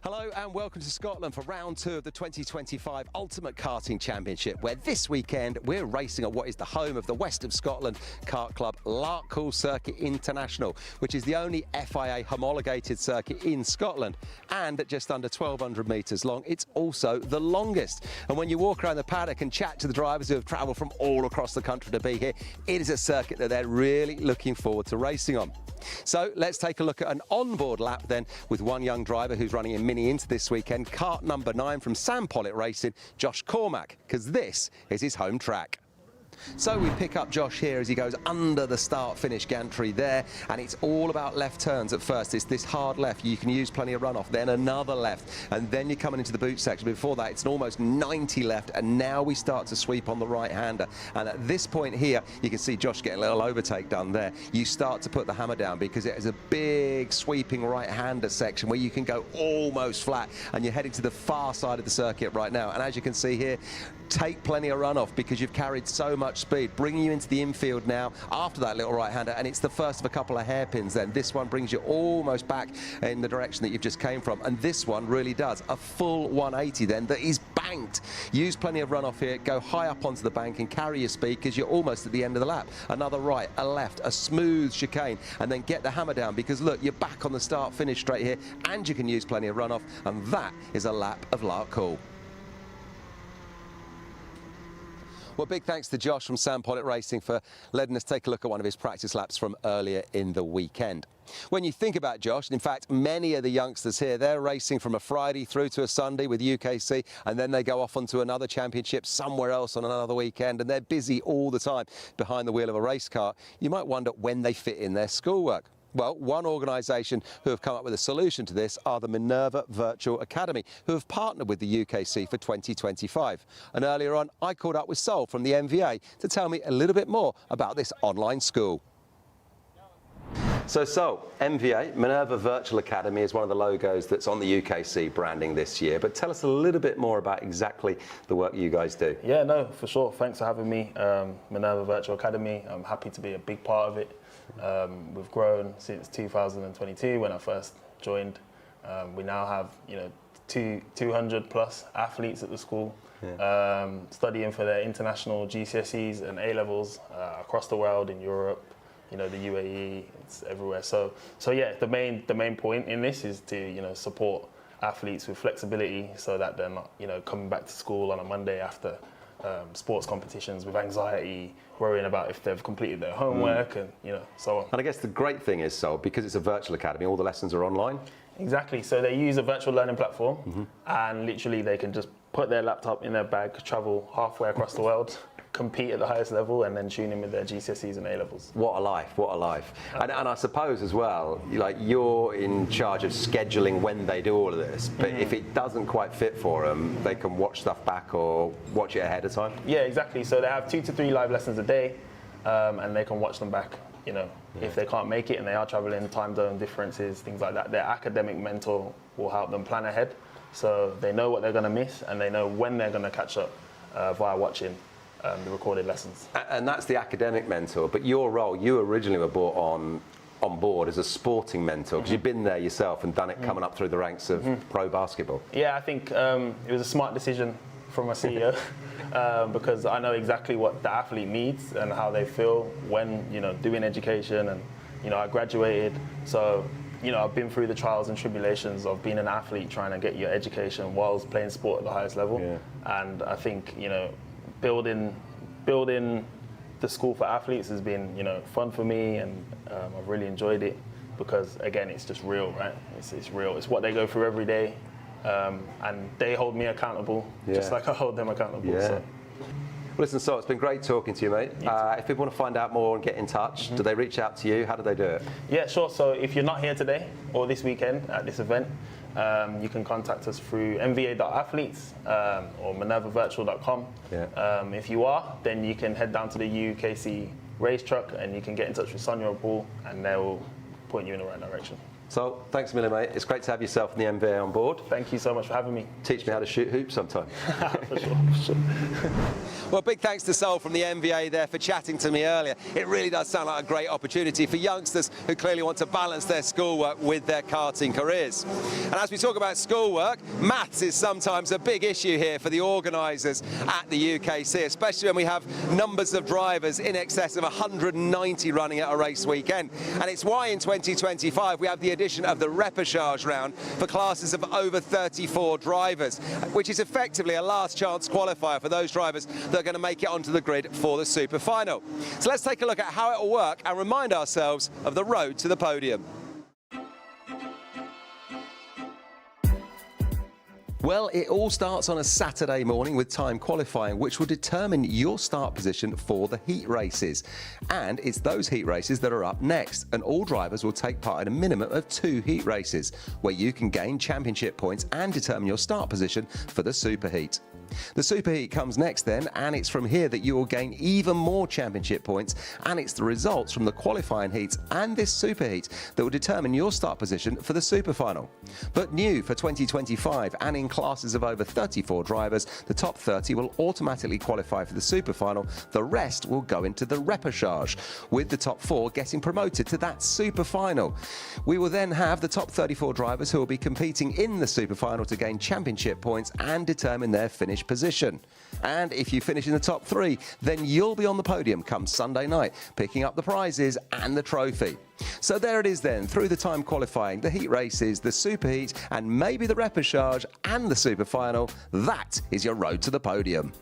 Hello and welcome to Scotland for round 2 of the 2025 Ultimate Karting Championship, where this weekend we're racing at what is the home of the West of Scotland kart club, Larkhall Circuit International, which is the only FIA homologated circuit in Scotland, and at just under 1,200 metres long, it's also the longest. And when you walk around the paddock and chat to the drivers who have travelled from all across the country to be here, it is a circuit that they're really looking forward to racing on. So let's take a look at an onboard lap then with one young driver who's running in Mini Inter this weekend, kart number 9 from Sam Pollitt Racing, Josh Cormack, because this is his home track. So we pick up Josh here as he goes under the start-finish gantry there, and it's all about left turns at first. It's this hard left. You can use plenty of runoff, then another left, and then you're coming into the boot section. Before that, it's an almost 90 left, and now we start to sweep on the right-hander. And at this point here, you can see Josh getting a little overtake done there. You start to put the hammer down because it is a big sweeping right-hander section where you can go almost flat, and you're heading to the far side of the circuit right now. And as you can see here, take plenty of runoff because you've carried so much speed, bringing you into the infield now after that little right-hander, and it's the first of a couple of hairpins then. This one brings you almost back in the direction that you've just came from, and this one really does a full 180 then that is banked. Use plenty of runoff here, go high up onto the bank and carry your speed because you're almost at the end of the lap. Another right, a left, a smooth chicane, and then get the hammer down because look, you're back on the start-finish straight here, and you can use plenty of runoff, and that is a lap of Larkhall. Well, big thanks to Josh from Sam Pollitt Racing for letting us take a look at one of his practice laps from earlier in the weekend. When you think about Josh, in fact, many of the youngsters here, they're racing from a Friday through to a Sunday with UKC, and then they go off onto another championship somewhere else on another weekend, and they're busy all the time behind the wheel of a race car. You might wonder when they fit in their schoolwork. Well, one organisation who have come up with a solution to this are the Minerva Virtual Academy, who have partnered with the UKC for 2025. And earlier on, I called up with Sol from the MVA to tell me a little bit more about this online school. So Sol, MVA, Minerva Virtual Academy, is one of the logos that's on the UKC branding this year. But tell us a little bit more about exactly the work you guys do. Yeah, no, for sure. Thanks for having me. Minerva Virtual Academy, I'm happy to be a big part of it. We've grown since 2022 when I first joined. We now have 200 plus athletes at the school, studying for their international GCSEs and A-levels across the world, in Europe, the UAE, it's everywhere. So yeah, the main point in this is to support athletes with flexibility so that they're not coming back to school on a Monday after sports competitions with anxiety, worrying about if they've completed their homework and so on. And I guess the great thing is, so because it's a virtual academy, all the lessons are online? Exactly. So they use a virtual learning platform, and literally they can just put their laptop in their bag, travel halfway across the world, compete at the highest level, and then tune in with their GCSEs and A-levels. What a life, what a life. And I suppose as well, you're in charge of scheduling when they do all of this, but if it doesn't quite fit for them, they can watch stuff back or watch it ahead of time? Yeah, exactly. So they have 2 to 3 live lessons a day, and they can watch them back, if they can't make it and they are traveling, time zone differences, things like that. Their academic mentor will help them plan ahead, so they know what they're going to miss and they know when they're going to catch up via watching the recorded lessons. And that's the academic mentor, but your role, you originally were brought on board as a sporting mentor, because you've been there yourself and done it coming up through the ranks of pro basketball. Yeah, I think it was a smart decision from my CEO because I know exactly what the athlete needs and how they feel when doing education, and I graduated, so I've been through the trials and tribulations of being an athlete, trying to get your education whilst playing sport at the highest level. And I think building the school for athletes has been fun for me, and I've really enjoyed it because again it's just real, right? It's real. It's what they go through every day, and they hold me accountable just like I hold them accountable. So. Well, listen, so it's been great talking to you, mate. If people want to find out more and get in touch, do they reach out to you? How do they do it? Yeah, sure. So if you're not here today or this weekend at this event, you can contact us through mva.athletes or minervavirtual.com. If you are, then you can head down to the UKC race truck and you can get in touch with Sonia or Paul, and they will point you in the right direction. So, thanks a million, mate. It's great to have yourself and the MVA on board. Thank you so much for having me. Teach me how to shoot hoops sometime. For sure. Well, big thanks to Sol from the MVA there for chatting to me earlier. It really does sound like a great opportunity for youngsters who clearly want to balance their schoolwork with their karting careers. And as we talk about schoolwork, maths is sometimes a big issue here for the organisers at the UKC, especially when we have numbers of drivers in excess of 190 running at a race weekend. And it's why in 2025 we have the addition of the Repage round for classes of over 34 drivers, which is effectively a last chance qualifier for those drivers that are going to make it onto the grid for the super final. So let's take a look at how it will work and remind ourselves of the road to the podium. Well, it all starts on a Saturday morning with time qualifying, which will determine your start position for the heat races. And it's those heat races that are up next, and all drivers will take part in a minimum of 2 heat races, where you can gain championship points and determine your start position for the superheat. The superheat comes next then, and it's from here that you will gain even more championship points, and it's the results from the qualifying heats and this superheat that will determine your start position for the super final. But new for 2025, and in classes of over 34 drivers, the top 30 will automatically qualify for the super final. The rest will go into the repechage, with the top 4 getting promoted to that super final. We will then have the top 34 drivers who will be competing in the super final to gain championship points and determine their finish position. And if you finish in the top 3, then you'll be on the podium come Sunday night, picking up the prizes and the trophy. So there it is then, through the time qualifying, the heat races, the superheat, and maybe the repechage and the super final. That is your road to the podium.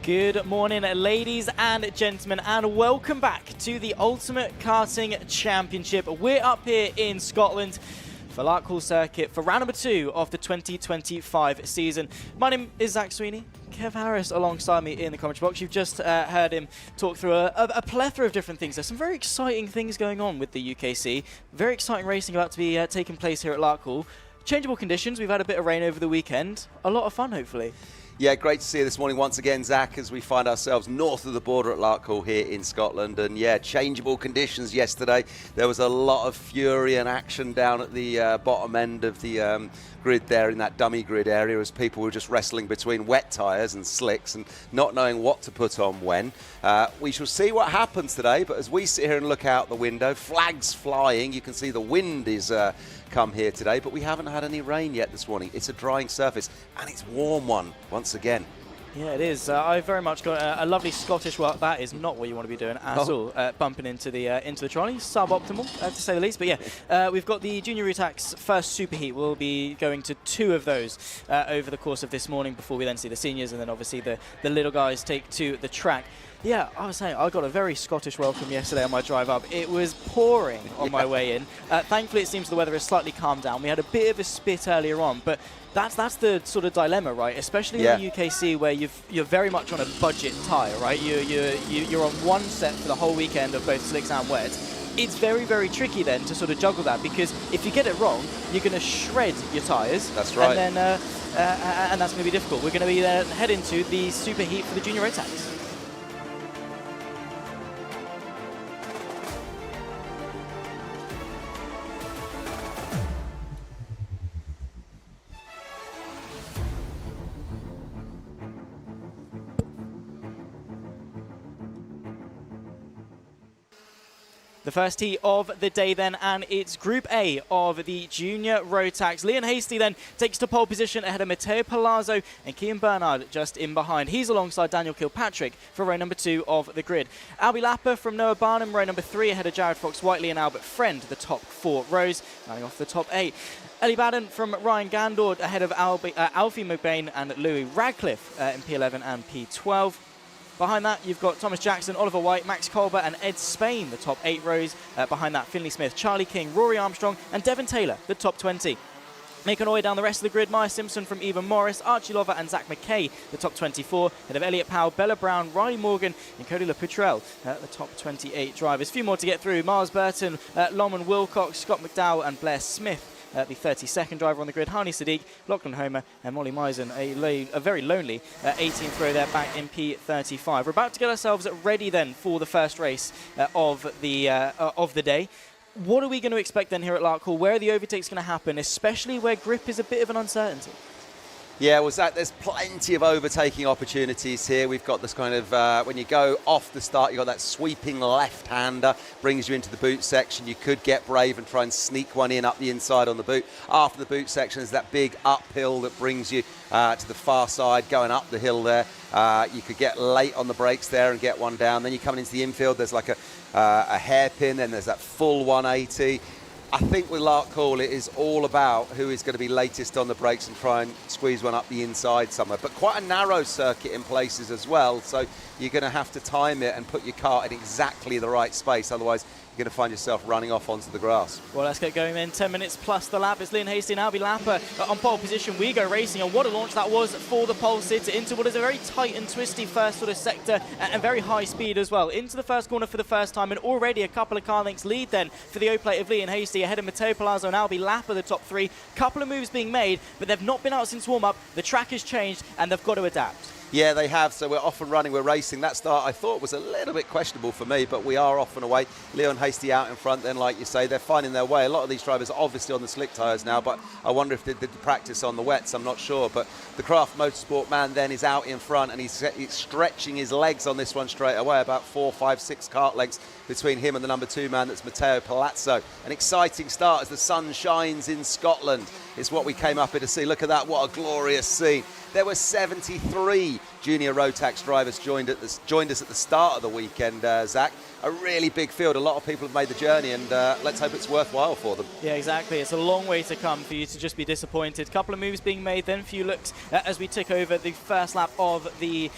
Good morning, ladies and gentlemen, and welcome back to the Ultimate Karting Championship. We're up here in Scotland for Larkhall Circuit for round number 2 of the 2025 season. My name is Zach Sweeney. Kev Harris alongside me in the commentary box. You've just heard him talk through a plethora of different things. There's some very exciting things going on with the UKC. Very exciting racing about to be taking place here at Larkhall. Changeable conditions. We've had a bit of rain over the weekend. A lot of fun, hopefully. Yeah, great to see you this morning once again, Zach, as we find ourselves north of the border at Larkhall here in Scotland. And yeah, changeable conditions yesterday. There was a lot of fury and action down at the bottom end of the grid there in that dummy grid area, as people were just wrestling between wet tyres and slicks and not knowing what to put on when. We shall see what happens today, but as we sit here and look out the window, flags flying, you can see the wind is come here today, but we haven't had any rain yet this morning. It's a drying surface, and it's warm one once again. Yeah, it is. I very much got a lovely Scottish. Well, that is not what you want to be doing at all. Bumping into the trolley, suboptimal to say the least. But yeah, we've got the Junior Rotax first superheat. We'll be going to 2 of those over the course of this morning before we then see the seniors, and then obviously the little guys take to the track. Yeah, I was saying, I got a very Scottish welcome yesterday on my drive up. It was pouring on my way in. Thankfully, it seems the weather has slightly calmed down. We had a bit of a spit earlier on, but that's the sort of dilemma, right? Especially in the UKC, where you're very much on a budget tyre, right? You're on one set for the whole weekend of both slicks and wets. It's very, very tricky then to sort of juggle that, because if you get it wrong, you're going to shred your tyres. That's right. And then and that's going to be difficult. We're going to be head into the superheat for the Junior Rotax. The first heat of the day then, and it's Group A of the Junior Rotax. Leon Hasty then takes to pole position ahead of Matteo Palazzo and Cian Bernard just in behind. He's alongside Daniel Kilpatrick for row number 2 of the grid. Albie Lapper from Noah Barnum, row number 3 ahead of Jared Fox-Whiteley and Albert Friend, the top 4 rows, running off the top 8. Ellie Baden from Ryan Gandord ahead of Alfie McBain and Louis Radcliffe in P11 and P12. Behind that, you've got Thomas Jackson, Oliver White, Max Colbert and Ed Spain, the top 8 rows. Behind that, Finley Smith, Charlie King, Rory Armstrong and Devon Taylor, the top 20. Making our way down the rest of the grid, Maya Simpson from Evan Morris, Archie Lover and Zach McKay, the top 24. Ahead of Elliot Powell, Bella Brown, Riley Morgan and Cody LaPoutrelle, the top 28 drivers. A few more to get through. Miles Burton, Lomond Wilcox, Scott McDowell and Blair Smith. The 32nd driver on the grid, Hani Sadiq, Lachlan Homer and Molly Misen, a very lonely 18th row there back in P35. We're about to get ourselves ready then for the first race of the day. What are we going to expect then here at Larkhall? Where are the overtakes going to happen, especially where grip is a bit of an uncertainty? Yeah, well, Zach, there's plenty of overtaking opportunities here. We've got this kind of, when you go off the start, you've got that sweeping left-hander, brings you into the boot section. You could get brave and try and sneak one in up the inside on the boot. After the boot section, there's that big uphill that brings you to the far side, going up the hill there. You could get late on the brakes there and get one down. Then you're coming into the infield, there's like a hairpin, then there's that full 180. I think with Larkhall, it is all about who is going to be latest on the brakes and try and squeeze one up the inside somewhere. But quite a narrow circuit in places as well, so you're going to have to time it and put your car in exactly the right space. Otherwise, you're going to find yourself running off onto the grass. Well, let's get going then. 10 minutes plus the lap. It's Liam Hasty and Albie Lapper on pole position. We go racing, and what a launch that was for the pole sitter into what is a very tight and twisty first sort of sector and very high speed as well. Into the first corner for the first time, and already a couple of car lengths lead then for the O-plate of Liam Hasty ahead of Matteo Palazzo and Albie Lapper, the top three. Couple of moves being made, but they've not been out since warm-up. The track has changed, and they've got to adapt. Yeah, they have. So we're off and running. We're racing. That start I thought was a little bit questionable for me, but we are off and away. Leon Hasty out in front then, like you say. They're finding their way. A lot of these drivers are obviously on the slick tyres now, but I wonder if they did the practice on the wets. I'm not sure. But the Craft Motorsport man then is out in front, and he's stretching his legs on this one straight away. About 4, 5, 6 kart lengths between him and the number 2 man, that's Matteo Palazzo. An exciting start as the sun shines in Scotland. It's what we came up here to see. Look at that. What a glorious scene. There were 73 junior Rotax drivers joined us at the start of the weekend, Zach. A really big field. A lot of people have made the journey, and let's hope it's worthwhile for them. Yeah, exactly. It's a long way to come for you to just be disappointed. Couple of moves being made, then a few looks as we tick over the first lap of the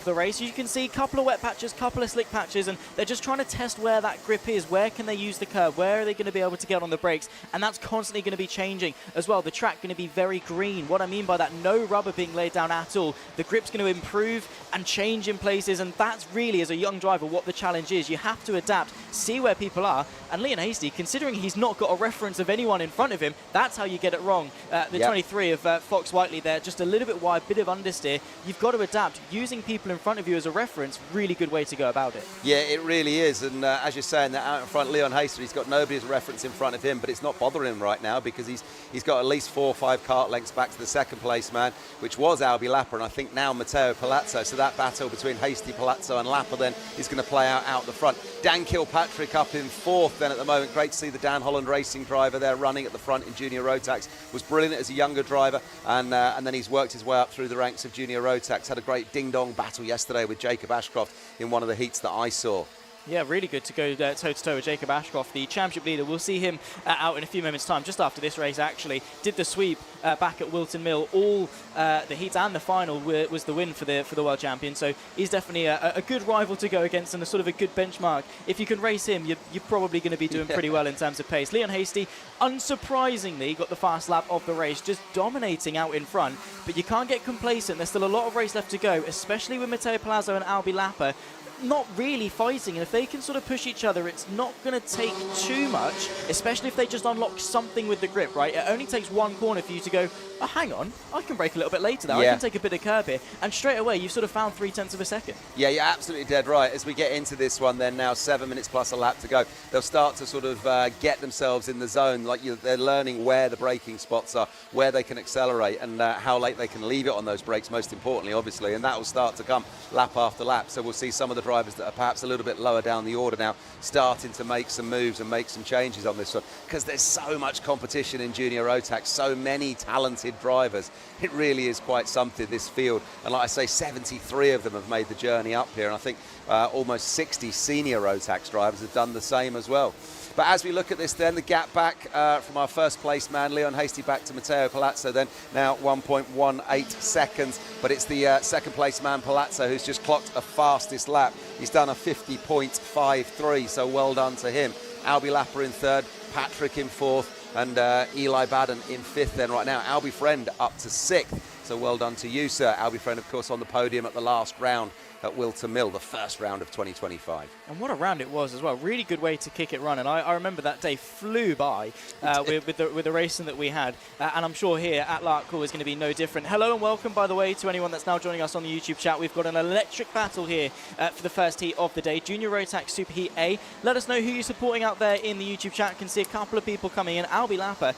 race. You can see a couple of wet patches, couple of slick patches, and they're just trying to test where that grip is. Where can they use the curb? Where are they going to be able to get on the brakes? And that's constantly going to be changing as well. The track going to be very green. What I mean by that, no rubber being laid down at all. The grip's going to improve and change in places, and that's really, as a young driver, what the challenge is. You have to adapt, see where people are, and Liam Hasty, considering he's not got a reference of anyone in front of him, that's how you get it wrong. The 23 of Fox Whiteley there, just a little bit wide, bit of understeer. You've got to adapt. Using people in front of you as a reference, really good way to go about it. Yeah, it really is, and as you're saying, that out in front, Leon Hasty, he's got nobody as a reference in front of him, but it's not bothering him right now because he's got at least 4 or 5 kart lengths back to the second place man, which was Albie Lapper, and I think now Matteo Palazzo. So that battle between Hasty, Palazzo and Lapper then is going to play out the front. Dan Kilpatrick up in 4th then at the moment. Great to see the Dan Holland racing driver there running at the front in junior Rotax. Was brilliant as a younger driver, and then he's worked his way up through the ranks of junior Rotax. Had a great ding-dong battle yesterday with Jacob Ashcroft in one of the heats that I saw. Yeah, really good to go toe-to-toe with Jacob Ashcroft, the championship leader. We'll see him out in a few moments' time, just after this race, actually. Did the sweep back at Wilton Mill. All the heats and the final was the win for the world champion. So he's definitely a good rival to go against and a sort of a good benchmark. If you can race him, you're probably going to be doing pretty well in terms of pace. Leon Hasty, unsurprisingly, got the fast lap of the race, just dominating out in front. But you can't get complacent. There's still a lot of race left to go, especially with Matteo Palazzo and Albie Lapper not really fighting, and if they can sort of push each other, it's not going to take too much, especially if they just unlock something with the grip, right? It only takes one corner for you to go, oh, hang on, I can brake a little bit later now, I can take a bit of curb here, and straight away you've sort of found 0.3 of a second. Yeah, you're absolutely dead right. As we get into this one then, now 7 minutes plus a lap to go, they'll start to sort of get themselves in the zone, like they're learning where the braking spots are, where they can accelerate, and how late they can leave it on those brakes, most importantly, obviously, and that will start to come lap after lap. So we'll see some of the drivers that are perhaps a little bit lower down the order now starting to make some moves and make some changes on this one, because there's so much competition in junior Rotax, so many talented drivers. It really is quite something, this field, and like I say, 73 of them have made the journey up here, and I think almost 60 senior Rotax drivers have done the same as well. But as we look at this then, the gap back from our first place man, Leon Hasty, back to Matteo Palazzo then, now 1.18 seconds. But it's the second place man, Palazzo, who's just clocked a fastest lap. He's done a 50.53, so well done to him. Albie Lapper in 3rd, Patrick in 4th, and Eli Baden in 5th then right now. Albie Friend up to 6th, so well done to you, sir. Albie Friend, of course, on the podium at the last round at Wilton Mill, the first round of 2025. And what a round it was as well. Really good way to kick it running. I remember that day flew by with the racing that we had. And I'm sure here at Larkhall is going to be no different. Hello and welcome, by the way, to anyone that's now joining us on the YouTube chat. We've got an electric battle here for the first heat of the day. Junior Rotax Super Heat A. Let us know who you're supporting out there in the YouTube chat. I can see a couple of people coming in. Albie Lapper,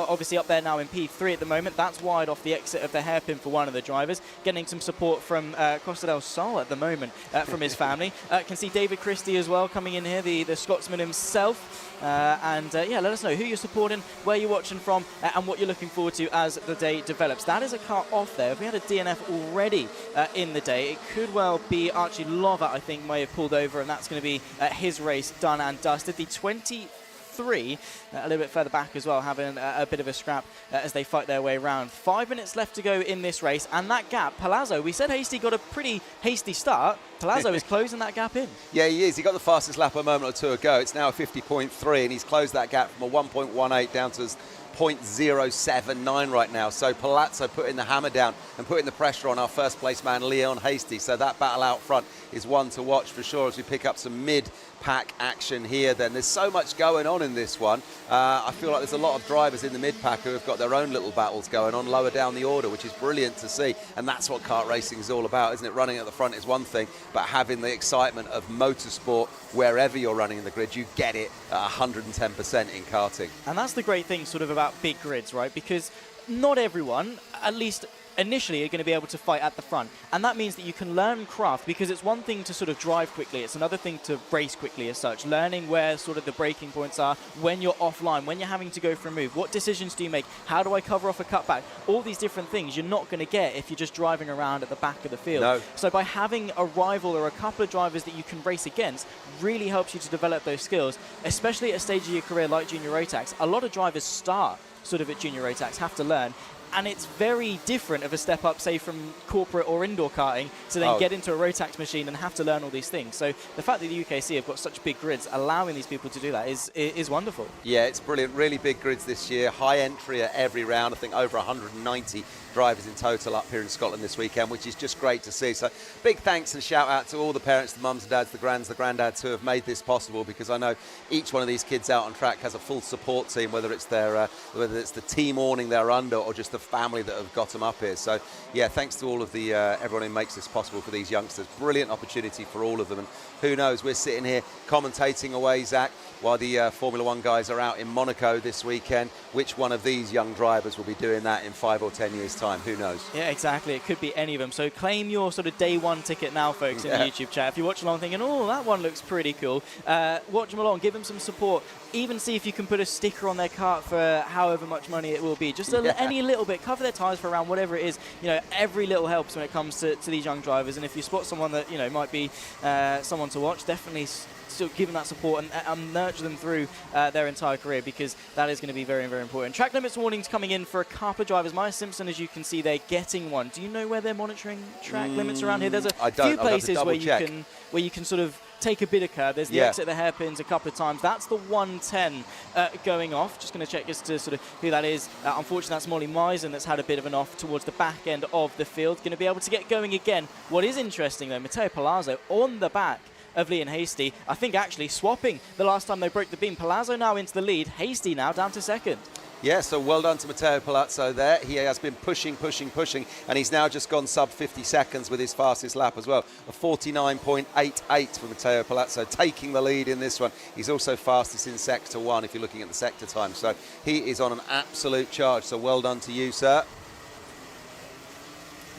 obviously up there now in P3 at the moment. That's wide off the exit of the hairpin for one of the drivers. Getting some support from Costa del Sol at the moment from his family. Can see David Christie as well coming in here, the Scotsman himself. Yeah, let us know who you're supporting, where you're watching from, and what you're looking forward to as the day develops. That is a car off there. If we had a DNF already in the day, it could well be Archie Lovat, I think, may have pulled over, and that's going to be his race done and dusted. The 23, a little bit further back as well, having a bit of a scrap as they fight their way around. 5 minutes left to go in this race, and that gap, Palazzo, we said Hasty got a pretty hasty start. Palazzo is closing that gap in. Yeah, he is. He got the fastest lap a moment or two ago. It's now a 50.3, and he's closed that gap from a 1.18 down to 0.079 right now. So Palazzo putting the hammer down and putting the pressure on our first place man Leon Hasty. So that battle out front is one to watch for sure as we pick up some mid-pack action here. Then there's so much going on in this one. I feel like there's a lot of drivers in the mid-pack who have got their own little battles going on lower down the order, which is brilliant to see. And that's what kart racing is all about, isn't it? Running at the front is one thing, but having the excitement of motorsport wherever you're running in the grid, you get it at 110% in karting. And that's the great thing sort of about big grids, right? Because not everyone, at least initially, are going to be able to fight at the front. And that means that you can learn craft, because it's one thing to sort of drive quickly, it's another thing to race quickly as such. Learning where sort of the braking points are, when you're offline, when you're having to go for a move, what decisions do you make, how do I cover off a cutback, all these different things you're not going to get if you're just driving around at the back of the field. No. So by having a rival or a couple of drivers that you can race against really helps you to develop those skills, especially at a stage of your career like Junior Rotax. A lot of drivers start sort of at Junior Rotax, have to learn. And it's very different of a step up, say, from corporate or indoor karting to then get into a Rotax machine and have to learn all these things. So the fact that the UKC have got such big grids allowing these people to do that is wonderful. Yeah, it's brilliant. Really big grids this year. High entry at every round. I think over 190 drivers in total up here in Scotland this weekend, which is just great to see. So big thanks and shout out to all the parents, the mums, the dads, the grands, the granddads who have made this possible, because I know each one of these kids out on track has a full support team, whether it's the team awning they're under or just the family that have got them up here. So yeah, thanks to all of the everyone who makes this possible for these youngsters. Brilliant opportunity for all of them. And who knows, we're sitting here commentating away, Zach, while the Formula One guys are out in Monaco this weekend. Which one of these young drivers will be doing that in 5 or 10 years' time? Who knows? Yeah, exactly. It could be any of them. So claim your sort of day one ticket now, folks, in the YouTube chat. If you're watching along thinking, oh, that one looks pretty cool, watch them along, give them some support. Even see if you can put a sticker on their kart for however much money it will be. Just any little bit. Cover their tyres for around whatever it is. You know, every little helps when it comes to these young drivers. And if you spot someone that, you know, might be someone to watch, definitely still give them that support and nurture them through their entire career, because that is going to be very, very important. Track limits warnings coming in for a couple of drivers. Maya Simpson, as you can see, they're getting one. Do you know where they're monitoring track limits around here? There's a few places where you can sort of take a bit of curve. There's the exit of the hairpins a couple of times. That's the 110 going off. Just going to check as to sort of who that is. Unfortunately, that's Molly Misen that's had a bit of an off towards the back end of the field. Going to be able to get going again. What is interesting, though, Matteo Palazzo on the back of Leon Hasty, I think actually swapping the last time they broke the beam. Palazzo now into the lead. Hasty now down to second. Yeah, so well done to Matteo Palazzo there. He has been pushing, and he's now just gone sub 50 seconds with his fastest lap as well. A 49.88 for Matteo Palazzo, taking the lead in this one. He's also fastest in Sector 1 if you're looking at the sector time. So he is on an absolute charge, so well done to you, sir.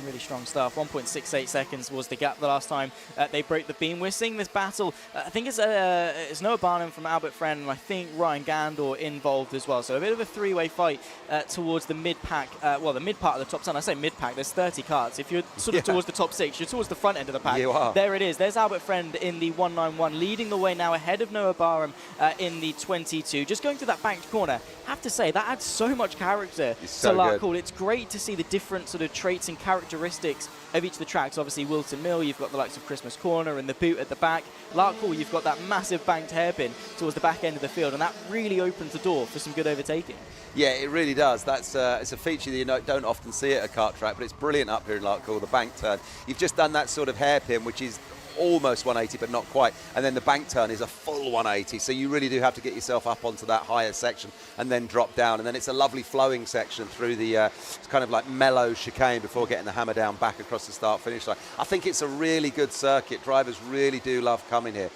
Really strong stuff. 1.68 seconds was the gap the last time they broke the beam. We're seeing this battle. I think it's Noah Barnum from Albert Friend, and I think Ryan Gandor involved as well. So a bit of a three-way fight towards the mid-pack. Well, the mid-part of the top 10. I say mid-pack. There's 30 karts. If you're sort of towards the top 6, you're towards the front end of the pack. You are. There it is. There's Albert Friend in the 191, leading the way now ahead of Noah Barham in the 22. Just going to that banked corner. Have to say, that adds so much character to Larkhall. It's great to see the different sort of traits and characteristics characteristics of each of the tracks. Obviously, Wilton Mill, you've got the likes of Christmas Corner and the boot at the back. Larkhall, you've got that massive banked hairpin towards the back end of the field, and that really opens the door for some good overtaking. Yeah, it really does. That's it's a feature that you don't often see at a kart track, but it's brilliant up here in Larkhall, the bank turn. You've just done that sort of hairpin, which is almost 180 but not quite, and then the bank turn is a full 180, so you really do have to get yourself up onto that higher section and then drop down, and then it's a lovely flowing section through the it's kind of like mellow chicane before getting the hammer down back across the start finish line. I think it's a really good circuit. Drivers really do love coming here.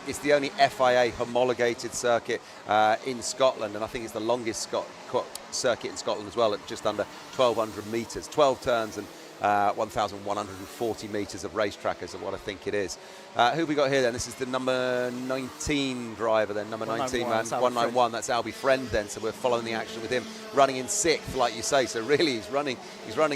It's the only FIA homologated circuit in Scotland, and I think it's the longest circuit in Scotland as well, at just under 1,200 metres, 12 turns and 1,140 metres of racetrack is what I think it is. Who have we got here then? This is the number 19 driver then, number 19 man, 191. That's Albie Friend then, so we're following the action with him, running in 6th, like you say. So really he's running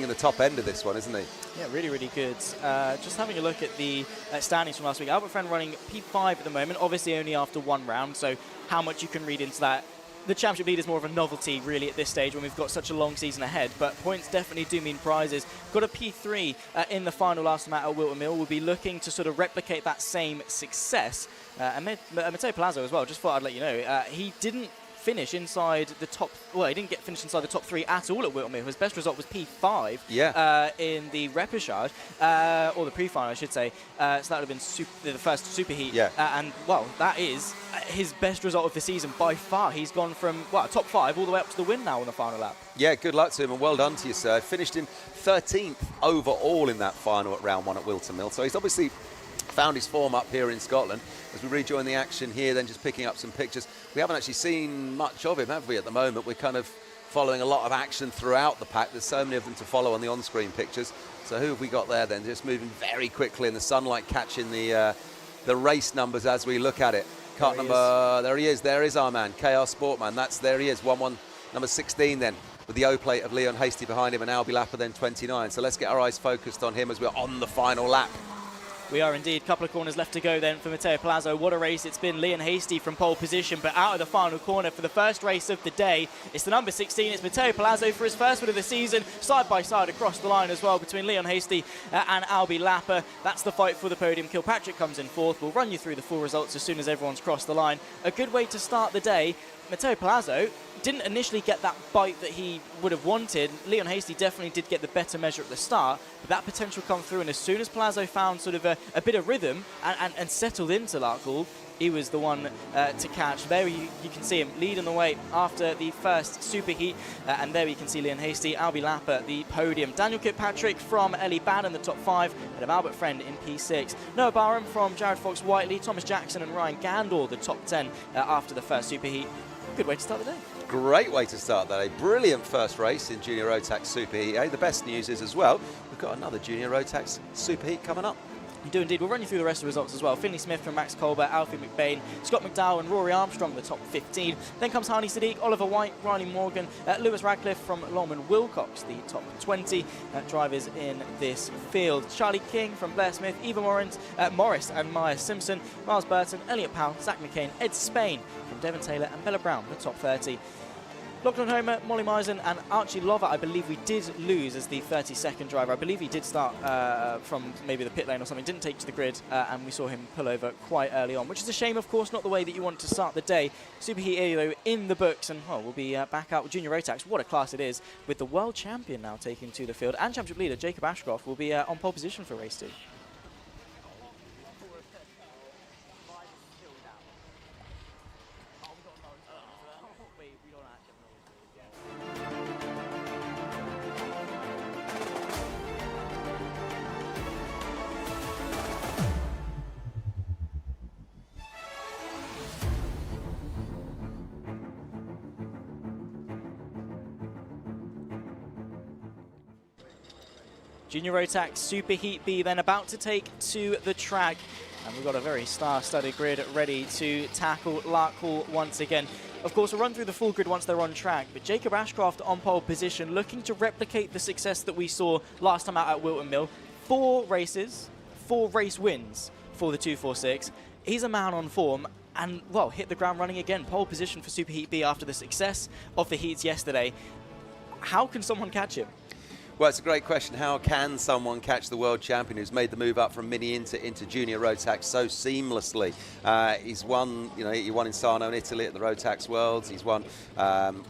in the top end of this one, isn't he? Yeah, really, really good. Just having a look at the standings from last week. Albert Friend running P5 at the moment, obviously only after one round, so how much you can read into that. The championship lead is more of a novelty, really, at this stage when we've got such a long season ahead. But points definitely do mean prizes. Got a P3 in the final last time out at Wilton Mill. We'll be looking to sort of replicate that same success. And Matteo Palazzo as well, just thought I'd let you know, he didn't finish inside the top. Well, he didn't get finished inside the top 3 at all at Wilton Mill. His best result was P5 in the repechage, or the pre-final, I should say. So that would have been the first superheat. Yeah. And well, that is his best result of the season by far. He's gone from top 5 all the way up to the win now on the final lap. Yeah, good luck to him and well done to you, sir. Finished in 13th overall in that final at round 1 at Wilton Mill. So he's obviously found his form up here in Scotland. As we rejoin the action here, then just picking up some pictures. We haven't actually seen much of him, have we, at the moment? We're kind of following a lot of action throughout the pack. There's so many of them to follow on the on-screen pictures. So who have we got there then? Just moving very quickly in the sunlight, catching the race numbers as we look at it. Kart number, there he is our man, KR Sportman. There he is, 1-1, number 16 then, with the O-plate of Leon Hasty behind him and Albie Lapper then 29. So let's get our eyes focused on him as we're on the final lap. We are indeed. Couple of corners left to go then for Matteo Palazzo. What a race it's been. Leon Hasty from pole position, but out of the final corner for the first race of the day. It's the number 16. It's Matteo Palazzo for his first win of the season. Side by side across the line as well between Leon Hasty and Albie Lapper. That's the fight for the podium. Kilpatrick comes in 4th. We'll run you through the full results as soon as everyone's crossed the line. A good way to start the day. Matteo Palazzo didn't initially get that bite that he would have wanted. Leon Hasty definitely did get the better measure at the start, but that potential come through, and as soon as Palazzo found sort of a bit of rhythm and settled into Larkhall, he was the one to catch. There you can see him leading the way after the first superheat, and there you can see Leon Hasty, Albie Lapper, the podium. Daniel Kirkpatrick from Ellie Badd in the top 5, and of Albert Friend in P6. Noah Barham from Jared Fox Whiteley, Thomas Jackson and Ryan Gandor, the top 10 after the first superheat. Good way to start the day. Great way to start that day. Brilliant first race in Junior Rotax Superheat A. The best news is as well, we've got another Junior Rotax Superheat coming up. We do indeed. We'll run you through the rest of the results as well. Finley Smith from Max Colbert, Alfie McBain, Scott McDowell and Rory Armstrong, the top 15. Then comes Hani Sadiq, Oliver White, Riley Morgan, Lewis Radcliffe from Longman Wilcox, the top 20 drivers in this field. Charlie King from Blair Smith, Eva Morris and Maya Simpson, Miles Burton, Elliot Powell, Zach McCain, Ed Spain from Devon Taylor and Bella Brown, the top 30. Lachlan Homer, Molly Misen and Archie Lover, I believe we did lose as the 32nd driver. I believe he did start from maybe the pit lane or something, didn't take to the grid, and we saw him pull over quite early on, which is a shame, of course, not the way that you want to start the day. Superheat A, though, in the books, and well, we'll be back out with Junior Rotax. What a class it is, with the world champion now taking to the field, and championship leader Jacob Ashcroft will be on pole position for race 2. Junior Rotax Superheat B then about to take to the track, and we've got a very star-studded grid ready to tackle Larkhall once again. Of course, we'll run through the full grid once they're on track, but Jacob Ashcroft on pole position, looking to replicate the success that we saw last time out at Wilton Mill. 4 races, 4 race wins for the 246. He's a man on form and, well, hit the ground running again. Pole position for Superheat B after the success of the heats yesterday. How can someone catch him? Well, it's a great question. How can someone catch the world champion who's made the move up from Mini into Junior Rotax so seamlessly? He's won, he won in Sarno in Italy at the Rotax Worlds. He's won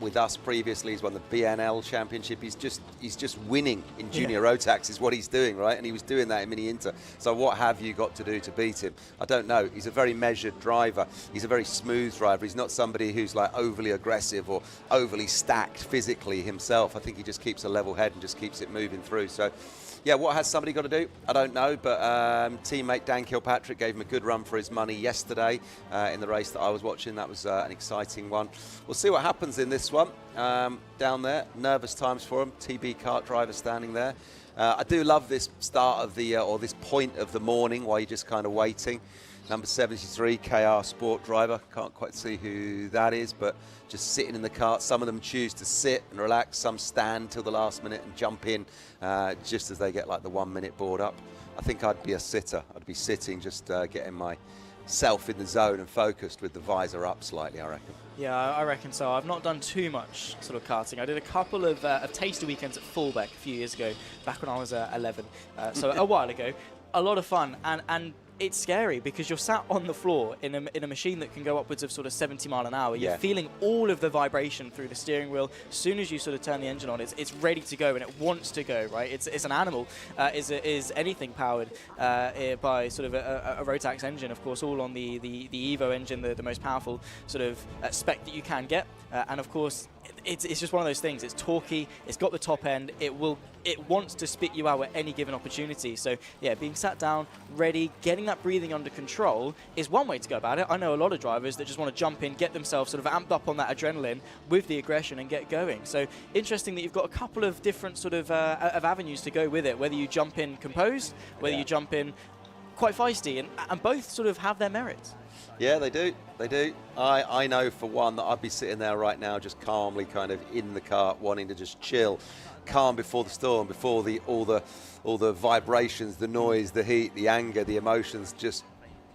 with us previously. He's won the BNL Championship. He's just winning in Junior Rotax is what he's doing, right? And he was doing that in Mini Inter. So what have you got to do to beat him? I don't know. He's a very measured driver. He's a very smooth driver. He's not somebody who's like overly aggressive or overly stacked physically himself. I think he just keeps a level head and just keeps it moving through. So yeah, what has somebody got to do? I don't know, but teammate Dan Kilpatrick gave him a good run for his money yesterday in the race that I was watching. That was an exciting one. We'll see what happens in this one. Down there, nervous times for him. TB kart driver standing there. I do love this start of the or this point of the morning while you're just kind of waiting. Number 73, KR Sport driver. Can't quite see who that is, but just sitting in the kart. Some of them choose to sit and relax. Some stand till the last minute and jump in just as they get like the 1 minute board up. I think I'd be a sitter. I'd be sitting, just getting myself in the zone and focused with the visor up slightly, I reckon. Yeah, I reckon so. I've not done too much sort of karting. I did a couple of taster weekends at Fullbeck a few years ago, back when I was 11, so a while ago. A lot of fun, and it's scary because you're sat on the floor in a machine that can go upwards of sort of 70 mile an hour. You're feeling all of the vibration through the steering wheel. As soon as you sort of turn the engine on, it's ready to go and it wants to go, right? It's an animal. Is anything powered by sort of a Rotax engine, of course, all on the Evo engine, the most powerful sort of spec that you can get. And of course, it's just one of those things. It's torquey. It's got the top end. It wants to spit you out at any given opportunity. So yeah, being sat down, ready, getting that breathing under control is one way to go about it. I know a lot of drivers that just want to jump in, get themselves sort of amped up on that adrenaline with the aggression and get going. So interesting that you've got a couple of different sort of avenues to go with it. Whether you jump in composed, whether you jump in quite feisty, and both sort of have their merits. Yeah, they do. They do. I know for one that I'd be sitting there right now just calmly kind of in the cart wanting to just chill, calm before the storm, before all the vibrations, the noise, the heat, the anger, the emotions just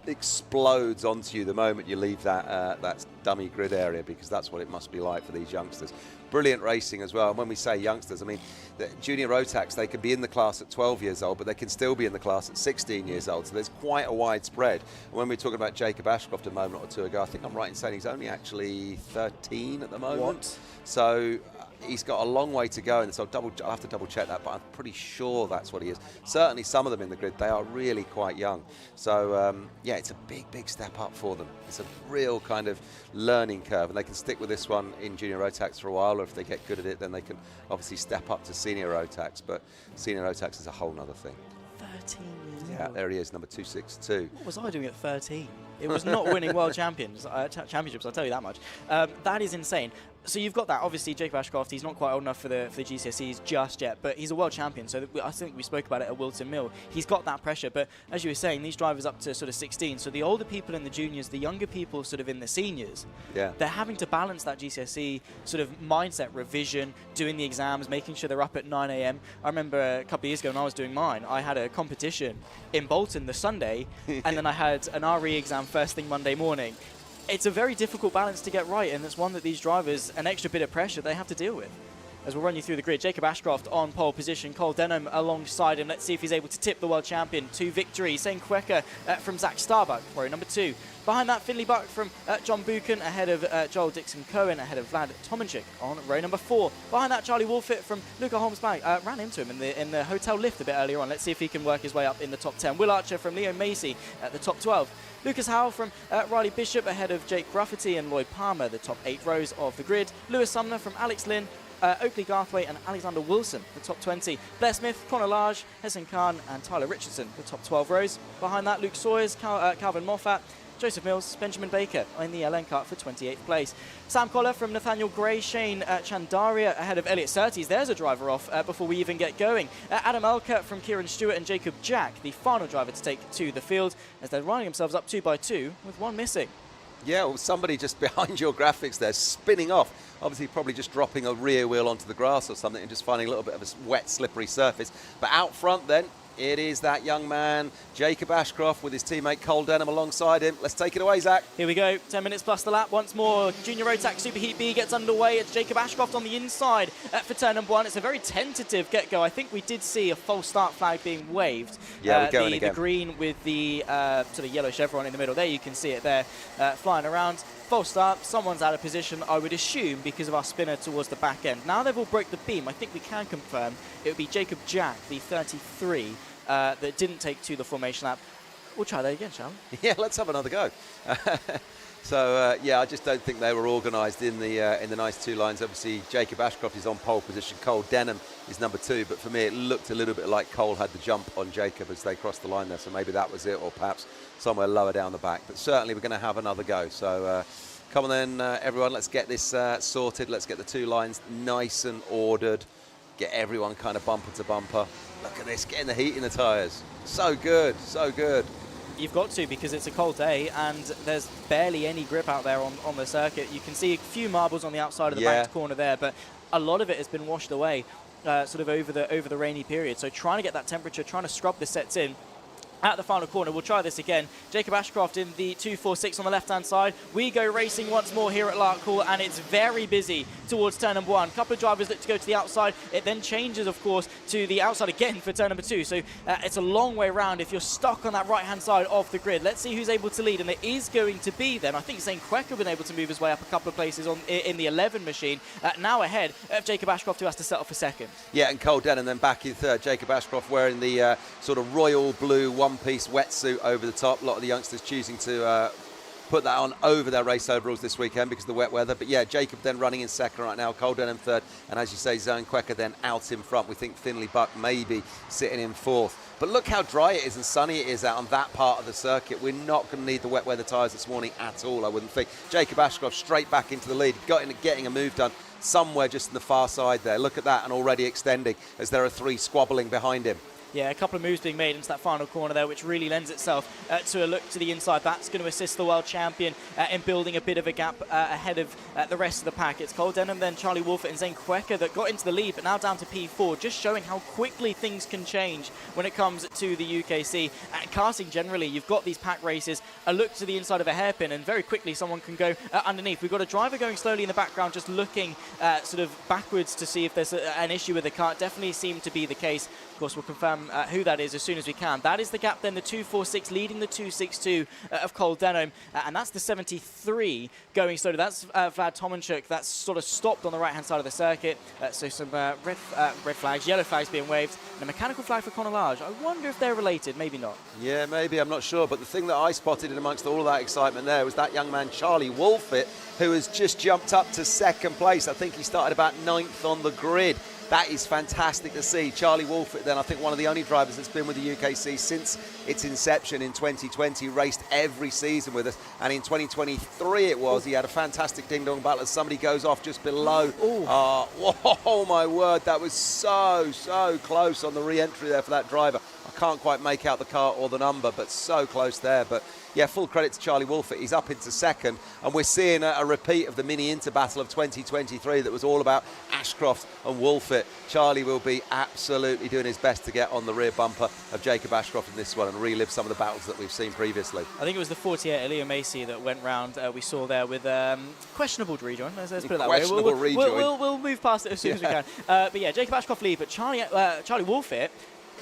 explodes onto you the moment you leave that dummy grid area, because that's what it must be like for these youngsters. Brilliant racing as well. And when we say youngsters, I mean, the Junior Rotax, they can be in the class at 12 years old, but they can still be in the class at 16 years old. So there's quite a wide spread. And when we were talking about Jacob Ashcroft a moment or two ago, I think I'm right in saying he's only actually 13 at the moment. What? So he's got a long way to go, and so I'll have to double check that, but I'm pretty sure that's what he is. Certainly some of them in the grid, they are really quite young. So yeah, it's a big step up for them. It's a real kind of learning curve, and they can stick with this one in Junior Rotax for a while, or if they get good at it, then they can obviously step up to Senior Rotax, but Senior Rotax is a whole nother thing. 13 years Yeah, old. there he is, number 262. What was I doing at 13? It was not winning world championships, I'll tell you that much. That is insane. So you've got that. Obviously, Jacob Ashcroft, he's not quite old enough for the GCSEs just yet, but he's a world champion. So I think we spoke about it at Wilton Mill. He's got that pressure. But as you were saying, these drivers up to sort of 16. So the older people in the juniors, the younger people sort of in the seniors, they're having to balance that GCSE sort of mindset, revision, doing the exams, making sure they're up at 9 a.m. I remember a couple of years ago when I was doing mine, I had a competition in Bolton the Sunday, and then I had an RE exam first thing Monday morning. It's a very difficult balance to get right, and it's one that these drivers, an extra bit of pressure they have to deal with. As we'll run you through the grid, Jacob Ashcroft on pole position, Cole Denham alongside him. Let's see if he's able to tip the world champion to victory. Shane Kwecker from Zach Starbuck, row number 2. Behind that, Finley Buck from John Buchan, ahead of Joel Dixon-Cohen, ahead of Vlad Tomanchik on row number 4. Behind that, Charlie Wolfit from Luca Holmes-Bag. Ran into him in the hotel lift a bit earlier on. Let's see if he can work his way up in the top 10. Will Archer from Leo Macy at the top 12. Lucas Howell from Riley Bishop, ahead of Jake Gruffity and Lloyd Palmer, the top 8 rows of the grid. Lewis Sumner from Alex Lynn, Oakley Garthwaite and Alexander Wilson, the top 20. Blair Smith, Connor Lage, Hesson Khan and Tyler Richardson, the top 12 rows. Behind that, Luke Sawyers, Calvin Moffat, Joseph Mills, Benjamin Baker in the LN kart for 28th place. Sam Collar from Nathaniel Gray, Shane Chandaria ahead of Elliot Surtees. There's a driver off before we even get going. Adam Elkert from Kieran Stewart and Jacob Jack, the final driver to take to the field, as they're running themselves up 2 by 2 with one missing. Yeah, well, somebody just behind your graphics there, spinning off. Obviously, probably just dropping a rear wheel onto the grass or something and just finding a little bit of a wet, slippery surface. But out front then, It is that young man, Jacob Ashcroft, with his teammate Cole Denham alongside him. Let's take it away, Zach. Here we go, 10 minutes plus the lap. Once more, Junior Rotax Super Heat B gets underway. It's Jacob Ashcroft on the inside for turn number 1. It's a very tentative get-go. I think we did see a false start flag being waved. Yeah, we're going again. The green with the sort of yellow chevron in the middle. There you can see it there, flying around. False start, someone's out of position, I would assume, because of our spinner towards the back end. Now they've all broke the beam. I think we can confirm it would be Jacob Jack, the 33, that didn't take to the formation lap. We'll try that again, shall we? Yeah, let's have another go. So, yeah, I just don't think they were organised in the nice two lines. Obviously, Jacob Ashcroft is on pole position. Cole Denham is number 2. But for me, it looked a little bit like Cole had the jump on Jacob as they crossed the line there. So maybe that was it, or perhaps somewhere lower down the back. But certainly, we're going to have another go. So, come on then, everyone. Let's get this sorted. Let's get the two lines nice and ordered. Get everyone kind of bumper to bumper. Look at this, getting the heat in the tyres. So good, so good. You've got to, because it's a cold day and there's barely any grip out there on the circuit. You can see a few marbles on the outside of the back corner there, but a lot of it has been washed away sort of over the rainy period. So trying to get that temperature, trying to scrub the sets in. At the final corner, we'll try this again. Jacob Ashcroft in the 246 on the left-hand side. We go racing once more here at Larkhall, and it's very busy towards turn number 1. A couple of drivers look to go to the outside. It then changes, of course, to the outside again for turn number 2. So it's a long way round if you're stuck on that right-hand side of the grid. Let's see who's able to lead, and there is going to be then, I think Zane Quecker been able to move his way up a couple of places in the 11 machine. Now ahead of Jacob Ashcroft, who has to settle for second. Yeah, and Cole Denham then back in third. Jacob Ashcroft wearing the sort of royal blue one-piece wetsuit over the top. A lot of the youngsters choosing to put that on over their race overalls this weekend because of the wet weather. But yeah, Jacob then running in second right now, Cole Denham third, and as you say, Zane Quecker then out in front. We think Finley Buck maybe sitting in fourth. But look how dry it is and sunny it is out on that part of the circuit. We're not going to need the wet weather tyres this morning at all, I wouldn't think. Jacob Ashcroft straight back into the lead, getting a move done somewhere just in the far side there. Look at that, and already extending as there are 3 squabbling behind him. Yeah, a couple of moves being made into that final corner there, which really lends itself to a look to the inside. That's going to assist the world champion in building a bit of a gap ahead of the rest of the pack. It's Cole Denham, then Charlie Wolfert and Zane Quecker that got into the lead, but now down to P4, just showing how quickly things can change when it comes to the UKC. And karting generally, you've got these pack races, a look to the inside of a hairpin, and very quickly someone can go underneath. We've got a driver going slowly in the background, just looking sort of backwards to see if there's an issue with the car. It definitely seemed to be the case. Of course, we'll confirm who that is as soon as we can. That is the gap then, the 246 leading the 262 of Cole Denham, and that's the 73 going slowly. That's Vlad Tomanchuk. That's sort of stopped on the right-hand side of the circuit. So some red flags, yellow flags being waved, and a mechanical flag for Conor Large. I wonder if they're related. Maybe not. Yeah, maybe. I'm not sure. But the thing that I spotted in amongst all of that excitement there was that young man, Charlie Wolfert, who has just jumped up to second place. I think he started about 9th on the grid. That is fantastic to see. Charlie Wolfert then, I think one of the only drivers that's been with the UKC since its inception in 2020, raced every season with us. And in 2023 it was, he had a fantastic ding-dong battle as somebody goes off just below. Oh my word, that was so close on the re-entry there for that driver. I can't quite make out the car or the number, but so close there. But yeah, full credit to Charlie Wolfert. He's up into second, and we're seeing a repeat of the mini Inter battle of 2023 that was all about Ashcroft and Wolfert. Charlie will be absolutely doing his best to get on the rear bumper of Jacob Ashcroft in this one and relive some of the battles that we've seen previously. I think it was the 48 Elio Macy that went round. We saw there with questionable rejoin. Let's put it that way. We'll move past it as soon as we can. But yeah, Jacob Ashcroft lead, but Charlie Wolfert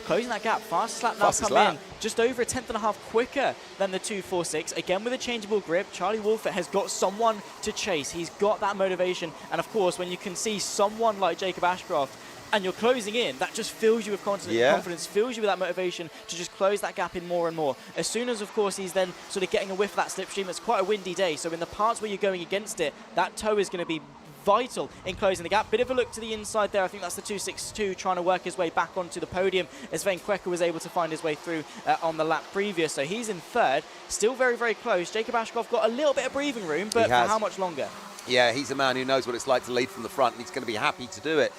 closing that gap. Fastest lap now come in. Just over a 10.5 quicker than the 246. Again with a changeable grip. Charlie Wolfert has got someone to chase. He's got that motivation. And of course, when you can see someone like Jacob Ashcroft and you're closing in, that just fills you with confidence, fills you with that motivation to just close that gap in more and more. As soon as, of course, he's then sort of getting a whiff of that slipstream, it's quite a windy day. So in the parts where you're going against it, that toe is going to be vital in closing the gap. Bit of a look to the inside there. I think that's the 262 trying to work his way back onto the podium as Zane Quecker was able to find his way through on the lap previous. So he's in third. Still very, very close. Jacob Ashcroft got a little bit of breathing room, but for how much longer? Yeah, he's a man who knows what it's like to lead from the front, and he's going to be happy to do it.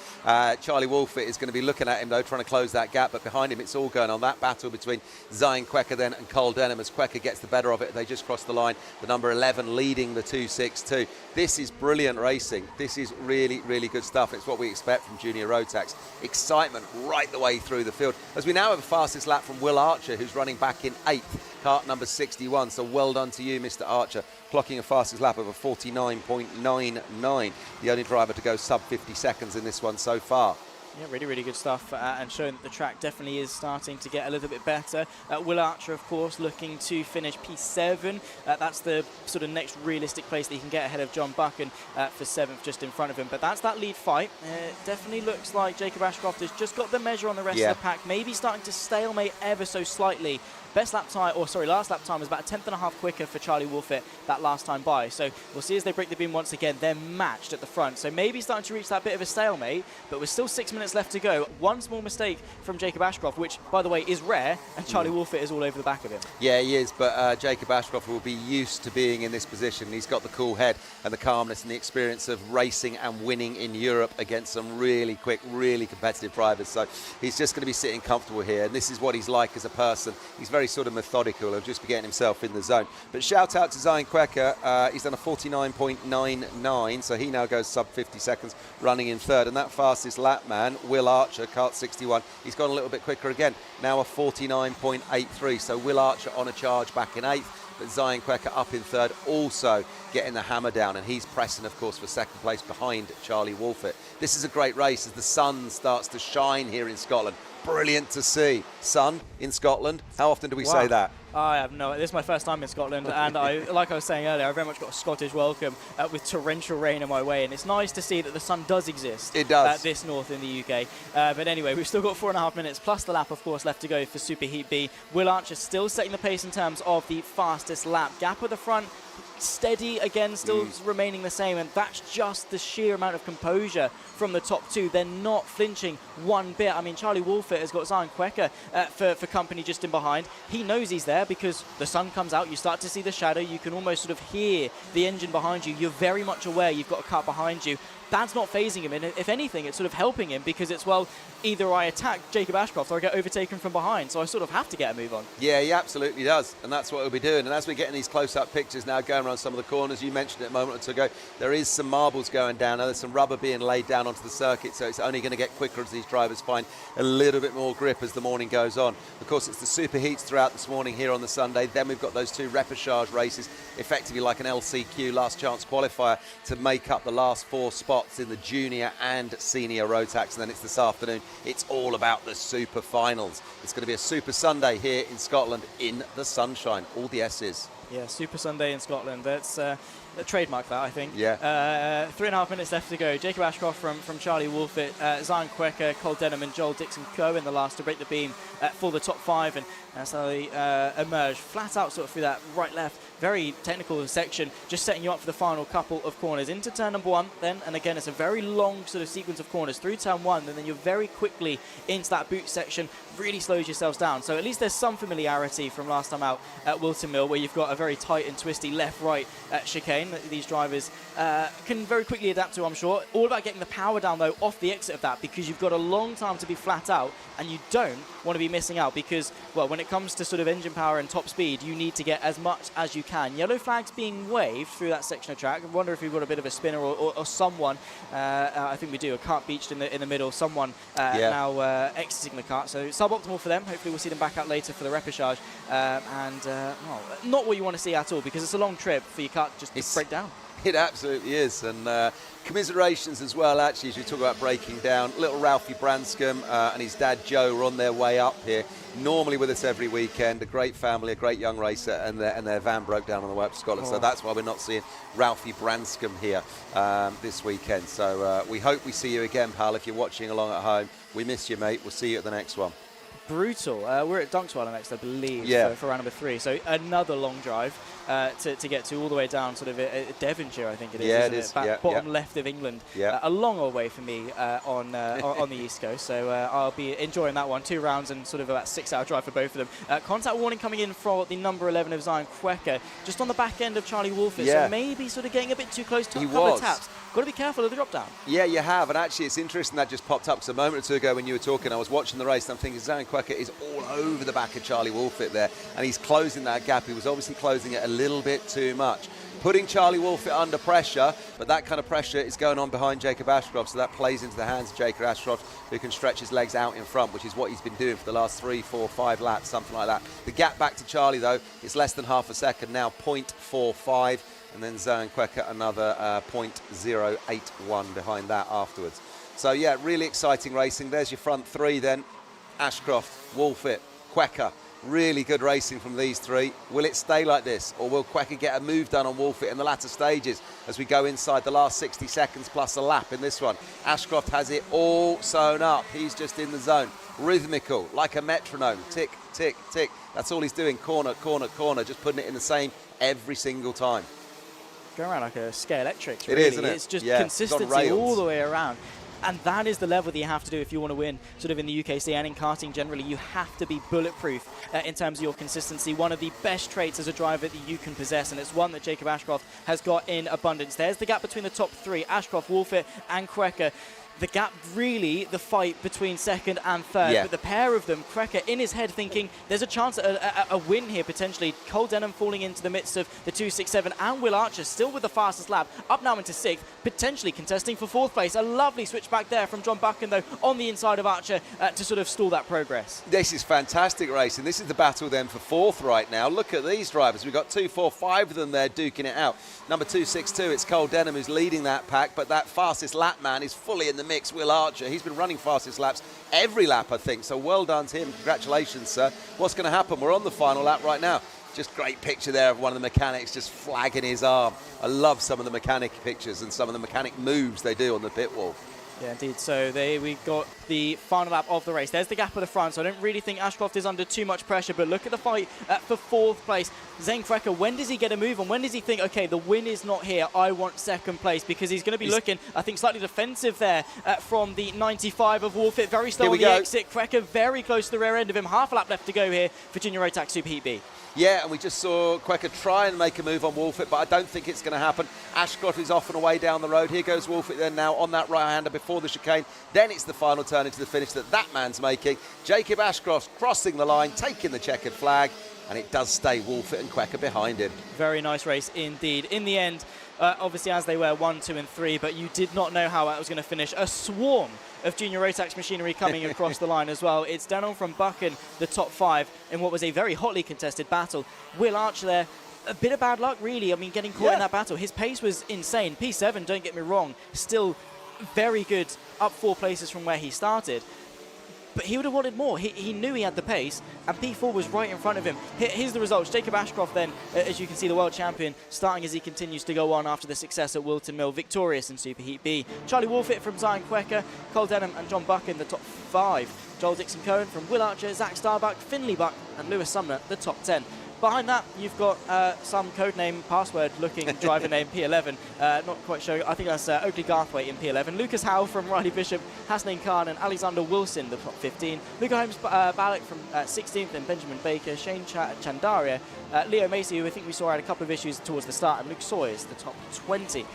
Charlie Wolfit is going to be looking at him, though, trying to close that gap, but behind him it's all going on. That battle between Zion Quecker then and Cole Denham as Quecker gets the better of it. They just crossed the line, the number 11 leading the 2.62. This is brilliant racing. This is really, really good stuff. It's what we expect from Junior Rotax. Excitement right the way through the field. As we now have a fastest lap from Will Archer, who's running back in 8th, kart number 61. So well done to you, Mr. Archer, clocking a fastest lap of a 49.99. The only driver to go sub 50 seconds in this one so far. Yeah, really, really good stuff, and showing that the track definitely is starting to get a little bit better. Will Archer, of course, looking to finish P7. That's the sort of next realistic place that he can get ahead of John Buchan for 7th, just in front of him. But that's that lead fight. Definitely looks like Jacob Ashcroft has just got the measure on the rest of the pack, maybe starting to stalemate ever so slightly. Last lap time was about a 10th and a half quicker for Charlie Wolfit that last time by. So we'll see as they break the beam once again. They're matched at the front. So maybe starting to reach that bit of a stalemate, but we're still 6 minutes left to go. One small mistake from Jacob Ashcroft, which, by the way, is rare, and Charlie Wolfit is all over the back of him. Yeah, he is, but Jacob Ashcroft will be used to being in this position. He's got the cool head and the calmness and the experience of racing and winning in Europe against some really quick, really competitive drivers. So he's just going to be sitting comfortable here, and this is what he's like as a person. He's very sort of methodical. He'll just be getting himself in the zone. But shout out to Zion Quecker. He's done a 49.99, so he now goes sub 50 seconds, running in 3rd. And that fastest lap man, Will Archer, kart 61, he's gone a little bit quicker again. Now a 49.83. So Will Archer on a charge back in 8th. But Zion Quecker up in 3rd, also getting the hammer down, and he's pressing, of course, for 2nd place behind Charlie Wolfit. This is a great race as the sun starts to shine here in Scotland. Brilliant to see. Sun in Scotland. How often do we say that? I have no. This is my first time in Scotland, and like I was saying earlier, I very much got a Scottish welcome with torrential rain in my way, and it's nice to see that the sun does exist. It does. This north in the UK. But anyway, we've still got 4.5 minutes plus the lap, of course, left to go for Super Heat B. Will Archer still setting the pace in terms of the fastest lap. Gap at the front, steady again, still remaining the same, and that's just the sheer amount of composure from the top two. They're not flinching one bit. I mean, Charlie Wolfit has got Zion Quecker for company just in behind. He knows he's there because the sun comes out, you start to see the shadow, you can almost sort of hear the engine behind you. You're very much aware you've got a car behind you. That's not phasing him, and if anything, it's sort of helping him because it's, well, either I attack Jacob Ashcroft or I get overtaken from behind, so I sort of have to get a move on. Yeah, he absolutely does, and that's what he'll be doing. And as we're getting these close-up pictures now going around some of the corners, you mentioned it a moment or two ago, there is some marbles going down. Now there's some rubber being laid down onto the circuit, so it's only going to get quicker as these drivers find a little bit more grip as the morning goes on. Of course, it's the super heats throughout this morning here on the Sunday. Then we've got those 2 repechage races, effectively like an LCQ, last chance qualifier, to make up the last 4 spots in the junior and senior Rotax. And then it's this afternoon, it's all about the super finals. It's going to be a super Sunday here in Scotland in the sunshine, all the S's. Yeah, Super Sunday in Scotland. That's a trademark, that, I think. Yeah. 3.5 minutes left to go. Jacob Ashcroft from Charlie Wolfit, Zion Quecker, Cole Denham and Joel Dixon-Coe in the last to break the beam for the top 5, and that's how they emerge flat out sort of through that right-left, very technical section, just setting you up for the final couple of corners. Into turn number 1 then, and again, it's a very long sort of sequence of corners through turn 1, and then you're very quickly into that boot section, really slows yourselves down. So at least there's some familiarity from last time out at Wilton Mill, where you've got a very tight and twisty left-right chicane that these drivers can very quickly adapt to, I'm sure. All about getting the power down, though, off the exit of that, because you've got a long time to be flat out, and you don't want to be missing out because, well, when it comes to sort of engine power and top speed, you need to get as much as you can. Yellow flags being waved through that section of track. I wonder if we've got a bit of a spinner or someone. I think we do. A cart beached in the middle. Someone now exiting the cart. So suboptimal for them. Hopefully we'll see them back out later for the repechage. Well, not what you want to see at all, because it's a long trip for your cart just to break down. It absolutely is, and commiserations as well, actually, as you talk about breaking down. Little Ralphie Branscombe and his dad Joe are on their way up here, normally with us every weekend. A great family, a great young racer, and their van broke down on the way up to Scotland, so that's why we're not seeing Ralphie Branscombe here this weekend. So we hope we see you again, pal, if you're watching along at home. We miss you, mate. We'll see you at the next one. Brutal. We're at Dunksweiler next, I believe, for round number 3. So another long drive. to get to, all the way down sort of Devonshire, I think it is. Yeah, isn't it is. Back Yeah, bottom left of England. Yeah. A long old way for me on the East Coast. So I'll be enjoying that one. 2 rounds and sort of about 6-hour drive for both of them. Contact warning coming in for the number 11 of Zion Quecker, just on the back end of Charlie Wolfett. Yeah. So maybe sort of getting a bit too close to He a couple was. of taps. Got to be careful of the drop down. Yeah, you have, and actually it's interesting that just popped up, because a moment or two ago when you were talking, I was watching the race and I'm thinking Zion Quecker is all over the back of Charlie Wolfett there, and he's closing that gap. He was obviously closing it a little bit too much, putting Charlie Wolfett under pressure, but that kind of pressure is going on behind Jacob Ashcroft, so that plays into the hands of Jacob Ashcroft, who can stretch his legs out in front, which is what he's been doing for the last 3, 4, 5 laps, something like that. The gap back to Charlie, though, is less than half a second now, 0.45. And then Zion Quecker another 0.081 behind that afterwards. So yeah, really exciting racing. There's your front 3 then. Ashcroft, Wolfett, Quecker. Really good racing from these 3. Will it stay like this, or will Quecker get a move done on Wolfett in the latter stages as we go inside the last 60 seconds plus a lap in this one? Ashcroft has it all sewn up. He's just in the zone. Rhythmical, like a metronome. Tick, tick, tick. That's all he's doing. Corner, corner, corner. Just putting it in the same every single time. Going around like a scale electric, really. It is, isn't it? It's just yeah, consistency all the way around. And that is the level that you have to do if you want to win sort of in the UKC and in karting generally. You have to be bulletproof in terms of your consistency. One of the best traits as a driver that you can possess, and it's one that Jacob Ashcroft has got in abundance. There's the gap between the top 3, Ashcroft, Wolfett and Quecker. The gap, really, the fight between second and third. Yeah. But the pair of them, Quecker in his head thinking there's a chance at a win here potentially. Cole Denham falling into the midst of the 267, and Will Archer still with the fastest lap, up now into 6th, potentially contesting for 4th place. A lovely switch back there from John Buchan, though, on the inside of Archer to sort of stall that progress. This is fantastic racing. This is the battle then for 4th right now. Look at these drivers. We've got 2, 4, 5 of them there duking it out. Number 262, it's Cole Denham who's leading that pack, but that fastest lap man is fully in the mix, Will Archer. He's been running fastest laps every lap, I think, so well done to him. Congratulations, sir. What's going to happen? We're on the final lap right now. Just great picture there of one of the mechanics just flagging his arm. I love some of the mechanic pictures and some of the mechanic moves they do on the pit wall. Yeah, indeed. So we got the final lap of the race. There's the gap at the front, so I don't really think Ashcroft is under too much pressure, but look at the fight for 4th place. Zane Quecker, when does he get a move on? When does he think, okay, the win is not here, I want 2nd place? Because he's going to be looking, I think, slightly defensive there from the 95 of Wolfett. Very slow on the exit. Quecker very close to the rear end of him. Half a lap left to go here for Junior Rotax Super Heat B. Yeah, and we just saw Quecker try and make a move on Wolfett, but I don't think it's going to happen. Ashcroft is off and away down the road. Here goes Wolfett then now on that right-hander before the chicane. Then it's the final turn into the finish that man's making. Jacob Ashcroft crossing the line, taking the checkered flag, and it does stay Wolfett and Quecker behind him. Very nice race indeed. In the end, obviously as they were 1, 2 and 3, but you did not know how that was going to finish. A swarm of Junior Rotax machinery coming across the line as well. It's Denham from Buchan, the top 5, in what was a very hotly contested battle. Will Archer there, a bit of bad luck really. I mean, getting caught in that battle. His pace was insane. P7, don't get me wrong, still very good, up 4 places from where he started. But he would have wanted more. He knew he had the pace, and P4 was right in front of him. Here's the results. Jacob Ashcroft then, as you can see, the world champion, starting as he continues to go on after the success at Wilton Mill, victorious in Super Heat B. Charlie Wolfett from Zion Quecker, Cole Denham and John Buchan, the top 5. Joel Dixon-Cohen from Will Archer, Zach Starbuck, Finley Buck and Lewis Sumner, the top 10. Behind that, you've got some codename, password-looking driver name P11. Not quite sure. I think that's Oakley Garthwaite in P11. Lucas Howe from Riley Bishop, Hasnain Khan and Alexander Wilson, the top 15. Luca Holmes Ballack from 16th, and Benjamin Baker, Shane Chandaria, Leo Macy, who I think we saw had a couple of issues towards the start, and Luke Sawyers, the top 20.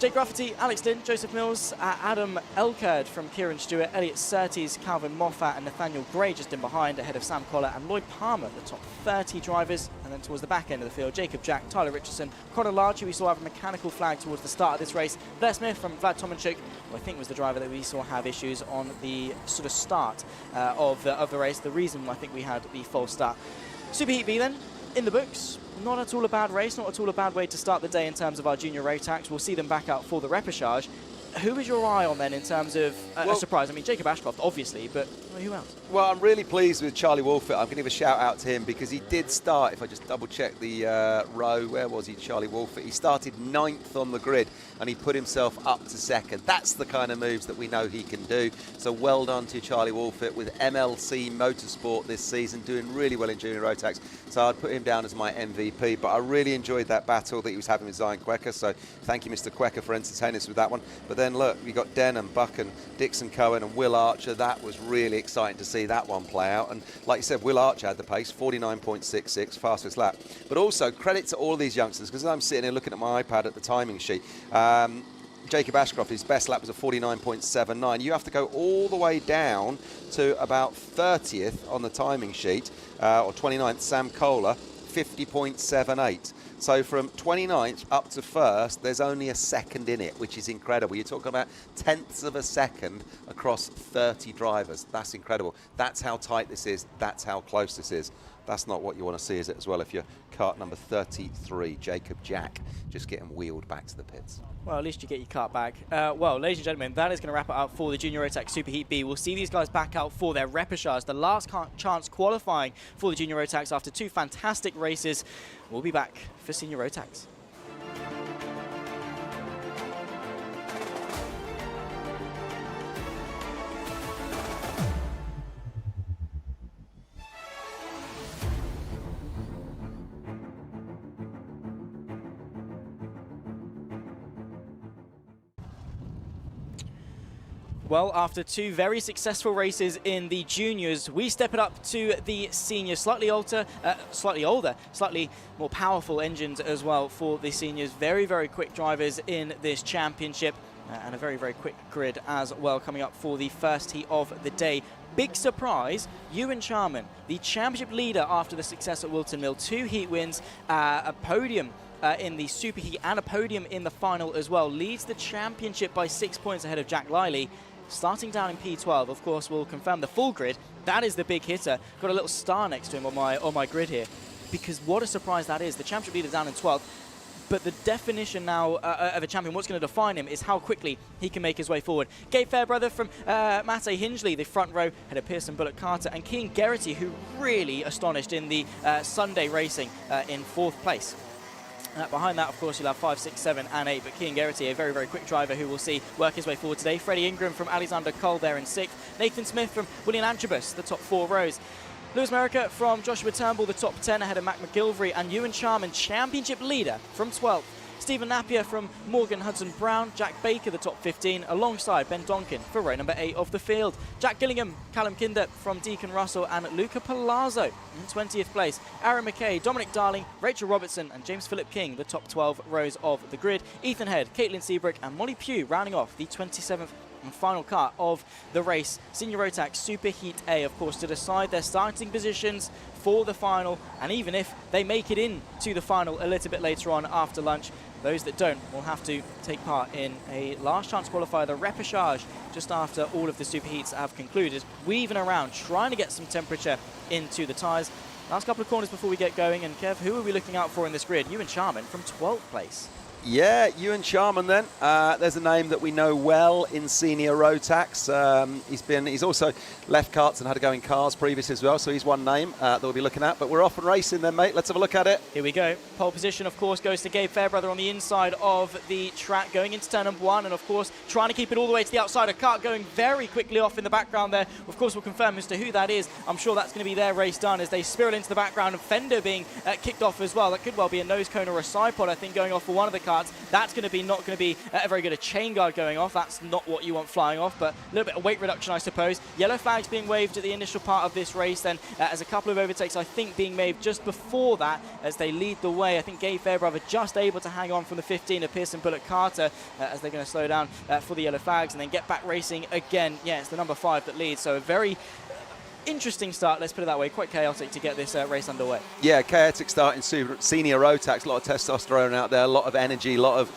Jake Rafferty, Alex Lynn, Joseph Mills, Adam Elkerd from Kieran Stewart, Elliot Surtees, Calvin Moffat and Nathaniel Gray just in behind, ahead of Sam Collar and Lloyd Palmer, the top 30 drivers. And then towards the back end of the field, Jacob Jack, Tyler Richardson, Connor Large, who we saw have a mechanical flag towards the start of this race, Blair Smith from Vlad Tomanchuk, who I think was the driver that we saw have issues on the sort of start of the race, the reason I think we had the false start. Super Heat B then, in the books. Not at all a bad race, not at all a bad way to start the day in terms of our Junior Rotax. We'll see them back out for the repechage. who is your eye on then in terms of a surprise? I mean, Jacob Ashcroft, obviously, but who else? Well, I'm really pleased with Charlie Wolfett. I'm going to give a shout out to him because he did start, if I just double check the row, where was he, Charlie Wolfett? He started 9th on the grid and he put himself up to 2nd. That's the kind of moves that we know he can do. So well done to Charlie Wolfett with MLC Motorsport this season, doing really well in Junior Rotax. So I'd put him down as my MVP, but I really enjoyed that battle that he was having with Zion Quecker. So thank you, Mr. Quecker, for entertaining us with that one. But then look, we got Den and Buck and Dixon Cohen and Will Archer. That was really exciting to see that one play out. And like you said, Will Archer had the pace, 49.66, fastest lap. But also credit to all these youngsters, because I'm sitting here looking at my iPad at the timing sheet. Jacob Ashcroft, his best lap was a 49.79. You have to go all the way down to about 30th on the timing sheet, or 29th, Sam Kohler, 50.78. So from 29th up to 1st, there's only a second in it, which is incredible. You're talking about tenths of a second across 30 drivers. That's incredible. That's how tight this is. That's how close this is. That's not what you want to see, is it, as well, if you're kart number 33, Jacob Jack, just getting wheeled back to the pits. Well, at least you get your kart back. Well, ladies and gentlemen, that is going to wrap it up for the Junior Rotax Super Heat B. We'll see these guys back out for their repechage, the last chance qualifying for the Junior Rotax after 2 fantastic races. We'll be back for Senior Rotax. Well, after 2 very successful races in the juniors, we step it up to the seniors. Slightly older, slightly more powerful engines as well for the seniors. Very, very quick drivers in this championship, and a very, very quick grid as well coming up for the first heat of the day. Big surprise, Ewan Charman, the championship leader after the success at Wilton Mill. 2 heat wins, a podium in the Super Heat and a podium in the final as well. Leads the championship by 6 points ahead of Jack Liley. Starting down in P12, of course, we'll confirm the full grid. That is the big hitter. Got a little star next to him on my grid here, because what a surprise that is. The championship leader down in 12th, but the definition now of a champion, what's going to define him, is how quickly he can make his way forward. Gabe Fairbrother from Mattei Hingley, the front row, had a Pearson Bullock Carter, and Keane Geraghty, who really astonished in the Sunday racing in 4th place. Behind that, of course, you'll have 5, 6, 7, and 8, but Keane Geraghty, a very, very quick driver who we'll see work his way forward today. Freddie Ingram from Alexander Cole there in 6th. Nathan Smith from William Antrobus, the top 4 rows. Lewis Merica from Joshua Turnbull, the top 10 ahead of Mac McGilvery, and Ewan Charman, championship leader from 12th. Stephen Napier from Morgan Hudson Brown, Jack Baker, the top 15, alongside Ben Donkin for row number 8 of the field. Jack Gillingham, Callum Kinder from Deacon Russell, and Luca Palazzo in 20th place. Aaron McKay, Dominic Darling, Rachel Robertson, and James Philip King, the top 12 rows of the grid. Ethan Head, Caitlin Seabrook, and Molly Pugh rounding off the 27th and final kart of the race. Senior Rotax Super Heat A, of course, to decide their starting positions for the final, and even if they make it into the final a little bit later on after lunch, those that don't will have to take part in a last chance qualifier, the repechage, just after all of the super heats have concluded, weaving around, trying to get some temperature into the tyres. Last couple of corners before we get going, and Kev, who are we looking out for in this grid? Ewan Charman from 12th place. Yeah, Ewan Charman then. There's a name that we know well in Senior Rotax. He's also left karts and had to go in cars previous as well, so he's one name that we'll be looking at. But we're off and racing then, mate. Let's have a look at it. Here we go. Pole position, of course, goes to Gabe Fairbrother on the inside of the track, going into turn number 1, and of course, trying to keep it all the way to the outside. A kart going very quickly off in the background there. Of course, we'll confirm as to who that is. I'm sure that's going to be their race done as they spiral into the background, and Fender being kicked off as well. That could well be a nose cone or a side pod, I think, going off for one of the karts. That's going to be not going to be a very good a chain guard going off. That's not what you want flying off, but a little bit of weight reduction, I suppose. Yellow flags being waved at the initial part of this race, then as a couple of overtakes, I think, being made just before that as they lead the way. I think Gabe Fairbrother just able to hang on from the 15 of Pearson Bullock Carter as they're going to slow down for the yellow flags and then get back racing again. Yeah, it's the number 5 that leads, so a very interesting start, let's put it that way. Quite chaotic to get this race underway. Yeah, chaotic start in Senior Rotax. A lot of testosterone out there, a lot of energy, a lot of...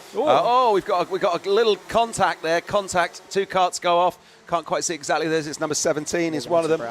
we've got a little contact there. Contact, 2 karts go off. Can't quite see exactly. There's it's number 17 is one of them.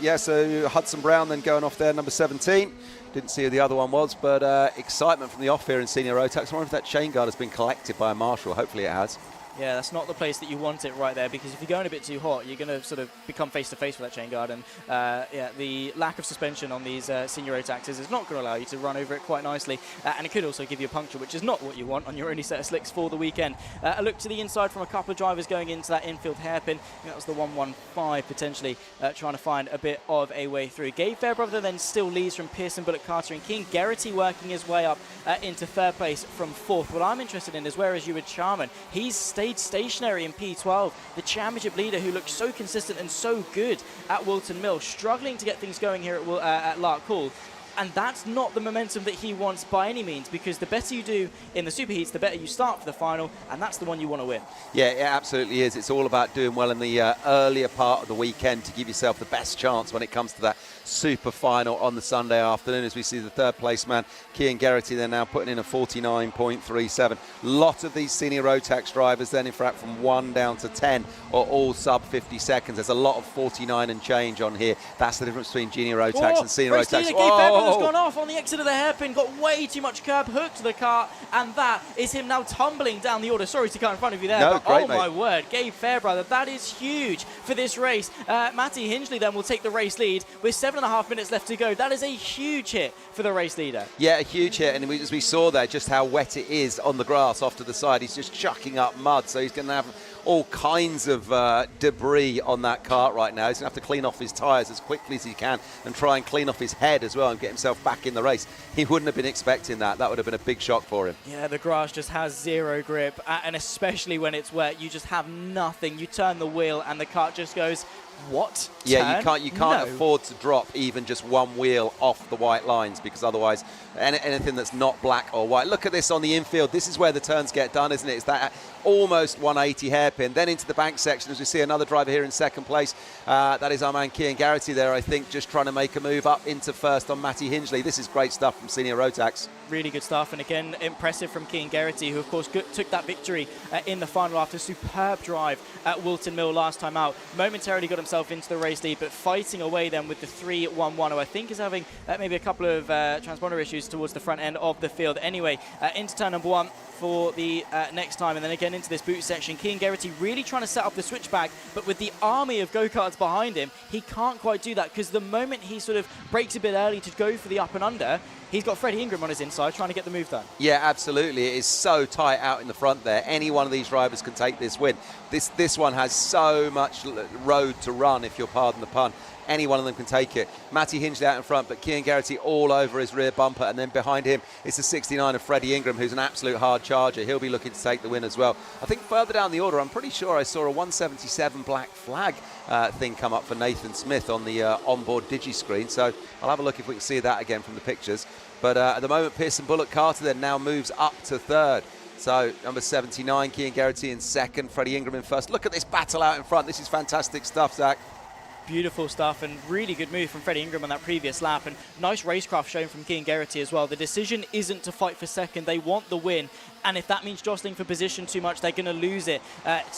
Yeah, so Hudson Brown then going off there, number 17. Didn't see who the other one was, but excitement from the off here in Senior Rotax. I wonder if that chain guard has been collected by a marshal. Hopefully it has. Yeah, that's not the place that you want it right there, because if you're going a bit too hot, you're going to sort of become face-to-face with that chain guard. And yeah, the lack of suspension on these senior Rotaxes is not going to allow you to run over it quite nicely. And it could also give you a puncture, which is not what you want on your only set of slicks for the weekend. A look to the inside from a couple of drivers going into that infield hairpin. That was the 115 potentially trying to find a bit of a way through. Gabe Fairbrother then still leads from Pearson, Bullock, Carter and King. Garrity working his way up into third place from fourth. What I'm interested in is where is Ewan Charman. He's stayed stationary in P12, the championship leader who looks so consistent and so good at Wilton Mill, struggling to get things going here at Larkhall. And that's not the momentum that he wants by any means, because the better you do in the superheats, the better you start for the final, and that's the one you want to win. Yeah, it absolutely is. It's all about doing well in the earlier part of the weekend to give yourself the best chance when it comes to that super final on the Sunday afternoon, as we see the third place man, Cian Geraghty, they're now putting in a 49.37. Lot of these senior Rotax drivers then, in fact, from 1 down to 10 are all sub 50 seconds. There's a lot of 49 and change on here. That's the difference between junior Rotax and senior Rotax. Gabe Fairbrother's gone off on the exit of the hairpin, got way too much curb, hooked the car, and that is him now tumbling down the order. Sorry to cut in front of you there, no, but great, oh my word, Gabe Fairbrother, that is huge for this race. Matty Hingley then will take the race lead with 7.5 minutes left to go. That is a huge hit for the race leader. Yeah, a huge hit, and as we saw there, just how wet it is on the grass off to the side. He's just chucking up mud, so he's going to have all kinds of debris on that kart right now. He's going to have to clean off his tyres as quickly as he can and try and clean off his head as well and get himself back in the race. He wouldn't have been expecting that. That would have been a big shock for him. Yeah, the grass just has zero grip, and especially when it's wet, you just have nothing. You turn the wheel and the kart just goes, what? Yeah, you can't afford to drop even just one wheel off the white lines, because otherwise anything that's not black or white. Look at this on the infield. This is where the turns get done, isn't it? It's that almost 180 hairpin. Then into the bank section, as we see another driver here in second place. That is our man Cian Geraghty there, I think, just trying to make a move up into first on Matty Hingley. This is great stuff from senior Rotax. Really good stuff, and again, impressive from Cian Geraghty, who of course took that victory in the final after a superb drive at Wilton Mill last time out. Momentarily got himself into the race lead, but fighting away then with the 3-1-1, who I think is having maybe a couple of transponder issues towards the front end of the field. Anyway, into turn number 1 for the next time, and then again into this boot section. Cian Geraghty really trying to set up the switchback, but with the army of go-karts behind him, he can't quite do that, because the moment he sort of breaks a bit early to go for the up and under, he's got Freddie Ingram on his inside trying to get the move done. Yeah, absolutely. It is so tight out in the front there. Any one of these drivers can take this win. This one has so much road to run, if you'll pardon the pun. Any one of them can take it. Matty Hingley out in front, but Cian Geraghty all over his rear bumper, and then behind him it's the 69 of Freddie Ingram, who's an absolute hard charger. He'll be looking to take the win as well. I think further down the order, I'm pretty sure I saw a 177 black flag thing come up for Nathan Smith on the onboard digi screen, so I'll have a look if we can see that again from the pictures. But at the moment, Pearson Bullock Carter then now moves up to third. So number 79, Cian Geraghty in second, Freddie Ingram in first. Look at this battle out in front. This is fantastic stuff, Zach. Beautiful stuff, and really good move from Freddie Ingram on that previous lap, and nice racecraft shown from Cian Geraghty as well. The decision isn't to fight for second, they want the win, and if that means jostling for position too much, they're going to lose it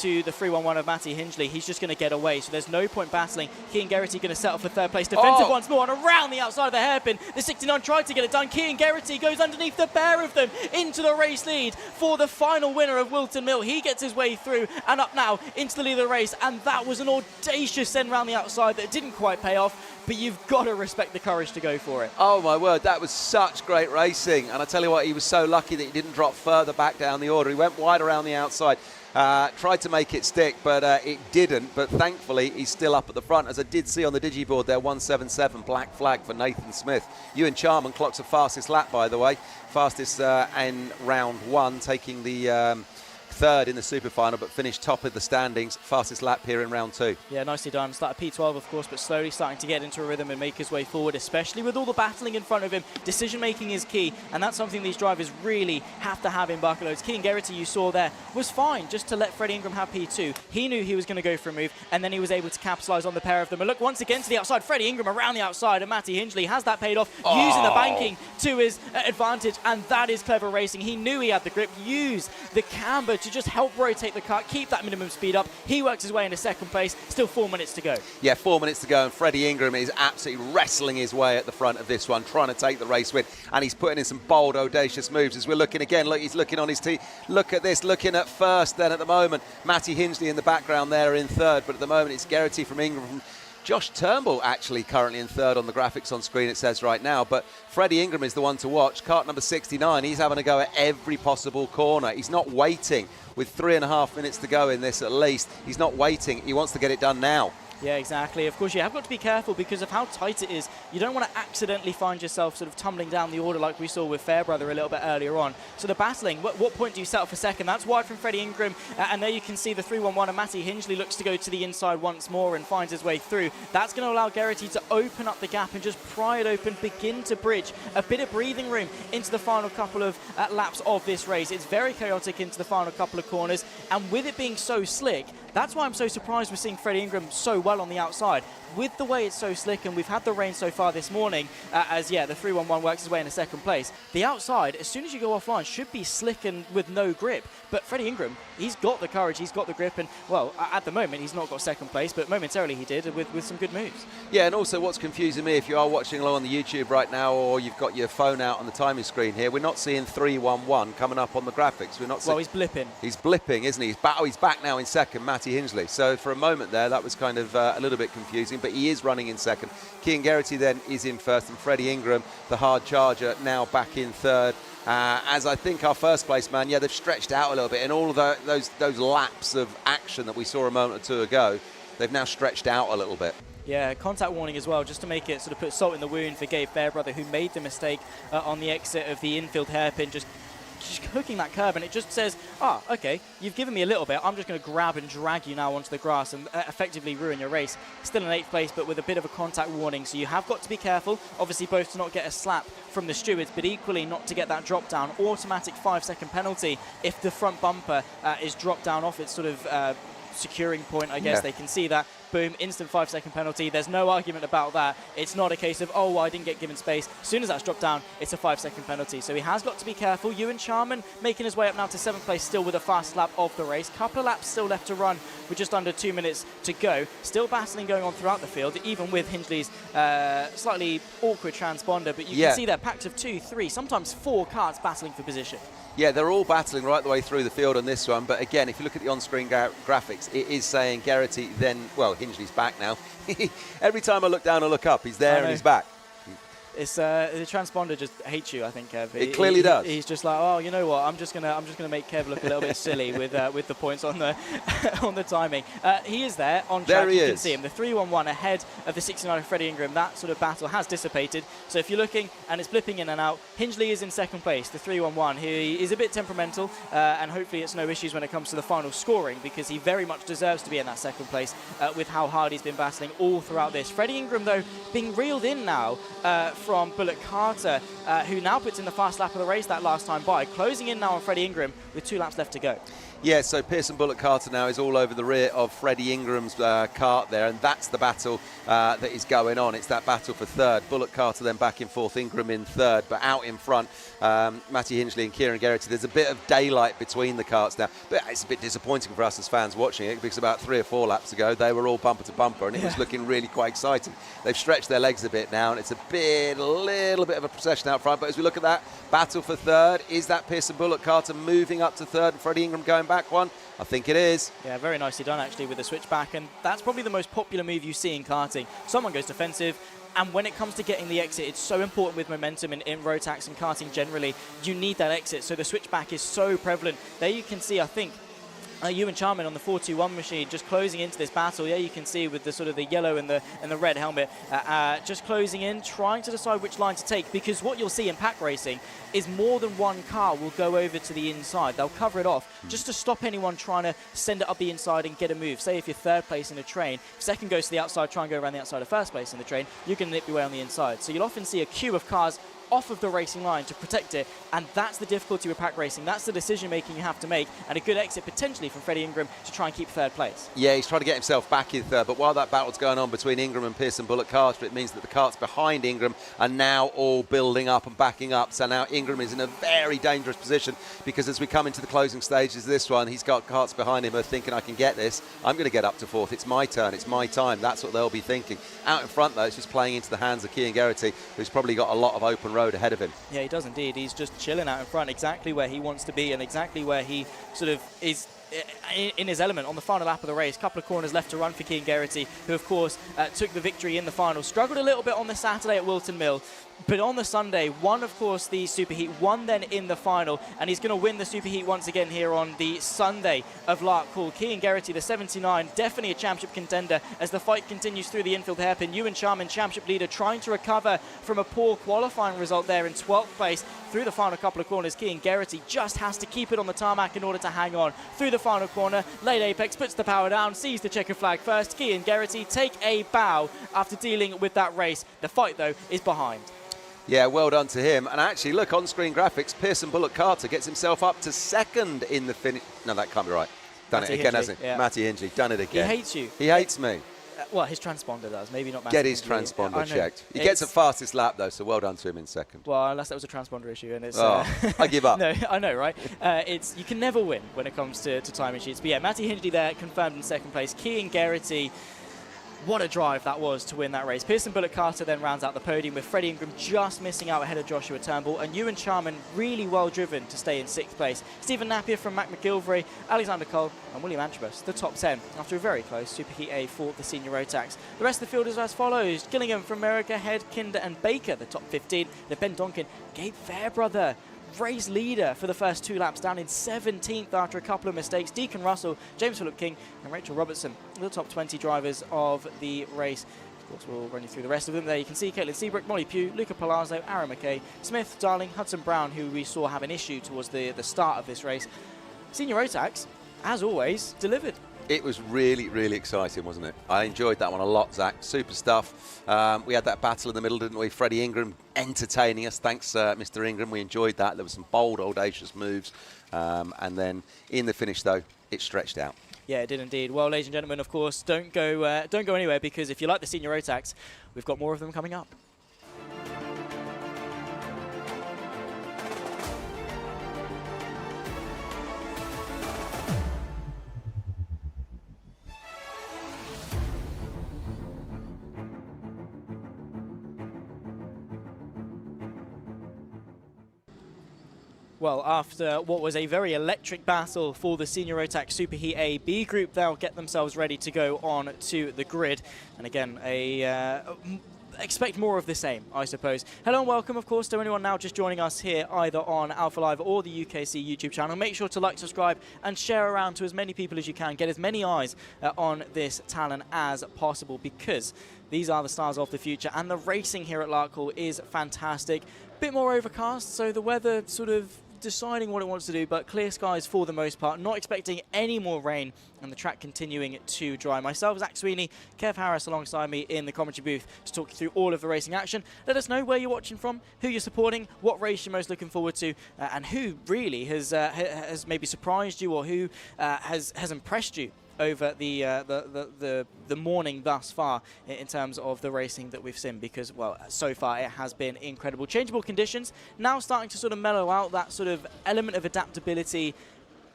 to the 3-1-1 of Matty Hingley. He's just going to get away, so there's no point battling. Cian Geraghty going to settle for third place. Defensive once more, and around the outside of the hairpin. The 69 tried to get it done. Cian Geraghty goes underneath the pair of them into the race lead for the final winner of Wilton Mill. He gets his way through and up now into the lead of the race, and that was an audacious send round the outside that didn't quite pay off, but you've got to respect the courage to go for it. Oh my word, that was such great racing, and I tell you what, he was so lucky that he didn't drop further back down the order. He went wide around the outside, tried to make it stick, but it didn't. But thankfully he's still up at the front, as I did see on the digiboard there, 177 black flag for Nathan Smith. Ewan Charman clocks the fastest lap, by the way, fastest in round 1, taking the third in the super final, but finished top of the standings, fastest lap here in round 2. Yeah, nicely done. Started P12, of course, but slowly starting to get into a rhythm and make his way forward, especially with all the battling in front of him. Decision making is key, and that's something these drivers really have to have in bucket loads. Cian Geraghty, you saw there, was fine just to let Freddie Ingram have P2. He knew he was going to go for a move, and then he was able to capitalise on the pair of them. And look, once again to the outside, Freddie Ingram around the outside, and Matty Hingley has that paid off, using the banking to his advantage, and that is clever racing. He knew he had the grip, used the camber to just help rotate the car, keep that minimum speed up. He works his way into second place, still 4 minutes to go. Yeah, 4 minutes to go, and Freddie Ingram is absolutely wrestling his way at the front of this one, trying to take the race win, and he's putting in some bold, audacious moves. As we're looking again, look, he's looking on his tee. Look at this, looking at first then at the moment. Matty Hingley in the background there in third, but at the moment it's Geraghty from Ingram. Josh Turnbull actually currently in third on the graphics on screen, it says right now, but Freddie Ingram is the one to watch. Kart number 69, he's having a go at every possible corner. He's not waiting with 3.5 minutes to go in this at least. He's not waiting, he wants to get it done now. Yeah, exactly. Of course, you have got to be careful because of how tight it is. You don't want to accidentally find yourself sort of tumbling down the order like we saw with Fairbrother a little bit earlier on. So the battling, what point do you set up for second? That's wide from Freddie Ingram. And there you can see the 3-1-1, and Matty Hingley looks to go to the inside once more and finds his way through. That's going to allow Geraghty to open up the gap and just pry it open, begin to bridge a bit of breathing room into the final couple of laps of this race. It's very chaotic into the final couple of corners, and with it being so slick, that's why I'm so surprised we're seeing Freddie Ingram so well on the outside. With the way it's so slick, and we've had the rain so far this morning, the 3-1-1 works his way into second place. The outside, as soon as you go offline, should be slick and with no grip. But Freddie Ingram, he's got the courage, he's got the grip, and, well, at the moment, he's not got second place, but momentarily he did with some good moves. Yeah, and also what's confusing me, if you are watching along on the YouTube right now, or you've got your phone out on the timing screen here, we're not seeing 3-1-1 coming up on the graphics. We're not. Well, he's blipping. He's blipping, isn't he? He's back now in second, Matty Hingley. So for a moment there, that was kind of a little bit confusing, but he is running in second. Cian Geraghty then is in first, and Freddie Ingram, the hard charger, now back in third. As I think our first place man, they've stretched out a little bit, and all of those laps of action that we saw a moment or two ago, they've now stretched out a little bit. Yeah, contact warning as well, just to make it sort of put salt in the wound for Gabe Fairbrother, who made the mistake on the exit of the infield hairpin, just hooking that curb, and it just says, okay, you've given me a little bit, I'm just going to grab and drag you now onto the grass and effectively ruin your race. Still in 8th place, but with a bit of a contact warning, so you have got to be careful, obviously both to not get a slap from the stewards, but equally not to get that drop down. Automatic 5-second penalty if the front bumper is dropped down off its sort of securing point, I guess. They can see that. Boom, instant 5-second penalty. There's no argument about that. It's not a case of, oh, I didn't get given space. As soon as that's dropped down, it's a 5-second penalty. So he has got to be careful. Ewan Charman making his way up now to 7th place, still with a fast lap of the race. Couple of laps still left to run with just under 2 minutes to go. Still battling going on throughout the field, even with Hingley's slightly awkward transponder. But you can see there packs of 2, 3, sometimes 4 karts battling for position. Yeah, they're all battling right the way through the field on this one. But again, if you look at the on-screen graphics, it is saying Geraghty then, well, Hingley's back now. Every time I look down or look up, he's there and he's back. It's the transponder just hates you, I think, Kev. It clearly does. He's just like, oh, you know what? I'm just gonna make Kev look a little bit silly with the points on the on the timing. He is there on track. There he you is. can see him. The 3-1-1 ahead of the 69 of Freddie Ingram. That sort of battle has dissipated. So if you're looking and it's blipping in and out, Hingley is in second place. The 3-1-1. He is a bit temperamental, and hopefully it's no issues when it comes to the final scoring, because he very much deserves to be in that second place with how hard he's been battling all throughout this. Freddie Ingram, though, being reeled in now from Bullock Carter, who now puts in the fast lap of the race that last time by, closing in now on Freddie Ingram with 2 laps left to go. Yeah, so Pearson Bullock Carter now is all over the rear of Freddie Ingram's kart there, and that's the battle that is going on. It's that battle for third. Bullock Carter then back in fourth, Ingram in third, but out in front, Matty Hingley and Cian Geraghty. There's a bit of daylight between the karts now, but it's a bit disappointing for us as fans watching it, because about 3 or 4 laps ago, they were all bumper to bumper, and it was looking really quite exciting. They've stretched their legs a bit now, and it's a little bit of a procession out front, but as we look at that battle for third, is that Pearson Bullock Carter moving up to third and Freddie Ingram going back one? I think it is. Yeah, very nicely done actually with the switchback, and that's probably the most popular move you see in karting. Someone goes defensive, and when it comes to getting the exit, it's so important with momentum in Rotax and karting generally. You need that exit, so the switchback is so prevalent. There you can see, I think, Ewan Charman on the 421 machine just closing into this battle. Yeah, you can see with the sort of the yellow and the red helmet just closing in, trying to decide which line to take, because what you'll see in pack racing is more than one car will go over to the inside. They'll cover it off just to stop anyone trying to send it up the inside and get a move. Say if you're third place in a train, if second goes to the outside, try and go around the outside of first place in the train, you can nip your way on the inside. So you'll often see a queue of cars off of the racing line to protect it, and that's the difficulty with pack racing. That's the decision making you have to make, and a good exit potentially from Freddie Ingram to try and keep third place. Yeah, he's trying to get himself back in third, but while that battle's going on between Ingram and Pearson Bullock Carter, it means that the karts behind Ingram are now all building up and backing up. So now Ingram is in a very dangerous position, because as we come into the closing stages of this one, he's got karts behind him who are thinking, I can get this, I'm going to get up to fourth, it's my turn, it's my time. That's what they'll be thinking. Out in front, though, it's just playing into the hands of Cian Geraghty, who's probably got a lot of open road ahead of him. Yeah, he does indeed. He's just chilling out in front, exactly where he wants to be and exactly where he sort of is in his element on the final lap of the race. Couple of corners left to run for Cian Geraghty, who of course took the victory in the final. Struggled a little bit on the Saturday at Wilton Mill, but on the Sunday won, of course, the Superheat, won then in the final, and he's going to win the Superheat once again here on the Sunday of Larkhall. Cian Geraghty, the 79, definitely a championship contender as the fight continues through the infield hairpin. Ewan Charman, championship leader, trying to recover from a poor qualifying result there in 12th place through the final couple of corners. Cian Geraghty just has to keep it on the tarmac in order to hang on through the final corner. Late apex, puts the power down, sees the checkered flag first. Cian Geraghty take a bow after dealing with that race. The fight, though, is behind. Yeah, well done to him. And actually, look, on-screen graphics, Pearson Bullock Carter gets himself up to second in the finish. No, that can't be right. Done Matty it again, Hindley, hasn't he? yeah. Matty Hindley, done it again. He hates you. He hates me. Well, his transponder does, maybe not Matty Get his Hindley. transponder checked. He gets the fastest lap, though, so well done to him in second. Well, unless that was a transponder issue, and it's... I give up. No, I know, right? You can never win when it comes to timing sheets. But yeah, Matty Hindley there, confirmed in second place. Cian Geraghty, what a drive that was to win that race. Pearson Bullock Carter then rounds out the podium, with Freddie Ingram just missing out ahead of Joshua Turnbull, and Ewan Charman really well driven to stay in 6th place. Stephen Napier from Mac McGilvray, Alexander Cole and William Antrobus, the top 10 after a very close Superheat A for the senior Rotax. The rest of the field is as follows: Gillingham from America, Head, Kinder and Baker, the top 15. Then Ben Donkin, Gabe Fairbrother, race leader for the first 2 laps, down in 17th after a couple of mistakes. Deacon Russell, James Philip King and Rachel Robertson, the top 20 drivers of the race. Of course, we'll run you through the rest of them. There you can see Caitlin Seabrook, Molly Pugh, Luca Palazzo, Aaron McKay, Smith, Darling, Hudson Brown, who we saw have an issue towards the start of this race. Senior Rotax, as always, delivered. It was really, really exciting, wasn't it? I enjoyed that one a lot, Zach. Super stuff. We had that battle in the middle, didn't we? Freddie Ingram entertaining us. Thanks, Mr. Ingram. We enjoyed that. There were some bold, audacious moves. And then in the finish, though, it stretched out. Yeah, it did indeed. Well, ladies and gentlemen, of course, don't go anywhere, because if you like the senior Rotax, we've got more of them coming up. Well, after what was a very electric battle for the Senior Rotax Superheat A B group, they'll get themselves ready to go on to the grid. And again, expect more of the same, I suppose. Hello and welcome, of course, to anyone now just joining us here, either on Alpha Live or the UKC YouTube channel. Make sure to like, subscribe, and share around to as many people as you can. Get as many eyes on this talent as possible, because these are the stars of the future, and the racing here at Larkhall is fantastic. Bit more overcast, so the weather sort of deciding what it wants to do, but clear skies for the most part. Not expecting any more rain, and the track continuing to dry. Myself, Zach Sweeney, Kev Harris alongside me in the commentary booth to talk you through all of the racing action. Let us know where you're watching from, who you're supporting, what race you're most looking forward to, and who really has maybe surprised you, or who has impressed you over the morning thus far in terms of the racing that we've seen, because, well, so far it has been incredible. Changeable conditions now starting to sort of mellow out, that sort of element of adaptability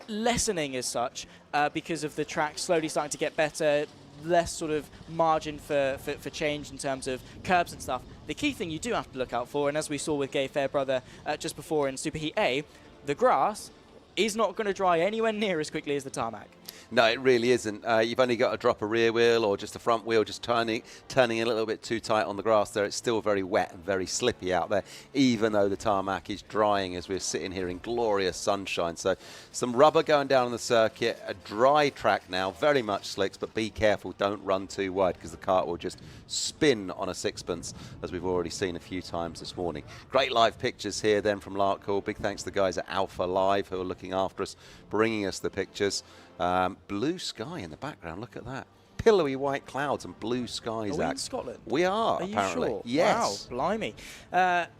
lessening as such, because of the track slowly starting to get better, less sort of margin for change in terms of curbs and stuff. The key thing you do have to look out for, and as we saw with Gabe Fairbrother just before in Superheat A, the grass is not going to dry anywhere near as quickly as the tarmac. No, it really isn't. You've only got to drop a rear wheel or just a front wheel, just turning a little bit too tight on the grass there. It's still very wet and very slippy out there, even though the tarmac is drying as we're sitting here in glorious sunshine. So some rubber going down on the circuit, a dry track now, very much slicks, but be careful, don't run too wide, because the kart will just spin on a sixpence, as we've already seen a few times this morning. Great live pictures here then from Larkhall. Big thanks to the guys at Alpha Live who are looking after us, bringing us the pictures. Blue sky in the background, look at that. pillowy white clouds and blue skies. Are we in Scotland? We are, Are you apparently. sure? Yes. Wow, blimey.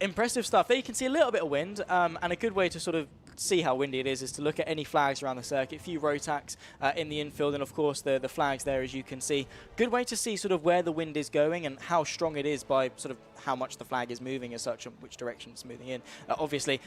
Impressive stuff. There you can see a little bit of wind, and a good way to sort of see how windy it is to look at any flags around the circuit. A few Rotax in the infield, and of course the flags there, as you can see. Good way to see sort of where the wind is going and how strong it is by sort of how much the flag is moving as such and which direction it's moving in. Obviously,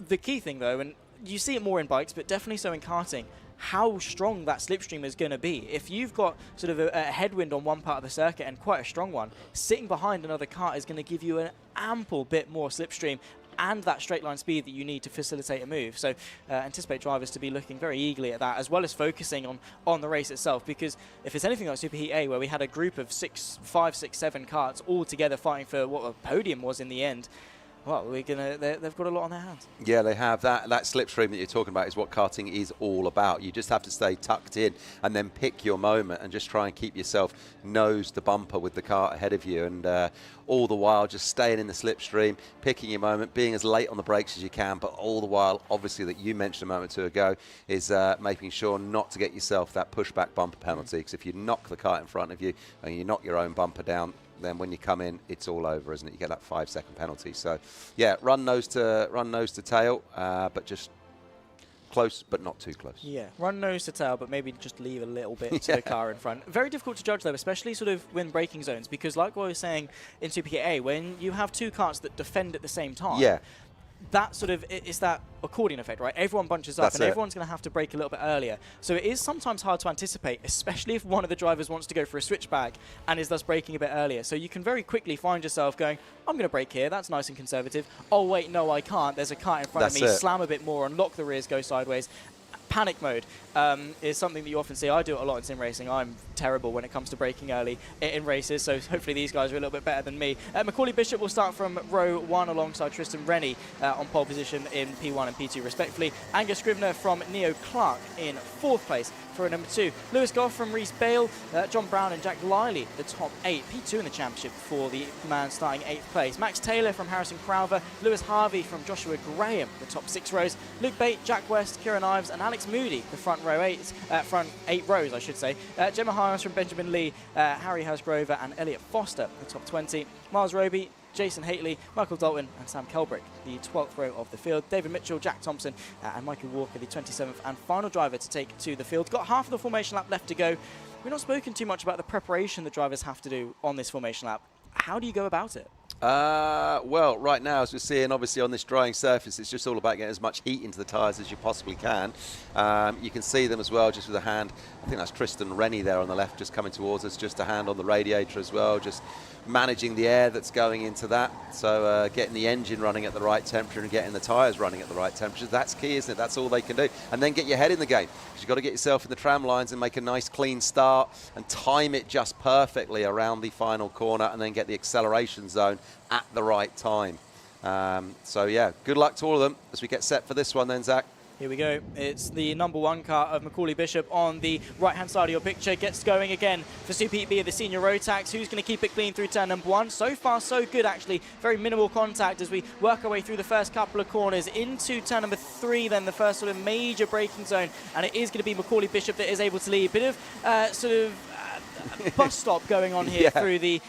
the key thing though, and you see it more in bikes, but definitely so in karting, how strong that slipstream is going to be. If you've got sort of a headwind on one part of the circuit and quite a strong one, sitting behind another kart is going to give you an ample bit more slipstream and that straight line speed that you need to facilitate a move. So anticipate drivers to be looking very eagerly at that, as well as focusing on the race itself, because if it's anything like Superheat A, where we had a group of 5, 6, 7 karts all together fighting for what a podium was in the end, well, they've got a lot on their hands. Yeah, they have. That slipstream that you're talking about is what karting is all about. You just have to stay tucked in and then pick your moment and just try and keep yourself nose to bumper with the kart ahead of you, and all the while just staying in the slipstream, picking your moment, being as late on the brakes as you can, but all the while, obviously, that you mentioned a moment or two ago, is making sure not to get yourself that pushback bumper penalty, because if you knock the kart in front of you and you knock your own bumper down, then when you come in, it's all over, isn't it? You get that 5-second penalty. So, yeah, run nose to tail, but just close, but not too close. Yeah, run nose to tail, but maybe just leave a little bit to the car in front. Very difficult to judge, though, especially sort of when braking zones, because like what I was saying in Superheat A, when you have two karts that defend at the same time, that sort of is that accordion effect, right? Everyone bunches up, and everyone's going to have to brake a little bit earlier. So it is sometimes hard to anticipate, especially if one of the drivers wants to go for a switchback and is thus braking a bit earlier. So you can very quickly find yourself going, I'm going to brake here, that's nice and conservative. Oh, wait, no, I can't. There's a car in front of me. Slam a bit more, unlock the rears, go sideways. Panic mode is something that you often see. I do it a lot in sim racing. I'm terrible when it comes to braking early in races, so hopefully these guys are a little bit better than me. Macaulay Bishop will start from row 1 alongside Tristan Rennie on pole position in P1 and P2 respectively. Angus Scribner from Neo Clark in 4th place for number 2. Lewis Goff from Reese Bale, John Brown and Jack Liley, the top 8. P2 in the championship for the man starting 8th place. Max Taylor from Harrison Crowther, Lewis Harvey from Joshua Graham, the top 6 rows. Luke Bate, Jack West, Kieran Ives and Alex Moody, the front 8 rows, I should say. Gemma Hines from Benjamin Lee, Harry Hasgrover and Elliot Foster, the top 20. Miles Roby, Jason Haitley, Michael Dalton and Sam Kelbrick, the 12th row of the field. David Mitchell, Jack Thompson and Michael Walker, the 27th and final driver to take to the field. Got half of the formation lap left to go. We've not spoken too much about the preparation the drivers have to do on this formation lap. How do you go about it? Well, right now, as we're seeing, obviously on this drying surface, it's just all about getting as much heat into the tyres as you possibly can. You can see them as well, just with a hand. I think that's Tristan Rennie there on the left, just coming towards us, just a hand on the radiator as well, just managing the air that's going into that. So getting the engine running at the right temperature and getting the tyres running at the right temperature. That's key, isn't it? That's all they can do. And then get your head in the game. You've got to get yourself in the tram lines and make a nice clean start and time it just perfectly around the final corner and then get the acceleration zone at the right time. So yeah, good luck to all of them as we get set for this one then, Zach. Here we go. It's the number 1 car of Macaulay Bishop on the right-hand side of your picture. Gets going again for Superheat B of the senior Rotax. Who's going to keep it clean through turn number 1? So far, so good, actually. Very minimal contact as we work our way through the first couple of corners into turn number 3, then the first sort of major braking zone. And it is going to be Macaulay Bishop that is able to lead. Bit of bus stop going on here through the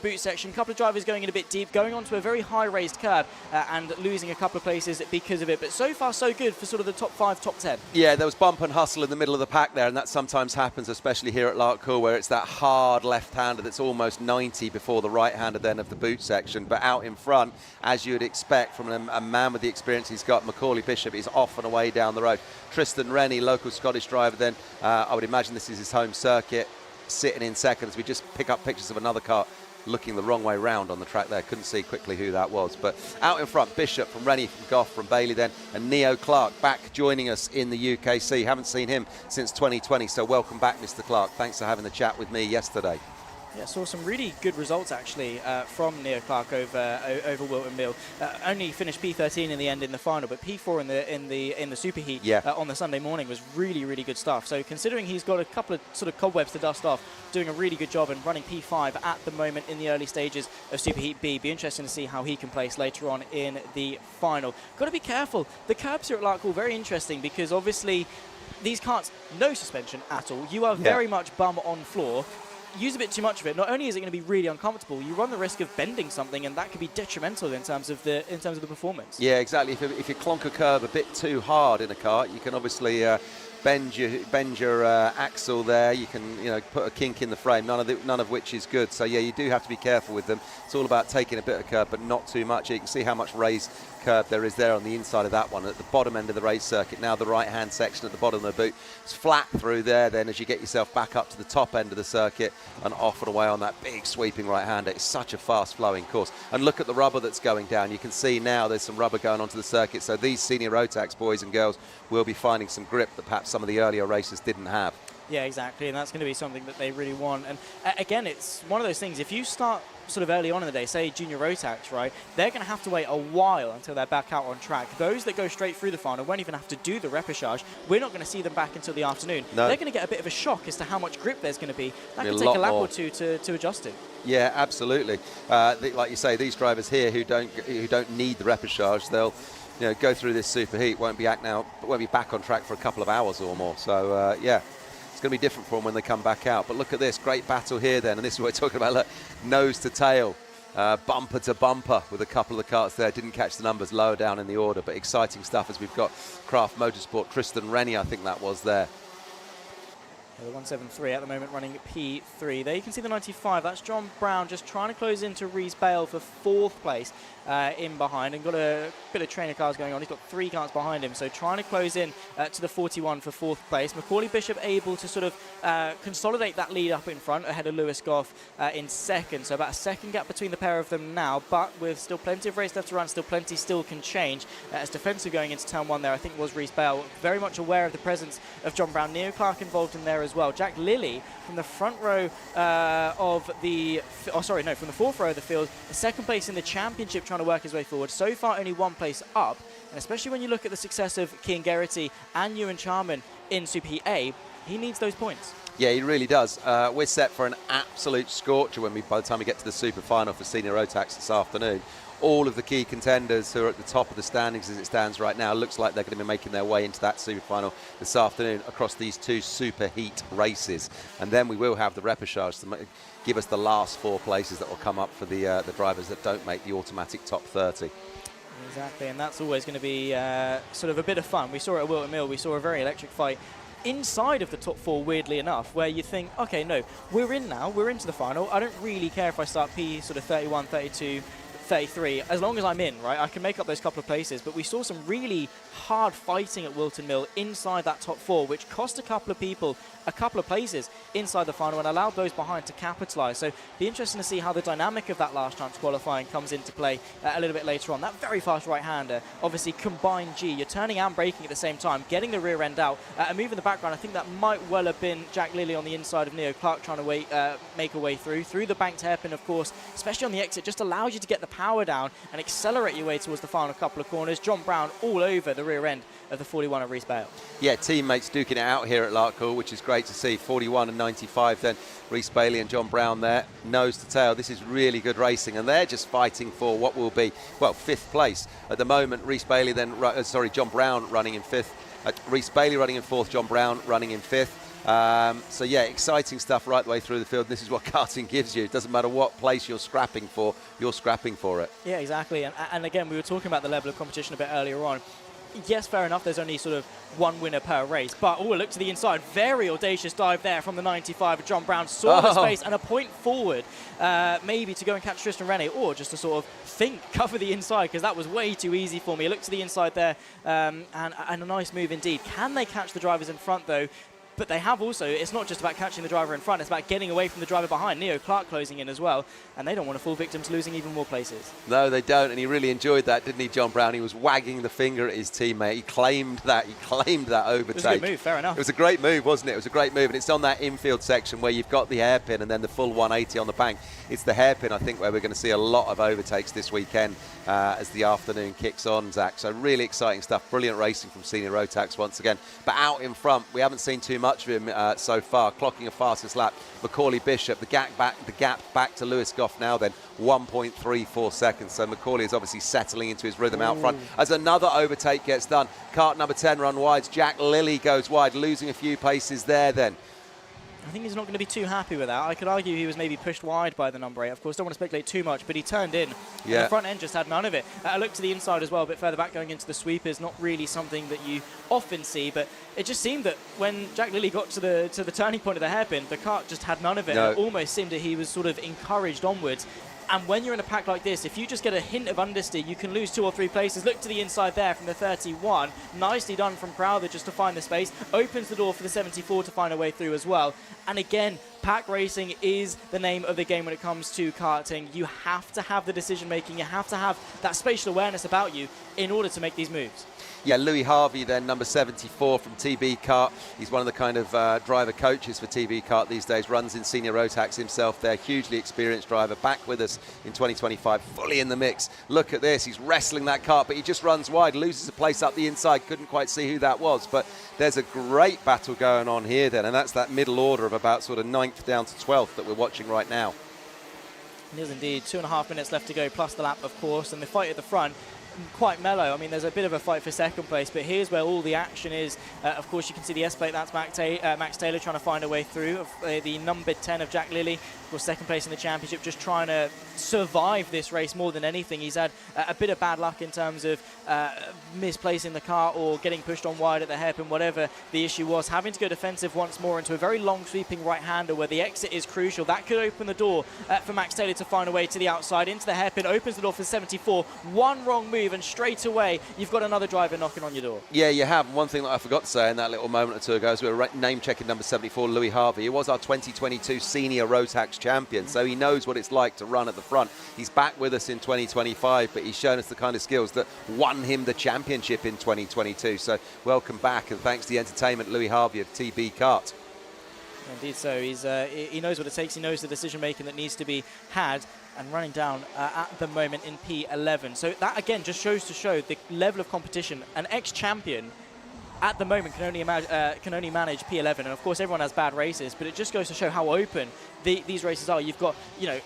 boot section. A couple of drivers going in a bit deep, going onto a very high raised curb and losing a couple of places because of it. But so far so good for sort of the top 5, top 10. Yeah, there was bump and hustle in the middle of the pack there, and that sometimes happens, especially here at Larkhall, where it's that hard left-hander that's almost 90 before the right-hander then of the boot section. But out in front, as you would expect from a man with the experience he's got, Macaulay Bishop is off and away down the road. Tristan Rennie, local Scottish driver then, I would imagine this is his home circuit, sitting in second as we just pick up pictures of another car looking the wrong way round on the track there. Couldn't see quickly who that was. But out in front, Bishop from Rennie, from Goff, from Bailey then, and Neo Clark back joining us in the UKC. Haven't seen him since 2020, so welcome back, Mr. Clark. Thanks for having the chat with me yesterday. Yeah, saw some really good results actually from Neo Clark over Wilton Mill. Only finished P13 in the end in the final, but P4 in the Superheat on the Sunday morning was really good stuff. So considering he's got a couple of sort of cobwebs to dust off, doing a really good job and running P5 at the moment in the early stages of Superheat B. Be interesting to see how he can place later on in the final. Got to be careful. The curbs here at Larkhall very interesting because obviously these karts, no suspension at all. You are very much bum on floor. use a bit too much of it, not only is it going to be really uncomfortable, you run the risk of bending something, and that could be detrimental in terms of the performance. Yeah, exactly. If you clonk a curve a bit too hard in a kart, you can obviously bend your axle there. You can put a kink in the frame. None of which is good. So yeah, you do have to be careful with them. It's all about taking a bit of curve, but not too much. You can see how much raised curve there is there on the inside of that one at the bottom end of the race circuit. Now the right-hand section at the bottom of the boot is flat through there. Then as you get yourself back up to the top end of the circuit and off and away on that big sweeping right-hander, it's such a fast-flowing course. And look at the rubber that's going down. You can see now there's some rubber going onto the circuit. So these senior Rotax boys and girls will be finding some grip that perhaps some of the earlier racers didn't have. Yeah, exactly, and that's going to be something that they really want. And again, it's one of those things, if you start sort of early on in the day, say junior Rotax, right, they're going to have to wait a while until they're back out on track. Those that go straight through the final won't even have to do the repechage. We're not going to see them back until the afternoon. No. They're going to get a bit of a shock as to how much grip there's going to be. That can take a lap or two to adjust to. Yeah, absolutely. Like you say, these drivers here who don't need the repechage, they'll go through this superheat, won't be back on track for a couple of hours or more. So yeah, it's going to be different for them when they come back out. But look at this great battle here then, and this is what we're talking about. Look, nose to tail, bumper to bumper with a couple of the karts there. Didn't catch the numbers lower down in the order, but exciting stuff as we've got Craft Motorsport, Tristan Rennie, I think that was there. The 173 at the moment running P3. There you can see the 95. That's John Brown just trying to close into Reese Bale for 4th place in behind, and got a bit of trainer cars going on. He's got 3 cars behind him, so trying to close in to the 41 for 4th place. Macaulay Bishop able to sort of consolidate that lead up in front ahead of Lewis Goff in 2nd. So about a 2nd gap between the pair of them now, but with still plenty of race left to run, still can change. As defensive going into turn 1 there, I think was Reese Bale. Very much aware of the presence of John Brown. Neo Clark involved in there as well. Jack Lilly from the front row from the 4th row of the field, 2nd place in the championship, trying to work his way forward. So far only 1 place up, and especially when you look at the success of Kian Geraghty and Ewan Charman in Super Heat A, he needs those points. Yeah, he really does. We're set for an absolute scorcher by the time we get to the super final for Senior Rotax this afternoon. All of the key contenders who are at the top of the standings as it stands right now, looks like they're going to be making their way into that super final this afternoon across these 2 super heat races. And then we will have the repechage to give us the last 4 places that will come up for the drivers that don't make the automatic top 30. Exactly, and that's always going to be sort of a bit of fun. We saw it at Wilton Mill. We saw a very electric fight inside of the top 4, weirdly enough, where you think, okay, no, we're in now, we're into the final. I don't really care if I start P sort of 31, 32, 33, as long as I'm in, right? I can make up those couple of places, but we saw some really hard fighting at Wilton Mill inside that top 4, which cost a couple of people a couple of places inside the final and allowed those behind to capitalise. So be interesting to see how the dynamic of that last chance qualifying comes into play a little bit later on. That very fast right-hander, obviously combined G, you're turning and braking at the same time, getting the rear end out and moving the background. I think that might well have been Jack Lilly on the inside of Neo Clark trying to make a way through the banked hairpin, of course, especially on the exit, just allows you to get the power down and accelerate your way towards the final couple of corners. John Brown all over the rear end of the 41 of Reese Bale. Yeah, teammates duking it out here at Larkhall, which is great to see. 41 and 95 then, Reese Bailey and John Brown there, nose to tail. This is really good racing, and they're just fighting for what will be, well, 5th place. At the moment, Reese Bailey then, John Brown running in 5th. Reese Bailey running in 4th, John Brown running in 5th. So yeah, exciting stuff right the way through the field. This is what karting gives you. It doesn't matter what place you're scrapping for it. Yeah, exactly. And again, we were talking about the level of competition a bit earlier on. Yes, fair enough, there's only sort of 1 winner per race, but look to the inside. Very audacious dive there from the 95 of John Brown. Saw the space and a point forward, maybe to go and catch Tristan Rennie, or just to sort of cover the inside, because that was way too easy for me. Look to the inside there, and a nice move indeed. Can they catch the drivers in front, though? But they have also, it's not just about catching the driver in front, it's about getting away from the driver behind. Neo Clark closing in as well, and they don't want to fall victim to losing even more places. No, they don't, and he really enjoyed that, didn't he, John Brown? He was wagging the finger at his teammate. He claimed that overtake. It was a good move, fair enough. It was a great move, wasn't it? It was a great move, and it's on that infield section where you've got the hairpin and then the full 180 on the bank. It's the hairpin, I think, where we're going to see a lot of overtakes this weekend as the afternoon kicks on, Zach. So really exciting stuff. Brilliant racing from Senior Rotax once again. But out in front, we haven't seen too much of him so far, clocking a fastest lap. Macaulay Bishop, the gap back to Lewis Goff now then, 1.34 seconds. So Macaulay is obviously settling into his rhythm out front as another overtake gets done. Kart number 10 run wide. Jack Lilly goes wide, losing a few paces there then. I think he's not going to be too happy with that. I could argue he was maybe pushed wide by the number 8. Of course, don't want to speculate too much, but he turned in. Yeah. And the front end just had none of it. A look to the inside as well, a bit further back going into the sweep is not really something that you often see, but it just seemed that when Jack Lilly got to the turning point of the hairpin, the kart just had none of it. No. And it almost seemed that he was sort of encouraged onwards. And when you're in a pack like this, if you just get a hint of understeer, you can lose 2 or 3 places. Look to the inside there from the 31. Nicely done from Crowther just to find the space. Opens the door for the 74 to find a way through as well. And again, pack racing is the name of the game when it comes to karting. You have to have the decision making. You have to have that spatial awareness about you in order to make these moves. Yeah, Louis Harvey then, number 74 from TB Kart. He's one of the kind of driver coaches for TB Kart these days, runs in senior Rotax himself there, hugely experienced driver, back with us in 2025, fully in the mix. Look at this, he's wrestling that kart, but he just runs wide, loses a place up the inside, couldn't quite see who that was, but there's a great battle going on here then, and that's that middle order of about sort of 9th down to 12th that we're watching right now. It is indeed, 2.5 minutes left to go, plus the lap, of course, and the fight at the front, quite mellow. I mean, there's a bit of a fight for second place, but here's where all the action is. Of course, you can see the S-plate. That's Max Taylor trying to find a way through. The number 10 of Jack Lilly, of course, second place in the championship, just trying to survive this race more than anything. He's had a bit of bad luck in terms of misplacing the car or getting pushed on wide at the hairpin, whatever the issue was. Having to go defensive once more into a very long sweeping right-hander where the exit is crucial. That could open the door for Max Taylor to find a way to the outside, into the hairpin, opens the door for 74. One wrong move and straight away you've got another driver knocking on your door. Yeah, you have. One thing that I forgot to say in that little moment or two ago is we were name-checking number 74, Louis Harvey. He was our 2022 senior Rotax champion, so he knows what it's like to run at the front. He's back with us in 2025, but he's shown us the kind of skills that won him the championship in 2022. So welcome back, and thanks to the entertainment, Louis Harvey of TB Kart. Indeed so. He knows what it takes. He knows the decision-making that needs to be had, and running down at the moment in P11. So that, again, just shows the level of competition. An ex-champion at the moment can only manage P11. And, of course, everyone has bad races, but it just goes to show how open these races are. You've got,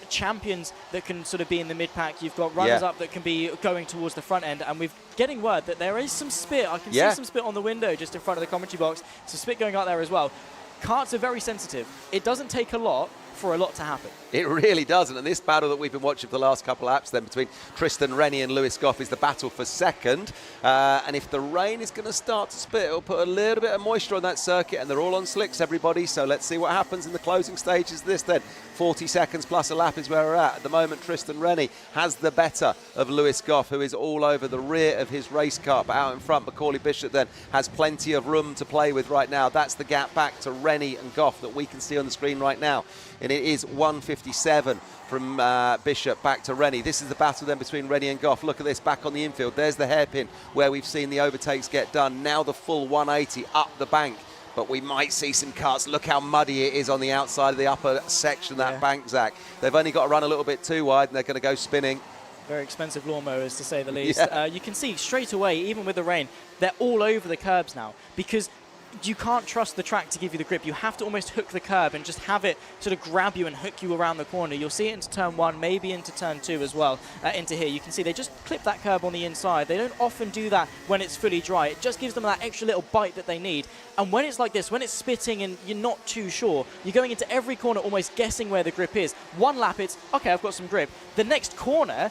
champions that can sort of be in the mid-pack. You've got runners-up that can be going towards the front end. And we're getting word that there is some spit. I can see some spit on the window just in front of the commentary box. Some spit going out there as well. Karts are very sensitive. It doesn't take a lot for a lot to happen. It really doesn't, and this battle that we've been watching for the last couple of laps then between Tristan Rennie and Lewis Goff is the battle for second, and if the rain is going to start to spit, it'll put a little bit of moisture on that circuit, and they're all on slicks, everybody, so let's see what happens in the closing stages of this then. 40 seconds plus a lap is where we're at. At the moment, Tristan Rennie has the better of Lewis Goff, who is all over the rear of his race car, but out in front, Macaulay Bishop then has plenty of room to play with right now. That's the gap back to Rennie and Goff that we can see on the screen right now, and it is 1:57 from Bishop back to Rennie. This is the battle then between Rennie and Goff. Look at this, back on the infield. There's the hairpin where we've seen the overtakes get done. Now the full 180 up the bank. But we might see some cuts. Look how muddy it is on the outside of the upper section of that bank, Zach. They've only got to run a little bit too wide and they're going to go spinning. Very expensive lawnmowers, to say the least. You can see straight away, even with the rain, they're all over the curbs now because you can't trust the track to give you the grip. You have to almost hook the curb and just have it sort of grab you and hook you around the corner. You'll see it into turn 1, maybe into turn 2 as well, into here. You can see they just clip that curb on the inside. They don't often do that when it's fully dry. It just gives them that extra little bite that they need. And when it's like this, when it's spitting and you're not too sure, you're going into every corner almost guessing where the grip is. One lap, it's, okay, I've got some grip. The next corner,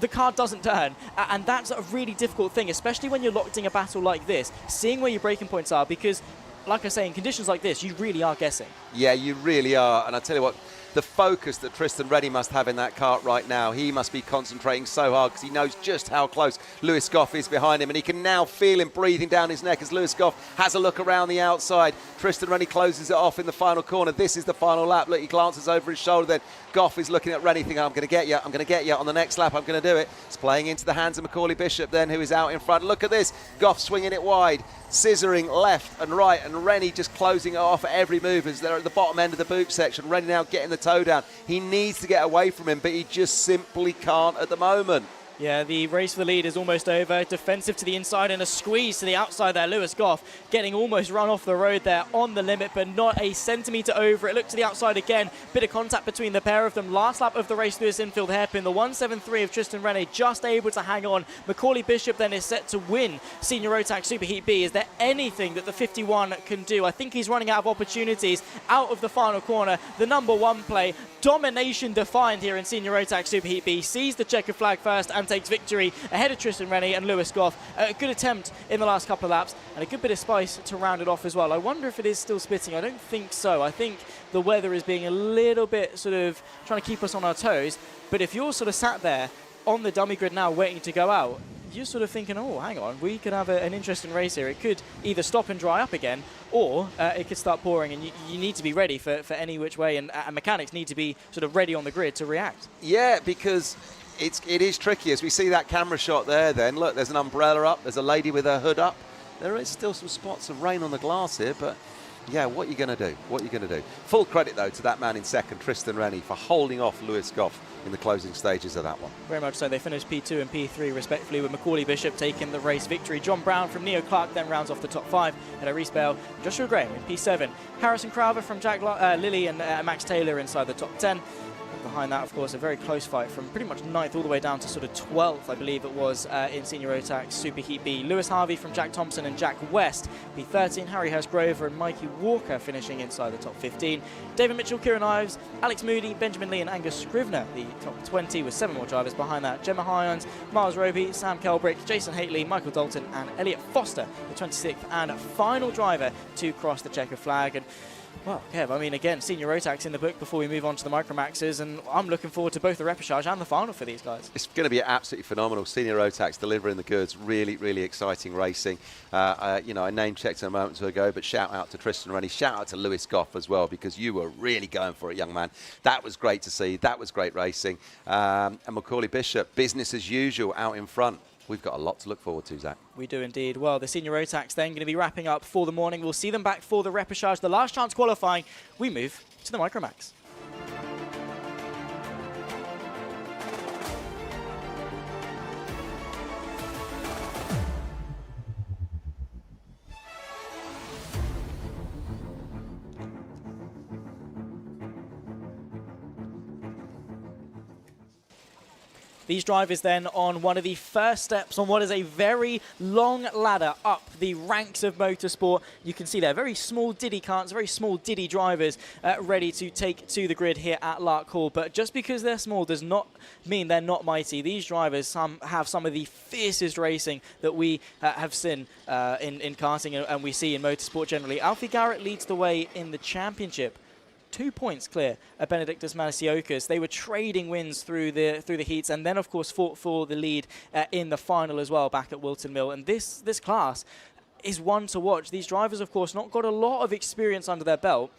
the car doesn't turn, and that's a really difficult thing, especially when you're locked in a battle like this, seeing where your braking points are, because, like I say, in conditions like this, you really are guessing. Yeah, you really are, and I tell you what, the focus that Tristan Rennie must have in that kart right now, he must be concentrating so hard because he knows just how close Lewis Goff is behind him, and he can now feel him breathing down his neck as Lewis Goff has a look around the outside. Tristan Rennie closes it off in the final corner. This is the final lap. Look, he glances over his shoulder, then Goff is looking at Rennie thinking, I'm going to get you, I'm going to get you. On the next lap, I'm going to do it. It's playing into the hands of Macaulay Bishop then, who is out in front. Look at this. Goff swinging it wide, scissoring left and right, and Rennie just closing it off at every move as they're at the bottom end of the boot section. Rennie now getting the toe down. He needs to get away from him, but he just simply can't at the moment. Yeah, the race for the lead is almost over. Defensive to the inside and a squeeze to the outside there. Lewis Goff getting almost run off the road there on the limit, but not a centimetre over. It looked to the outside again. Bit of contact between the pair of them. Last lap of the race through this infield hairpin. The 173 of Tristan Rene just able to hang on. Macaulay Bishop then is set to win Senior Rotax Super Heat B. Is there anything that the 51 can do? I think he's running out of opportunities out of the final corner. The number one play. Domination defined here in Senior Rotax Super Heat B. Sees the checkered flag first and takes victory ahead of Tristan Rene and Lewis Goff. A good attempt in the last couple of laps and a good bit of spice to round it off as well. I wonder if it is still spitting. I don't think so. I think the weather is being a little bit sort of trying to keep us on our toes. But if you're sort of sat there on the dummy grid now waiting to go out, you're sort of thinking, oh, hang on, we could have an interesting race here. It could either stop and dry up again, or it could start pouring, and you need to be ready for any which way, and mechanics need to be sort of ready on the grid to react. Yeah, because it is tricky. As we see that camera shot there, then, look, there's an umbrella up, there's a lady with her hood up. There is still some spots of rain on the glass here, but yeah, what are you going to do? What are you going to do? Full credit, though, to that man in second, Tristan Rene, for holding off Lewis Goff in the closing stages of that one. Very much so. They finished P2 and P3 respectively, with Macaulay Bishop taking the race victory. John Brown from Neo Clark then rounds off the top 5, and Reese Bell and Joshua Graham in P7. Harrison Crowther from Jack Lilly and Max Taylor inside the top 10. Behind that, of course, a very close fight from pretty much 9th all the way down to sort of 12th, I believe it was, in Senior Rotax Super Heat B. Lewis Harvey from Jack Thompson and Jack West, P13. Harry Hurst-Grover and Mikey Walker finishing inside the top 15. David Mitchell, Kieran Ives, Alex Moody, Benjamin Lee and Angus Scrivener, the top 20, with 7 more drivers behind that. Gemma Hyons, Miles Roby, Sam Kelbrick, Jason Haitley, Michael Dalton and Elliot Foster, the 26th and final driver to cross the checkered flag. And well, Kev, I mean, again, Senior Rotax in the book before we move on to the Micromaxes, and I'm looking forward to both the repechage and the final for these guys. It's going to be absolutely phenomenal. Senior Rotax delivering the goods. Really, really exciting racing. You know, I name-checked a moment ago, but shout out to Tristan Rene. Shout out to Lewis Goff as well, because you were really going for it, young man. That was great to see. That was great racing. And Macaulay Bishop, business as usual, out in front. We've got a lot to look forward to, Zach. We do indeed. Well, the Senior Rotax then going to be wrapping up for the morning. We'll see them back for the repechage, the last chance qualifying. We move to the Micromax. These drivers then on one of the first steps on what is a very long ladder up the ranks of motorsport. You can see there very small Diddy carts, very small Diddy drivers ready to take to the grid here at Larkhall. But just because they're small does not mean they're not mighty. These drivers have some of the fiercest racing that we have seen in karting and we see in motorsport generally. Alfie Garrett leads the way in the championship. 2 points clear of Benedictus Manasiokas. They were trading wins through the heats, and then of course fought for the lead in the final as well back at Wilton Mill. And this class is one to watch. These drivers, of course, not got a lot of experience under their belt,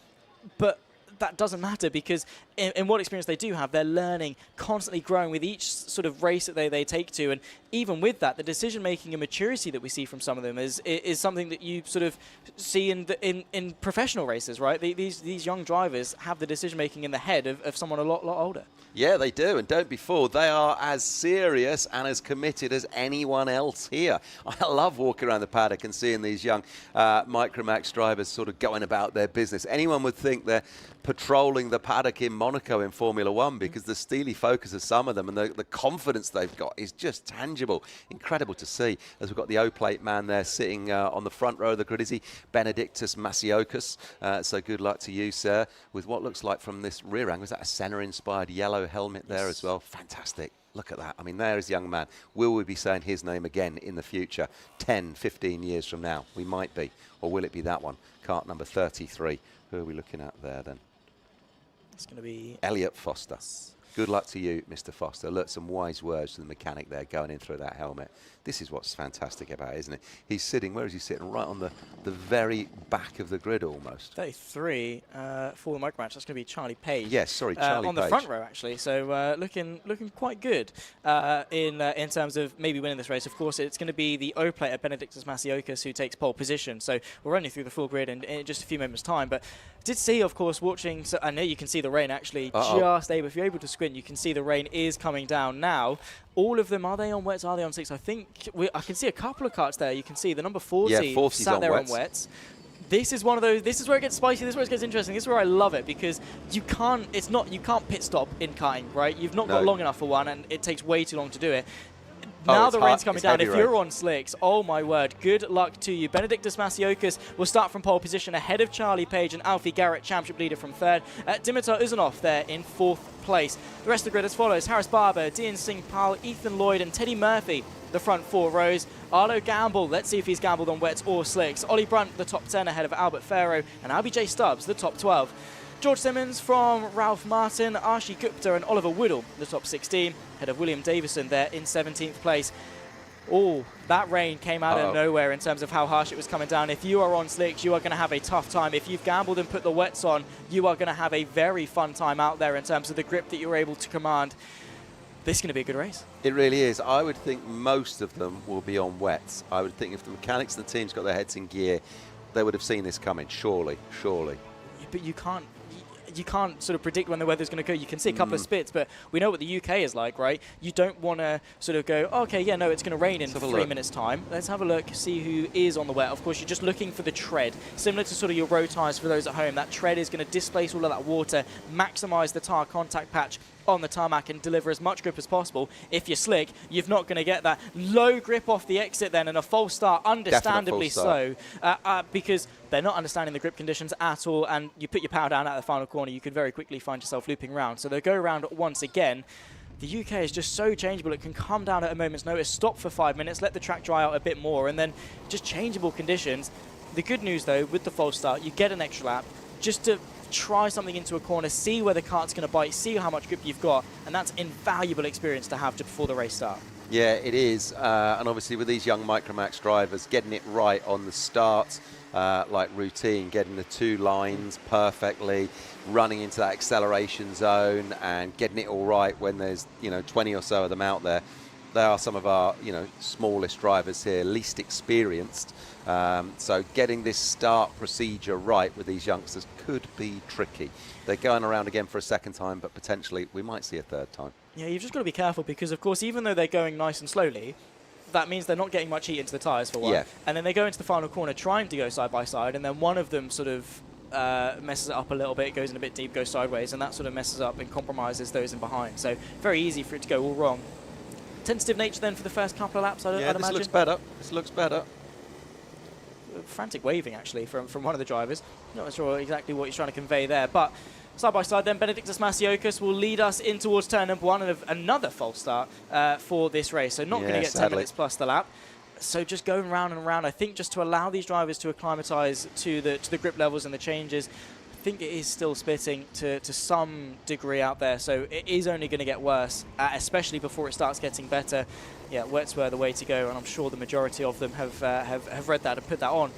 but that doesn't matter, because in what experience they do have, they're learning, constantly growing with each sort of race that they take to. And even with that, the decision-making and maturity that we see from some of them is something that you sort of see in professional races, right? These young drivers have the decision-making in the head of someone a lot older. Yeah, they do, and don't be fooled. They are as serious and as committed as anyone else here. I love walking around the paddock and seeing these young Micromax drivers sort of going about their business. Anyone would think they're patrolling the paddock in Monaco in Formula One, because the steely focus of some of them and the confidence they've got is just tangible. Incredible to see, as we've got the O-plate man there sitting on the front row of the grid. Is he Benedictus Manasiokas? So good luck to you, sir, with what looks like from this rear angle. Is that a Senna-inspired yellow helmet there as well? Fantastic. Look at that. I mean, there is young man. Will we be saying his name again in the future? 10, 15 years from now? We might be. Or will it be that one? Kart number 33. Who are we looking at there then? It's going to be Elliot Foster. Good luck to you, Mr. Foster. Look, some wise words to the mechanic there going in through that helmet. This is what's fantastic about it, isn't it? He's sitting, where is he sitting? Right on the very back of the grid almost. 33 for the Micromatch. That's going to be Charlie Page. Yes, sorry, Charlie on Page. the front row, actually. So looking quite good in terms of maybe winning this race. Of course, it's going to be the O-plater, Benedictus Manasiokas, who takes pole position. So we're running through the full grid in just a few moments' time. But I did see, of course, watching, so I know you can see the rain actually just able, if you're able to squint spin. You can see the rain is coming down now. All of them, are they on wets? Are they on slicks? I think I can see a couple of karts there. You can see the number 40 sat there on wets. This is one of those. This is where it gets spicy. This is where it gets interesting. This is where I love it, because you can't pit stop in karting, right? You've not got long enough for one, and it takes way too long to do it. Now the rain's coming down. If you're on slicks, oh my word, good luck to you. Benedictus Masiokas will start from pole position ahead of Charlie Page and Alfie Garrett, championship leader, from third. Dimitar Uzanov there in fourth place. The rest of the grid as follows: Harris Barber, Dean Singh Pal, Ethan Lloyd and Teddy Murphy, the front 4 rows. Arlo Gamble, let's see if he's gambled on wets or slicks. Ollie Brunt, the top 10 ahead of Albert Farrow, and Albie J. Stubbs, the top 12. George Simmons from Ralph Martin, Archie Gupta and Oliver Woodall, the top 16, ahead of William Davison there in 17th place. Oh, that rain came out of nowhere in terms of how harsh it was coming down. If you are on slicks, you are going to have a tough time. If you've gambled and put the wets on, you are going to have a very fun time out there in terms of the grip that you're able to command. This is going to be a good race. It really is. I would think most of them will be on wets. I would think if the mechanics and the teams got their heads in gear, they would have seen this coming, surely. But you can't sort of predict when the weather's going to go. You can see a couple of spits, but we know what the UK is like, right? You don't want to sort of go, okay, yeah, no, it's going to rain in 3 minutes' time. Let's have a look, see who is on the wet. Of course, you're just looking for the tread. Similar to sort of your road tyres for those at home, that tread is going to displace all of that water, maximise the tyre contact patch on the tarmac and deliver as much grip as possible. If you're slick, you're not going to get that low grip off the exit then, and a false start, understandably so, because they're not understanding the grip conditions at all, and you put your power down at the final corner, you could very quickly find yourself looping around. So they'll go around once again. The UK is just so changeable. It can come down at a moment's notice, stop for 5 minutes, let the track dry out a bit more, and then just changeable conditions. The good news, though, with the false start, you get an extra lap just to try something into a corner, see where the kart's going to bite, see how much grip you've got, and that's invaluable experience to have just before the race start. Yeah, it is, and obviously with these young Micromax drivers, getting it right on the start, like routine, getting the 2 lines perfectly, running into that acceleration zone and getting it all right when there's 20 or so of them out there. They are some of our smallest drivers here, least experienced. So getting this start procedure right with these youngsters could be tricky. They're going around again for a second time, but potentially we might see a third time. Yeah, you've just got to be careful, because of course, even though they're going nice and slowly, that means they're not getting much heat into the tyres for one. Yeah. And then they go into the final corner trying to go side by side, and then one of them sort of messes it up a little bit, goes in a bit deep, goes sideways, and that sort of messes up and compromises those in behind. So very easy for it to go all wrong. Tentative nature then for the first couple of laps, I'd imagine. This looks better. This looks better. Frantic waving, actually, from one of the drivers. Not sure exactly what he's trying to convey there, but side by side then, Benedictus Masiokas will lead us in towards turn number 1 and another false start for this race. So not going to get 10 minutes plus the lap. So just going round and round, I think, just to allow these drivers to acclimatise to the grip levels and the changes. I think it is still spitting to some degree out there, so it is only going to get worse, especially before it starts getting better. Yeah, wets were the way to go, and I'm sure the majority of them have read that and put that on.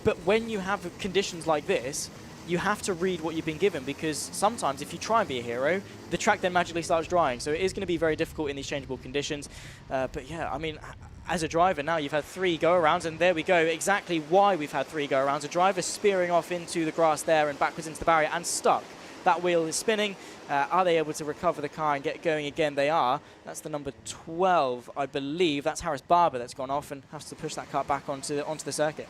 But when you have conditions like this, you have to read what you've been given, because sometimes if you try and be a hero, the track then magically starts drying. So it is going to be very difficult in these changeable conditions. But yeah, I mean, as a driver now, you've had 3 go-arounds, and there we go, exactly why we've had 3 go-arounds. A driver spearing off into the grass there and backwards into the barrier and stuck. That wheel is spinning. Are they able to recover the car and get going again? They are. That's the number 12, I believe. That's Harris Barber that's gone off and has to push that car back onto the circuit.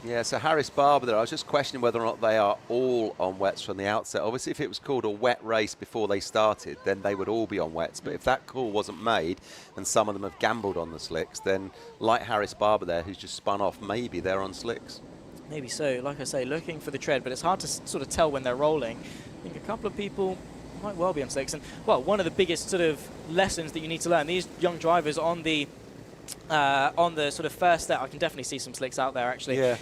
Yeah, so Harris Barber there, I was just questioning whether or not they are all on wets from the outset. Obviously, if it was called a wet race before they started, then they would all be on wets. But if that call wasn't made and some of them have gambled on the slicks, then like Harris Barber there, who's just spun off, maybe they're on slicks. Maybe so. Like I say, looking for the tread, but it's hard to sort of tell when they're rolling. I think a couple of people might well be on slicks. And, well, one of the biggest sort of lessons that you need to learn, these young drivers on the sort of first step, I can definitely see some slicks out there actually. Yeah.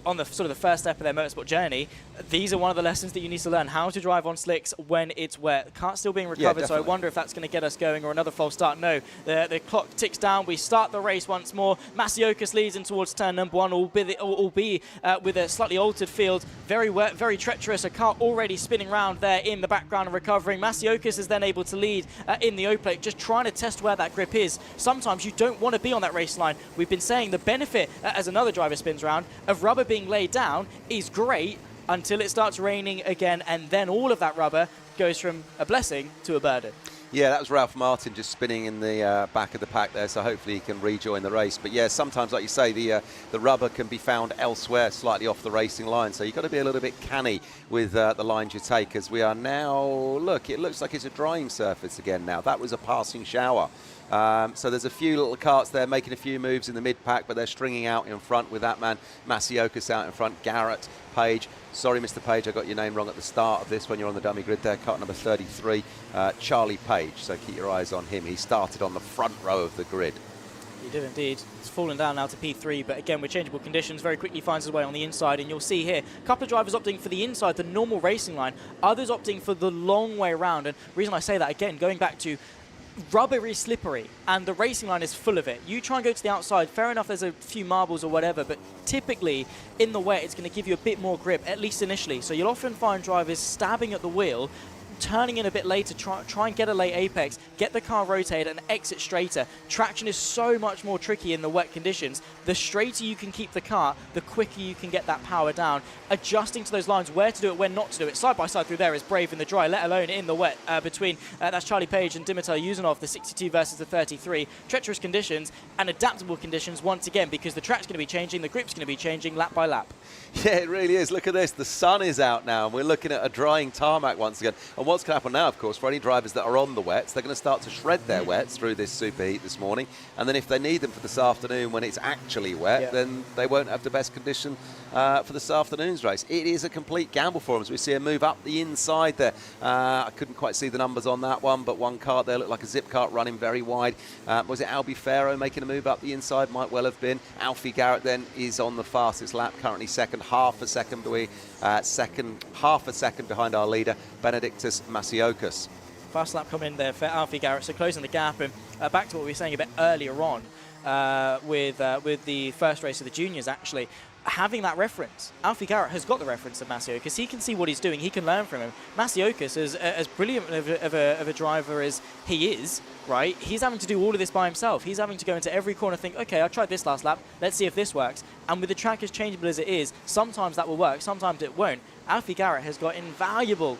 On the sort of the first step of their motorsport journey, these are one of the lessons that you need to learn: how to drive on slicks when it's wet. The cart's still being recovered, yeah, so I wonder if that's going to get us going, or another false start. No, the clock ticks down. We start the race once more. Masiokas leads in towards turn number 1, albeit with a slightly altered field. Very wet, very treacherous. A car already spinning round there in the background and recovering. Masiokas is then able to lead in the O-plate, just trying to test where that grip is. Sometimes you don't want to be on that race line. We've been saying the benefit, as another driver spins around, of rubber being laid down is great until it starts raining again, and then all of that rubber goes from a blessing to a burden. Yeah, that was Ralph Martin just spinning in the back of the pack there, so hopefully he can rejoin the race. But yeah, sometimes, like you say, the rubber can be found elsewhere, slightly off the racing line. So you've got to be a little bit canny with the lines you take, as we are now, look, it looks like it's a drying surface again now. That was a passing shower. So there's a few little karts there making a few moves in the mid-pack, but they're stringing out in front with that man, Masiokas out in front, Garrett, Page. Sorry, Mr. Page, I got your name wrong at the start of this when you're on the dummy grid there. Kart number 33, Charlie Page. So keep your eyes on him. He started on the front row of the grid. He did indeed. It's fallen down now to P3, but again, with changeable conditions, very quickly finds his way on the inside. And you'll see here, a couple of drivers opting for the inside, the normal racing line, others opting for the long way around. And the reason I say that, again, going back to rubber is slippery and the racing line is full of it. You try and go to the outside, fair enough, there's a few marbles or whatever, but typically in the wet it's going to give you a bit more grip, at least initially. So you'll often find drivers stabbing at the wheel, turning in a bit later, try and get a late apex, get the car rotated and exit straighter. Traction is so much more tricky in the wet conditions. The straighter you can keep the car, the quicker you can get that power down. Adjusting to those lines, where to do it, when not to do it. Side by side through there is brave in the dry, let alone in the wet, between that's Charlie Page and Dimitar Yuzunov, the 62 versus the 33. Treacherous conditions and adaptable conditions once again, because the track's going to be changing, the grip's going to be changing lap by lap. Yeah, it really is. Look at this. The sun is out now, and we're looking at a drying tarmac once again. And what's going to happen now, of course, for any drivers that are on the wets, they're going to start to shred their wets through this superheat this morning. And then if they need them for this afternoon when it's actually wet, then they won't have the best condition for this afternoon's race. It is a complete gamble for them, as we see a move up the inside there. I couldn't quite see the numbers on that one, but one kart there looked like a zip kart running very wide. Was it Albufeiro making a move up the inside? Might well have been. Alfie Garrett then is on the fastest lap, currently second, half a second behind our leader, Benedictus Masiokas. Fast lap coming in there for Alfie Garrett, so closing the gap. And back to what we were saying a bit earlier on with the first race of the juniors, actually. Having that reference, Alfie Garrett has got the reference of Masiokas. He can see what he's doing. He can learn from him. Masiokas, as brilliant of a driver as he is, right, he's having to do all of this by himself. He's having to go into every corner and think, okay, I tried this last lap. Let's see if this works. And with the track as changeable as it is, sometimes that will work, sometimes it won't. Alfie Garrett has got invaluable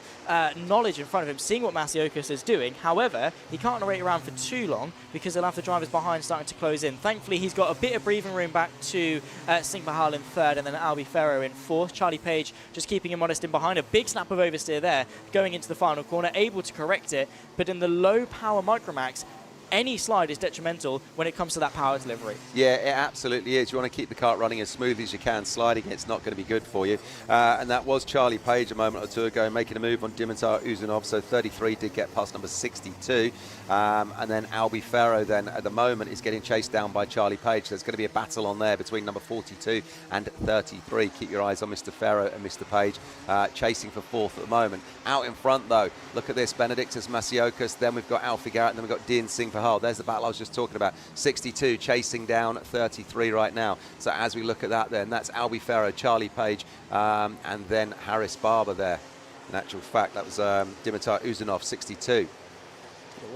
knowledge in front of him, seeing what Masiokas is doing. However, he can't wait around for too long because he'll have the drivers behind starting to close in. Thankfully, he's got a bit of breathing room back to Singh Bahal in third and then Albufeiro in fourth. Charlie Page just keeping him modest in behind. A big snap of oversteer there, going into the final corner, able to correct it. But in the low power Micromax, any slide is detrimental when it comes to that power delivery. Yeah, it absolutely is. You want to keep the kart running as smoothly as you can. Sliding it's not going to be good for you. And that was Charlie Page a moment or two ago making a move on Dimitar Uzunov. So 33 did get past number 62. And then Albufeiro then at the moment is getting chased down by Charlie Page. There's going to be a battle on there between number 42 and 33. Keep your eyes on Mr. Ferro and Mr. Page chasing for fourth at the moment. Out in front though, look at this, Benedictus Masiokas, then we've got Alfie Garrett, and then we've got Dean Singh Pahal. There's the battle I was just talking about. 62 chasing down 33 right now. So as we look at that then, that's Albufeiro, Charlie Page, and then Harris Barber there. In actual fact, that was Dimitar Uzunov, 62. It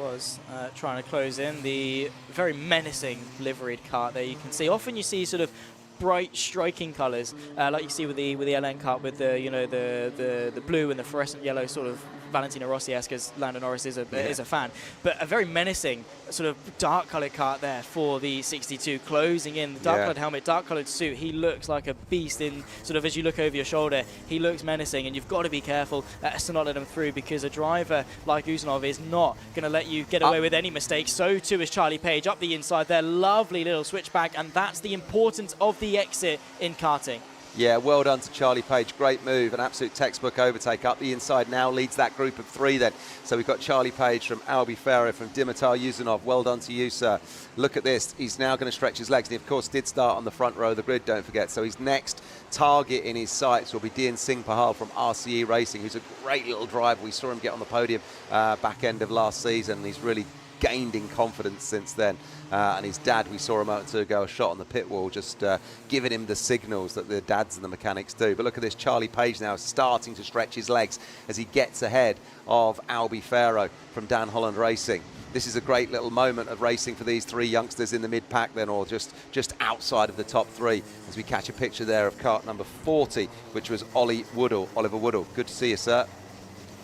was trying to close in the very menacing liveried kart there. You can see often you see sort of bright striking colours like you see with the LN kart with the the blue and the fluorescent yellow, sort of Valentino Rossi-esque, as Lando Norris is a fan, but a very menacing sort of dark coloured kart there for the 62, closing in the dark coloured helmet, dark coloured suit. He looks like a beast in sort of, as you look over your shoulder, he looks menacing, and you've got to be careful to not let him through, because a driver like Uzunov is not going to let you get away with any mistakes. So too is Charlie Page up the inside there, lovely little switchback, and that's the importance of the exit in karting. Yeah, well done to Charlie Page. Great move, an absolute textbook overtake. Up the inside now, leads that group of three then. So we've got Charlie Page from Albufeiro, from Dimitar Yuzunov. Well done to you, sir. Look at this. He's now going to stretch his legs. And he, of course, did start on the front row of the grid, don't forget. So his next target in his sights will be Dean Singh Pahal from RCE Racing, who's a great little driver. We saw him get on the podium back end of last season. He's really gained in confidence since then, and his dad, we saw a moment or two ago, a shot on the pit wall, just giving him the signals that the dads and the mechanics do. But look at this, Charlie Page now starting to stretch his legs as he gets ahead of Albufeiro from Dan Holland Racing. This is a great little moment of racing for these three youngsters in the mid-pack then, or just outside of the top three, as we catch a picture there of kart number 40, which was Oliver Woodall. Good to see you, sir.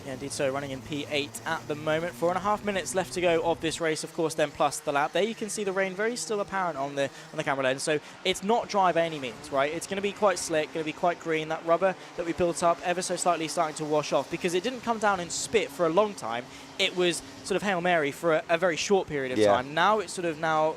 Yeah, indeed so, running in P8 at the moment. 4.5 minutes left to go of this race, of course, then plus the lap. There you can see the rain very still apparent on the camera lens, so it's not dry by any means, right? It's going to be quite slick, going to be quite green. That rubber that we built up ever so slightly starting to wash off because it didn't come down in spit for a long time. It was sort of Hail Mary for a very short period of time. Now it's sort of now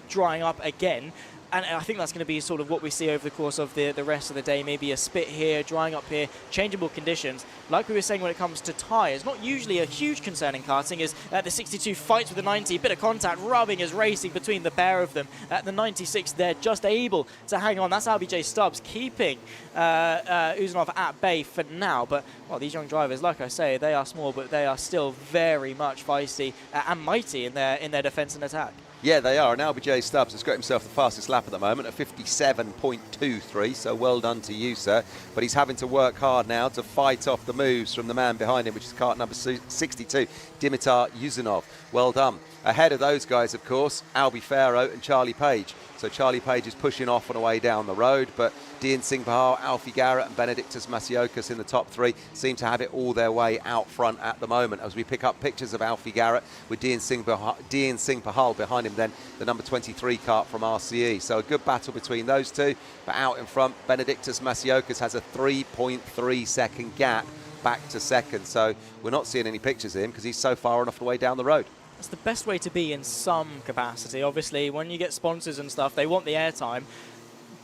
drying up again. And I think that's going to be sort of what we see over the course of the rest of the day. Maybe a spit here, drying up here, changeable conditions. Like we were saying when it comes to tyres, not usually a huge concern in karting is the 62 fights with the 90, bit of contact, rubbing is racing between the pair of them. The 96, they're just able to hang on. That's LBJ Stubbs keeping Uzanov at bay for now. But, well, these young drivers, like I say, they are small, but they are still very much feisty and mighty in their defence and attack. Yeah, they are. And LBJ Stubbs has got himself the fastest lap at the moment at 57.23, so well done to you, sir. But he's having to work hard now to fight off the moves from the man behind him, which is kart number 62, Dimitar Uzanov. Well done. Ahead of those guys, of course, Albie Farrow and Charlie Page. So Charlie Page is pushing off on the way down the road, but Dean Singh Pahal, Alfie Garrett and Benedictus Masiokas in the top three seem to have it all their way out front at the moment. As we pick up pictures of Alfie Garrett with Dean Singh Pahal behind him, then the number 23 kart from RCE. So a good battle between those two, but out in front, Benedictus Masiokas has a 3.3 second gap back to second. So we're not seeing any pictures of him because he's so far on off the way down the road. It's the best way to be in some capacity. Obviously, when you get sponsors and stuff, they want the airtime.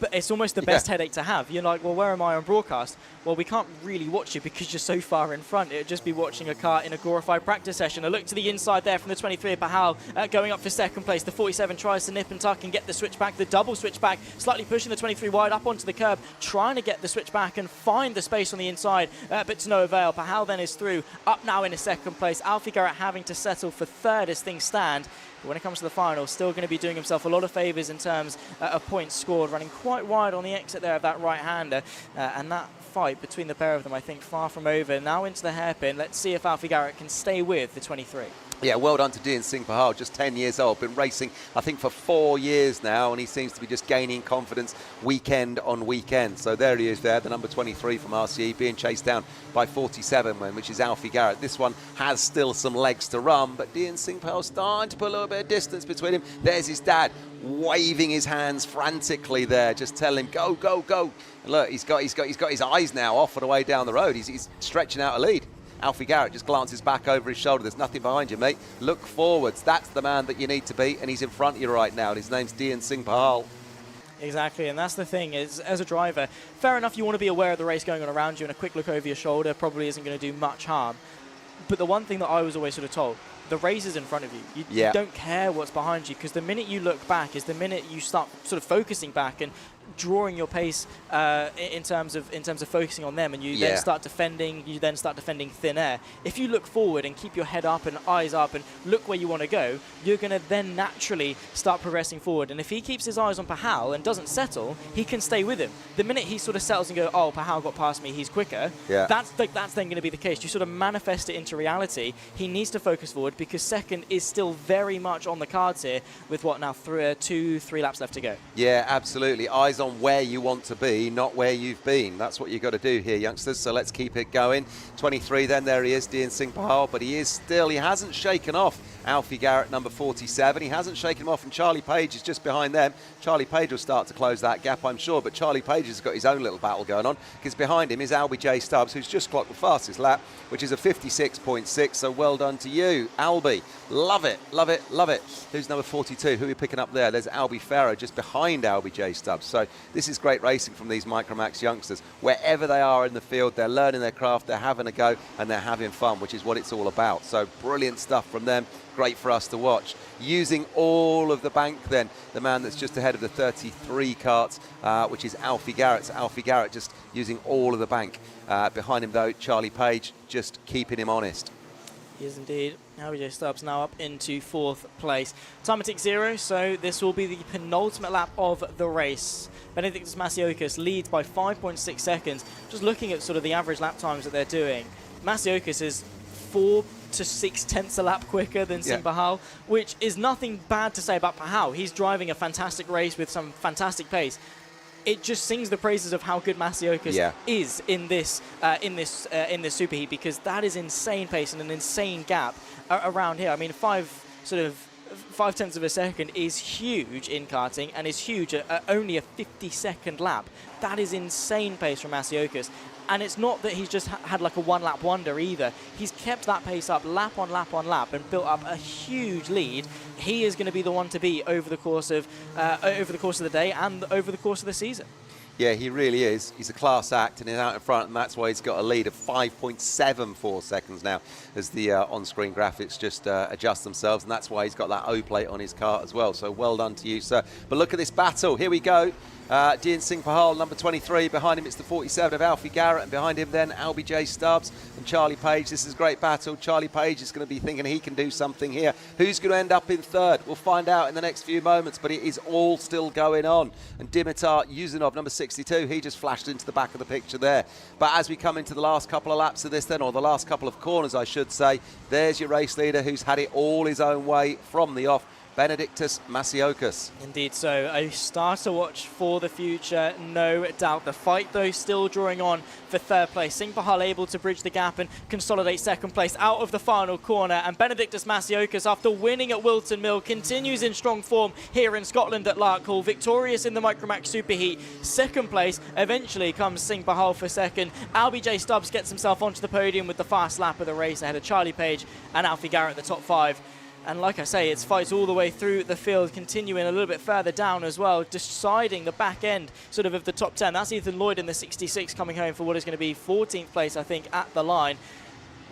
But it's almost the best headache to have. You're like, well, where am I on broadcast? Well, we can't really watch you because you're so far in front. It would just be watching a car in a glorified practice session. A look to the inside there from the 23 Pahal going up for second place. The 47 tries to nip and tuck and get the switch back. The double switch back, slightly pushing the 23 wide up onto the curb, trying to get the switch back and find the space on the inside, but to no avail. Pahal then is through, up now in a second place. Alfie Garrett having to settle for third as things stand. But when it comes to the final, still going to be doing himself a lot of favours in terms of points scored, running quite wide on the exit there of that right-hander. And that fight between the pair of them, I think, far from over. Now into the hairpin. Let's see if Alfie Garrett can stay with the 23. Yeah, well done to Dean Singh Pahal, just 10 years old, been racing, I think, for 4 years now, and he seems to be just gaining confidence weekend on weekend. So there he is there, the number 23 from RCE, being chased down by 47, which is Alfie Garrett. This one has still some legs to run, but Dean Singh Pahal starting to put a little bit of distance between him. There's his dad, waving his hands frantically there, just telling him, go, go, go. And look, he's got his eyes now off on the way down the road. He's stretching out a lead. Alfie Garrett just glances back over his shoulder. There's nothing behind you, mate. Look forwards. That's the man that you need to beat, and he's in front of you right now. And his name's Dean Singh Pahal. Exactly, and that's the thing, is as a driver, fair enough, you want to be aware of the race going on around you, and a quick look over your shoulder probably isn't going to do much harm. But the one thing that I was always sort of told, the race is in front of you. You don't care what's behind you, because the minute you look back is the minute you start sort of focusing back and drawing your pace in terms of focusing on them, and you then start defending. You then start defending thin air. If you look forward and keep your head up and eyes up and look where you want to go, you're going to then naturally start progressing forward. And if he keeps his eyes on Pahal and doesn't settle, he can stay with him. The minute he sort of settles and go, oh, Pahal got past me, he's quicker. That's then going to be the case. You sort of manifest it into reality. He needs to focus forward because second is still very much on the cards here with what now 2-3 laps left to go. Yeah, absolutely. Eyes on where you want to be, not where you've been. That's what you've got to do here, youngsters. So let's keep it going. 23, then there he is, Dean Singh Pahal, but he hasn't shaken off Alfie Garrett, number 47. He hasn't shaken him off, and Charlie Page is just behind them. Charlie Page will start to close that gap, I'm sure, but Charlie Page has got his own little battle going on, because behind him is LBJ Stubbs, who's just clocked the fastest lap, which is a 56.6, so well done to you, Albie. Love it, love it, love it. Who's number 42? Who are we picking up there? There's Albie Farrow just behind LBJ Stubbs. So this is great racing from these Micromax youngsters. Wherever they are in the field, they're learning their craft, they're having a go, and they're having fun, which is what it's all about. So brilliant stuff from them. Great for us to watch. Using all of the bank then, the man that's just ahead of the 33 karts, which is Alfie Garrett. So Alfie Garrett just using all of the bank. Behind him though, Charlie Page just keeping him honest. He is indeed. LBJ Stubbs now up into 4th place. Time tick 0, so this will be the penultimate lap of the race. Benedictus Masiokas leads by 5.6 seconds. Just looking at sort of the average lap times that they're doing, Masiokas is 4 to 6 tenths a lap quicker than Singh Pahal, which is nothing bad to say about Pahal. He's driving a fantastic race with some fantastic pace. it just sings the praises of how good Masiokas is in this superheat, because that is insane pace and an insane gap around here. I mean, 5/10 of a second is huge in karting and is huge at only a 50-second lap. That is insane pace from Masiokas. And it's not that he's just had like a one-lap wonder either. He's kept that pace up lap on lap on lap and built up a huge lead. He is going to be the one to beat over the course of the day and over the course of the season. Yeah, he really is. He's a class act and he's out in front, and that's why he's got a lead of 5.74 seconds now as the on-screen graphics just adjust themselves, and that's why he's got that O plate on his kart as well. So well done to you, sir. But look at this battle. Here we go. Dean Singh Pahal, number 23. Behind him, it's the 47 of Alfie Garrett, and behind him then Albie J. Stubbs and Charlie Page. This is a great battle. Charlie Page is going to be thinking he can do something here. Who's going to end up in third? We'll find out in the next few moments, but it is all still going on. And Dimitar Yuzinov, number 62, he just flashed into the back of the picture there. But as we come into the last couple of laps of this then, or the last couple of corners, I should say, there's your race leader who's had it all his own way from the off. Benedictus Masiokas. Indeed so. A star to watch for the future, no doubt. The fight, though, still drawing on for third place. Singh Pahal able to bridge the gap and consolidate second place out of the final corner. And Benedictus Masiokas, after winning at Wilton Mill, continues in strong form here in Scotland at Larkhall. Victorious in the Micromax Superheat. Second place. Eventually comes Singh Pahal for second. Albie J. Stubbs gets himself onto the podium with the fast lap of the race ahead of Charlie Page and Alfie Garrett, the top five. And like I say, it's fights all the way through the field, continuing a little bit further down as well, deciding the back end of the top 10. That's Ethan Lloyd in the 66 coming home for what is going to be 14th place, I think, at the line.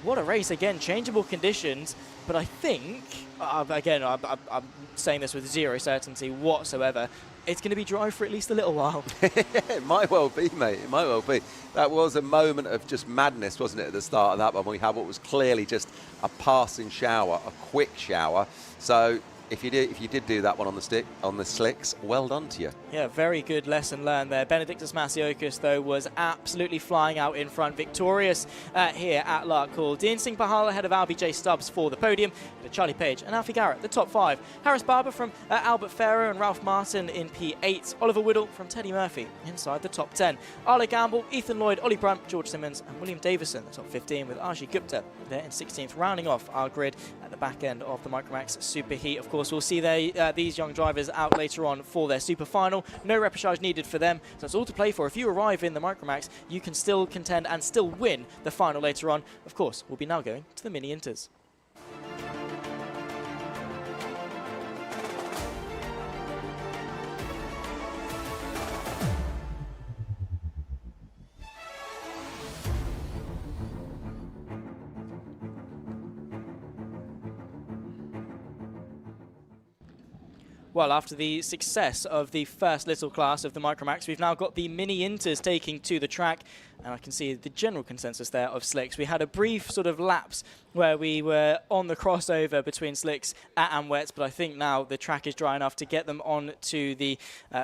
What a race again, changeable conditions, but I think, again, I'm saying this with zero certainty whatsoever, it's going to be dry for at least a little while. It might well be, mate. It might well be. That was a moment of just madness, wasn't it, at the start of that one? We had what was clearly just a passing shower, a quick shower. So if you did do that one on the slicks, well done to you. Yeah, very good lesson learned there. Benedictus Masiokas, though, was absolutely flying out in front, victorious here at Larkhall. Dean Singh Pahal ahead of Albie J. Stubbs for the podium, Charlie Page and Alfie Garrett, the top five. Harris Barber from Albert Farrer and Ralph Martin in P8. Oliver Whittle from Teddy Murphy inside the top 10. Arlo Gamble, Ethan Lloyd, Ollie Brunt, George Simmons and William Davison, the top 15, with Archie Gupta there in 16th, rounding off our grid at the back end of the Micromax Superheat. Of course, we'll see these young drivers out later on for their super final. No repechage needed for them, so it's all to play for. If you arrive in the Micromax, you can still contend and still win the final later on. Of course, we'll be now going to the mini inters. Well, after the success of the first little class of the Micromax, we've now got the mini inters taking to the track, and I can see the general consensus there of slicks. We had a brief lapse where we were on the crossover between slicks and wets, but I think now the track is dry enough to get them on to the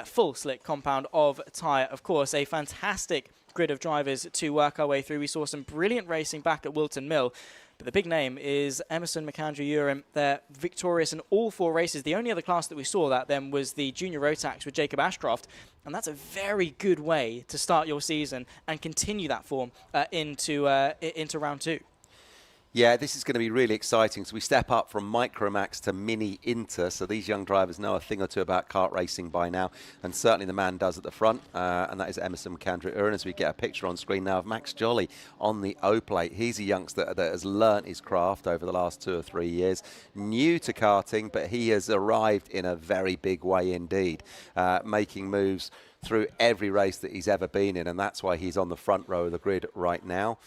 full slick compound of tyre. Of course, a fantastic grid of drivers to work our way through. We saw some brilliant racing back at Wilton Mill. But the big name is Emerson McAndrew-Urim. They're victorious in all four races. The only other class that we saw that then was the Junior Rotax with Jacob Ashcroft. And that's a very good way to start your season and continue that form into round two. Yeah, this is going to be really exciting. So we step up from Micromax to Mini Inter. So these young drivers know a thing or two about kart racing by now. And certainly the man does at the front. And that is Emerson McAndrew-Urim. As we get a picture on screen now of Max Jolly on the O-plate. He's a youngster that has learnt his craft over the last 2 or 3 years. New to karting, but he has arrived in a very big way indeed. Making moves through every race that he's ever been in, and that's why he's on the front row of the grid right now.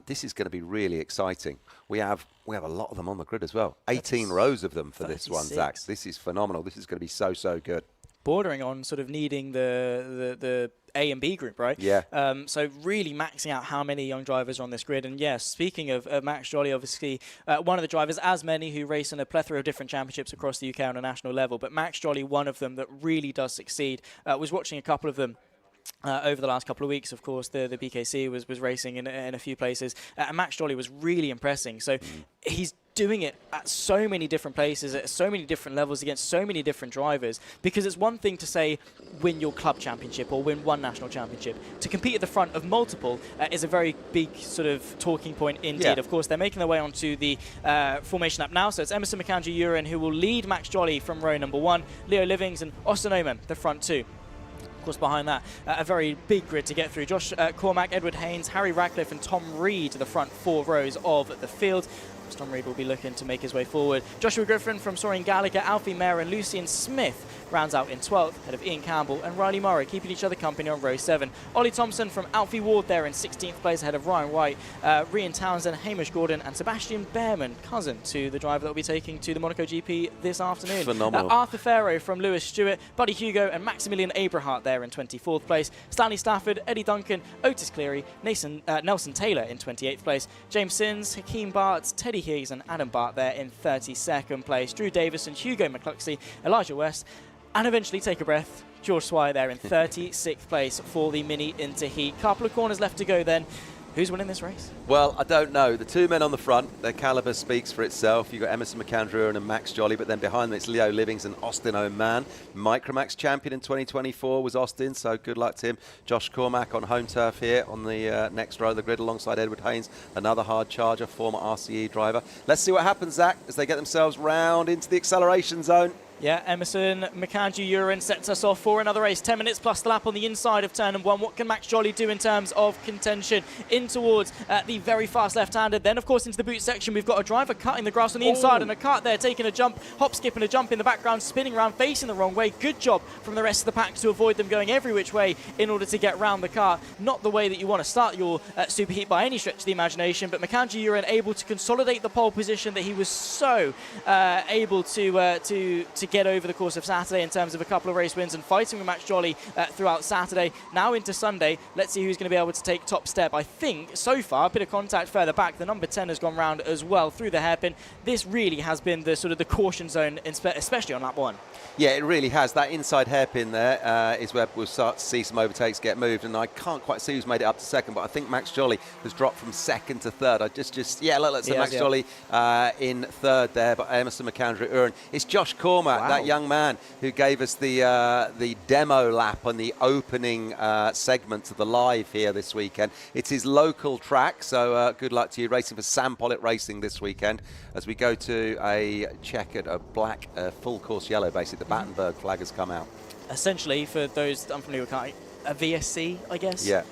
This is going to be really exciting. We have a lot of them on the grid as well. 18 rows of them for 36. This one, Zach. This is phenomenal. This is going to be so good. Bordering on needing the A and B group, right? Yeah. So really maxing out how many young drivers are on this grid. And yes, speaking of Max Jolly, obviously one of the drivers, as many who race in a plethora of different championships across the UK on a national level, but Max Jolly, one of them that really does succeed. Was watching a couple of them over the last couple of weeks. Of course, the BKC was racing in a few places, and Max Jolly was really impressing. So he's doing it at so many different places, at so many different levels, against so many different drivers. Because it's one thing to say win your club championship or win one national championship. To compete at the front of multiple is a very big sort of talking point indeed. Yeah. Of course, they're making their way onto the formation lap now. So it's Emerson McAndrew-Uren who will lead Max Jolly from row number 1, Leo Livings and Austin Oman, the front 2. Of course, behind that, a very big grid to get through. Josh Cormack, Edward Haynes, Harry Ratcliffe and Tom Reed, the front 4 rows of the field. Tom Reed will be looking to make his way forward. Joshua Griffin from Soren Gallagher, Alfie Mayer and Lucian Smith rounds out in 12th, ahead of Ian Campbell and Riley Murray, keeping each other company on row 7. Ollie Thompson from Alfie Ward there in 16th place, ahead of Ryan White, Rian Townsend, Hamish Gordon and Sebastian Behrman, cousin to the driver that will be taking to the Monaco GP this afternoon. Phenomenal. Arthur Farrow from Lewis Stewart, Buddy Hugo and Maximilian Abrahart there in 24th place. Stanley Stafford, Eddie Duncan, Otis Cleary, Nelson Taylor in 28th place. James Sins, Hakeem Bart, Teddy Higgs and Adam Bart there in 32nd place. Drew Davison, Hugo McCluskey, Elijah West, and eventually, take a breath, George Swire there in 36th place for the Mini Inter Heat. Couple of corners left to go then. Who's winning this race? Well, I don't know. The 2 men on the front, their calibre speaks for itself. You've got Emerson McAndrew and Max Jolly, but then behind them it's Leo Livings and Austin Oman. Micromax champion in 2024 was Austin, so good luck to him. Josh Cormack on home turf here on the next row of the grid alongside Edward Haynes, another hard charger, former RCE driver. Let's see what happens, Zach, as they get themselves round into the acceleration zone. Yeah, Emerson McAndrew-Uren sets us off for another race. 10 minutes plus the lap on the inside of turn 1. What can Max Jolly do in terms of contention? In towards the very fast left-handed. Then, of course, into the boot section, we've got a driver cutting the grass on the inside and a kart there taking a jump, hop, skip and a jump in the background, spinning around, facing the wrong way. Good job from the rest of the pack to avoid them going every which way in order to get round the car. Not the way that you want to start your superheat by any stretch of the imagination, but McAndrew-Uren able to consolidate the pole position that he was so able to get over the course of Saturday in terms of a couple of race wins and fighting with Max Jolly throughout Saturday. Now into Sunday, let's see who's going to be able to take top step. I think so far a bit of contact further back. The number 10 has gone round as well through the hairpin. This really has been the sort of the caution zone, especially on lap 1. Yeah, it really has. That inside hairpin there is where we'll start to see some overtakes get moved, and I can't quite see who's made it up to second, but I think Max Jolly has dropped from second to third. Let's say Max Jolly in third there, but Emerson McAndrew-Uren. It's Josh Cormack, that young man who gave us the demo lap on the opening segment of the live here this weekend. It's his local track, so good luck to you racing for Sam Pollitt Racing this weekend as we go to a checkered, a black, full course yellow, basically. The Battenberg flag has come out. Essentially, for those unfamiliar with karting, a VSC, I guess. Yeah.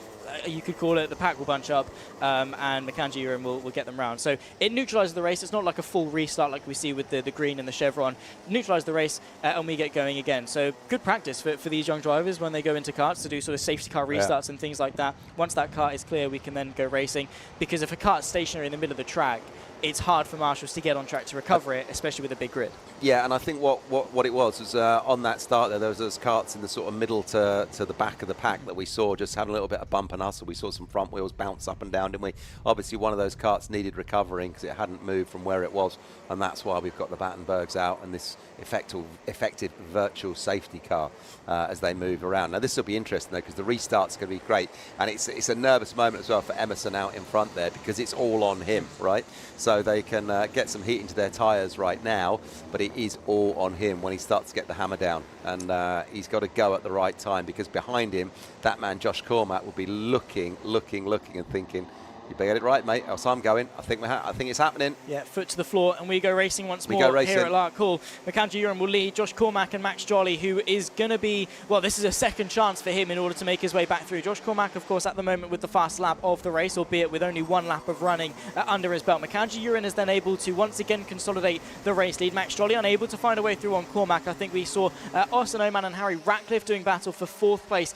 You could call it. The pack will bunch up and McAndrew-Uren will get them round. So it neutralises the race. It's not like a full restart like we see with the green and the chevron. Neutralise the race and we get going again. So good practice for these young drivers when they go into karts to do sort of safety car restarts and things like that. Once that kart is clear, we can then go racing. Because if a kart's stationary in the middle of the track, it's hard for marshals to get on track to recover it, especially with a big grid. Yeah, and I think what it was on that start there was those karts in the sort of middle to the back of the pack that we saw just having a little bit of bump and hustle. We saw some front wheels bounce up and down, didn't we? Obviously, one of those karts needed recovering because it hadn't moved from where it was, and that's why we've got the Battenbergs out and this effective virtual safety car as they move around. Now, this will be interesting, though, because the restart's going to be great, and it's a nervous moment as well for Emerson out in front there because it's all on him, right? So they can get some heat into their tyres right now, but it is all on him when he starts to get the hammer down. And he's got to go at the right time because behind him, that man, Josh Cormack, will be looking and thinking, you better get it right, mate, else I'm going. I think it's happening. Yeah, foot to the floor, and we go racing once more here at Larkhall. McAndrew-Uren will lead. Josh Cormack and Max Jolly, who is going to be, well, this is a second chance for him in order to make his way back through. Josh Cormack, of course, at the moment with the fast lap of the race, albeit with only one lap of running under his belt. McAndrew-Uren is then able to once again consolidate the race lead. Max Jolly unable to find a way through on Cormack. I think we saw Austin Oman and Harry Ratcliffe doing battle for fourth place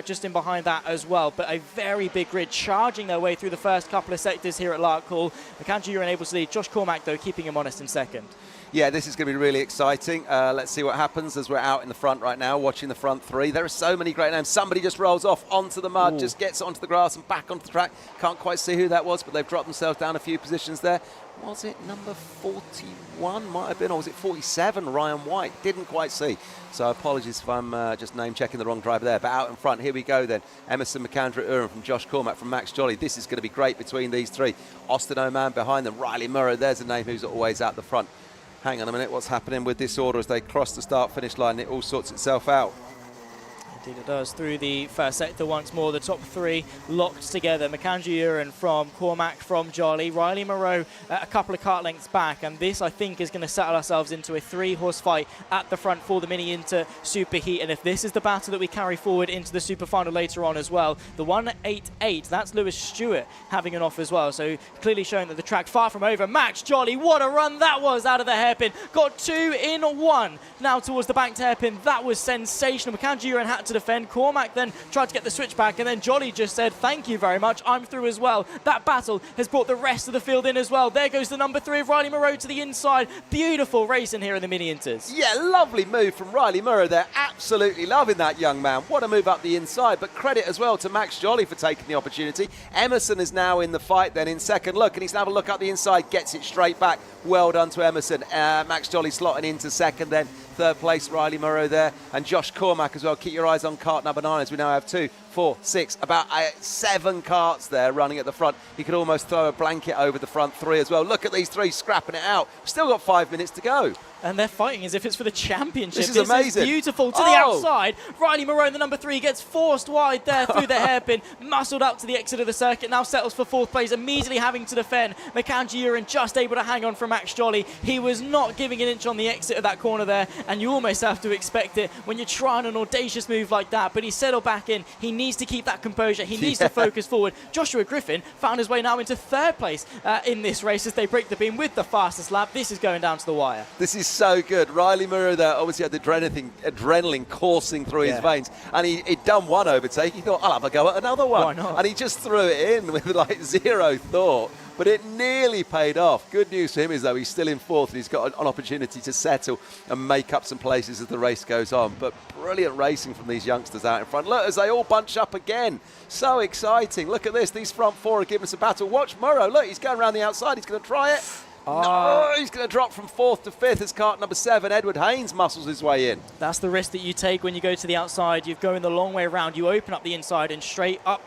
just in behind that as well. But a very big grid charging their way through the first couple of sectors here at Larkhall. McAndrew-Uren able to lead. Josh Cormack, though, keeping him honest in second. Yeah, this is going to be really exciting. Let's see what happens as we're out in the front right now, watching the front three. There are so many great names. Somebody just rolls off onto the mud, just gets onto the grass and back onto the track. Can't quite see who that was, but they've dropped themselves down a few positions there. was it number 41 might have been, or was it 47, Ryan White? Didn't quite see. So apologies if I'm just name-checking the wrong driver there. But out in front, here we go then. Emerson McAndrew-Uren from Josh Cormack from Max Jolly. This is going to be great between these three. Austin Oman behind them. Riley Murrow, there's a name who's always out the front. Hang on a minute, what's happening with this order as they cross the start-finish line? It all sorts itself out. Indeed it does. Through the first sector once more, the top three locked together. McAndrew-Uren from Cormac from Jolly. Riley Moreau a couple of kart lengths back. And this, I think, is going to settle ourselves into a three-horse fight at the front for the Mini Inter Super Heat. And if this is the battle that we carry forward into the Super Final later on as well, the 188, that's Lewis Stewart having an off as well. So clearly showing that the track far from over. Max Jolly, what a run that was out of the hairpin. Got 2 in 1. Now towards the banked hairpin. That was sensational. McAndrew-Uren had to defend. Cormac then tried to get the switch back, and then Jolly just said, thank you very much, I'm through as well. That battle has brought the rest of the field in as well. There goes the number 3 of Riley Moreau to the inside. Beautiful racing here in the Mini Inters. Yeah, lovely move from Riley Moreau there. Absolutely loving that young man. What a move up the inside, but credit as well to Max Jolly for taking the opportunity. Emerson is now in the fight then in second. Look, and he's going to have a look up the inside, gets it straight back. Well done to Emerson. Max Jolly slotting into second then. Third place, Riley Moreau there. And Josh Cormac as well. Keep your eyes on kart number 9 as we now have 2, 4, 6, about 7 karts there running at the front. He could almost throw a blanket over the front 3 as well. Look at these 3 scrapping it out. We've still got 5 minutes to go. And they're fighting as if it's for the championship. This is amazing. Is beautiful. To the outside. Riley Moreau, the number 3, gets forced wide there through the hairpin. Muscled up to the exit of the circuit. Now settles for 4th place, immediately having to defend. McAndrew-Uren just able to hang on from Max Jolly. He was not giving an inch on the exit of that corner there. And you almost have to expect it when you're trying an audacious move like that. But he settled back in. He needs to keep that composure. He needs to focus forward. Joshua Griffin found his way now into 3rd place in this race as they break the beam with the fastest lap. This is going down to the wire. This is so good. Riley Moreau there obviously had the adrenaline coursing through his veins, and he'd done one overtake. He thought, I'll have a go at another one. Why not? And he just threw it in with like zero thought, but it nearly paid off. Good news for him is though he's still in 4th and he's got an opportunity to settle and make up some places as the race goes on. But brilliant racing from these youngsters out in front. Look as they all bunch up again. So exciting. Look at this. These front 4 are giving us a battle. Watch Moreau. Look, he's going around the outside. He's going to try it. No, he's going to drop from 4th to 5th as kart number 7, Edward Haynes, muscles his way in. That's the risk that you take when you go to the outside. You're going the long way around. You open up the inside, and straight up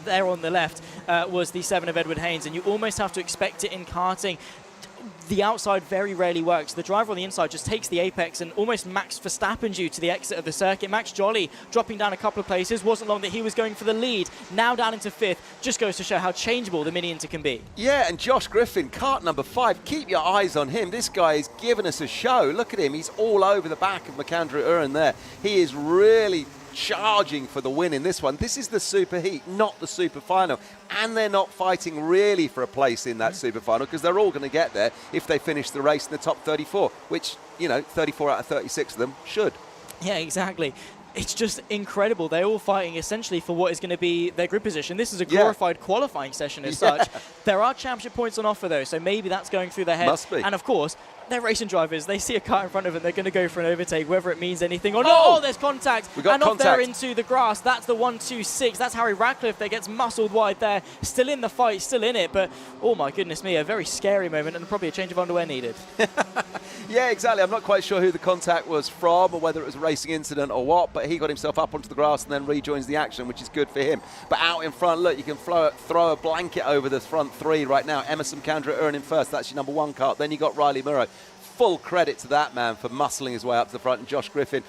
there on the left was the 7 of Edward Haynes, and you almost have to expect it in karting. The outside very rarely works. The driver on the inside just takes the apex and almost Max Verstappen's you to the exit of the circuit. Max Jolly dropping down a couple of places. Wasn't long that he was going for the lead. Now down into 5th. Just goes to show how changeable the Mini Inter can be. Yeah, and Josh Griffin, kart number 5. Keep your eyes on him. This guy is giving us a show. Look at him. He's all over the back of McAndrew-Uren there. He is really charging for the win in this one. This is the Super Heat, not the Super Final. And they're not fighting really for a place in that Super Final because they're all going to get there if they finish the race in the top 34, which, 34 out of 36 of them should. Yeah, exactly. It's just incredible. They're all fighting essentially for what is going to be their grid position. This is a glorified qualifying session as such. There are championship points on offer, though, so maybe that's going through their head. Must be. And, of course, they're racing drivers. They see a car in front of them. They're going to go for an overtake, whether it means anything or not. Oh, there's contact. We got and contact. off there into the grass. That's the 1-2-6. That's Harry Radcliffe that gets muscled wide there. Still in the fight, still in it. But, oh, my goodness me, a very scary moment and probably a change of underwear needed. Yeah, exactly. I'm not quite sure who the contact was from or whether it was a racing incident or what, but he got himself up onto the grass and then rejoins the action, which is good for him. But out in front, look, you can throw a blanket over the front 3 right now. Emerson McAndrew-Uren in first. That's your number 1 kart. Then you got Riley Moreau. Full credit to that man for muscling his way up to the front. And Josh Griffin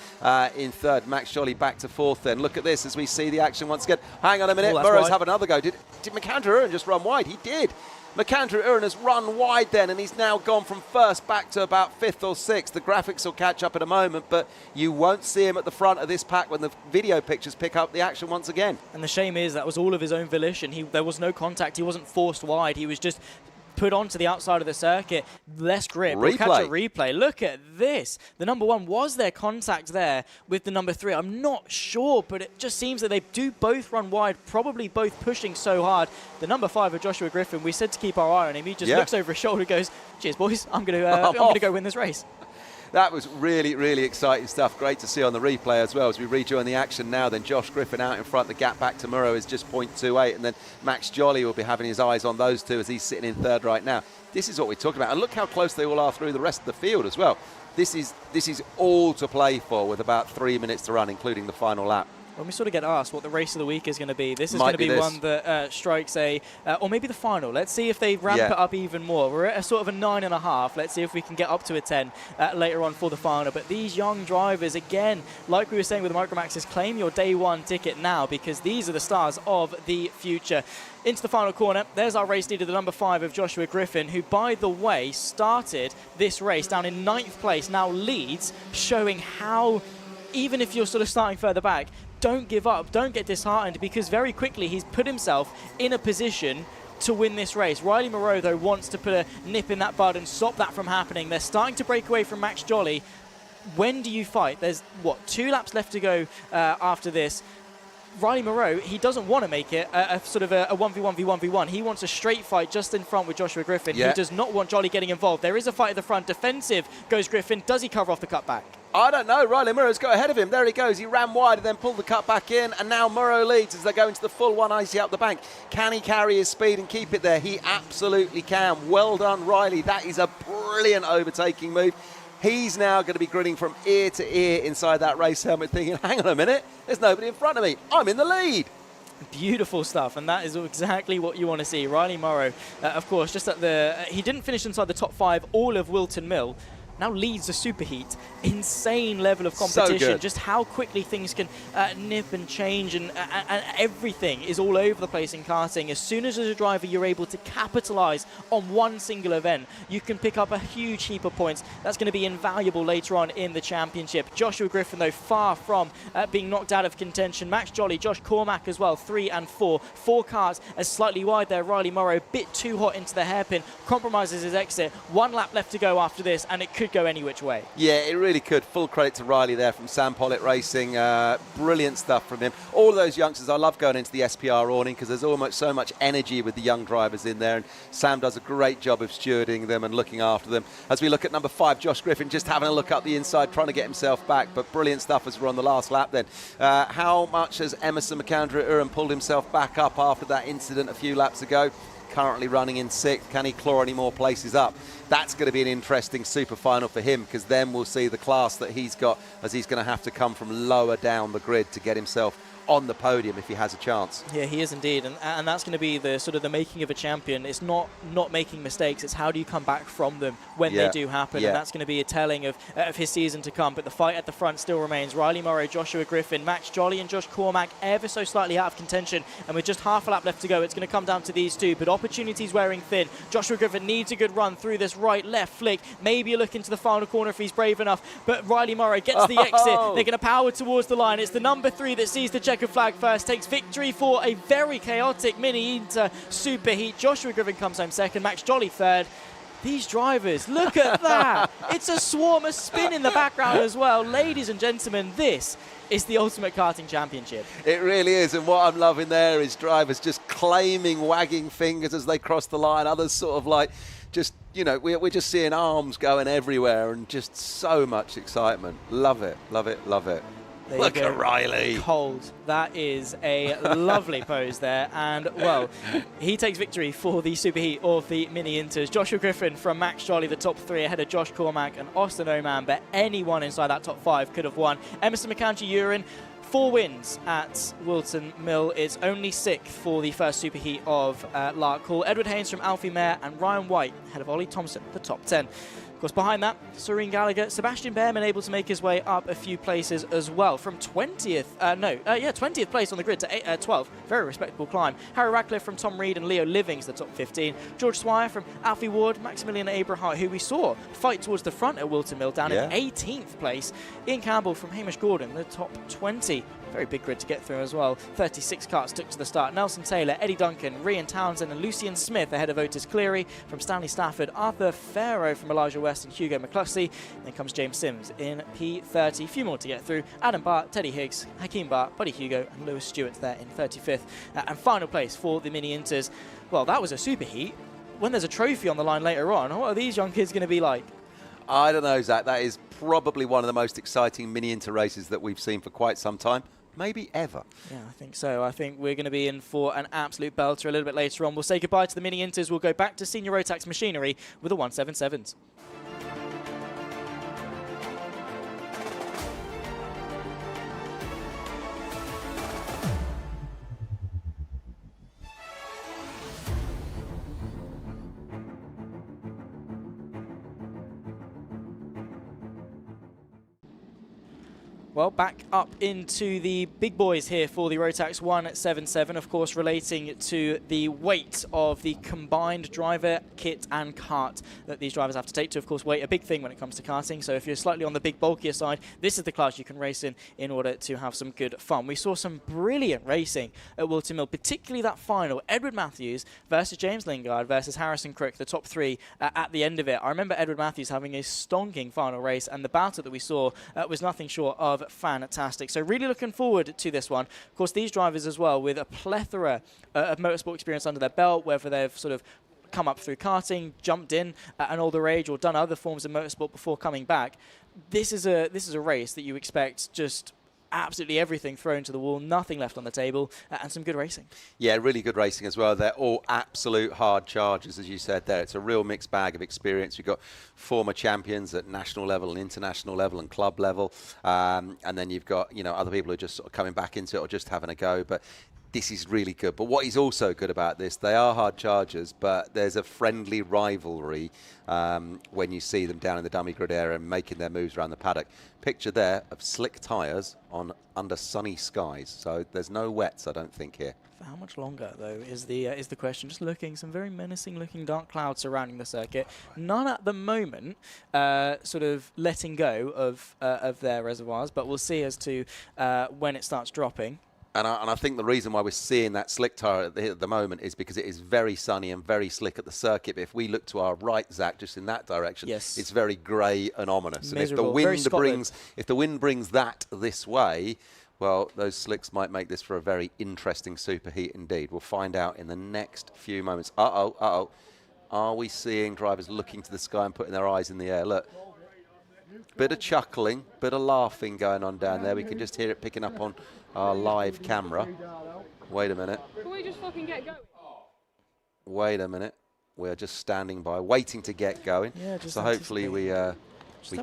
in 3rd. Max Jolly back to 4th then. Look at this as we see the action once again. Hang on a minute. Moreau's have another go. Did McAndrew-Uren just run wide? He did. McAndrew-Uren has run wide then, and he's now gone from 1st back to about 5th or 6th. The graphics will catch up in a moment, but you won't see him at the front of this pack when the video pictures pick up the action once again. And the shame is that was all of his own volition. There was no contact. He wasn't forced wide. He was just put onto the outside of the circuit. Less grip. We'll catch a replay. Look at this. The number 1, was there contact there with the number 3? I'm not sure, but it just seems that they do both run wide, probably both pushing so hard. The number 5 of Joshua Griffin, we said to keep our eye on him. He just looks over his shoulder and goes, cheers, boys. I'm going to go win this race. That was really, really exciting stuff. Great to see on the replay as well as we rejoin the action now. Then Josh Griffin out in front. The gap back to Murrow is just 0.28. And then Max Jolly will be having his eyes on those two as he's sitting in third right now. This is what we're talking about. And look how close they all are through the rest of the field as well. This is all to play for with about 3 minutes to run, including the final lap. When we sort of get asked what the race of the week is going to be, this is going to be one that strikes or maybe the final. Let's see if they ramp it up even more. We're at a sort of a 9.5. Let's see if we can get up to a 10 later on for the final. But these young drivers, again, like we were saying with the Micromaxes, claim your day one ticket now because these are the stars of the future. Into the final corner, there's our race leader, the number 5 of Joshua Griffin, who, by the way, started this race down in 9th place, now leads, showing how, even if you're sort of starting further back, don't give up, don't get disheartened, because very quickly he's put himself in a position to win this race. Riley Moreau, though, wants to put a nip in that bud and stop that from happening. They're starting to break away from Max Jolly. When do you fight? There's, 2 laps left to go after this. Riley Moreau, he doesn't want to make it a sort of a 1v1v1v1. He wants a straight fight just in front with Joshua Griffin. He does not want Jolly getting involved. There is a fight at the front. Defensive goes Griffin. Does he cover off the cutback? I don't know. Riley Murrow's got ahead of him. There he goes. He ran wide and then pulled the cut back in. And now Murrow leads as they go into the full 180 up the bank. Can he carry his speed and keep it there? He absolutely can. Well done, Riley. That is a brilliant overtaking move. He's now going to be grinning from ear to ear inside that race helmet thinking, hang on a minute, there's nobody in front of me. I'm in the lead. Beautiful stuff, and that is exactly what you want to see. Riley Moreau, of course, just at he didn't finish inside the top 5 all of Wilton Mill. Now leads the Superheat. Insane level of competition. So just how quickly things can nip and change, and everything is all over the place in karting. As soon as a driver you're able to capitalize on one single event, you can pick up a huge heap of points. That's going to be invaluable later on in the championship. Joshua Griffin, though, far from being knocked out of contention. Max Jolly, Josh Cormack as well, 3 and 4. 4 cars are slightly wide there. Riley Moreau, a bit too hot into the hairpin, compromises his exit. 1 lap left to go after this, and it could go any which way. Yeah, it really could. Full credit to Riley there from Sam Pollitt Racing. Brilliant stuff from him. All of those youngsters, I love going into the SPR awning because there's almost so much energy with the young drivers in there, and Sam does a great job of stewarding them and looking after them. As we look at number 5, Josh Griffin, just having a look up the inside, trying to get himself back, but brilliant stuff as we're on the last lap then. How much has Emerson McAndrew-Uren pulled himself back up after that incident a few laps ago? Currently running in 6th. Can he claw any more places up? That's going to be an interesting super final for him, because then we'll see the class that he's got, as he's going to have to come from lower down the grid to get himself on the podium if he has a chance. Yeah, he is indeed, and that's going to be the sort of the making of a champion. It's not making mistakes, it's how do you come back from them when they do happen, and that's going to be a telling of his season to come. But the fight at the front still remains. Riley Moreau, Joshua Griffin, Max Jolly and Josh Cormack ever so slightly out of contention, and with just half a lap left to go, it's going to come down to these two, but opportunities wearing thin. Joshua Griffin needs a good run through this right-left flick, maybe a look into the final corner if he's brave enough, but Riley Moreau gets the exit. They're going to power towards the line. It's the number 3 that sees the checkered flag first, takes victory for a very chaotic Mini Inter Superheat. Joshua Griffin comes home second, Max Jolly third. These drivers, look at that. It's a swarm of spin in the background as well. Ladies and gentlemen, this is the Ultimate Karting Championship. It really is, and what I'm loving there is drivers just claiming, wagging fingers as they cross the line. Others sort of like just, you know, we're just seeing arms going everywhere and just so much excitement. Love it, love it, love it. Look at Riley. Cold. That is a lovely pose there. And, well, he takes victory for the Superheat of the Mini Inters. Joshua Griffin from Max Jolly, the top 3, ahead of Josh Cormack and Austin Oman. But anyone inside that top 5 could have won. Emerson McAndrew-Uren, 4 wins at Wilton Mill. It's only 6th for the first Superheat of Larkhall. Edward Haynes from Alfie Mayer and Ryan White, ahead of Ollie Thompson, the top 10. Of course, behind that, Serene Gallagher, Sebastian Behrman able to make his way up a few places as well. From 20th place on the grid to 12th. Very respectable climb. Harry Radcliffe from Tom Reed and Leo Livings, the top 15. George Swire from Alfie Ward, Maximilian Abrahart, who we saw fight towards the front at Wilton Mill, down in 18th place. Ian Campbell from Hamish Gordon, the top 20. Very big grid to get through as well. 36 cars took to the start. Nelson Taylor, Eddie Duncan, Rian Townsend and Lucian Smith ahead of Otis Cleary. From Stanley Stafford, Arthur Farrow from Elijah West and Hugo McCluskey. And then comes James Sims in P30. A few more to get through. Adam Bart, Teddy Higgs, Hakeem Bart, Buddy Hugo and Lewis Stewart there in 35th. And final place for the Mini Inters. Well, that was a super heat. When there's a trophy on the line later on, what are these young kids going to be like? I don't know, Zach. That is probably one of the most exciting mini-inter races that we've seen for quite some time. Maybe ever. Yeah, I think so. I think we're going to be in for an absolute belter a little bit later on. We'll say goodbye to the mini-inters. We'll go back to senior Rotax machinery with the 177s. Well, back up into the big boys here for the Rotax 177, of course, relating to the weight of the combined driver, kit and kart that these drivers have to take to, of course, weight a big thing when it comes to karting. So if you're slightly on the big, bulkier side, this is the class you can race in order to have some good fun. We saw some brilliant racing at Wilton Mill, particularly that final. Edward Matthews versus James Lingard versus Harrison Crook, the top three at the end of it. I remember Edward Matthews having a stonking final race, and the battle that we saw was nothing short of fantastic. So really looking forward to this one. Of course, these drivers as well with a plethora of motorsport experience under their belt, whether they've sort of come up through karting, jumped in at an older age, or done other forms of motorsport before coming back. This is a race that you expect just absolutely everything thrown to the wall, nothing left on the table, and some good racing. Yeah, really good racing as well. They're all absolute hard chargers, as you said there. It's a real mixed bag of experience. You've got former champions at national level and international level and club level, and then you've got, you know, other people who are just sort of coming back into it or just having a go. But this is really good. But what is also good about this, they are hard chargers, but there's a friendly rivalry when you see them down in the dummy grid area and making their moves around the paddock. Picture there of slick tyres on under sunny skies. So there's no wets, I don't think, here. For how much longer, though, is the question. Just looking, some very menacing-looking dark clouds surrounding the circuit. None at the moment sort of letting go of their reservoirs, but we'll see as to when it starts dropping. And I think the reason why we're seeing that slick tyre at the moment is because it is very sunny and very slick at the circuit. But if we look to our right, Zach, just in that direction, yes, it's very grey and ominous. Miserable. And if the wind brings that this way, well, those slicks might make this for a very interesting superheat indeed. We'll find out in the next few moments. Uh-oh. Are we seeing drivers looking to the sky and putting their eyes in the air? Look. Bit of chuckling, bit of laughing going on down there. We can just hear it picking up on our live camera. Wait a minute. Can we just fucking get going? Wait a minute. We're just standing by, waiting to get going. Yeah, so hopefully we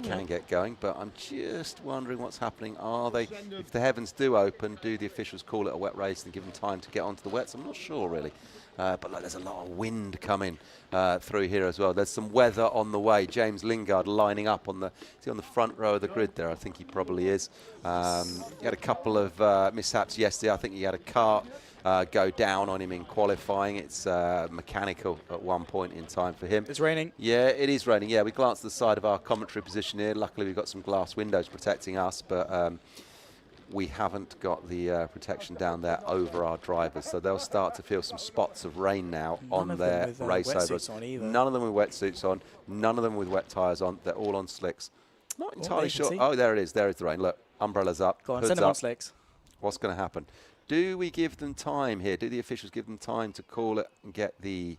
can get going. But I'm just wondering what's happening. Are they, if the heavens do open, do the officials call it a wet race and give them time to get onto the wets? I'm not sure really. But like, there's a lot of wind coming through here as well. There's some weather on the way. James Lingard lining up on the front row of the grid there. I think he probably is. He had a couple of mishaps yesterday. I think he had a cart go down on him in qualifying. It's mechanical at one point in time for him. It's raining. Yeah, it is raining. Yeah, we glanced at the side of our commentary position here. Luckily, we've got some glass windows protecting us, but we haven't got the protection down there over our drivers, so they'll start to feel some spots of rain now on their race over. None of them with wetsuits on, none of them with wet tyres on. They're all on slicks. Not entirely sure. Oh, there it is. There is the rain. Look, umbrellas up. Go on, send them on slicks. What's going to happen? Do we give them time here? Do the officials give them time to call it and get the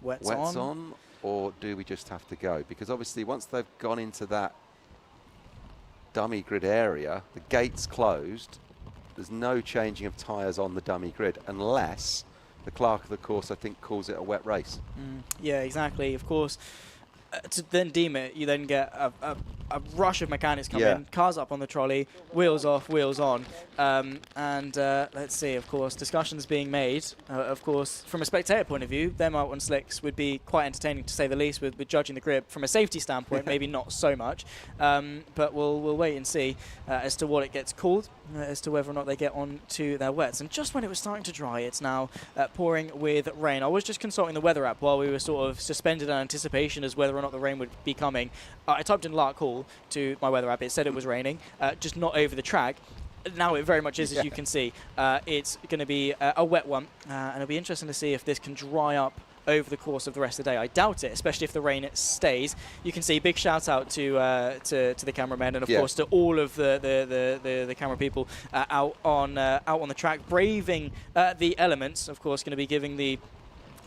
wets on, or do we just have to go? Because obviously, once they've gone into that dummy grid area, the gate's closed. There's no changing of tyres on the dummy grid unless the clerk of the course, I think, calls it a wet race. Yeah, exactly. Of course, to then deem it, you then get a rush of mechanics come in, cars up on the trolley, wheels off, wheels on, and let's see, of course, discussions being made. Of course, from a spectator point of view, them out on slicks would be quite entertaining, to say the least, with judging the grip. From a safety standpoint, maybe not so much, but we'll wait and see as to what it gets called, as to whether or not they get on to their wets. And just when it was starting to dry, it's now pouring with rain. I was just consulting the weather app while we were sort of suspended in anticipation as whether or not the rain would be coming. I typed in Larkhall to my weather app. It said it was raining, just not over the track. Now it very much is, as you can see. It's going to be a wet one, and it'll be interesting to see if this can dry up over the course of the rest of the day. I doubt it, especially if the rain stays. You can see big shout out to the cameramen and of course to all of the camera people out on the track, braving the elements. Of course, going to be giving the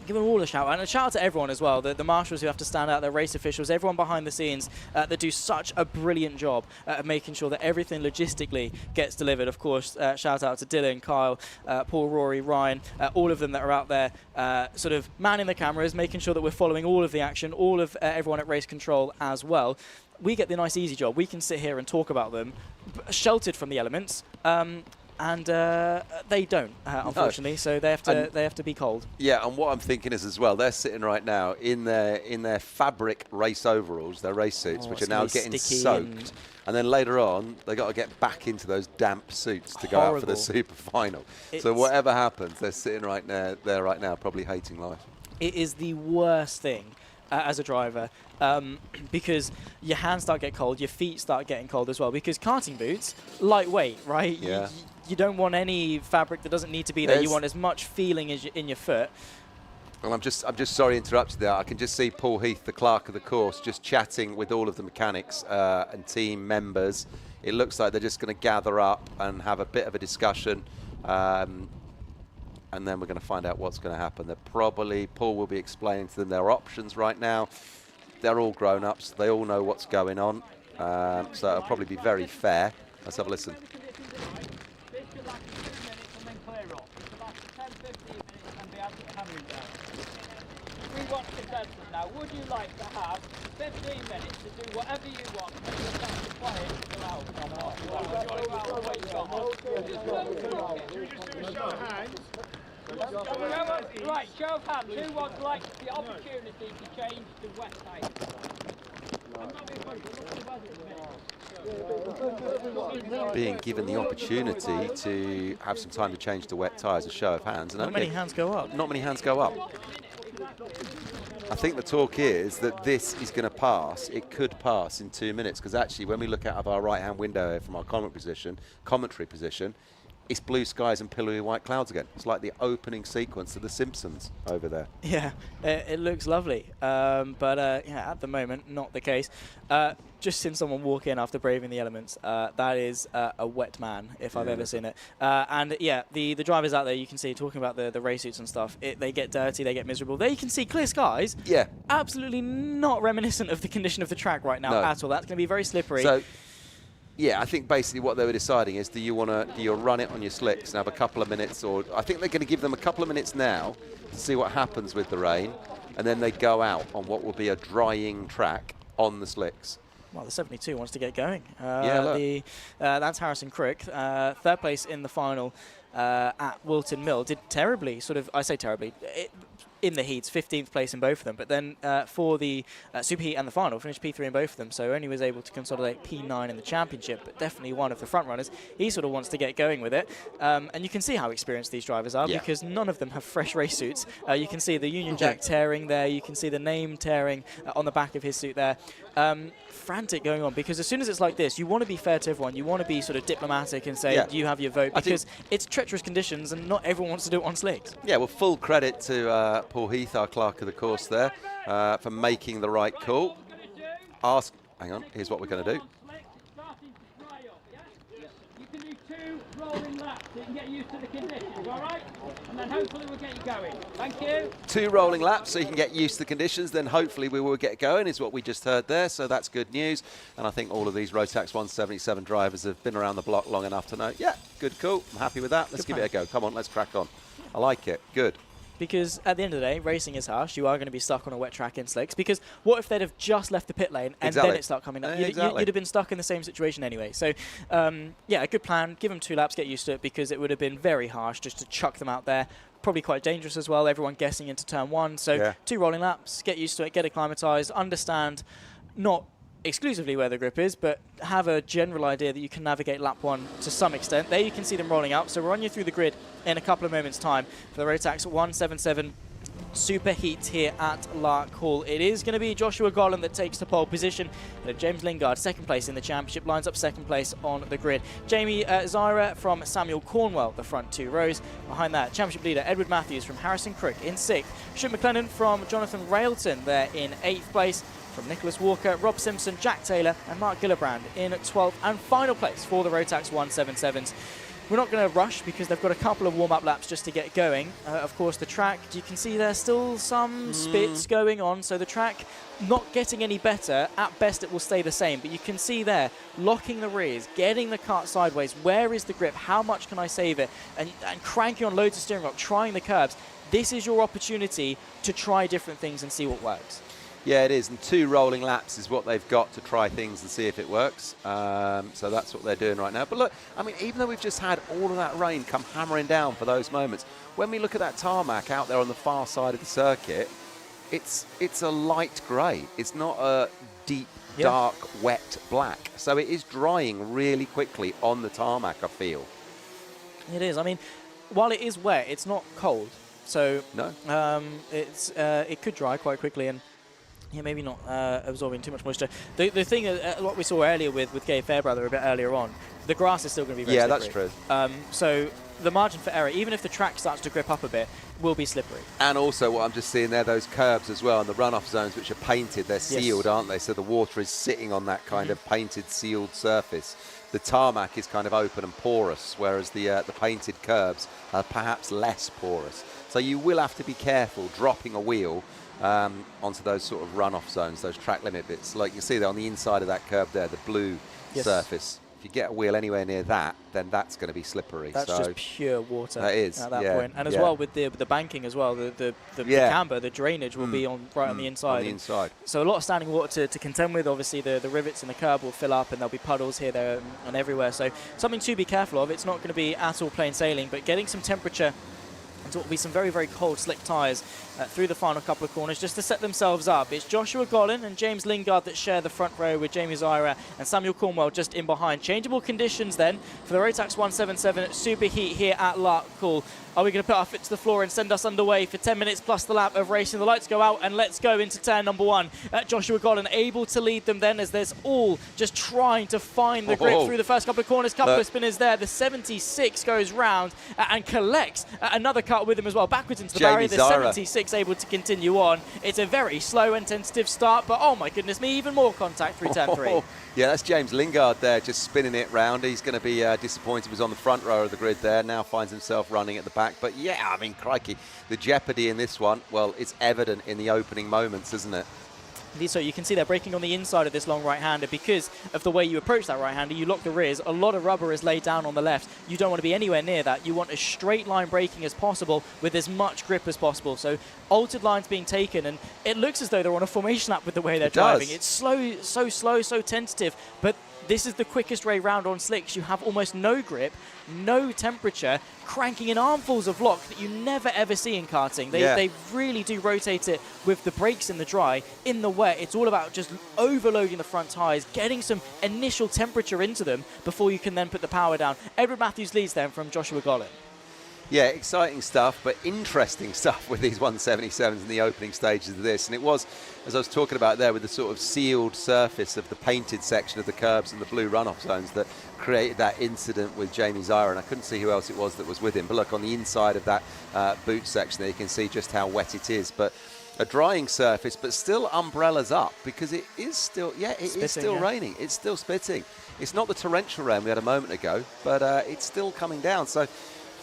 give them all a shout out, and a shout out to everyone as well, the marshals who have to stand out, the race officials, everyone behind the scenes that do such a brilliant job of making sure that everything logistically gets delivered. Of course, shout out to Dylan, Kyle, Paul, Rory, Ryan, all of them that are out there sort of manning the cameras, making sure that we're following all of the action, all of everyone at Race Control as well. We get the nice easy job. We can sit here and talk about them, sheltered from the elements. And they don't, unfortunately. No. So they have to be cold. Yeah, and what I'm thinking is as well, they're sitting right now in their fabric race overalls, their race suits, which are now getting soaked. And then later on, they got to get back into those damp suits to go out for the super final. So whatever happens, they're sitting right there right now, probably hating life. It is the worst thing as a driver. Because your hands start getting cold, your feet start getting cold as well. Because karting boots, lightweight, right? Yeah. You don't want any fabric that doesn't need to be there. You want as much feeling as in your foot. Well, I'm just sorry to interrupt you there. I can just see Paul Heath, the clerk of the course, just chatting with all of the mechanics and team members. It looks like they're just going to gather up and have a bit of a discussion. And then we're going to find out what's going to happen. Paul will be explaining to them their options right now. They're all grown-ups. They all know what's going on. So it'll probably be very fair. Let's have a listen. Now, would you like to have 15 minutes to do whatever you want and you're not to play it until out? Right, show of hands. Who would like the opportunity to change to wet tyres? Being given the opportunity to have some time to change to wet tyres, a show of hands. Not many hands go up. Not many hands go up. I think the talk is that this is going to pass. It could pass in 2 minutes, because actually when we look out of our right-hand window here from our commentary position, it's blue skies and pillowy white clouds again. It's like the opening sequence of The Simpsons over there. Yeah, it looks lovely. But yeah, at the moment, not the case. Just seen someone walk in after braving the elements. That is a wet man, if I've ever seen it. And yeah, the drivers out there, you can see, talking about the race suits and stuff, they get dirty, they get miserable. There you can see clear skies. Yeah. Absolutely not reminiscent of the condition of the track right now at all. That's going to be very slippery. So, yeah, I think basically what they were deciding is, do you run it on your slicks and have a couple of minutes, or I think they're going to give them a couple of minutes now to see what happens with the rain, and then they go out on what will be a drying track on the slicks. Well, the 72 wants to get going. Yeah, that's Harrison Crook, third place in the final at Wilton Mill. Did terribly, I say terribly, in the heats, 15th place in both of them. But then for the Super Heat and the final, finished P3 in both of them. So only was able to consolidate P9 in the championship, but definitely one of the front runners. He sort of wants to get going with it. And you can see how experienced these drivers are, because none of them have fresh race suits. You can see the Union Jack tearing there. You can see the name tearing on the back of his suit there. Frantic going on, because as soon as it's like this, you want to be fair to everyone. You want to be sort of diplomatic and say you have your vote, because it's treacherous conditions and not everyone wants to do it on slicks. Yeah, well, full credit to Paul Heath, our clerk of the course there, for making the right call. Hang on, here's what we're going to do. You can do 2 rolling laps so you can get used to the conditions, all right? And then hopefully we'll get you going. Thank you. 2 rolling laps so you can get used to the conditions, then hopefully we will get going, is what we just heard there. So that's good news. And I think all of these Rotax 177 drivers have been around the block long enough to know, good call, I'm happy with that. Let's give it a go. Come on, let's crack on. I like it. Good. Because at the end of the day, racing is harsh. You are going to be stuck on a wet track in slicks. Because what if they'd have just left the pit lane and then it started coming up? You'd have been stuck in the same situation anyway. So, yeah, a good plan. Give them 2 laps, get used to it, because it would have been very harsh just to chuck them out there. Probably quite dangerous as well, everyone guessing into turn 1. So 2 rolling laps, get used to it, get acclimatized, understand not exclusively where the grip is, but have a general idea that you can navigate lap 1 to some extent. There you can see them rolling up. So we'll run you through the grid in a couple of moments' time for the Rotax 177 Super Heat here at Larkhall. It is going to be Joshua Gollan that takes the pole position. And James Lingard, second place in the championship, lines up second place on the grid. Jamie Zyra from Samuel Cornwell, the front 2 rows. Behind that, championship leader Edward Matthews from Harrison Crook in 6th. Stuart McLennan from Jonathan Railton there in 8th place. From Nicholas Walker, Rob Simpson, Jack Taylor and Mark Gillibrand in 12th and final place for the Rotax 177s. we're not going to rush because they've got a couple of warm-up laps just to get going. Of course, the track, you can see there's still some spits going on, so the track not getting any better. At best, it will stay the same, but you can see there, locking the rears, getting the kart sideways. Where is the grip? How much can I save it? And cranking on loads of steering lock, trying the curbs. This is your opportunity to try different things and see what works. Yeah, it is, and 2 rolling laps is what they've got to try things and see if it works. So that's what they're doing right now. But look, I mean, even though we've just had all of that rain come hammering down for those moments, when we look at that tarmac out there on the far side of the circuit, it's a light grey. It's not a deep, dark, wet black. So it is drying really quickly on the tarmac, I feel. It is. I mean, while it is wet, it's not cold. So no. It could dry quite quickly, and yeah, maybe not absorbing too much moisture. The thing, what we saw earlier with Gay Fairbrother a bit earlier on, the grass is still going to be very slippery. That's true. So the margin for error, even if the track starts to grip up a bit, will be slippery. And also what I'm just seeing there, those curbs as well, and the runoff zones which are painted, they're sealed, aren't they? So the water is sitting on that kind of painted, sealed surface. The tarmac is kind of open and porous, whereas the painted curbs are perhaps less porous. So you will have to be careful dropping a wheel onto those sort of runoff zones, those track limit bits. Like you see there on the inside of that curb there, the blue surface. If you get a wheel anywhere near that, then that's going to be slippery. That's just pure water. That is, at that point. And as well with the banking as well, the camber, the drainage will be on the inside. On the inside. So a lot of standing water to contend with. Obviously, the rivets in the curb will fill up, and there'll be puddles here, there, and everywhere. So something to be careful of. It's not going to be at all plain sailing, but getting some temperature. And so it will be some very, very cold, slick tyres through the final couple of corners just to set themselves up. It's Joshua Gollin and James Lingard that share the front row with Jamie Zyra and Samuel Cornwell just in behind. Changeable conditions then for the Rotax 177 Super Heat here at Larkhall. Are we going to put our foot to the floor and send us underway for 10 minutes plus the lap of racing? The lights go out and let's go into turn number 1. Joshua Gollin able to lead them then as there's all just trying to find the grip through the first couple of corners. Couple of spinners there. The 76 goes round and collects another cut with him as well. Backwards into the barrier. The 76 able to continue on. It's a very slow and tentative start, but oh my goodness me, even more contact through turn 3. Yeah, that's James Lingard there, just spinning it round. He's going to be disappointed. He was on the front row of the grid there, now finds himself running at the back. But yeah, I mean, crikey, the jeopardy in this one, well, it's evident in the opening moments, isn't it? So you can see they're braking on the inside of this long right-hander because of the way you approach that right-hander. You lock the rears. A lot of rubber is laid down on the left. You don't want to be anywhere near that. You want as straight line braking as possible with as much grip as possible. So altered lines being taken, and it looks as though they're on a formation lap with the way they're driving. It's slow, so tentative, but this is the quickest way round on slicks. You have almost no grip, no temperature, cranking in armfuls of lock that you never ever see in karting. They really do rotate it with the brakes in the dry. In the wet, it's all about just overloading the front tyres, getting some initial temperature into them before you can then put the power down. Edward Matthews leads then from Joshua Gollin. Yeah, exciting stuff, but interesting stuff with these 177s in the opening stages of this. And it was, as I was talking about there, with the sort of sealed surface of the painted section of the curbs and the blue runoff zones that created that incident with Jamie Zyra. And I couldn't see who else it was that was with him. But look, on the inside of that boot section there, you can see just how wet it is. But a drying surface, but still umbrellas up because it is still, it's still raining. It's still spitting. It's not the torrential rain we had a moment ago, but it's still coming down. So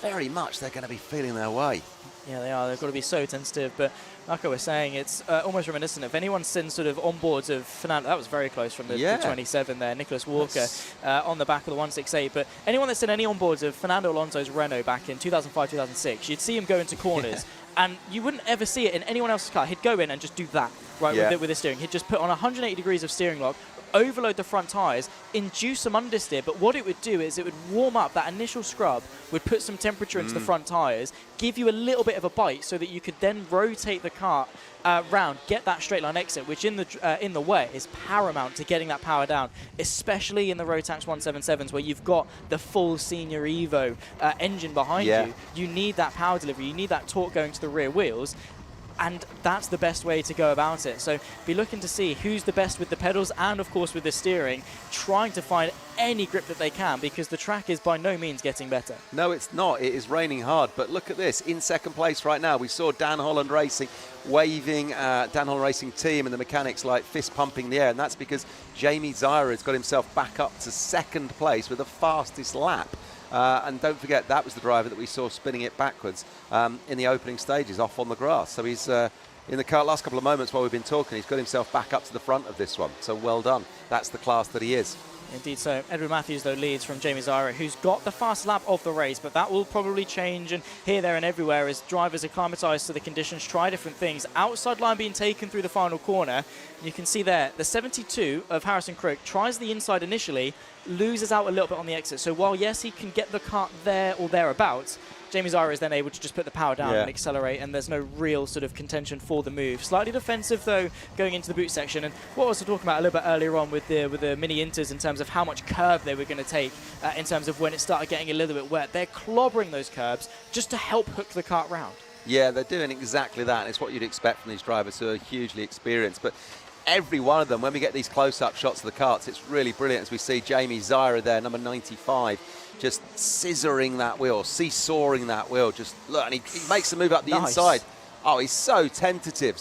very much they're going to be feeling their way. Yeah, they are. They've got to be so tentative. But like I was saying, it's almost reminiscent. If anyone's seen sort of onboards of Fernando, that was very close from the 27 there, Nicholas Walker on the back of the 168. But anyone that's seen any onboards of Fernando Alonso's Renault back in 2005, 2006, you'd see him go into corners. And you wouldn't ever see it in anyone else's car. He'd go in and just do that, right, with the steering. He'd just put on 180 degrees of steering lock, overload the front tyres, induce some understeer, but what it would do is it would warm up that initial scrub, would put some temperature into the front tyres, give you a little bit of a bite so that you could then rotate the car round, get that straight line exit, which in the wet is paramount to getting that power down, especially in the Rotax 177s where you've got the full Senior Evo engine behind you. You need that power delivery, you need that torque going to the rear wheels. And that's the best way to go about it. So be looking to see who's the best with the pedals and, of course, with the steering, trying to find any grip that they can because the track is by no means getting better. No, it's not. It is raining hard. But look at this. In second place right now, we saw Dan Holland Racing waving, Dan Holland Racing team and the mechanics like fist pumping the air. And that's because Jamie Zyra has got himself back up to second place with the fastest lap And don't forget, that was the driver that we saw spinning it backwards in the opening stages off on the grass. So he's in the last couple of moments while we've been talking, he's got himself back up to the front of this one. So well done. That's the class that he is. Indeed so. Edward Matthews, though, leads from Jamie Zyra, who's got the fast lap of the race, but that will probably change and here, there and everywhere as drivers acclimatise to the conditions, try different things. Outside line being taken through the final corner. You can see there, the 72 of Harrison Crook tries the inside initially, loses out a little bit on the exit. So while, yes, he can get the kart there or thereabouts, Jamie Zyra is then able to just put the power down and accelerate, and there's no real sort of contention for the move. Slightly defensive, though, going into the boot section. And what I was talking about a little bit earlier on with the mini inters in terms of how much curb they were going to take in terms of when it started getting a little bit wet. They're clobbering those curbs just to help hook the kart round. Yeah, they're doing exactly that. And it's what you'd expect from these drivers who are hugely experienced. But every one of them, when we get these close-up shots of the karts, it's really brilliant as we see Jamie Zyra there, number 95, just scissoring that wheel, seesawing that wheel. Just look, and he makes the move up the inside. Oh, he's so tentative,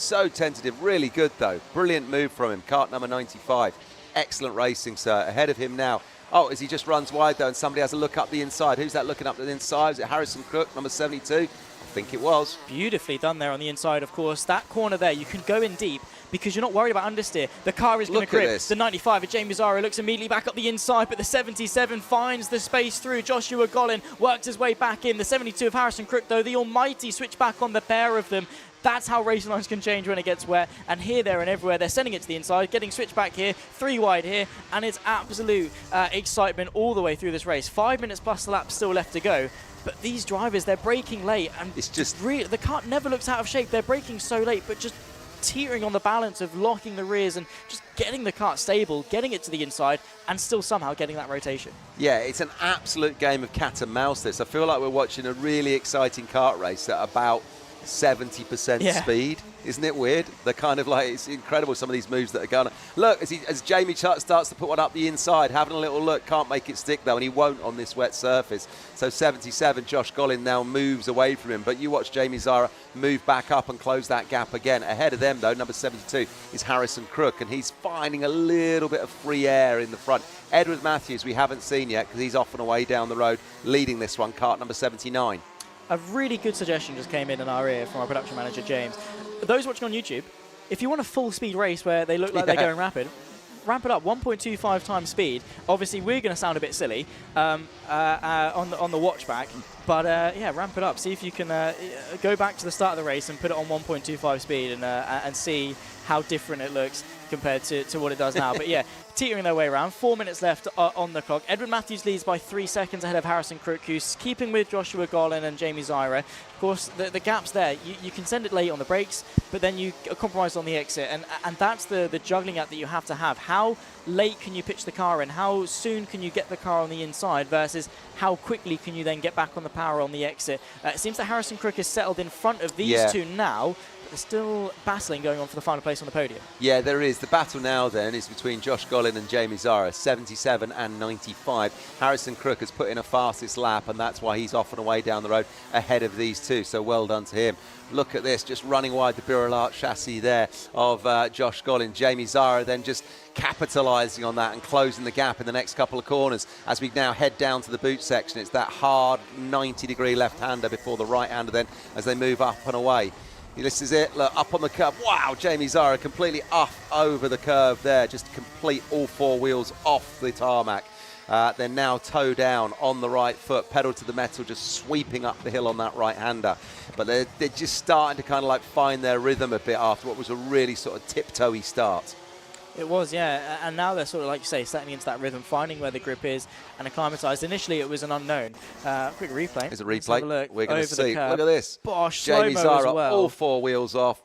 really good though. Brilliant move from him, kart number 95. Excellent racing, sir. Ahead of him now. Oh, as he just runs wide though, and somebody has a look up the inside. Who's that looking up the inside? Is it Harrison Crook, number 72? I think it was. Beautifully done there on the inside, of course. That corner there, you can go in deep because you're not worried about understeer. The car is going to grip. The 95 of Jamie Zyra looks immediately back up the inside, but the 77 finds the space through. Joshua Gollin worked his way back in. The 72 of Harrison Crook, though, the almighty switch back on the pair of them. That's how racing lines can change when it gets wet. And here, there, and everywhere, they're sending it to the inside, getting switched back here, 3 wide here, and it's absolute excitement all the way through this race. 5 minutes plus the lap still left to go. But these drivers, they're braking late, and it's just really, the kart never looks out of shape. They're braking so late, but just teetering on the balance of locking the rears and just getting the kart stable, getting it to the inside, and still somehow getting that rotation. Yeah, it's an absolute game of cat and mouse, this. I feel like we're watching a really exciting kart race at about 70% speed. Isn't it weird? They're kind of like, it's incredible, some of these moves that are going on. Look, as Jamie starts to put one up the inside, having a little look, can't make it stick though, and he won't on this wet surface. So 77, Josh Gollin now moves away from him, but you watch Jamie Zyra move back up and close that gap again. Ahead of them though, number 72 is Harrison Crook, and he's finding a little bit of free air in the front. Edward Matthews we haven't seen yet because he's off and away down the road, leading this one, kart number 79. A really good suggestion just came in our ear from our production manager, James. Those watching on YouTube, if you want a full-speed race where they look like they're going rapid, ramp it up, 1.25 times speed. Obviously, we're going to sound a bit silly on the watch back, but yeah, ramp it up. See if you can go back to the start of the race and put it on 1.25 speed and see how different it looks compared to what it does now. But yeah, teetering their way around. 4 minutes left on the clock. Edward Matthews leads by 3 seconds ahead of Harrison Crook, who's keeping with Joshua Gollin and Jamie Zyra. Of course, the gap's there. You can send it late on the brakes, but then you compromise on the exit. And that's the juggling act that you have to have. How late can you pitch the car in? How soon can you get the car on the inside versus how quickly can you then get back on the power on the exit? It seems that Harrison Crook is settled in front of these two now. There's still battling going on for the final place on the podium. Yeah, there is. The battle now then is between Josh Gollin and Jamie Zyra, 77 and 95. Harrison Crook has put in a fastest lap, and that's why he's off and away down the road ahead of these two. So well done to him. Look at this, just running wide the Buralart chassis there of Josh Gollin. Jamie Zyra then just capitalising on that and closing the gap in the next couple of corners as we now head down to the boot section. It's that hard 90-degree left-hander before the right-hander then as they move up and away. This is it, look, up on the curb. Wow, Jamie Zyra completely off over the curve there, just complete all 4 wheels off the tarmac. They're now toe down on the right foot, pedal to the metal, just sweeping up the hill on that right-hander. But they're just starting to kind of like find their rhythm a bit after what was a really sort of tiptoey start. It was, yeah, and now they're sort of, like you say, settling into that rhythm, finding where the grip is and acclimatised. Initially, it was an unknown. Quick replay. Here's a replay. We're going to see. Look at this. Bosh, Jamie Zyra, well. All 4 wheels off,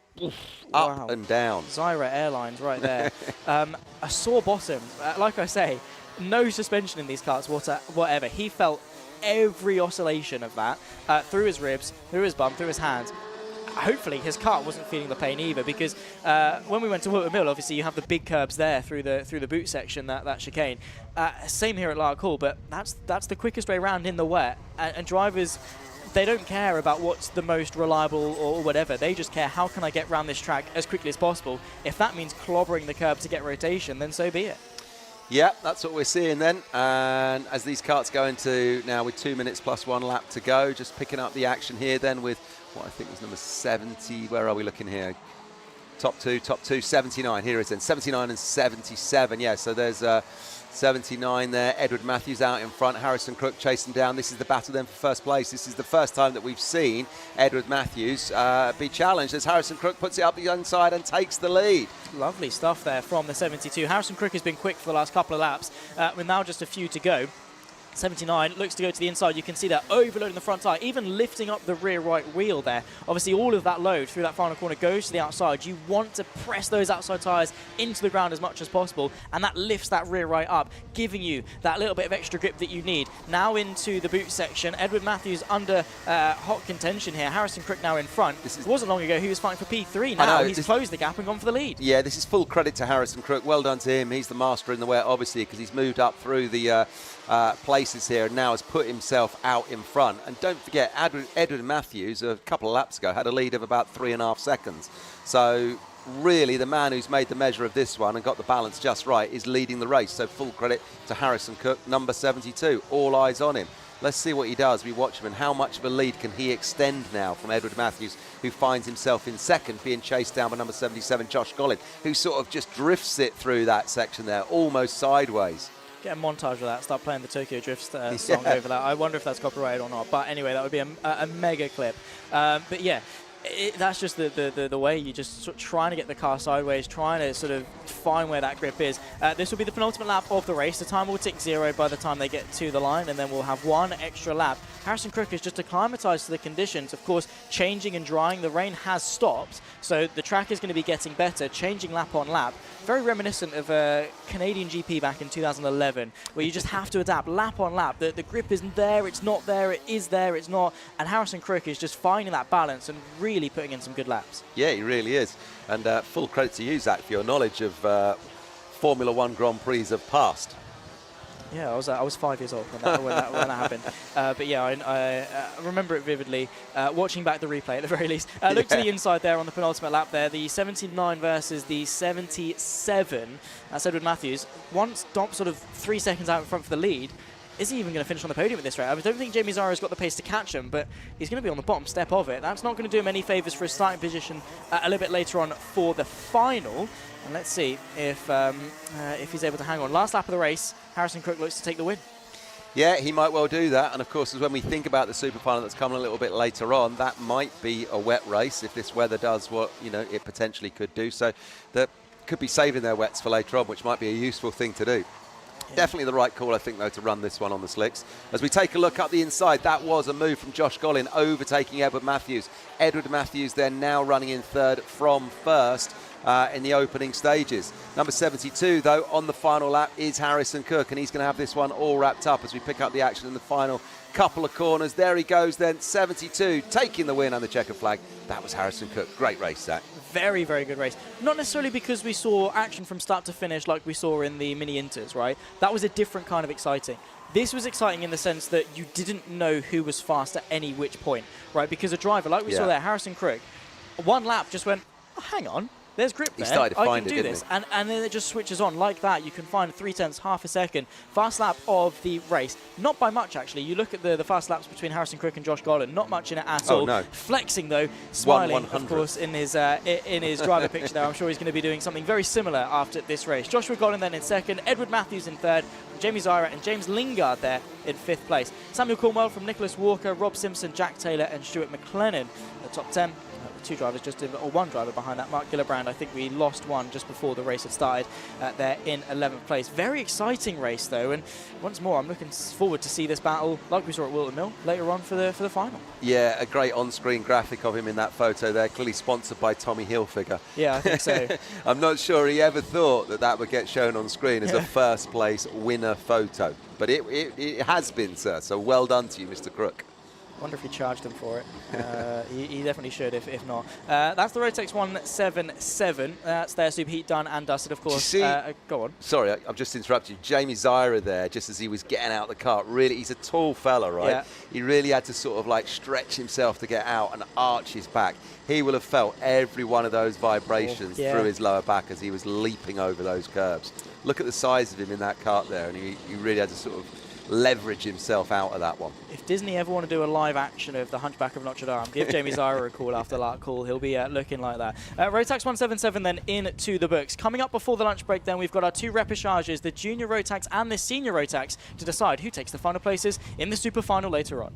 up and down. Zyra Airlines right there. A sore bottom. Like I say, no suspension in these karts, whatever. He felt every oscillation of that through his ribs, through his bum, through his hands. Hopefully his kart wasn't feeling the pain either, because when we went to Wilton Mill, obviously you have the big curbs there through the boot section, that chicane. Same here at Larkhall, but that's the quickest way around in the wet, and drivers, they don't care about what's the most reliable or whatever. They just care, how can I get around this track as quickly as possible? If that means clobbering the curb to get rotation, then so be it. Yeah, that's what we're seeing then. And as these karts go into now with 2 minutes plus 1 lap to go, just picking up the action here then with what I think was number 70. Where are we looking here? Top two, 79. Here it is then, 79 and 77. Yeah, so there's 79 there. Edward Matthews out in front. Harrison Crook chasing down. This is the battle then for first place. This is the first time that we've seen Edward Matthews be challenged as Harrison Crook puts it up the inside and takes the lead. Lovely stuff there from the 72. Harrison Crook has been quick for the last couple of laps, with now just a few to go. 79 looks to go to the inside. You can see that overloading the front tyre, even lifting up the rear right wheel there. Obviously, all of that load through that final corner goes to the outside. You want to press those outside tyres into the ground as much as possible, and that lifts that rear right up, giving you that little bit of extra grip that you need. Now into the boot section. Edward Matthews under hot contention here. Harrison Crook now in front. It wasn't long ago he was fighting for P3. Now he's closed the gap and gone for the lead. Yeah, this is full credit to Harrison Crook. Well done to him. He's the master in the wet, obviously, because he's moved up through the places here and now has put himself out in front. And don't forget, Edward Matthews a couple of laps ago had a lead of about 3.5 seconds. So really the man who's made the measure of this one and got the balance just right is leading the race. So full credit to Harrison Crook, number 72. All eyes on him. Let's see what he does. We watch him and how much of a lead can he extend now from Edward Matthews, who finds himself in second, being chased down by number 77, Josh Gollin, who sort of just drifts it through that section there, almost sideways. Get a montage of that, start playing the Tokyo Drift song over that. I wonder if that's copyrighted or not. But anyway, that would be a mega clip. But yeah, that's just the way you just sort of trying to get the car sideways, trying to sort of find where that grip is. This will be the penultimate lap of the race. The time will tick 0 by the time they get to the line, and then we'll have one extra lap. Harrison Crook is just acclimatized to the conditions. Of course, changing and drying. The rain has stopped, so the track is going to be getting better, changing lap on lap. Very reminiscent of a Canadian GP back in 2011, where you just have to adapt lap on lap. The grip isn't there, it's not there, it is there, it's not. And Harrison Crook is just finding that balance and really putting in some good laps. Yeah, he really is. And full credit to you, Zach, for your knowledge of Formula One Grand Prix of past. Yeah, I was 5 years old when that happened. But yeah, I remember it vividly. Watching back the replay at the very least. Look to the inside there on the penultimate lap there. The 79 versus the 77. That's Edward Matthews. Once Dom sort of 3 seconds out in front for the lead. Is he even going to finish on the podium at this rate? I don't think Jamie Zara's got the pace to catch him, but he's going to be on the bottom step of it. That's not going to do him any favours for his starting position a little bit later on for the final. And let's see if he's able to hang on. Last lap of the race, Harrison Crook looks to take the win. Yeah, he might well do that. And of course, as when we think about the super final that's coming a little bit later on, that might be a wet race if this weather does what it potentially could do. So that could be saving their wets for later on, which might be a useful thing to do. Yeah. Definitely the right call, I think, though, to run this one on the slicks. As we take a look up the inside, that was a move from Josh Gollin, overtaking Edward Matthews. Edward Matthews then now running in third from first in the opening stages. Number 72, though, on the final lap is Harrison Crook, and he's going to have this one all wrapped up as we pick up the action in the final couple of corners. There he goes then, 72, taking the win and the checkered flag. That was Harrison Crook. Great race, Zach. Very, very good race. Not necessarily because we saw action from start to finish like we saw in the mini-inters, right? That was a different kind of exciting. This was exciting in the sense that you didn't know who was fast at any which point, right? Because a driver, like we saw there, Harrison Crook, one lap just went, oh, hang on. There's grip there. He started to find I can do this. And then it just switches on like that. You can find 0.3, half a second. Fast lap of the race. Not by much, actually. You look at the fast laps between Harrison Crook and Josh Gollin. Not much in it at all. No. Flexing, though. Smiling, of course, in his driver picture there. I'm sure he's going to be doing something very similar after this race. Joshua Gollin then in second. Edward Matthews in third. Jamie Zara and James Lingard there in fifth place. Samuel Cornwell from Nicholas Walker, Rob Simpson, Jack Taylor and Stuart McLennan. The top 10. Two drivers or one driver behind that, Mark Gillibrand. I think we lost one just before the race had started there in 11th place. Very exciting race though, and once more I'm looking forward to see this battle like we saw at Wilton Mill later on for the final. Yeah, a great on-screen graphic of him in that photo there, clearly sponsored by Tommy Hilfiger. Yeah, I think so. I'm not sure he ever thought that would get shown on screen as a first place winner photo, but it has been, sir, so well done to you, Mr. Crook. I wonder if he charged him for it. He definitely should, if not. That's the Rotax 177. That's their Super Heat done and dusted, of course. Go on. Sorry, I've just interrupted you. Jamie Zira there, just as he was getting out of the car. Really, he's a tall fella, right? Yeah. He really had to sort of like stretch himself to get out and arch his back. He will have felt every one of those vibrations through his lower back as he was leaping over those curbs. look at the size of him in that kart there, and he really had to sort of leverage himself out of that one. If Disney ever want to do a live action of the Hunchback of Notre Dame, give Jamie Zira a call after Larkhall. He'll be looking like that. Rotax 177 then into the books. Coming up before the lunch break then, we've got our 2 repechages, the Junior Rotax and the Senior Rotax, to decide who takes the final places in the Super Final later on.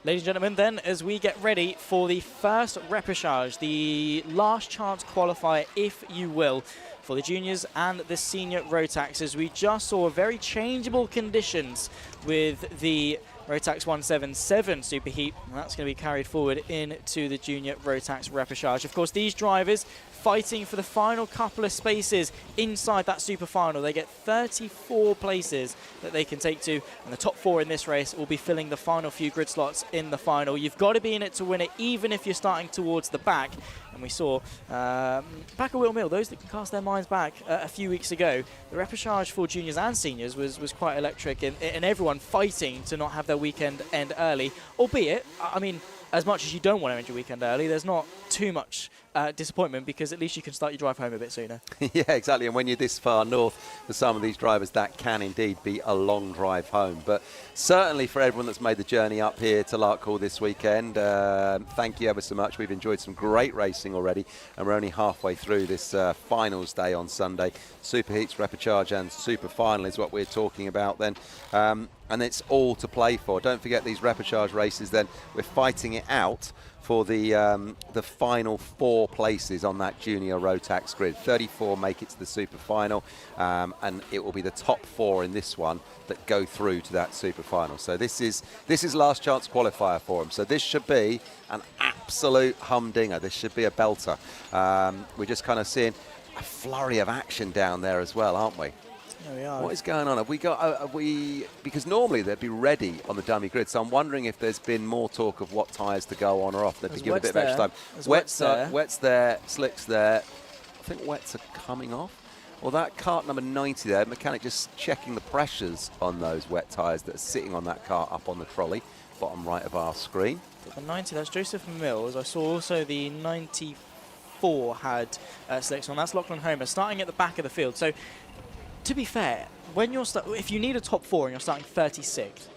Ladies and gentlemen, then, as we get ready for the first repechage, the last chance qualifier, if you will, for the juniors and the senior Rotaxes. We just saw very changeable conditions with the Rotax 177 Superheat, and that's going to be carried forward into the junior Rotax repechage. Of course, these drivers fighting for the final couple of spaces inside that super final. They get 34 places that they can take to, and the top 4 in this race will be filling the final few grid slots in the final. You've got to be in it to win it, even if you're starting towards the back. And we saw back at Will Mill, those that can cast their minds back a few weeks ago, the repechage for juniors and seniors was quite electric, and everyone fighting to not have their weekend end early. Albeit, I mean, as much as you don't want to end your weekend early, there's not too much disappointment, because at least you can start your drive home a bit sooner. Yeah, exactly. And when you're this far north, for some of these drivers, that can indeed be a long drive home. But certainly for everyone that's made the journey up here to Larkhall this weekend, thank you ever so much. We've enjoyed some great racing already, and we're only halfway through this finals day on Sunday. Superheats, repechage and super final is what we're talking about then. And it's all to play for. Don't forget these repechage races then, we're fighting it out for the final 4 places on that junior Rotax grid. 34 make it to the super final, and it will be the top 4 in this one that go through to that super final. So this is last chance qualifier for them. So this should be an absolute humdinger. This should be a belter. We're just kind of seeing a flurry of action down there as well, aren't we? There we are. What is going on? Have we because normally they'd be ready on the dummy grid, so I'm wondering if there's been more talk of what tyres to go on or off. They'd be given a bit of extra time. Wets there, slicks there. I think wets are coming off. Well, that kart number 90 there, mechanic just checking the pressures on those wet tyres that are sitting on that kart up on the trolley, bottom right of our screen. The 90, that's Joseph Mills. I saw also the 94 had slicks on. That's Lachlan Homer, starting at the back of the field. So, to be fair, when you're if you need a top 4 and you're starting 36th,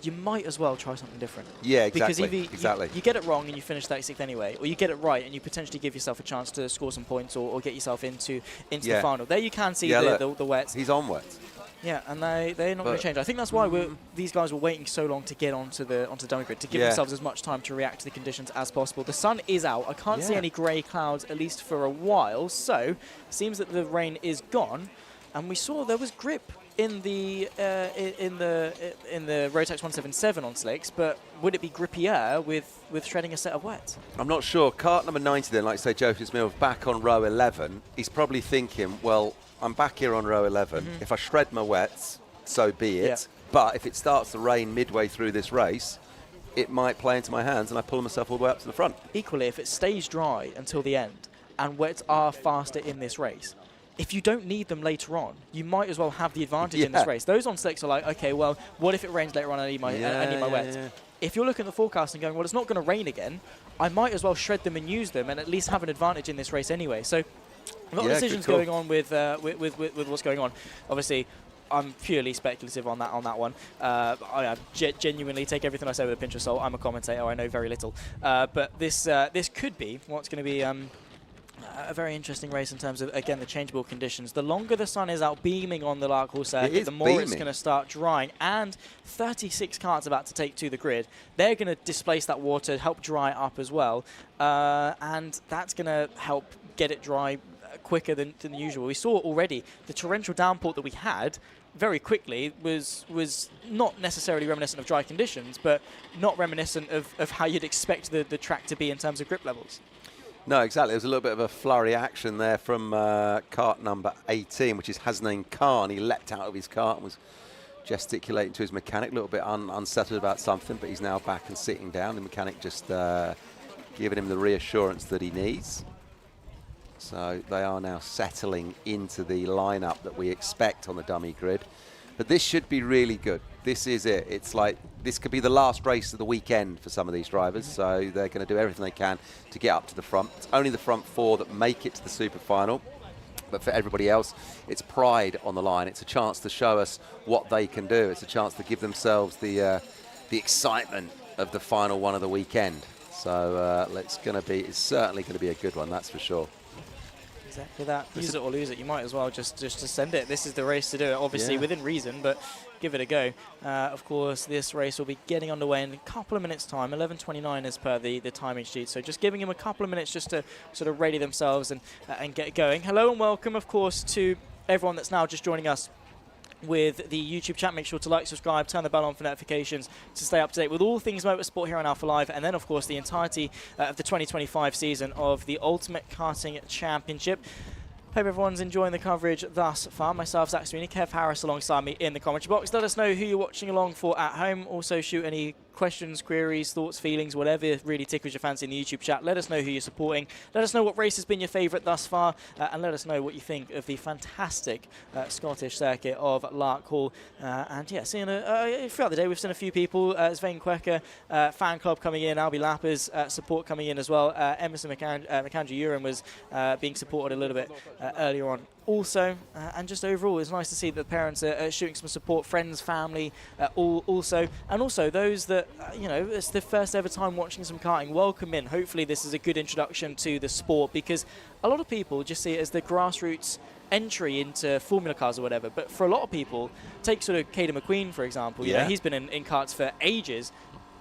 you might as well try something different. Yeah, exactly. Because either you get it wrong and you finish 36th anyway, or you get it right and you potentially give yourself a chance to score some points or get yourself into the final. There you can see the wets. He's on wets. Yeah, and they're not going to change. I think that's why these guys were waiting so long to get onto the dummy grid, to give themselves as much time to react to the conditions as possible. The sun is out. I can't see any grey clouds, at least for a while. So it seems that the rain is gone. And we saw there was grip in the Rotax 177 on slicks, but would it be grippier with shredding a set of wets? I'm not sure. Kart number 90 then, like say Joseph Mills, back on row 11. He's probably thinking, well, I'm back here on row 11. If I shred my wets, so be it. Yeah. But if it starts to rain midway through this race, it might play into my hands and I pull myself all the way up to the front. Equally, if it stays dry until the end and wets are faster in this race, if you don't need them later on, you might as well have the advantage in this race. Those on slicks are like, okay, well, what if it rains later on and I need my wets? Yeah. If you're looking at the forecast and going, well, it's not going to rain again, I might as well shred them and use them and at least have an advantage in this race anyway. So a lot of decisions going on with what's going on. Obviously, I'm purely speculative on that one. I genuinely take everything I say with a pinch of salt. I'm a commentator. I know very little. But this could be what's going to be a very interesting race in terms of, again, the changeable conditions. The longer the sun is out beaming on the Larkhall circuit, the more it's going to start drying. And 36 karts about to take to the grid. They're going to displace that water, help dry it up as well. And that's going to help get it dry quicker than usual. We saw already the torrential downpour that we had very quickly was not necessarily reminiscent of dry conditions, but not reminiscent of how you'd expect the track to be in terms of grip levels. No, exactly. There's a little bit of a flurry action there from kart number 18, which is Hasnain Khan. He leapt out of his kart and was gesticulating to his mechanic, a little bit unsettled about something, but he's now back and sitting down. The mechanic just giving him the reassurance that he needs. So they are now settling into the lineup that we expect on the dummy grid. But this should be really good. This is it. It's like this could be the last race of the weekend for some of these drivers, so they're going to do everything they can to get up to the front. It's only the front 4 that make it to the super final. But for everybody else, it's pride on the line. It's a chance to show us what they can do. It's a chance to give themselves the excitement of the final one of the weekend. So it's certainly going to be a good one, that's for sure. Exactly that. Use it or lose it. You might as well just to send it. This is the race to do it, obviously within reason, but give it a go. Of course, this race will be getting underway in a couple of minutes' time. 11:29 as per the timing sheet. So just giving them a couple of minutes just to sort of ready themselves and get going. Hello and welcome, of course, to everyone that's now just joining us with the YouTube chat. Make sure to like, subscribe, turn the bell on for notifications to stay up to date with all things motorsport here on Alpha Live, and then of course the entirety of the 2025 season of the Ultimate Karting Championship. Hope everyone's enjoying the coverage thus far. Myself, Zach Sweeney, Kev Harris alongside me in the commentary box. Let us know who you're watching along for at home. Also shoot any questions, queries, thoughts, feelings, whatever really tickles your fancy in the YouTube chat. Let us know who you're supporting. Let us know what race has been your favourite thus far, and let us know what you think of the fantastic Scottish circuit of Larkhall. And yeah, seeing throughout the day we've seen a few people. Svein Quecker fan club coming in, Albi Lappers support coming in as well. Emerson McAndrew Uren was being supported a little bit earlier on. Also, and just overall, it's nice to see that the parents are shooting some support, friends, family, also, and also those that, it's the first ever time watching some karting. Welcome in. Hopefully this is a good introduction to the sport, because a lot of people just see it as the grassroots entry into Formula cars or whatever, but for a lot of people, take sort of Caden McQueen, for example, you know, he's been in karts for ages.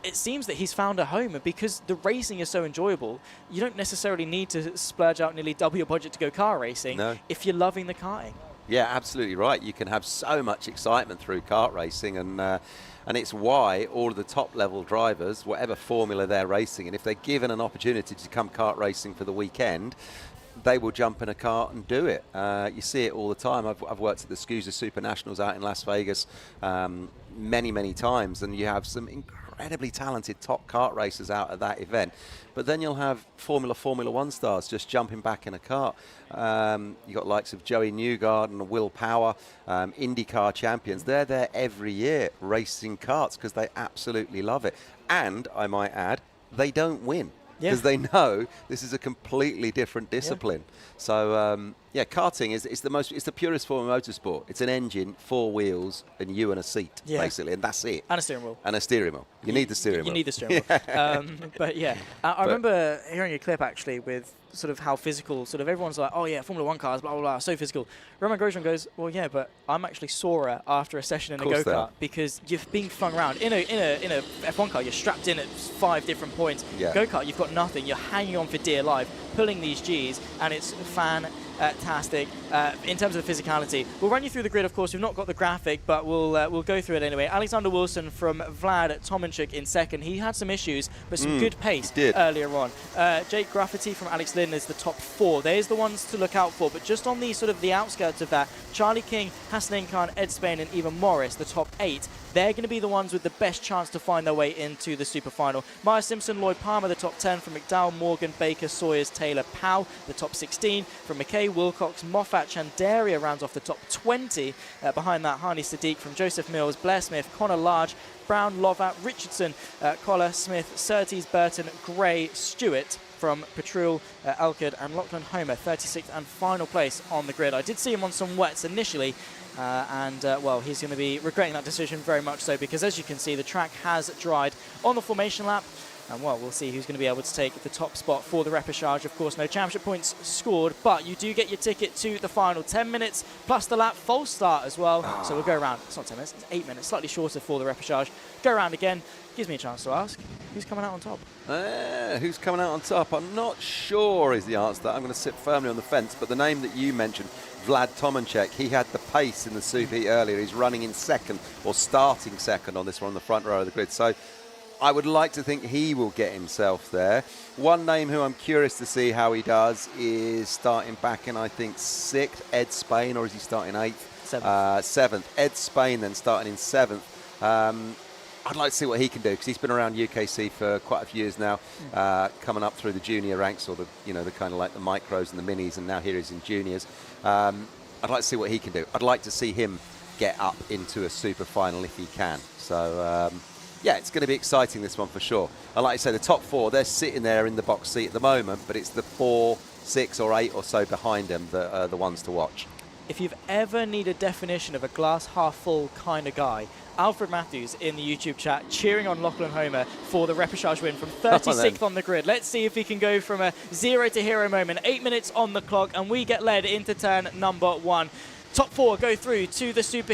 It seems that he's found a home, and because the racing is so enjoyable, you don't necessarily need to splurge out nearly double your budget to go car racing if you're loving the karting. Yeah, absolutely right. You can have so much excitement through kart racing, and it's why all of the top-level drivers, whatever formula they're racing, and if they're given an opportunity to come kart racing for the weekend, they will jump in a kart and do it. You see it all the time. I've worked at the SCUSA Super Nationals out in Las Vegas many, many times, and you have some incredibly talented top kart racers out at that event. But then you'll have Formula 1 stars just jumping back in a kart. You've got likes of Joey Newgarden and Will Power, IndyCar champions. They're there every year racing karts because they absolutely love it. And, I might add, they don't win, because they know this is a completely different discipline. So karting is it's the purest form of motorsport. It's an engine, 4 wheels, and you and a seat, basically, and that's it. And a steering wheel. And a steering wheel. You need the steering wheel. You need the steering wheel. But yeah, I remember hearing a clip actually with sort of how physical, sort of everyone's like, oh yeah, Formula 1 cars, blah, blah, blah, so physical. Roman Grosjean goes, well, yeah, but I'm actually sorer after a session in a go-kart because you're being flung around. In a F1 car, you're strapped in at 5 different points. Go-kart, you've got nothing. You're hanging on for dear life, pulling these Gs, and it's fantastic in terms of the physicality. We'll run you through the grid, of course. We've not got the graphic, but we'll go through it anyway. Alexander Wilson from Vlad Tomanchuk in second. He had some issues, but some good pace earlier on. Jake Graffiti from Alex Lynn is the top 4. There's the ones to look out for, but just on the sort of the outskirts of that, Charlie King, Hassan Khan, Ed Spain, and Evan Morris, the top 8. They're going to be the ones with the best chance to find their way into the super final. Maya Simpson, Lloyd Palmer, the top 10 from McDowell, Morgan, Baker, Sawyers, Taylor, Powell, the top 16 from McKay, Wilcox, Moffat, Chandaria rounds off the top 20. Behind that, Harney Sadiq from Joseph Mills, Blair Smith, Connor Large, Brown, Lovat, Richardson, Collar, Smith, Surtees, Burton, Gray, Stewart from Patrul, Elkard, and Lachlan Homer, 36th and final place on the grid. I did see him on some wets initially, well, he's going to be regretting that decision very much so, because as you can see, the track has dried on the formation lap. And well, we'll see who's going to be able to take the top spot for the repechage. Of course, no championship points scored, but you do get your ticket to the final. 10 minutes plus the lap, false start as well. So we'll go around. It's not 10 minutes, it's 8 minutes, slightly shorter for the repechage. Go around again. Gives me a chance to ask, who's coming out on top? Who's coming out on top? I'm not sure is the answer. I'm going to sit firmly on the fence, but the name that you mentioned, Vlad Tomanchuk, he had the pace in the Super Heat earlier. He's running in second, or starting second on this one on the front row of the grid. So I would like to think he will get himself there. One name who I'm curious to see how he does is starting back in, I think, 6th, Ed Spain, or is he starting 8th? Seventh. Ed Spain then starting in 7th. I'd like to see what he can do because he's been around UKC for quite a few years now, coming up through the junior ranks or the kind of like the micros and the minis, and now here he's in juniors. I'd like to see what he can do. I'd like to see him get up into a super final if he can. So yeah, it's going to be exciting, this one for sure. And like I say, the top 4, they're sitting there in the box seat at the moment, but it's the 4, 6 or 8 or so behind them that are the ones to watch. If you've ever needed a definition of a glass half full kind of guy, Alfred Matthews in the YouTube chat cheering on Lachlan Homer for the repechage win from 36th on the grid. Let's see if he can go from a 0 to hero moment. 8 minutes on the clock, and we get led into turn number 1. Top 4 go through to the super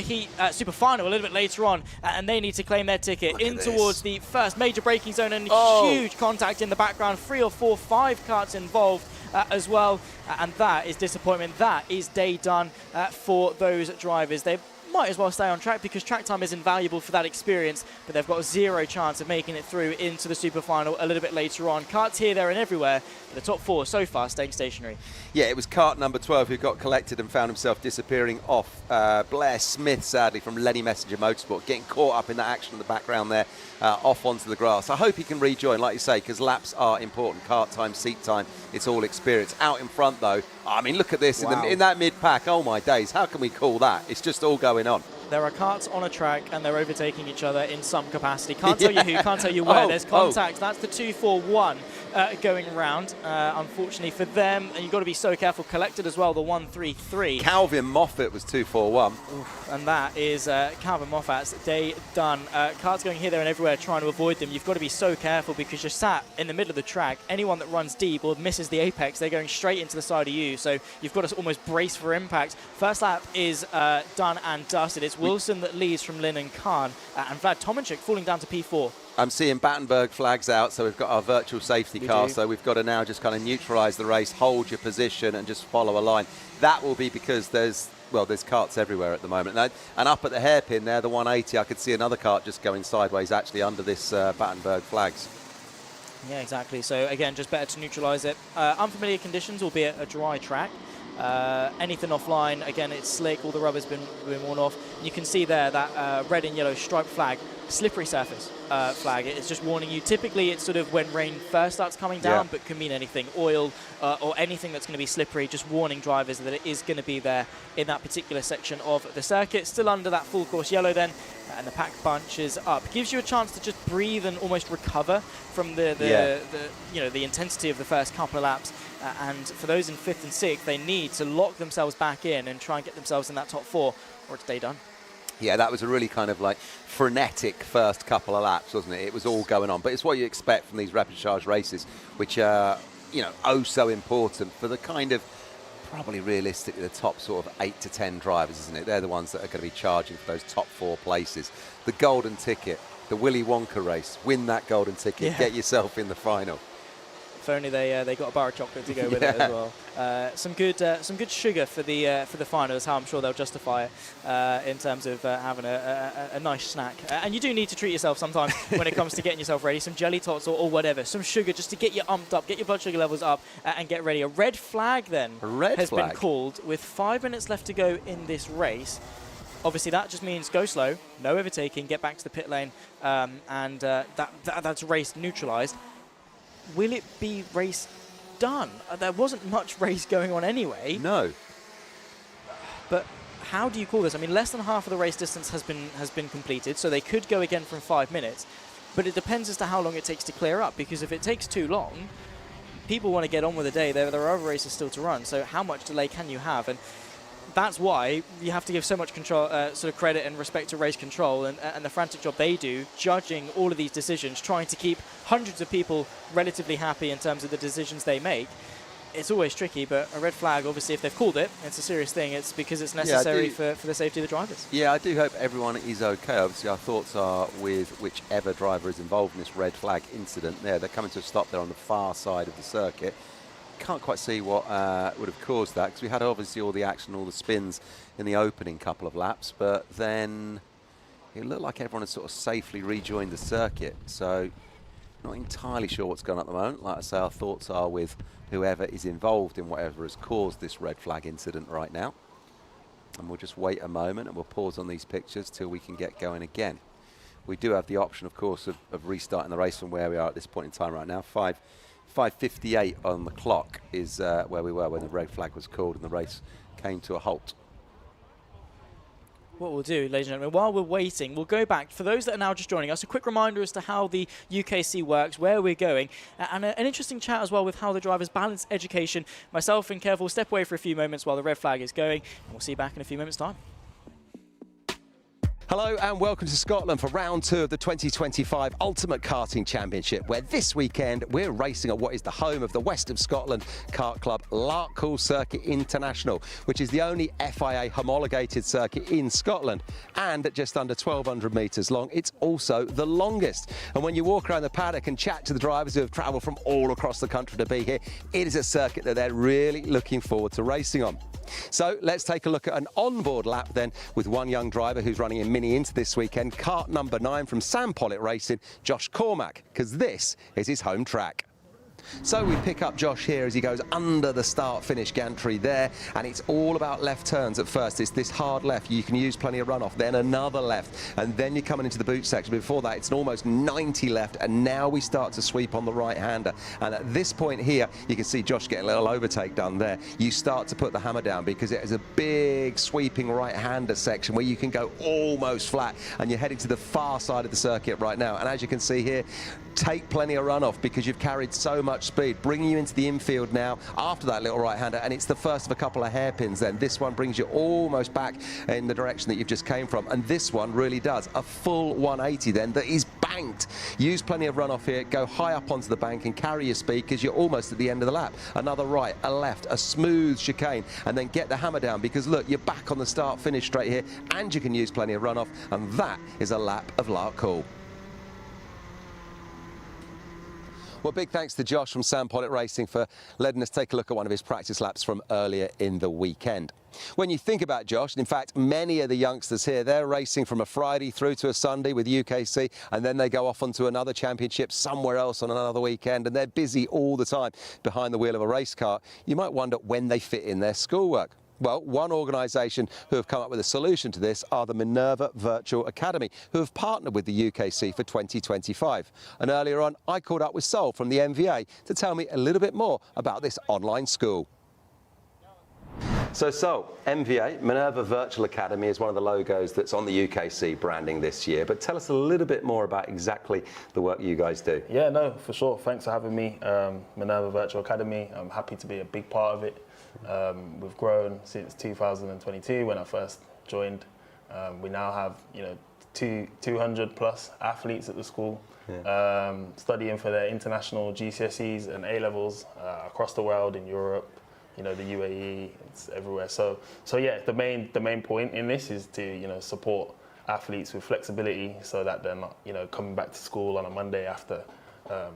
final a little bit later on, and they need to claim their ticket in towards the first major braking zone, and huge contact in the background. 3 or 4, 5 karts involved as well, and that is disappointment. That is day done for those drivers. They might as well stay on track because track time is invaluable for that experience, but they've got 0 chance of making it through into the super final a little bit later on. Karts here, there and everywhere, but the top 4 so far staying stationary. Yeah, it was kart number 12 who got collected and found himself disappearing off. Blair Smith, sadly, from Lenny Messenger Motorsport, getting caught up in that action in the background there, off onto the grass. I hope he can rejoin, like you say, because laps are important. Kart time, seat time, it's all experience. Out in front, though, I mean, look at this in that mid-pack. Oh, my days. How can we call that? It's just all going on. There are karts on a track and they're overtaking each other in some capacity. Can't tell you who, can't tell you where. There's contact. That's the 2-4-1 going round, unfortunately for them. And you've got to be so careful. Collected as well, the 1-3-3. Calvin Moffat was 2-4-1. And that is Calvin Moffat's day done. Karts going here, there and everywhere trying to avoid them. You've got to be so careful because you're sat in the middle of the track. Anyone that runs deep or misses the apex, they're going straight into the side of you. So you've got to almost brace for impact. First lap is done and dusted. It's Wilson that leads from Lynn and Khan, and Vlad Tomanchik falling down to P4. I'm seeing Battenberg flags out, so we've got our virtual safety car, so we've got to now just kind of neutralise the race, hold your position and just follow a line. That will be because there's karts everywhere at the moment. And up at the hairpin there, the 180, I could see another kart just going sideways actually under this Battenberg flags. Yeah, exactly. So again, just better to neutralise it. Unfamiliar conditions, albeit a dry track. Anything offline, again, it's slick, all the rubber's been worn off. You can see there that red and yellow striped flag, slippery surface flag. It's just warning you. Typically, it's sort of when rain first starts coming down, but can mean anything. Oil or anything that's going to be slippery, just warning drivers that it is going to be there in that particular section of the circuit. Still under that full course yellow then, and the pack bunches up. Gives you a chance to just breathe and almost recover from the intensity of the first couple of laps. And for those in 5th and 6th, they need to lock themselves back in and try and get themselves in that top 4, or it's day done. Yeah, that was a really kind of like frenetic first couple of laps, wasn't it? It was all going on. But it's what you expect from these repechage races, which are, oh so important for the kind of, probably realistically, the top sort of 8 to 10 drivers, isn't it? They're the ones that are going to be charging for those top 4 places. The golden ticket, the Willy Wonka race, win that golden ticket, get yourself in the final. If only they got a bar of chocolate to go with it as well. Some good sugar for the final is how I'm sure they'll justify it in terms of having a nice snack. And you do need to treat yourself sometimes when it comes to getting yourself ready. Some jelly tots or whatever, some sugar just to get you umped up, get your blood sugar levels up, and get ready. A red flag then has been called with 5 minutes left to go in this race. Obviously, that just means go slow, no overtaking, get back to the pit lane, and that's race neutralised. Will it be race done? There wasn't much race going on anyway. No. But how do you call this? I mean, less than half of the race distance has been completed, so they could go again from 5 minutes. But it depends as to how long it takes to clear up, because if it takes too long, people want to get on with the day. There are other races still to run, so how much delay can you have? And that's why you have to give so much control, sort of credit and respect to race control and the frantic job they do, judging all of these decisions, trying to keep hundreds of people relatively happy in terms of the decisions they make. It's always tricky, but a red flag, obviously, if they've called it, it's a serious thing. It's because it's necessary for the safety of the drivers. Yeah, I do hope everyone is okay. Obviously, our thoughts are with whichever driver is involved in this red flag incident there. They're coming to a stop there on the far side of the circuit. Can't quite see what would have caused that, because we had obviously all the action, all the spins in the opening couple of laps, but then it looked like everyone had sort of safely rejoined the circuit. So not entirely sure what's going on at the moment. Like I say, our thoughts are with whoever is involved in whatever has caused this red flag incident right now. And we'll just wait a moment and we'll pause on these pictures till we can get going again. We do have the option, of course, of restarting the race from where we are at this point in time right now. 5:58 on the clock is where we were when the red flag was called and the race came to a halt. What we'll do, ladies and gentlemen, while we're waiting, we'll go back. For those that are now just joining us, a quick reminder as to how the UKC works, where we're going, and an interesting chat as well with how the drivers balance education. Myself and Kev will step away for a few moments while the red flag is going, and we'll see you back in a few moments' time. Hello and welcome to Scotland for round 2 of the 2025 Ultimate Karting Championship, where this weekend we're racing at what is the home of the West of Scotland kart club, Larkhall Circuit International, which is the only FIA homologated circuit in Scotland, and at just under 1,200 metres long, it's also the longest. And when you walk around the paddock and chat to the drivers who have travelled from all across the country to be here, it is a circuit that they're really looking forward to racing on. So let's take a look at an onboard lap then with one young driver who's running in Mini Inter this weekend, kart number 9 from Sam Pollitt Racing, Josh Cormack, because this is his home track. So we pick up Josh here as he goes under the start-finish gantry there, and it's all about left turns at first. It's this hard left. You can use plenty of runoff, then another left, and then you're coming into the boot section. Before that, it's an almost 90 left, and now we start to sweep on the right-hander. And at this point here, you can see Josh getting a little overtake done there. You start to put the hammer down because it is a big sweeping right-hander section where you can go almost flat, and you're heading to the far side of the circuit right now. And as you can see here, take plenty of runoff because you've carried so much speed, bringing you into the infield now after that little right-hander, and it's the first of a couple of hairpins then. This one brings you almost back in the direction that you've just came from, and this one really does a full 180 then that is banked. Use plenty of runoff here, go high up onto the bank and carry your speed because you're almost at the end of the lap. Another right, a left, a smooth chicane, and then get the hammer down because look, you're back on the start-finish straight here, and you can use plenty of runoff, and that is a lap of Larkhall. Well, big thanks to Josh from Sam Pollitt Racing for letting us take a look at one of his practice laps from earlier in the weekend. When you think about Josh, and in fact, many of the youngsters here, they're racing from a Friday through to a Sunday with UKC, and then they go off onto another championship somewhere else on another weekend, and they're busy all the time behind the wheel of a race car. You might wonder when they fit in their schoolwork. Well, one organisation who have come up with a solution to this are the Minerva Virtual Academy, who have partnered with the UKC for 2025. And earlier on, I called up with Sol from the MVA to tell me a little bit more about this online school. So Sol, MVA, Minerva Virtual Academy, is one of the logos that's on the UKC branding this year. But tell us a little bit more about exactly the work you guys do. Yeah, no, for sure. Thanks for having me. Minerva Virtual Academy, I'm happy to be a big part of it. We've grown since 2022 when I first joined. We now have 200 plus athletes at the school, studying for their international GCSEs and A-levels across the world, in Europe, the UAE, it's everywhere. So yeah, the main point in this is to support athletes with flexibility so that they're not coming back to school on a Monday after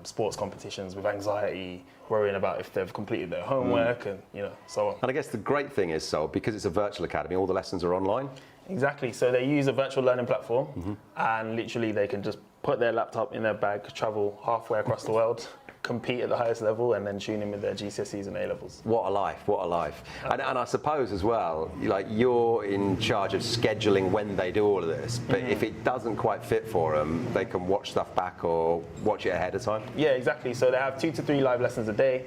sports competitions with anxiety, worrying about if they've completed their homework and so on. And I guess the great thing is, so because it's a virtual academy, all the lessons are online? Exactly. So they use a virtual learning platform, and literally they can just put their laptop in their bag, travel halfway across the world, compete at the highest level, and then tune in with their GCSEs and A-levels. What a life, what a life. And I suppose as well, you're in charge of scheduling when they do all of this, but if it doesn't quite fit for them, they can watch stuff back or watch it ahead of time? Yeah, exactly. So they have 2 to 3 live lessons a day,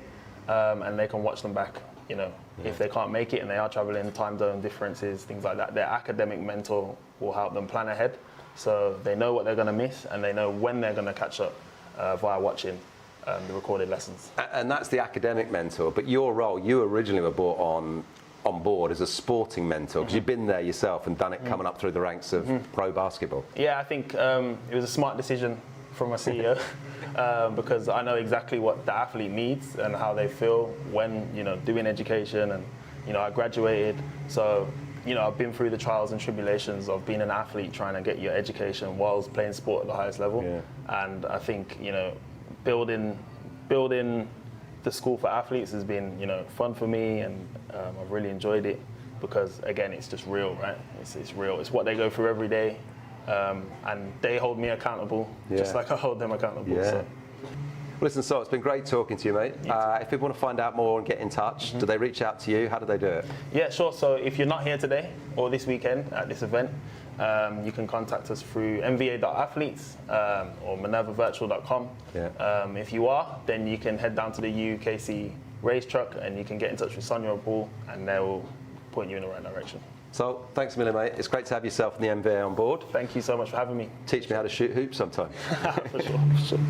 and they can watch them back, if they can't make it and they are traveling, time zone differences, things like that. Their academic mentor will help them plan ahead, so they know what they're going to miss and they know when they're going to catch up via watching the recorded lessons. And that's the academic mentor, but your role, you originally were brought on board as a sporting mentor, because you've been there yourself and done it coming up through the ranks of pro basketball. Yeah, I think it was a smart decision from my CEO because I know exactly what the athlete needs and how they feel when doing education, and I graduated, so I've been through the trials and tribulations of being an athlete, trying to get your education whilst playing sport at the highest level. And I think building the school for athletes has been fun for me, and I've really enjoyed it because again it's just real, right? It's real. It's what they go through every day, and they hold me accountable just like I hold them accountable. So. Well, Listen, Sol, it's been great talking to you, mate. If people want to find out more and get in touch, do they reach out to you? How do they do it? Yeah, sure. So if you're not here today or this weekend at this event, you can contact us through mva.athletes or minervavirtual.com. Yeah. If you are, then you can head down to the UKC race truck and you can get in touch with Sonia or Paul and they'll point you in the right direction. So, thanks a million, mate. It's great to have yourself and the MVA on board. Thank you so much for having me. Teach me how to shoot hoops sometime. For sure.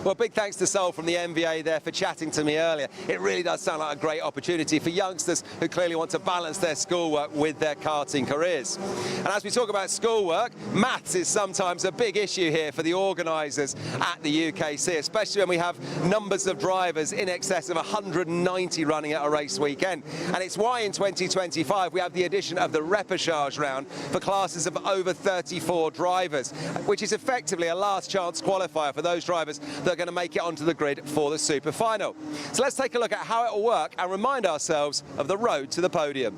Well, big thanks to Sol from the MVA there for chatting to me earlier. It really does sound like a great opportunity for youngsters who clearly want to balance their schoolwork with their karting careers. And as we talk about schoolwork, maths is sometimes a big issue here for the organisers at the UKC, especially when we have numbers of drivers in excess of 190 running at a race weekend. And it's why in 2025 we have the addition of the Repage round for classes of over 34 drivers, which is effectively a last chance qualifier for those drivers that are going to make it onto the grid for the super final. So let's take a look at how it will work and remind ourselves of the road to the podium.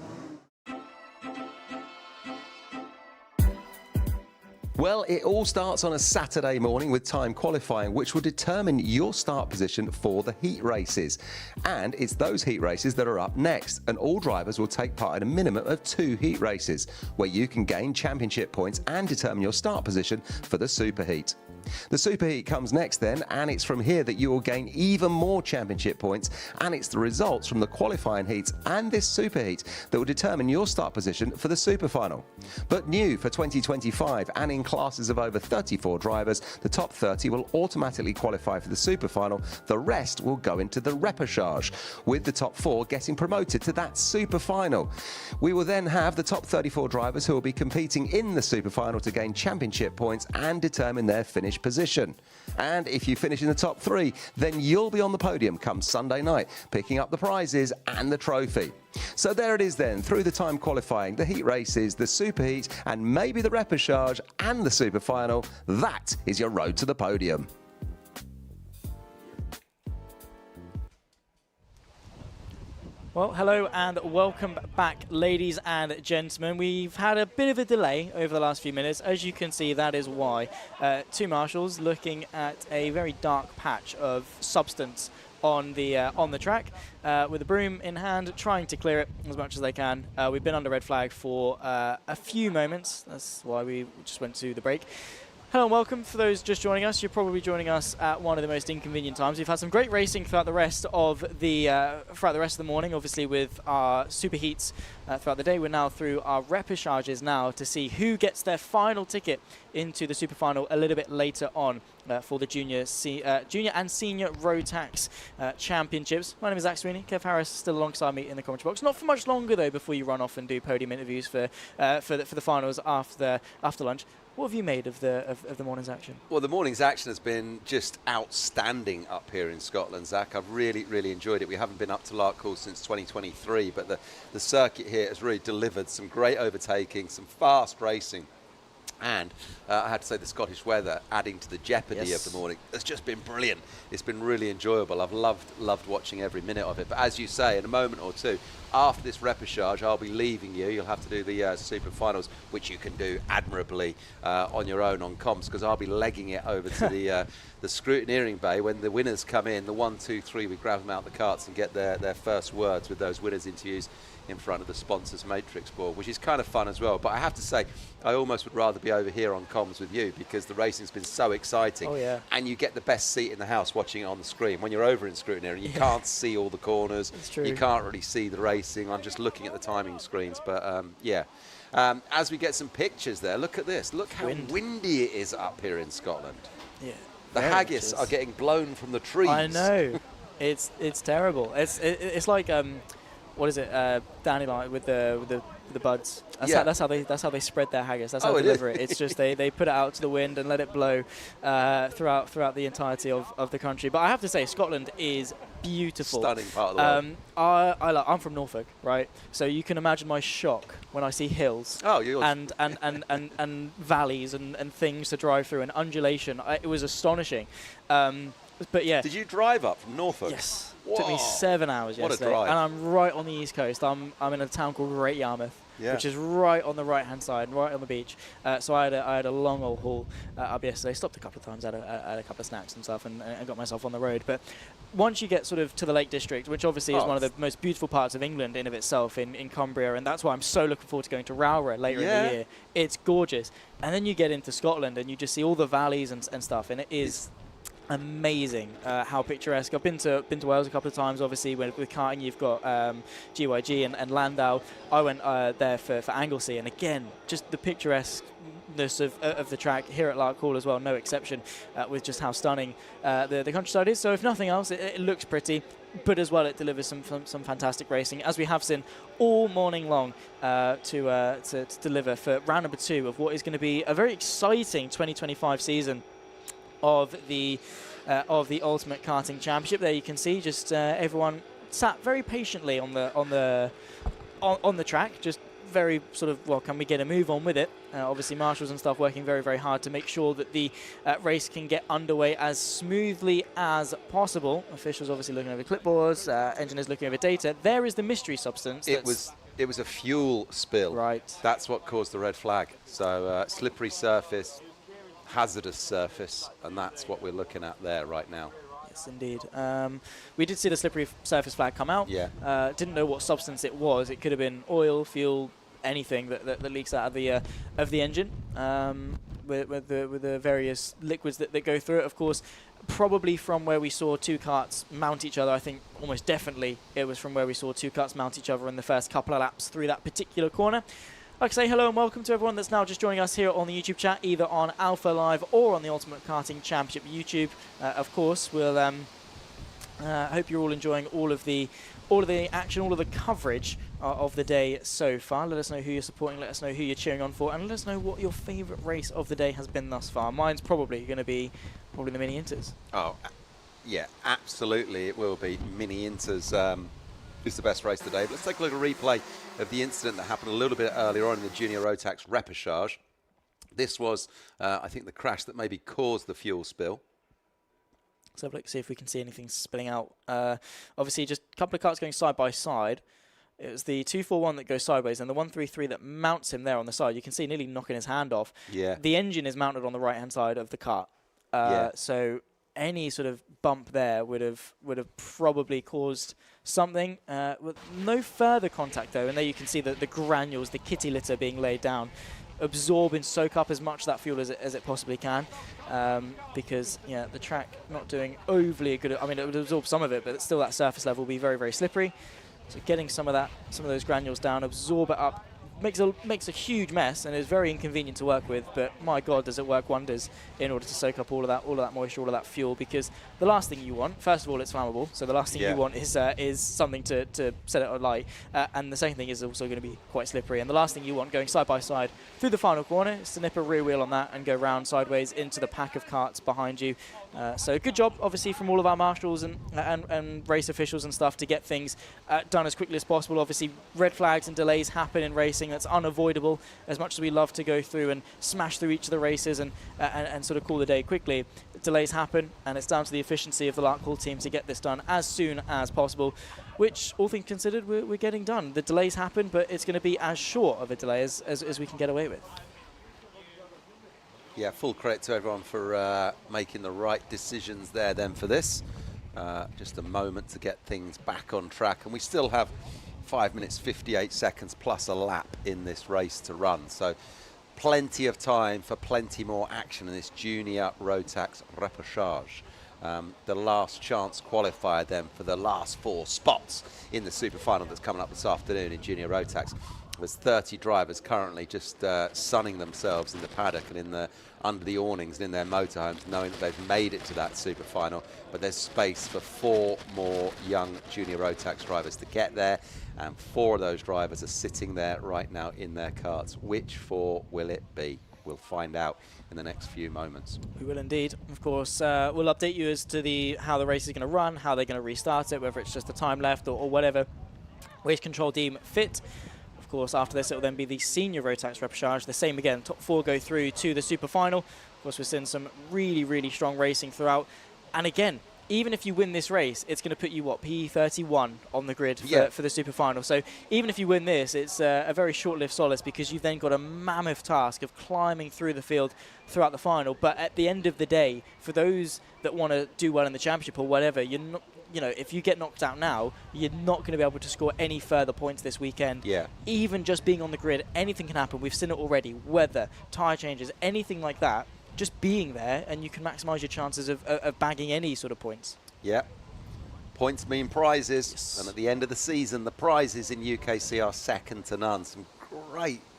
Well, it all starts on a Saturday morning with time qualifying, which will determine your start position for the heat races. And it's those heat races that are up next, and all drivers will take part in a minimum of 2 heat races, where you can gain championship points and determine your start position for the superheat. The superheat comes next then, and it's from here that you will gain even more championship points, and it's the results from the qualifying heats and this superheat that will determine your start position for the super final. But new for 2025 and in classes of over 34 drivers, the top 30 will automatically qualify for the super final. The rest will go into the repechage, with the top 4 getting promoted to that super final. We will then have the top 34 drivers who will be competing in the super final to gain championship points and determine their finish position. And if you finish in the top 3, then you'll be on the podium come Sunday night, picking up the prizes and the trophy. So there it is then, through the time qualifying, the heat races, the superheat, and maybe the repechage and the super final. That is your road to the podium. Well, hello and welcome back, ladies and gentlemen. We've had a bit of a delay over the last few minutes. As you can see, that is why. 2 marshals looking at a very dark patch of substance on the track with a broom in hand, trying to clear it as much as they can. We've been under red flag for a few moments. That's why we just went to the break. Hello and welcome. For those just joining us, you're probably joining us at one of the most inconvenient times. We've had some great racing throughout the rest of the morning, obviously with our super heats throughout the day. We're now through our repechages now to see who gets their final ticket into the super final a little bit later on for the junior and senior Rotax championships. My name is Zach Sweeney. Kev Harris still alongside me in the commentary box. Not for much longer though before you run off and do podium interviews for the finals after lunch. What have you made of the morning's action? Well, the morning's action has been just outstanding up here in Scotland, Zach. I've really, really enjoyed it. We haven't been up to Larkhall since 2023, but the circuit here has really delivered some great overtaking, some fast racing. And I had to say the Scottish weather adding to the jeopardy of the morning. It's just been brilliant. It's been really enjoyable. I've loved watching every minute of it. But as you say, in a moment or two, after this repechage, I'll be leaving you. You'll have to do the super finals, which you can do admirably on your own on comms, because I'll be legging it over to the scrutineering bay. When the winners come in, the 1, 2, 3, we grab them out the carts and get their first words with those winners' interviews in front of the sponsors matrix board, which is kind of fun as well. But I have to say, I almost would rather be over here on comms with you, because the racing's been so exciting. Oh, yeah. And you get the best seat in the house watching it on the screen. When you're over in scrutineering, you can't see all the corners. That's true. You can't really see the racing. I'm just looking at the timing screens. But yeah. As we get some pictures there, look at this. Look how windy it is up here in Scotland. Yeah. The haggis are getting blown from the trees. I know. It's terrible. It's like what is it? Dandelion with the buds. That's how they spread their haggis. That's how they deliver it. It's just they put it out to the wind and let it blow throughout the entirety of the country. But I have to say, Scotland is beautiful. Stunning part of the world. I'm from Norfolk, right? So you can imagine my shock when I see hills and valleys and things to drive through and undulation. It was astonishing. But yeah. Did you drive up from Norfolk? Yes. Whoa. Took me 7 hours yesterday. What a drive. And I'm right on the East Coast. I'm in a town called Great Yarmouth. which is right on the right-hand side, right on the beach. So I had a long old haul up yesterday. Stopped a couple of times, had a couple of snacks and stuff, and got myself on the road. But once you get sort of to the Lake District, which obviously is one of the most beautiful parts of England in of itself, in Cumbria, and that's why I'm so looking forward to going to Rowra later in the year. It's gorgeous. And then you get into Scotland and you just see all the valleys and stuff, and it is amazing how picturesque. I've been to Wales a couple of times. Obviously, with karting, you've got GYG and Landau. I went there for Anglesey, and again, just the picturesqueness of the track here at Larkhall as well, no exception, with just how stunning the countryside is. So if nothing else, it looks pretty, but as well it delivers some fantastic racing, as we have seen all morning long, to deliver for round number 2 of what is going to be a very exciting 2025 season of the Ultimate Karting Championship. There you can see just everyone sat very patiently on the track, just very sort of, well, can we get a move on with it? Obviously marshals and stuff working very, very hard to make sure that the race can get underway as smoothly as possible. Officials obviously looking over clipboards, engineers looking over data. There is the mystery substance. It was a fuel spill. Right. That's what caused the red flag. So slippery surface, hazardous surface, and that's what we're looking at there right now. Yes, indeed. We did see the slippery surface flag come out. Yeah. Didn't know what substance it was. It could have been oil, fuel, anything that leaks out of the engine, with the various liquids that go through it. Of course, probably from where we saw 2 karts mount each other. I think almost definitely it was from where we saw 2 karts mount each other in the first couple of laps through that particular corner. Like I say, hello and welcome to everyone that's now just joining us here on the YouTube chat, either on Alpha Live or on the Ultimate Karting Championship YouTube. Of course, we'll hope you're all enjoying all of the action, all of the coverage of the day so far. Let us know who you're supporting, let us know who you're cheering on for, and let us know what your favourite race of the day has been thus far. Mine's probably going to be the Mini Inters. Oh, yeah, absolutely, it will be. Mini Inters is the best race today. But let's take a look at a replay of the incident that happened a little bit earlier on in the Junior Rotax Repage. This was, I think, the crash that maybe caused the fuel spill. Let's have a look, see if we can see anything spilling out. Obviously, just a couple of carts going side by side. It was the 241 that goes sideways, and the 133 that mounts him there on the side. You can see nearly knocking his hand off. Yeah. The engine is mounted on the right-hand side of the cart. So any sort of bump there would have probably caused something. With no further contact though, and there you can see the granules, the kitty litter being laid down, absorb and soak up as much of that fuel as it possibly can, because the track not doing overly good. I mean, it would absorb some of it, but still that surface level will be very, very slippery. So getting some of those granules down, absorb it up, makes a huge mess and is very inconvenient to work with, but my God, does it work wonders in order to soak up all of that moisture, all of that fuel, because the last thing you want, first of all, it's flammable, so the last thing you want is something to set it alight, and the second thing is also going to be quite slippery, and the last thing you want going side by side through the final corner is to nip a rear wheel on that and go round sideways into the pack of karts behind you. So good job, obviously, from all of our marshals and race officials and stuff to get things done as quickly as possible. Obviously, red flags and delays happen in racing. That's unavoidable. As much as we love to go through and smash through each of the races and sort of call the day quickly, delays happen, and it's down to the efficiency of the Larkhall team to get this done as soon as possible, which, all things considered, we're getting done. The delays happen, but it's going to be as short of a delay as we can get away with. Yeah, full credit to everyone for making the right decisions there then for this. Just a moment to get things back on track. And we still have 5 minutes, 58 seconds plus a lap in this race to run. So plenty of time for plenty more action in this Junior Rotax Repage. The last chance qualifier then for the last 4 spots in the super final that's coming up this afternoon in Junior Rotax. There's 30 drivers currently just sunning themselves in the paddock and under the awnings and in their motorhomes, knowing that they've made it to that super final. But there's space for 4 more young Junior Rotax drivers to get there, and 4 of those drivers are sitting there right now in their karts. Which 4 will it be? We'll find out in the next few moments. We will indeed. Of course, we'll update you as to how the race is going to run, how they're going to restart it, whether it's just the time left or whatever race control deem fit. Of course, after this, it will then be the Senior Rotax Repage. The same again, top 4 go through to the super final. Of course, we're seeing some really, really strong racing throughout. And again, even if you win this race, it's going to put you, what, P31 on the grid for the super final. So even if you win this, it's a very short-lived solace, because you've then got a mammoth task of climbing through the field throughout the final. But at the end of the day, for those that want to do well in the championship or whatever, you're not, you know, if you get knocked out now, you're not going to be able to score any further points this weekend. Yeah. Even just being on the grid, anything can happen. We've seen it already. Weather, tyre changes, anything like that. Just being there, and you can maximise your chances of bagging any sort of points. Yeah. Points mean prizes. Yes. And at the end of the season, the prizes in UKC are second to none. Some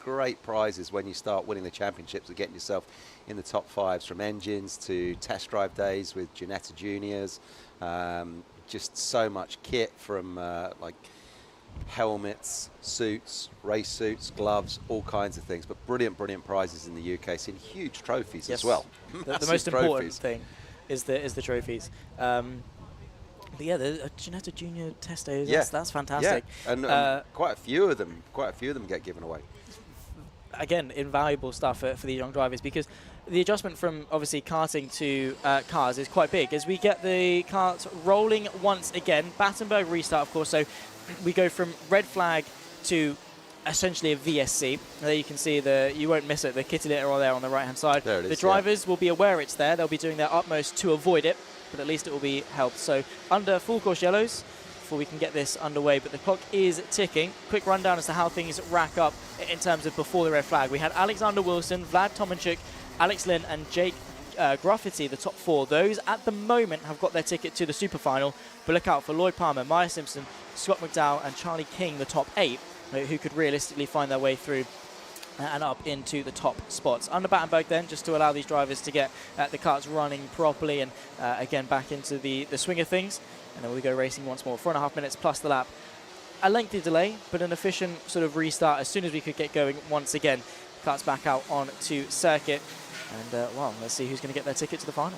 great prizes when you start winning the championships and getting yourself in the top fives, from engines to test drive days with Ginetta Juniors. Just so much kit, from like helmets, suits, race suits, gloves, all kinds of things. But brilliant prizes in the UK, seeing huge trophies as well. The most important thing is the trophies. But yeah, the Ginetta Junior test days, that's fantastic. Yeah, and quite a few of them get given away. Again, invaluable stuff for the young drivers, because the adjustment from obviously karting to cars is quite big. As we get the karts rolling once again, Battenberg restart, of course, so we go from red flag to essentially a VSC. There you can see you won't miss it, the kitty litter are there on the right hand side. There it is, the drivers will be aware it's there, they'll be doing their utmost to avoid it, but at least it will be helped. So under full course yellows before we can get this underway, but the clock is ticking. Quick rundown as to how things rack up in terms of before the red flag. We had Alexander Wilson, Vlad Tomanchuk, Alex Lynn and Jake Graffiti, the top four. Those at the moment have got their ticket to the super final, but look out for Lloyd Palmer, Maya Simpson, Scott McDowell and Charlie King, the top 8, who could realistically find their way through and up into the top spots. Under Battenberg then, just to allow these drivers to get the karts running properly and again back into the swing of things. And then we go racing once more, 4.5 minutes plus the lap. A lengthy delay, but an efficient sort of restart as soon as we could get going once again. Karts back out onto circuit. And, well, let's see who's going to get their ticket to the final.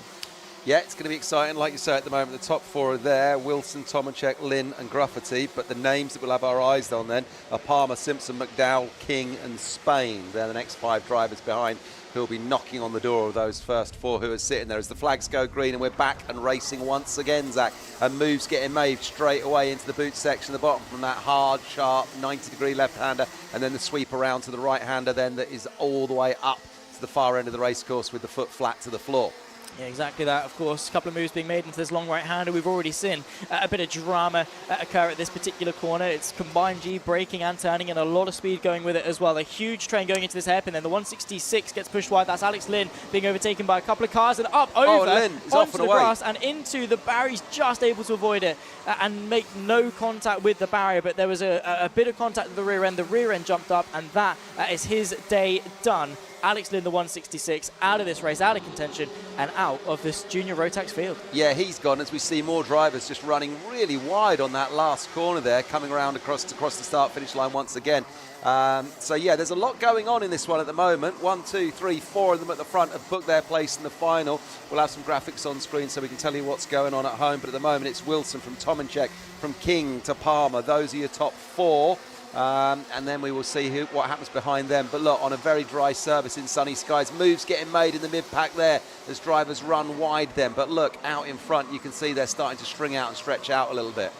Yeah, it's going to be exciting. Like you say, at the moment, the top 4 are there. Wilson, Tomanchuk, Lynn and Graffiti. But the names that we'll have our eyes on then are Palmer, Simpson, McDowell, King and Spain. They're the next 5 drivers behind who'll be knocking on the door of those first 4 who are sitting there as the flags go green, and we're back and racing once again, Zach. And moves getting made straight away into the boot section, the bottom from that hard, sharp 90-degree left-hander, and then the sweep around to the right-hander then that is all the way up to the far end of the racecourse with the foot flat to the floor. Yeah, exactly that. Of course, a couple of moves being made into this long right-hander. We've already seen a bit of drama occur at this particular corner. It's combined G braking and turning, and a lot of speed going with it as well. A huge train going into this hairpin. Then the 166 gets pushed wide. That's Alex Lynn being overtaken by a couple of cars and up over onto the grass and into the barrier. He's just able to avoid it and make no contact with the barrier, but there was a bit of contact with the rear end. The rear end jumped up, and that is his day done. Alex Lynn, the 166, out of this race, out of contention, and out of this junior Rotax field. Yeah, he's gone as we see more drivers just running really wide on that last corner there, coming around across the start-finish line once again. So, yeah, there's a lot going on in this one at the moment. 1, 2, 3, 4 of them at the front have booked their place in the final. We'll have some graphics on screen so we can tell you what's going on at home. But at the moment, it's Wilson from Tomanchuk, from King to Palmer. Those are your top 4. And then we will see what happens behind them. But look, on a very dry surface in sunny skies, moves getting made in the mid-pack there as drivers run wide then. But look, out in front, you can see they're starting to string out and stretch out a little bit.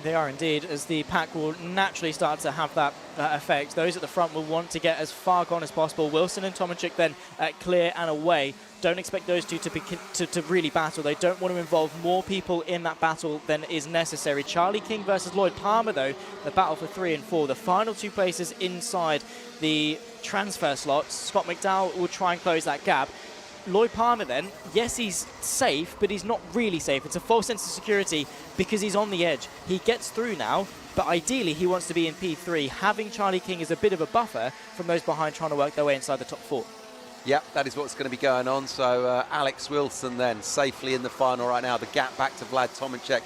They are indeed, as the pack will naturally start to have that effect. Those at the front will want to get as far gone as possible. Wilson and Tomanchuk then clear and away. Don't expect those two to really battle. They don't want to involve more people in that battle than is necessary. Charlie King versus Lloyd Palmer, though, the battle for 3 and 4. The final 2 places inside the transfer slots. Scott McDowell will try and close that gap. Lloyd Palmer then, yes, he's safe, but he's not really safe. It's a false sense of security because he's on the edge. He gets through now, but ideally he wants to be in P3. Having Charlie King is a bit of a buffer from those behind trying to work their way inside the top 4. Yep, that is what's going to be going on. So Alex Wilson then safely in the final right now. The gap back to Vlad Tomanchuk,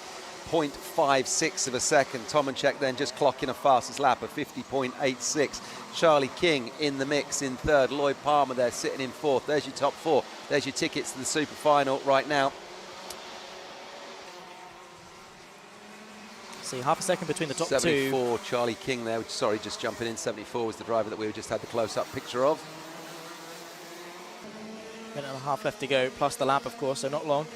0.56 of a second. Tomanchuk then just clocking a fastest lap of 50.86. Charlie King in the mix in 3rd. Lloyd Palmer there sitting in 4th. There's your top 4. There's your tickets to the super final right now. See, half a second between the top 2. 74, Charlie King there. Sorry, just jumping in. 74 was the driver that we just had the close-up picture of. Minute and a half left to go, plus the lap, of course, so not long.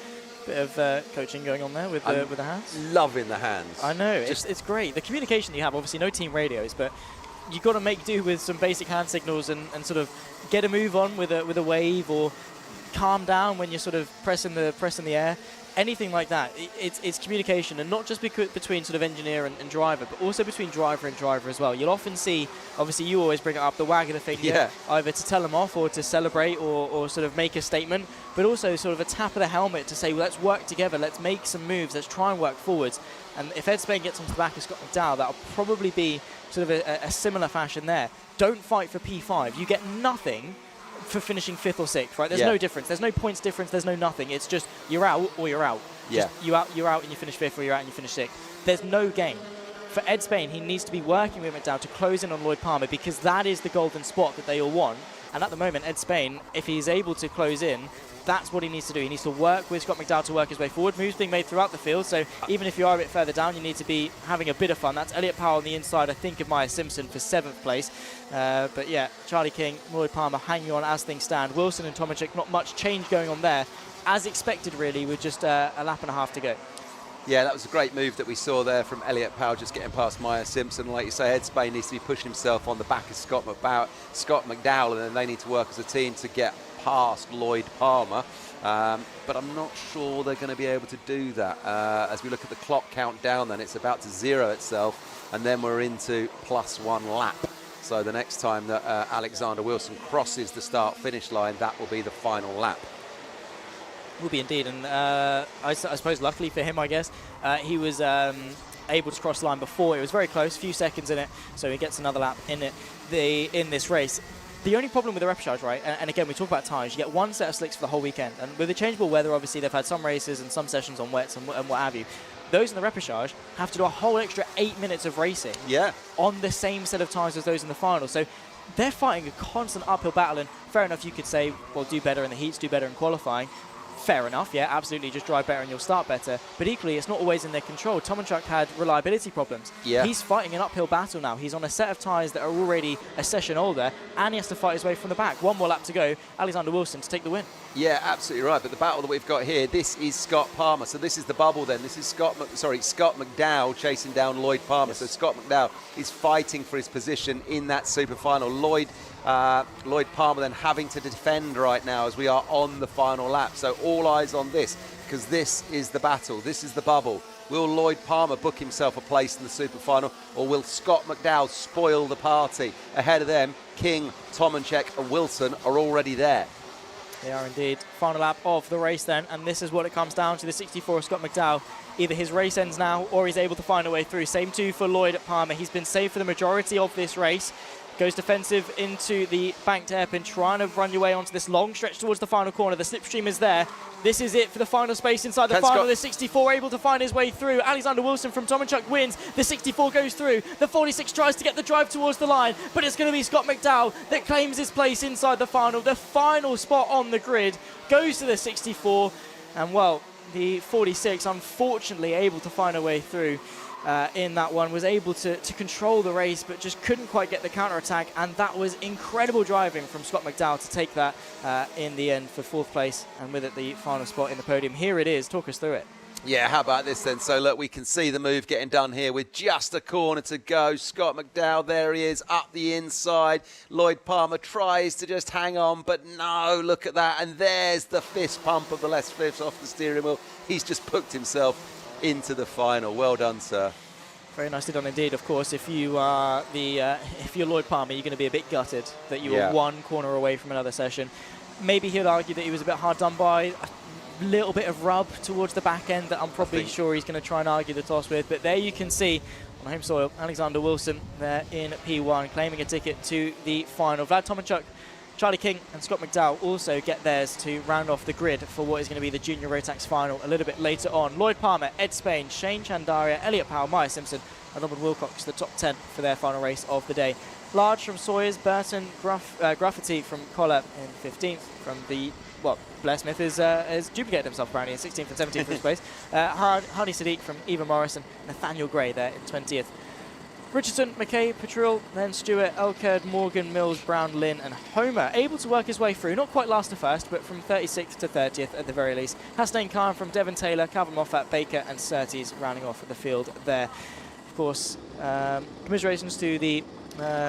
Bit of coaching going on there with the hands. Loving the hands. I know, it's great. The communication you have, obviously no team radios, but you've got to make do with some basic hand signals and sort of get a move on with a wave, or calm down when you're sort of pressing the air. Anything like that. It's communication, and not just between sort of engineer and driver, but also between driver and driver as well. You'll often see, obviously you always bring it up, the wag of the finger, either to tell them off or to celebrate or sort of make a statement, but also sort of a tap of the helmet to say, well, let's work together, let's make some moves, let's try and work forwards. And if Ed Spain gets onto the back of Scott McDowell, that'll probably be sort of a similar fashion there. Don't fight for P5. You get nothing for finishing 5th or 6th, right? There's no difference. There's no points difference. There's no nothing. It's just you're out or you're out. Yeah. Just you're out and you finish 5th, or you're out and you finish 6th. There's no game. For Ed Spain, he needs to be working with McDowell to close in on Lloyd Palmer, because that is the golden spot that they all want. And at the moment, Ed Spain, if he's able to close in, that's what he needs to do. He needs to work with Scott McDowell to work his way forward. Moves being made throughout the field, so even if you are a bit further down, you need to be having a bit of fun. That's Elliot Powell on the inside, I think, of Maya Simpson for 7th place. But yeah, Charlie King, Lloyd Palmer hanging on as things stand. Wilson and Tomachik, not much change going on there. As expected, really, with just a lap and a half to go. Yeah, that was a great move that we saw there from Elliot Powell, just getting past Maya Simpson. Like you say, Ed Spain needs to be pushing himself on the back of Scott McDowell, and then they need to work as a team to get past Lloyd Palmer. But I'm not sure they're going to be able to do that. As we look at the clock countdown, then it's about to zero itself, and then we're into +1 lap. So the next time that Alexander Wilson crosses the start-finish line, that will be the final lap. Will be indeed, and I suppose luckily for him, I guess, he was able to cross the line before. It was very close, a few seconds in it, so he gets another lap in this race. The only problem with the repechage, right, and again, we talk about tyres, you get one set of slicks for the whole weekend, and with the changeable weather, obviously, they've had some races and some sessions on wets and what have you. Those in the repechage have to do a whole extra 8 minutes of racing on the same set of tyres as those in the final. So they're fighting a constant uphill battle, and fair enough, you could say, well, do better in the heats, do better in qualifying. Fair enough, yeah, absolutely, just drive better and you'll start better. But equally, it's not always in their control. Tomanchuk had reliability problems. Yeah. He's fighting an uphill battle now. He's on a set of tyres that are already a session older, and he has to fight his way from the back. One more lap to go. Alexander Wilson to take the win. Yeah, absolutely right. But the battle that we've got here, this is Scott Palmer. So this is the bubble then. This is Scott McDowell chasing down Lloyd Palmer. Yes. So Scott McDowell is fighting for his position in that super final. Lloyd Palmer then having to defend right now as we are on the final lap. So all eyes on this, because this is the battle. This is the bubble. Will Lloyd Palmer book himself a place in the super final, or will Scott McDowell spoil the party? Ahead of them, King, Tomanchek and Wilson are already there. They are indeed. Final lap of the race then, and this is what it comes down to. The 64 of Scott McDowell. Either his race ends now or he's able to find a way through. Same too for Lloyd Palmer. He's been safe for the majority of this race. Goes defensive into the banked hairpin, trying to run your way onto this long stretch towards the final corner. The slipstream is there. This is it for the final space inside the final. The 64 able to find his way through. Alexander Wilson from Tomanchuk wins. The 64 goes through. The 46 tries to get the drive towards the line, but it's going to be Scott McDowell that claims his place inside the final. The final spot on the grid goes to the 64, and well, the 46 unfortunately able to find a way through. In that one, was able to control the race, but just couldn't quite get the counter-attack, and that was incredible driving from Scott McDowell to take that in the end for 4th place, and with it the final spot in the podium. Here it is. Talk us through it. Yeah, how about this then? So look, we can see the move getting done here with just a corner to go. Scott McDowell, there he is, up the inside. Lloyd Palmer tries to just hang on, but no, look at that. And there's the fist pump of the left fifth off the steering wheel. He's just booked himself into the final. Well done, sir. Very nicely done indeed. Of course, if you are if you're Lloyd Palmer, you're going to be a bit gutted that you were one corner away from another session. Maybe he'll argue that he was a bit hard done by. A little bit of rub towards the back end that I'm probably sure he's going to try and argue the toss with. But there you can see on home soil, Alexander Wilson there in P1 claiming a ticket to the final. Vlad Tomanchuk, Charlie King and Scott McDowell also get theirs to round off the grid for what is going to be the Junior Rotax final a little bit later on. Lloyd Palmer, Ed Spain, Shane Chandaria, Elliot Powell, Maya Simpson and Robin Wilcox, the top 10 for their final race of the day. Large from Sawyers, Burton, Graffiti from Collar in 15th, from the, well, Blair Smith has duplicated himself apparently in 16th and 17th for his place. Hardy Sadiq from Eva Morrison, Nathaniel Gray there in 20th. Richardson, McKay, Petril, then Stewart, Elkerd, Morgan, Mills, Brown, Lynn and Homer. Able to work his way through, not quite last to first, but from 36th to 30th at the very least. Hasnain Khan from Devon Taylor, Calvin Moffat, Baker and Surtees rounding off the field there. Of course, commiserations to the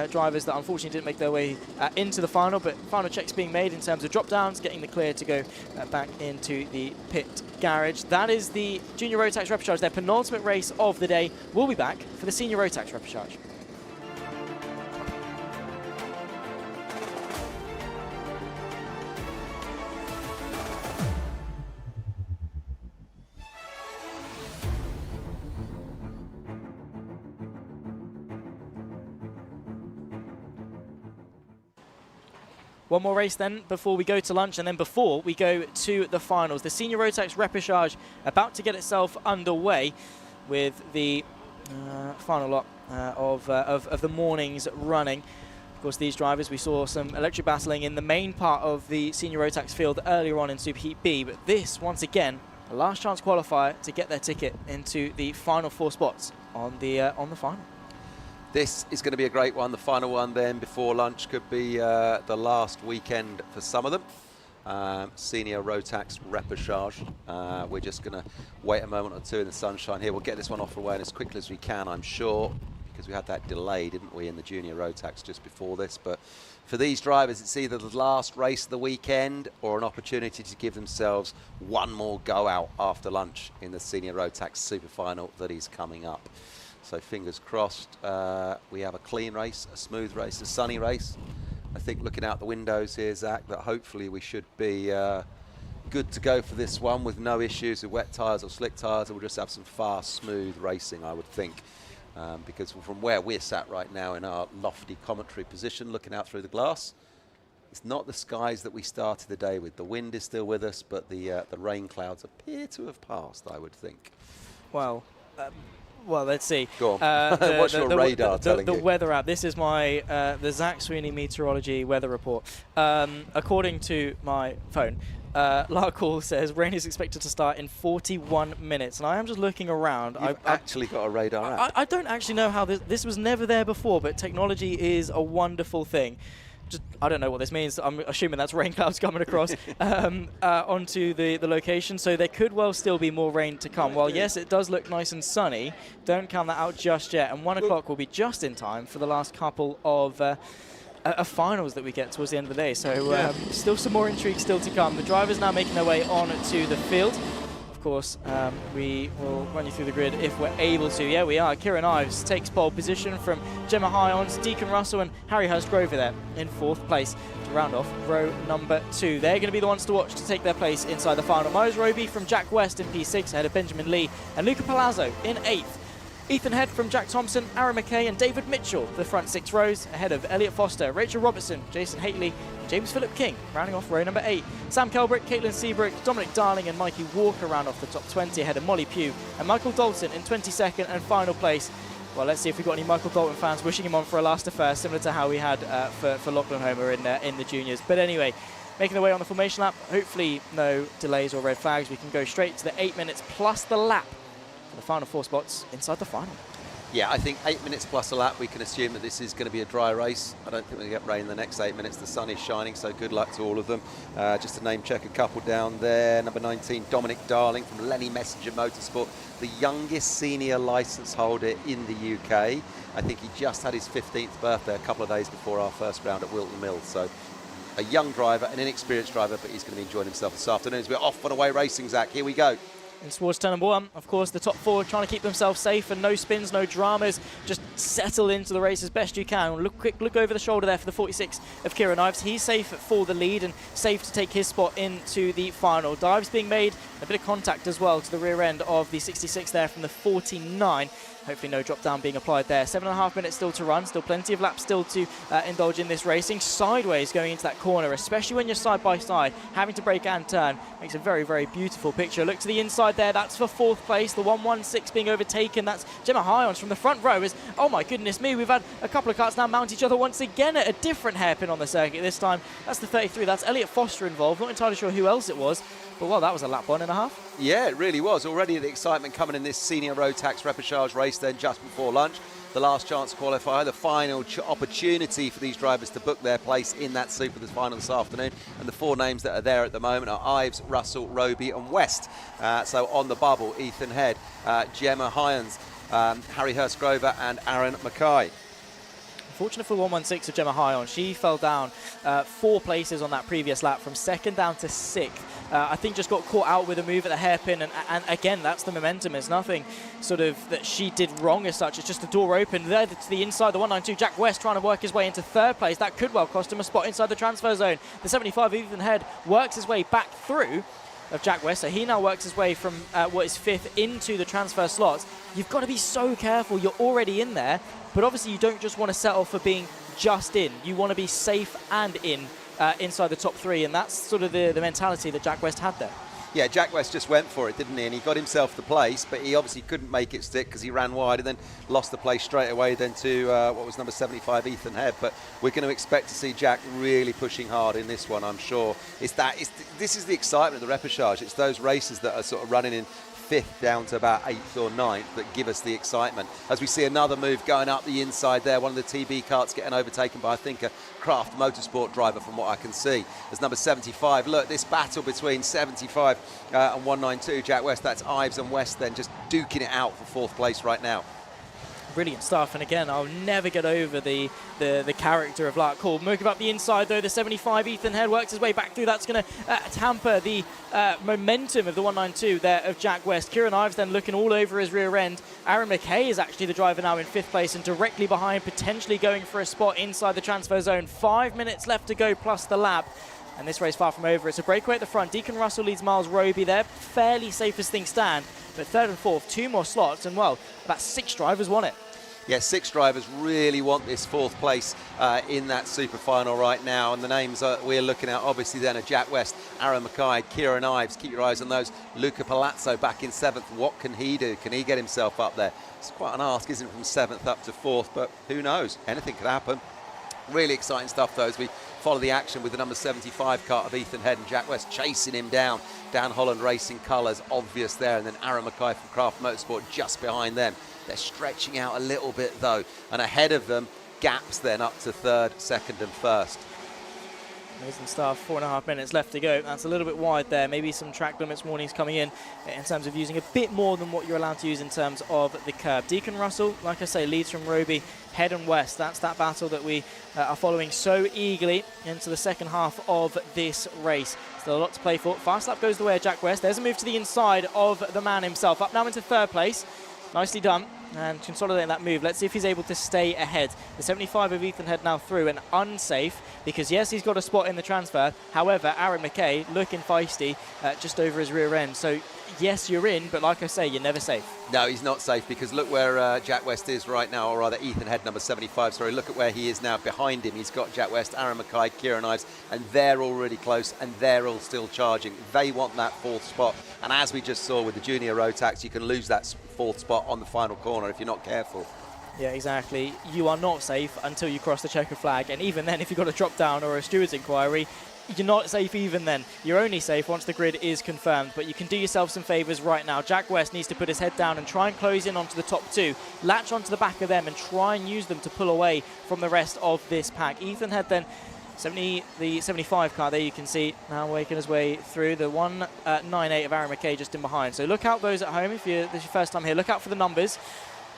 drivers that unfortunately didn't make their way into the final, but final checks being made in terms of drop downs, getting the clear to go back into the pit garage. That is the Junior Rotax Repechage, their penultimate race of the day. We'll be back for the Senior Rotax Repechage. One more race then before we go to lunch, and then before we go to the finals. The Senior Rotax Repechage about to get itself underway with the final lot of the morning's running. Of course, these drivers, we saw some electric battling in the main part of the Senior Rotax field earlier on in Super Heat B, but this, once again, a last chance qualifier to get their ticket into the final 4 spots on the final. This is going to be a great one. The final one then before lunch could be the last weekend for some of them. Senior Rotax Repechage. We're just going to wait a moment or two in the sunshine here. We'll get this one off the way as quickly as we can, I'm sure, because we had that delay, didn't we, in the Junior Rotax just before this. But for these drivers, it's either the last race of the weekend or an opportunity to give themselves one more go out after lunch in the Senior Rotax Super Final that is coming up. So fingers crossed, we have a clean race, a smooth race, a sunny race. I think looking out the windows here, Zach, that hopefully we should be good to go for this one with no issues with wet tyres or slick tyres. We'll just have some fast, smooth racing, I would think. Because from where we're sat right now in our lofty commentary position, looking out through the glass, it's not the skies that we started the day with. The wind is still with us, but the rain clouds appear to have passed, I would think. Well, let's see. Go on. What's your radar telling you? The weather app. This is my the Zach Sweeney Meteorology weather report. According to my phone, Larkhall says rain is expected to start in 41 minutes. And I am just looking around. I've actually got a radar app. I don't actually know how this was never there before, but technology is a wonderful thing. I don't know what this means. I'm assuming that's rain clouds coming across onto the location. So there could well still be more rain to come. Well, yes, it does look nice and sunny. Don't count that out just yet. And 1 o'clock will be just in time for the last couple of finals that we get towards the end of the day. So still some more intrigue still to come. The drivers now making their way on to the field. Of course, we will run you through the grid if we're able to. Yeah, we are. Kieran Ives takes pole position from Gemma Hyons, Deacon Russell and Harry Hurstgrover there in 4th place to round off row number 2. They're going to be the ones to watch to take their place inside the final. Myers Roby from Jack West in P6 ahead of Benjamin Lee and Luca Palazzo in 8th. Ethan Head from Jack Thompson, Aaron McKay and David Mitchell, the front 6 rows, ahead of Elliot Foster, Rachel Robertson, Jason Haitley, and James Philip King, rounding off row number 8. Sam Kelbrick, Caitlin Seabrook, Dominic Darling and Mikey Walker round off the top 20, ahead of Molly Pugh and Michael Dalton in 22nd and final place. Well, let's see if we've got any Michael Dalton fans wishing him on for a last to first, similar to how we had for Lachlan Homer in the juniors. But anyway, making their way on the formation lap, hopefully no delays or red flags. We can go straight to the 8 minutes plus the lap for the final 4 spots inside the final. Yeah, I think 8 minutes plus a lap, we can assume that this is going to be a dry race. I don't think we're going to get rain in the next 8 minutes. The sun is shining, so good luck to all of them. Just to name check a couple down there. Number 19, Dominic Darling from Lenny Messenger Motorsport, the youngest senior licence holder in the UK. I think he just had his 15th birthday a couple of days before our first round at Wilton Mills. So a young driver, an inexperienced driver, but he's going to be enjoying himself this afternoon as we're off and away racing, Zach. Here we go. And towards turn number 1, of course, the top 4 trying to keep themselves safe and no spins, no dramas. Just settle into the race as best you can. Quick look over the shoulder there for the 46 of Kieran Ives. He's safe for the lead and safe to take his spot into the final. Dives being made, a bit of contact as well to the rear end of the 66 there from the 49. Hopefully no drop down being applied there. 7.5 minutes still to run. Still plenty of laps still to indulge in this racing. Sideways going into that corner, especially when you're side by side, having to brake and turn. Makes a very, very beautiful picture. Look to the inside there. That's for 4th place. The 116 being overtaken. That's Gemma Hyons from the front row. Oh my goodness me. We've had a couple of cars now mount each other once again at a different hairpin on the circuit. This time, that's the 33. That's Elliot Foster involved. Not entirely sure who else it was. But, well, that was a lap 1.5. Yeah, it really was. Already the excitement coming in this senior Rotax Repage race then just before lunch. The last chance to qualify, the final opportunity for these drivers to book their place in that Super this final this afternoon. And the 4 names that are there at the moment are Ives, Russell, Roby and West. So on the bubble, Ethan Head, Gemma Hyans, Harry Hurst-Grover and Aaron Mackay. Fortunate for 116 of Gemma Hyon, she fell down 4 places on that previous lap, from 2nd down to 6th. I think just got caught out with a move at the hairpin, and again, that's the momentum. There's nothing sort of that she did wrong as such. It's just the door open there to the inside. The 192, Jack West, trying to work his way into 3rd place. That could well cost him a spot inside the transfer zone. The 75, Ethan Head, works his way back through of Jack West, so he now works his way from what is 5th into the transfer slots. You've got to be so careful. You're already in there, but obviously you don't just want to settle for being just in. You want to be safe and in inside the top 3, and that's sort of the mentality that Jack West had there. Yeah, Jack West just went for it, didn't he? And he got himself the place, but he obviously couldn't make it stick because he ran wide and then lost the place straight away then to what was number 75, Ethan Head. But we're going to expect to see Jack really pushing hard in this one, I'm sure. This is the excitement of the Repechage. It's those races that are sort of running in 5th down to about 8th or 9th that give us the excitement. As we see another move going up the inside there, one of the TB carts getting overtaken by, I think, a Craft Motorsport driver from what I can see. As number 75, look, this battle between 75 and 192, Jack West, that's Ives and West then just duking it out for 4th place right now. Brilliant stuff, and again, I'll never get over the character of Larkhall. Moving up the inside though, the 75, Ethan Head, works his way back through. That's going to tamper the momentum of the 192 there of Jack West. Kieran Ives then looking all over his rear end. Aaron Mackay is actually the driver now in 5th place and directly behind, potentially going for a spot inside the transfer zone. 5 minutes left to go plus the lap. And this race far from over. It's a breakaway at the front. Deacon Russell leads Miles Roby there. Fairly safe as things stand. But 3rd and 4th, 2 more slots. And, well, about 6 drivers want it. Yeah, 6 drivers really want this 4th place in that super final right now. And the names we're looking at, obviously, then are Jack West, Aaron Mackay, Kieran Ives. Keep your eyes on those. Luca Palazzo back in 7th. What can he do? Can he get himself up there? It's quite an ask, isn't it, from 7th up to 4th? But who knows? Anything could happen. Really exciting stuff, though, as we follow the action with the number 75 kart of Ethan Head and Jack West chasing him down. Dan Holland Racing colours, obvious there. And then Aaron Mackay from Craft Motorsport just behind them. They're stretching out a little bit, though. And ahead of them, gaps then up to 3rd, 2nd and 1st. Amazing stuff. 4.5 minutes left to go. That's a little bit wide there. Maybe some track limits warnings coming in terms of using a bit more than what you're allowed to use in terms of the curb. Deacon Russell, like I say, leads from Roby, Head and West. That's that battle that we are following so eagerly into the second half of this race. Still a lot to play for. Fast lap goes the way of Jack West. There's a move to the inside of the man himself. Up now into 3rd place. Nicely done, and consolidating that move. Let's see if he's able to stay ahead. The 75 of Ethan Head now through and unsafe, because yes, he's got a spot in the transfer. However, Aaron Mackay looking feisty just over his rear end. So yes, you're in, but like I say, you're never safe. No, he's not safe, because look where Jack West is right now, or rather Ethan Head, number 75, sorry. Look at where he is now. Behind him, he's got Jack West, Aaron Mackay, Kieran Ives, and they're all really close, and they're all still charging. They want that 4th spot, and as we just saw with the junior Rotax, you can lose that 4th spot on the final corner if you're not careful. Yeah, exactly. You are not safe until you cross the checker flag, and even then, if you've got a drop down or a steward's inquiry, you're not safe even then. You're only safe once the grid is confirmed, but you can do yourself some favours right now. Jack West needs to put his head down and try and close in onto the top 2, latch onto the back of them and try and use them to pull away from the rest of this pack. Ethan Head then, the 75 car there you can see now making his way through. The 198 of Aaron Mackay just in behind. So look out, those at home, if this is your first time here, look out for the numbers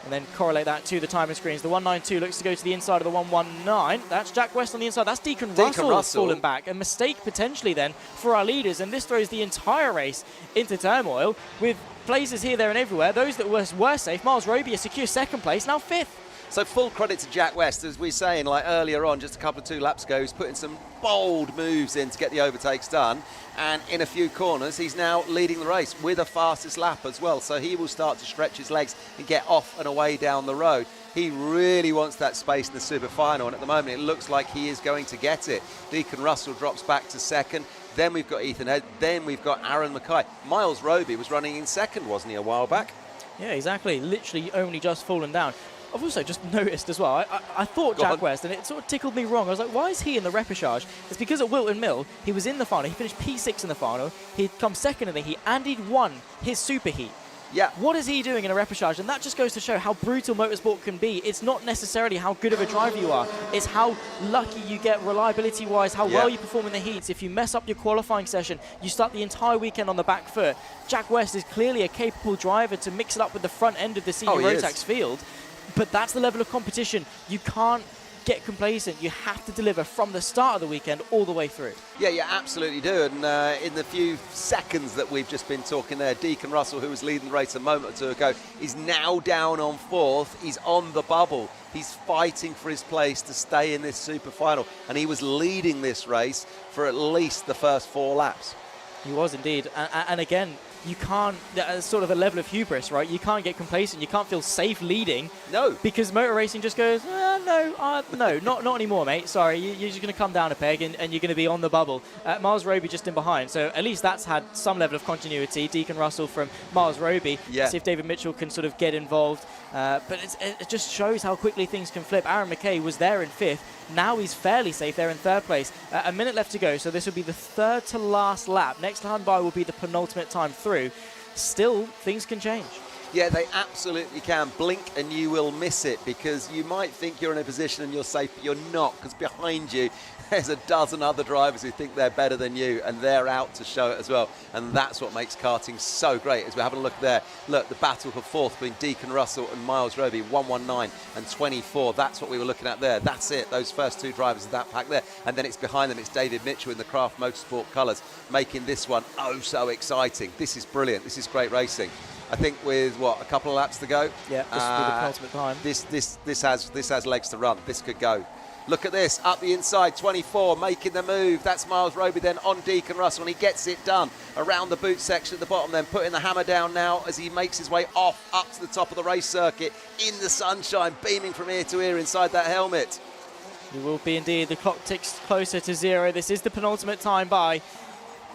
and then correlate that to the timing screens. The 192 looks to go to the inside of the 119. That's Jack West on the inside. That's Deacon Russell falling back. A mistake potentially then for our leaders, and this throws the entire race into turmoil with places here, there and everywhere. Those that were safe, Miles Roby a secure 2nd place, now 5th. So full credit to Jack West, as we were saying like earlier on, just a couple of 2 laps ago, he's putting some bold moves in to get the overtakes done, and in a few corners he's now leading the race with a fastest lap as well, so he will start to stretch his legs and get off and away down the road. He really wants that space in the super final, and at the moment it looks like he is going to get it. Deacon Russell drops back to 2nd. Then we've got Ethan Head, then we've got Aaron Mackay. Miles Roby was running in 2nd, wasn't he, a while back? Yeah, exactly. Literally only just fallen down. I've also just noticed as well, I thought Go Jack on. West, and it sort of tickled me wrong. I was like, why is he in the repechage? It's because at Wilton Mill, he was in the final. He finished P6 in the final. He'd come second in the heat, and he'd won his super heat. Yeah. What is he doing in a repechage? And that just goes to show how brutal motorsport can be. It's not necessarily how good of a driver you are. It's how lucky you get reliability-wise, how well you perform in the heats. If you mess up your qualifying session, you start the entire weekend on the back foot. Jack West is clearly a capable driver to mix it up with the front end of the senior Rotax field. But that's the level of competition. You can't get complacent. You have to deliver from the start of the weekend all the way through. Yeah, you absolutely do. And in the few seconds that we've just been talking there, Deacon Russell, who was leading the race a moment or two ago, is now down on 4th. He's on the bubble. He's fighting for his place to stay in this super final. And he was leading this race for at least the first 4 laps. He was indeed. And again, you can't, sort of a level of hubris, right? You can't get complacent. You can't feel safe leading. No. Because motor racing just goes, no, not anymore, mate. Sorry, you're just going to come down a peg and you're going to be on the bubble. Miles Roby just in behind. So at least that's had some level of continuity. Deacon Russell from Miles Roby. Yeah. See if David Mitchell can sort of get involved. But it just shows how quickly things can flip. Aaron McKay was there in 5th. Now he's fairly safe there in 3rd place. A minute left to go, so this will be the 3rd to last lap. Next time by will be the penultimate time through. Still, things can change. Yeah, they absolutely can. Blink and you will miss it, because you might think you're in a position and you're safe, but you're not, because behind you there's a dozen other drivers who think they're better than you, and they're out to show it as well. And that's what makes karting so great. As we're having a look there, look, the battle for 4th between Deacon Russell and Miles Roby, 119 and 24. That's what we were looking at there. That's it, those first 2 drivers of that pack there. And then it's behind them, it's David Mitchell in the Craft Motorsport colours, making this one oh so exciting. This is brilliant. This is great racing. I think with, what, a couple of laps to go? Yeah, this will be the penultimate time. This has legs to run. This could go. Look at this, up the inside, 24, making the move. That's Miles Roby then on Deacon Russell, and he gets it done around the boot section at the bottom, then putting the hammer down now as he makes his way off up to the top of the race circuit in the sunshine, beaming from ear to ear inside that helmet. It will be indeed. The clock ticks closer to 0. This is the penultimate time by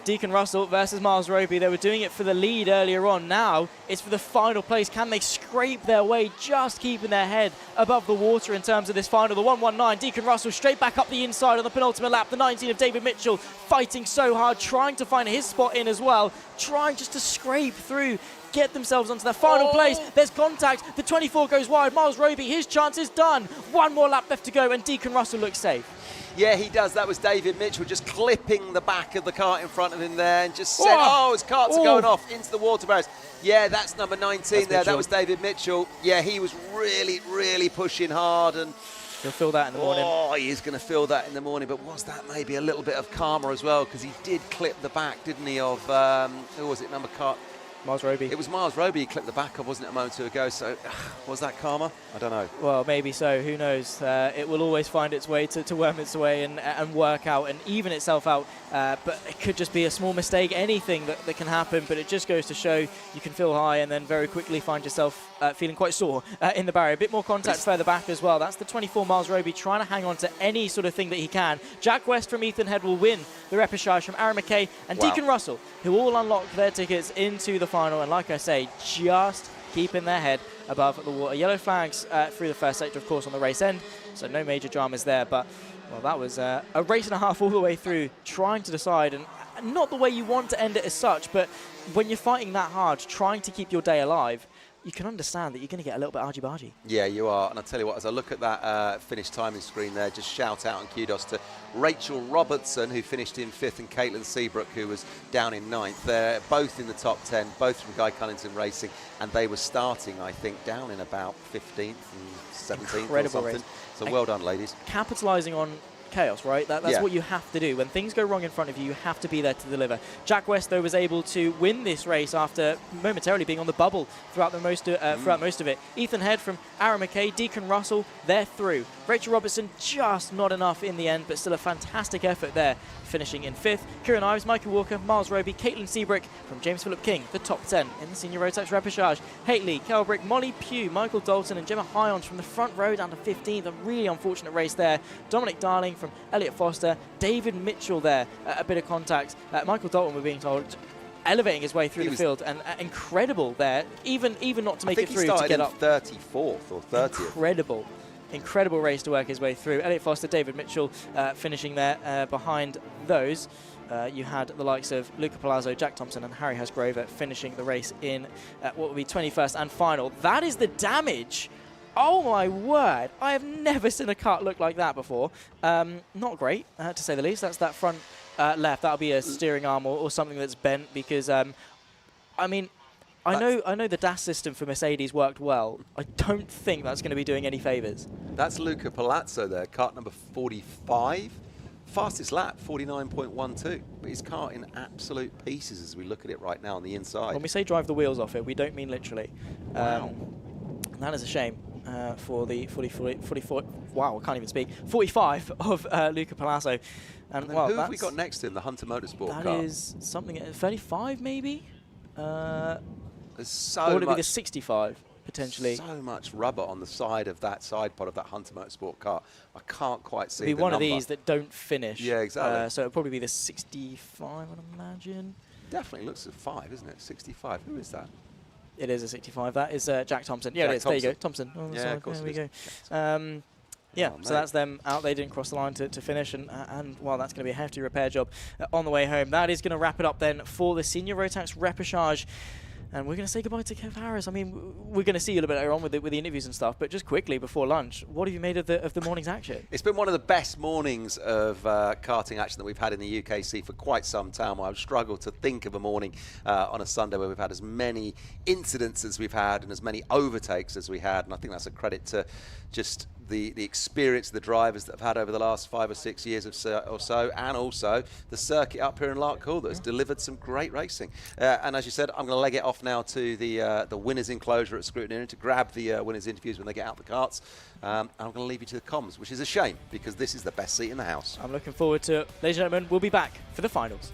Deacon Russell versus Miles Roby. They were doing it for the lead earlier on. Now it's for the final place. Can they scrape their way, just keeping their head above the water in terms of this final? The 119, Deacon Russell straight back up the inside on the penultimate lap. The 19 of David Mitchell fighting so hard, trying to find his spot in as well, trying just to scrape through, get themselves onto their final place. There's contact. The 24 goes wide. Miles Roby, his chance is done. 1 more lap left to go, and Deacon Russell looks safe. Yeah, he does. That was David Mitchell just clipping the back of the cart in front of him there and just said, his carts are going off into the water barriers. Yeah, that's number 19 there. That was David Mitchell. Yeah, he was really, really pushing hard, and he'll feel that in the morning. Oh, he is going to feel that in the morning. But was that maybe a little bit of karma as well? Because he did clip the back, didn't he, of, who was it, number cart? Miles Roby. It was Miles Roby he clipped the back of, wasn't it, a moment or two ago? So was that karma? I don't know. Well, maybe so. Who knows? It will always find its way to worm its way and work out and even itself out. But it could just be a small mistake, anything that can happen. But it just goes to show you can feel high and then very quickly find yourself feeling quite sore in the barrier. A bit more contact further back as well. That's the 24 Miles Roby trying to hang on to any sort of thing that he can. Jack West from Ethan Head will win the repechage from Aaron McKay and Deacon Russell, who all unlock their tickets into the final. And like I say, just keeping their head above the water. Yellow flags through the first sector, of course, on the race end. So no major dramas there. But, well, that was a race and a half all the way through, trying to decide. And not the way you want to end it as such, but when you're fighting that hard, trying to keep your day alive, you can understand that you're going to get a little bit argy-bargy. Yeah, you are. And I tell you what, as I look at that finish timing screen there, just shout out and kudos to Rachel Robertson, who finished in 5th, and Caitlin Seabrook, who was down in 9th. They're both in the top 10, both from Guy Cunnington Racing, and they were starting, I think, down in about 15th and 17th Incredible or something. race. So well done, ladies. Capitalising on chaos, right? That's what you have to do. When things go wrong in front of you, you have to be there to deliver. Jack West, though, was able to win this race after momentarily being on the bubble throughout most of it. Ethan Head from Aaron McKay, Deacon Russell, they're through. Rachel Robertson, just not enough in the end, but still a fantastic effort there, finishing in 5th. Kieran Ives, Michael Walker, Miles Roby, Caitlin Seabrook from James Philip King, the top 10 in the Senior Rotax Repechage. Haitley, Kelbrick, Molly Pugh, Michael Dalton and Gemma Hyons from the front row down to 15th. A really unfortunate race there. Dominic Darling from Elliot Foster, David Mitchell there, a bit of contact. Michael Dalton, we're being told, elevating his way through the field, and incredible there. Even not to make it through to get up. 34th or 30th. Incredible race to work his way through. Elliot Foster, David Mitchell finishing there behind those. You had the likes of Luca Palazzo, Jack Thompson and Harry Hesgrover finishing the race in what will be 21st and final. That is the damage. Oh my word. I have never seen a kart look like that before. Not great, to say the least. That's that front left. That'll be a steering arm or something that's bent because, I mean, I know the DAS system for Mercedes worked well. I don't think that's going to be doing any favours. That's Luca Palazzo there, kart number 45. Fastest lap, 49.12. But his kart in absolute pieces as we look at it right now on the inside. When we say drive the wheels off it, we don't mean literally. Wow. That is a shame for the 44, wow, I can't even speak, 45 of Luca Palazzo. And well, who have we got next to him, the Hunter Motorsport car? That is something, 35 maybe? There's so or would it much, be the 65? Potentially. So much rubber on the side of that side pod of that Hunter Motorsport car. I can't quite see It'll be the one number. of these that don't finish. Yeah, exactly. So it'll probably be the 65, I'd imagine. Definitely looks at 5, isn't it? 65. Who is that? It is a 65. That is Jack Thompson. Yeah, Jack it is. Thompson. There you go. Thompson. Oh, Yeah, sorry. of course There it we is. go. Yeah, Oh, so that's them out. They didn't cross the line to finish, and well, that's going to be a hefty repair job on the way home. That is going to wrap it up then for the Senior Rotax Repechage. And we're going to say goodbye to Kev Harris. I mean, we're going to see you a little bit later on with the interviews and stuff, but just quickly before lunch, what have you made of the morning's action? It's been one of the best mornings of karting action that we've had in the UKC for quite some time. I've struggled to think of a morning on a Sunday where we've had as many incidents as we've had and as many overtakes as we had, and I think that's a credit to just the experience of the drivers that have had over the last 5 or 6 years or so, and also the circuit up here in Larkhall that has delivered some great racing. And as you said, I'm going to leg it off now to the winners' enclosure at Scrutineering to grab the winners' interviews when they get out the carts. And I'm going to leave you to the comms, which is a shame because this is the best seat in the house. I'm looking forward to it. Ladies and gentlemen, we'll be back for the finals.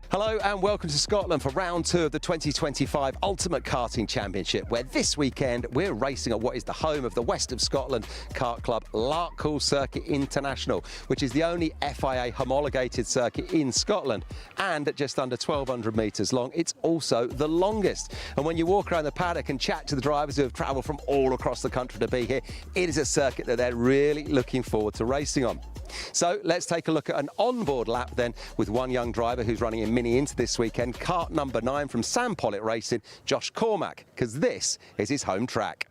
Hello and welcome to Scotland for round 2 of the 2025 Ultimate Karting Championship, where this weekend we're racing at what is the home of the West of Scotland kart club, Larkhall Circuit International, which is the only FIA homologated circuit in Scotland, and at just under 1,200 metres long, it's also the longest. And when you walk around the paddock and chat to the drivers who have travelled from all across the country to be here, it is a circuit that they're really looking forward to racing on. So let's take a look at an onboard lap then with one young driver who's running in Mini Inter this weekend, kart number 9 from Sam Pollitt Racing, Josh Cormack, because this is his home track.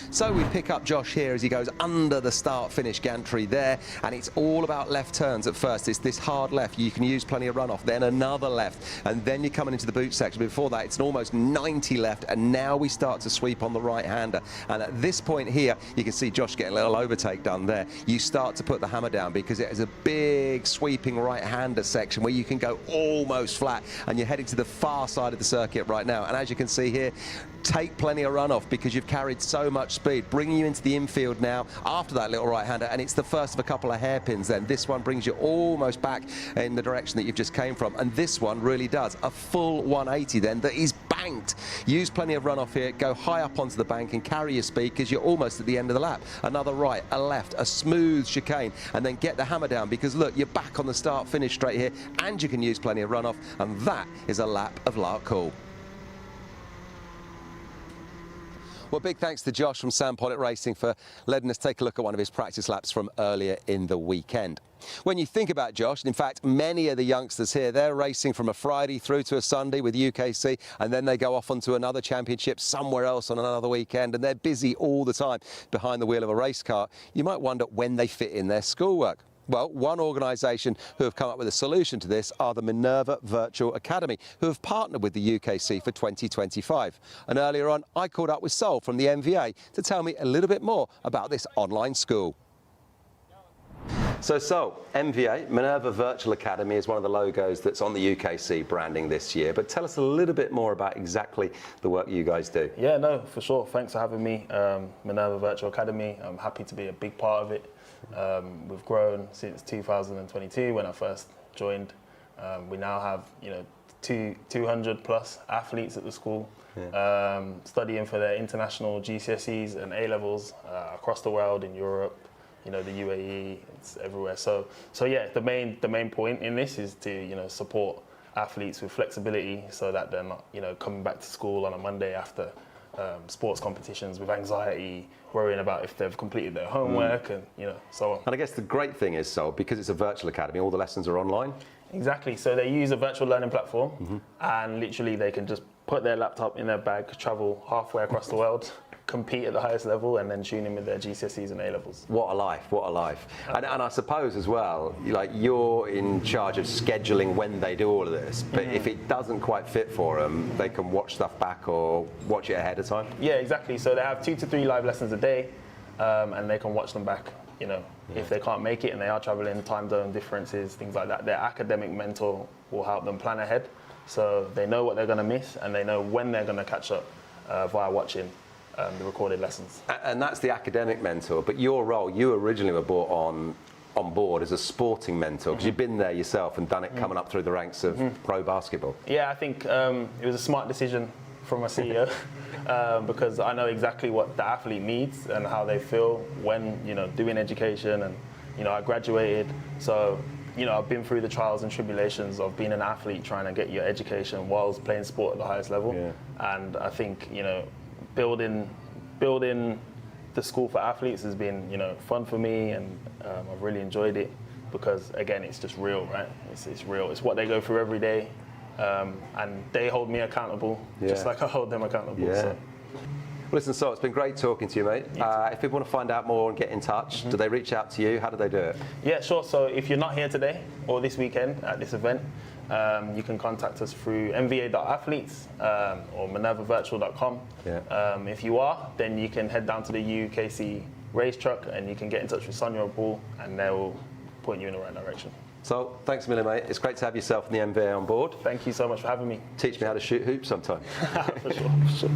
So we pick up Josh here as he goes under the start-finish gantry there, and it's all about left turns at first. It's this hard left, you can use plenty of runoff, then another left, and then you're coming into the boot section. Before that, it's an almost 90 left, and now we start to sweep on the right-hander. And at this point here, you can see Josh getting a little overtake done there. You start to put the hammer down because it is a big sweeping right-hander section where you can go almost flat, and you're heading to the far side of the circuit right now. And as you can see here, take plenty of runoff because you've carried so much speed, bringing you into the infield now after that little right-hander, and it's the first of a couple of hairpins then. This one brings you almost back in the direction that you've just came from, and this one really does a full 180 then that is banked. Use plenty of runoff here, go high up onto the bank and carry your speed because you're almost at the end of the lap. Another right, a left, a smooth chicane, and then get the hammer down because look, you're back on the start-finish straight here, and you can use plenty of runoff, and that is a lap of Larkhall. Well, big thanks to Josh from Sam Pollitt Racing for letting us take a look at one of his practice laps from earlier in the weekend. When you think about Josh, and in fact, many of the youngsters here, they're racing from a Friday through to a Sunday with UKC, and then they go off onto another championship somewhere else on another weekend, and they're busy all the time behind the wheel of a race car. You might wonder when they fit in their schoolwork. Well, one organisation who have come up with a solution to this are the Minerva Virtual Academy, who have partnered with the UKC for 2025. And earlier on, I called up with Sol from the MVA to tell me a little bit more about this online school. So Sol, MVA, Minerva Virtual Academy, is one of the logos that's on the UKC branding this year. But tell us a little bit more about exactly the work you guys do. Yeah, no, for sure. Thanks for having me. Minerva Virtual Academy, I'm happy to be a big part of it. We've grown since 2022 when I first joined. We now have 200 plus athletes at the school, studying for their international GCSEs and A-levels across the world, in Europe, the UAE, it's everywhere. So yeah, the main point in this is to support athletes with flexibility so that they're not coming back to school on a Monday after sports competitions with anxiety, worrying about if they've completed their homework and so on. And I guess the great thing is, so because it's a virtual academy, all the lessons are online. Exactly. So they use a virtual learning platform, and literally they can just put their laptop in their bag, travel halfway across the world, compete at the highest level, and then tune in with their GCSEs and A-levels. What a life, what a life. And I suppose as well, you're in charge of scheduling when they do all of this, but if it doesn't quite fit for them, they can watch stuff back or watch it ahead of time? Yeah, exactly. So they have 2 to 3 live lessons a day, and they can watch them back, if they can't make it and they are traveling, time zone differences, things like that. Their academic mentor will help them plan ahead, so they know what they're going to miss and they know when they're going to catch up via watching the recorded lessons. And that's the academic mentor, but your role, you originally were brought on board as a sporting mentor, because you've been there yourself and done it coming up through the ranks of pro basketball. Yeah, I think it was a smart decision from my CEO because I know exactly what the athlete needs and how they feel when doing education, and I graduated, so I've been through the trials and tribulations of being an athlete, trying to get your education whilst playing sport at the highest level. And I think building the school for athletes has been fun for me, and I've really enjoyed it because again it's just real, right? It's real. It's what they go through every day, and they hold me accountable just like I hold them accountable. So. Well, listen, Sol, it's been great talking to you, mate. If people want to find out more and get in touch, do they reach out to you? How do they do it? Yeah, sure. So if you're not here today or this weekend at this event, you can contact us through mva.athletes or minervavirtual.com. If you are, then you can head down to the UKC race truck and you can get in touch with Sonia or Paul, and they will point you in the right direction. So, thanks a million, mate. It's great to have yourself and the MVA on board. Thank you so much for having me. Teach me how to shoot hoops sometime. For sure.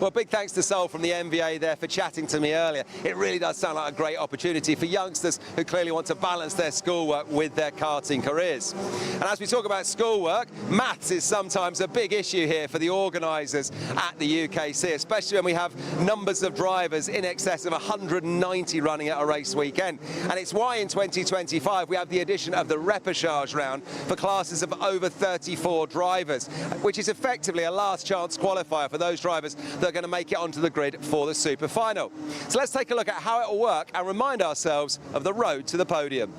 Well, big thanks to Sol from the MVA there for chatting to me earlier. It really does sound like a great opportunity for youngsters who clearly want to balance their schoolwork with their karting careers. And as we talk about schoolwork, maths is sometimes a big issue here for the organisers at the UKC, especially when we have numbers of drivers in excess of 190 running at a race weekend. And it's why in 2025 we have the addition of the Repage round for classes of over 34 drivers, which is effectively a last chance qualifier for those drivers that are going to make it onto the grid for the super final. So let's take a look at how it will work and remind ourselves of the road to the podium.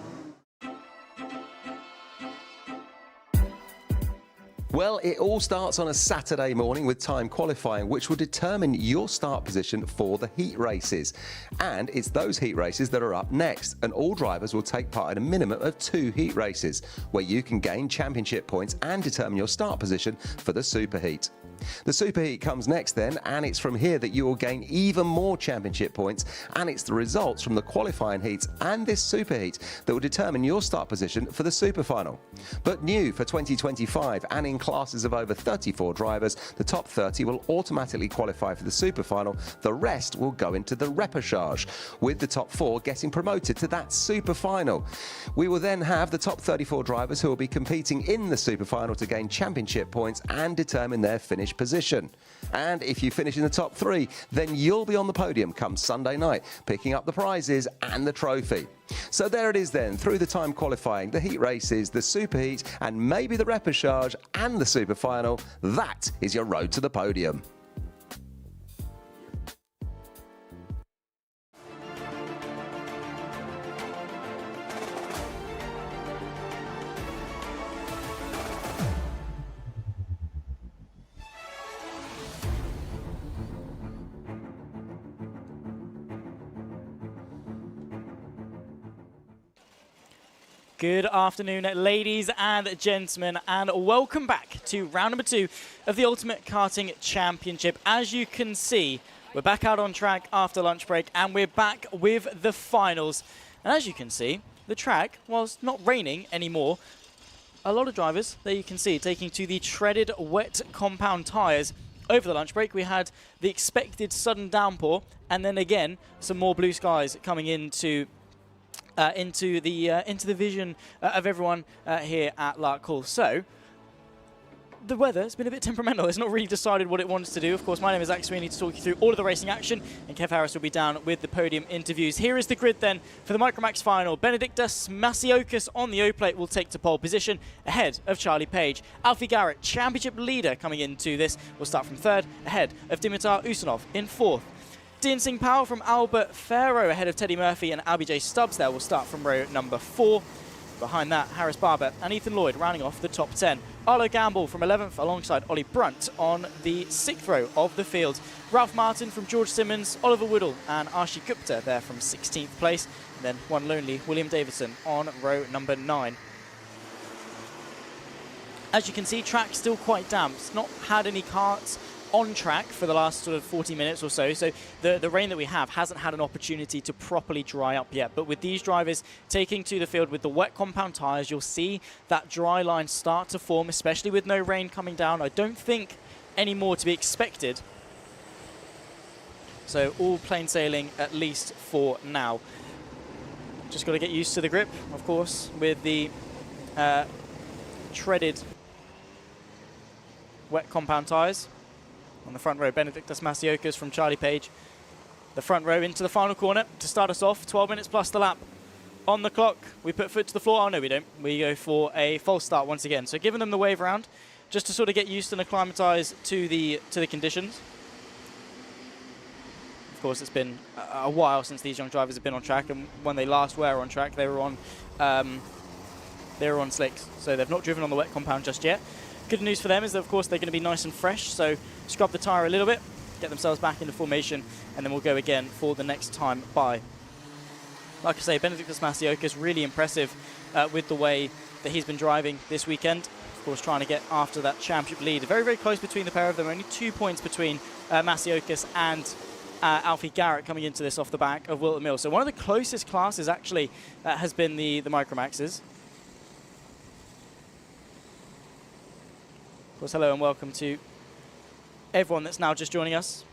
Well, it all starts on a Saturday morning with time qualifying, which will determine your start position for the heat races. And it's those heat races that are up next. And all drivers will take part in a minimum of 2 heat races, where you can gain championship points and determine your start position for the superheat. The superheat comes next then, and it's from here that you will gain even more championship points, and it's the results from the qualifying heats and this superheat that will determine your start position for the super final. But new for 2025 and in classes of over 34 drivers, the top 30 will automatically qualify for the super final. The rest will go into the repechage, with the top 4 getting promoted to that super final. We will then have the top 34 drivers who will be competing in the super final to gain championship points and determine their finish position. And if you finish in the top 3, then you'll be on the podium come Sunday night, picking up the prizes and the trophy. So there it is then, through the time qualifying, the heat races, the superheat, and maybe the repechage and the super final. That is your road to the podium. Good afternoon, ladies and gentlemen, and welcome back to round number 2 of the Ultimate Karting Championship. As you can see, we're back out on track after lunch break, and we're back with the finals. And as you can see, the track, whilst not raining anymore, a lot of drivers, there you can see, taking to the treaded wet compound tyres. Over the lunch break, we had the expected sudden downpour, and then again, some more blue skies coming into the vision of everyone here at Larkhall. So the weather has been a bit temperamental. It's not really decided what it wants to do. Of course, my name is Zach Sweeney to talk you through all of the racing action, and Kev Harris will be down with the podium interviews. Here is the grid then for the Micromax final. Benedictus Masiokas on the O-plate will take to pole position ahead of Charlie Page. Alfie Garrett, championship leader, coming into this, will start from 3rd ahead of Dimitar Usanov in 4th. Dancing Power from Albert Farrow ahead of Teddy Murphy, and Albie J. Stubbs there will start from row number 4. Behind that, Harris Barber and Ethan Lloyd rounding off the top 10. Arlo Gamble from 11th alongside Ollie Brunt on the 6th row of the field. Ralph Martin from George Simmons, Oliver Woodall and Archie Gupta there from 16th place. And then one lonely William Davidson on row number 9. As you can see, track still quite damp. It's not had any karts on track for the last sort of 40 minutes or so. So the rain that we have hasn't had an opportunity to properly dry up yet. But with these drivers taking to the field with the wet compound tyres, you'll see that dry line start to form, especially with no rain coming down. I don't think any more to be expected. So all plain sailing, at least for now. Just got to get used to the grip, of course, with the treaded wet compound tyres. On the front row, Benedictus Masiokas from Charlie Page. The front row into the final corner to start us off. 12 minutes plus the lap on the clock. We put foot to the floor. Oh, no, we don't. We go for a false start once again. So giving them the wave round just to sort of get used and acclimatise to the conditions. Of course, it's been a while since these young drivers have been on track, and when they last were on track, they were on slicks. So they've not driven on the wet compound just yet. Good news for them is that, of course, they're going to be nice and fresh, so scrub the tyre a little bit, get themselves back into formation, and then we'll go again for the next time by. Like I say, Benedictus Masiokas, really impressive with the way that he's been driving this weekend. Of course, trying to get after that championship lead. Very, very close between the pair of them. Only 2 points between Masiokas and Alfie Garrett coming into this off the back of Wilton Mills. So one of the closest classes, actually, has been the Micromaxes. Of course, hello and welcome to everyone that's now just joining us.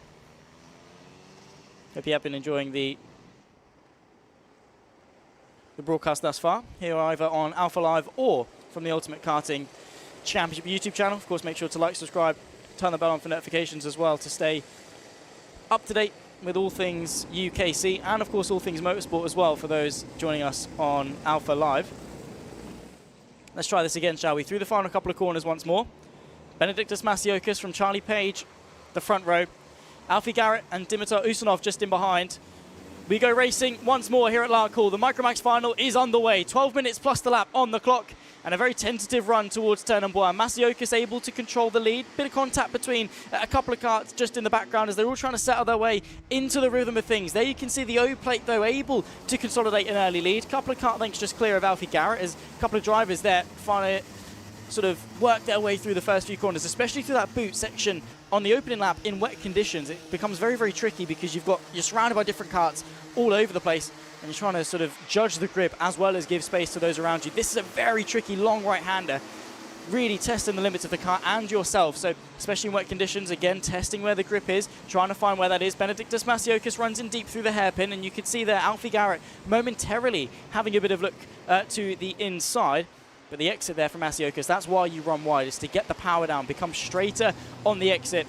Hope you have been enjoying the broadcast thus far, here either on Alpha Live or from the Ultimate Karting Championship YouTube channel. Of course, make sure to like, subscribe, turn the bell on for notifications as well to stay up to date with all things UKC and, of course, all things motorsport as well for those joining us on Alpha Live. Let's try this again, shall we? Through the final couple of corners once more. Benedictus Masiokas from Charlie Page, the front row. Alfie Garrett and Dimitar Usanov just in behind. We go racing once more here at Larkhall. The Micromax final is underway. 12 minutes plus the lap on the clock. And a very tentative run towards turn number 1. Masiokas able to control the lead. Bit of contact between a couple of karts just in the background as they're all trying to settle their way into the rhythm of things. There you can see the O plate, though, able to consolidate an early lead. Couple of kart lengths just clear of Alfie Garrett as a couple of drivers there finally sort of work their way through the first few corners, especially through that boot section on the opening lap in wet conditions. It becomes very, very tricky because you're surrounded by different karts all over the place and you're trying to sort of judge the grip as well as give space to those around you. This is a very tricky long right-hander, really testing the limits of the car and yourself. So especially in wet conditions, again, testing where the grip is, trying to find where that is. Benedictus Masiokas runs in deep through the hairpin, and you can see there Alfie Garrett momentarily having a bit of look to the inside. But the exit there from Masiokas, that's why you run wide, is to get the power down, become straighter on the exit.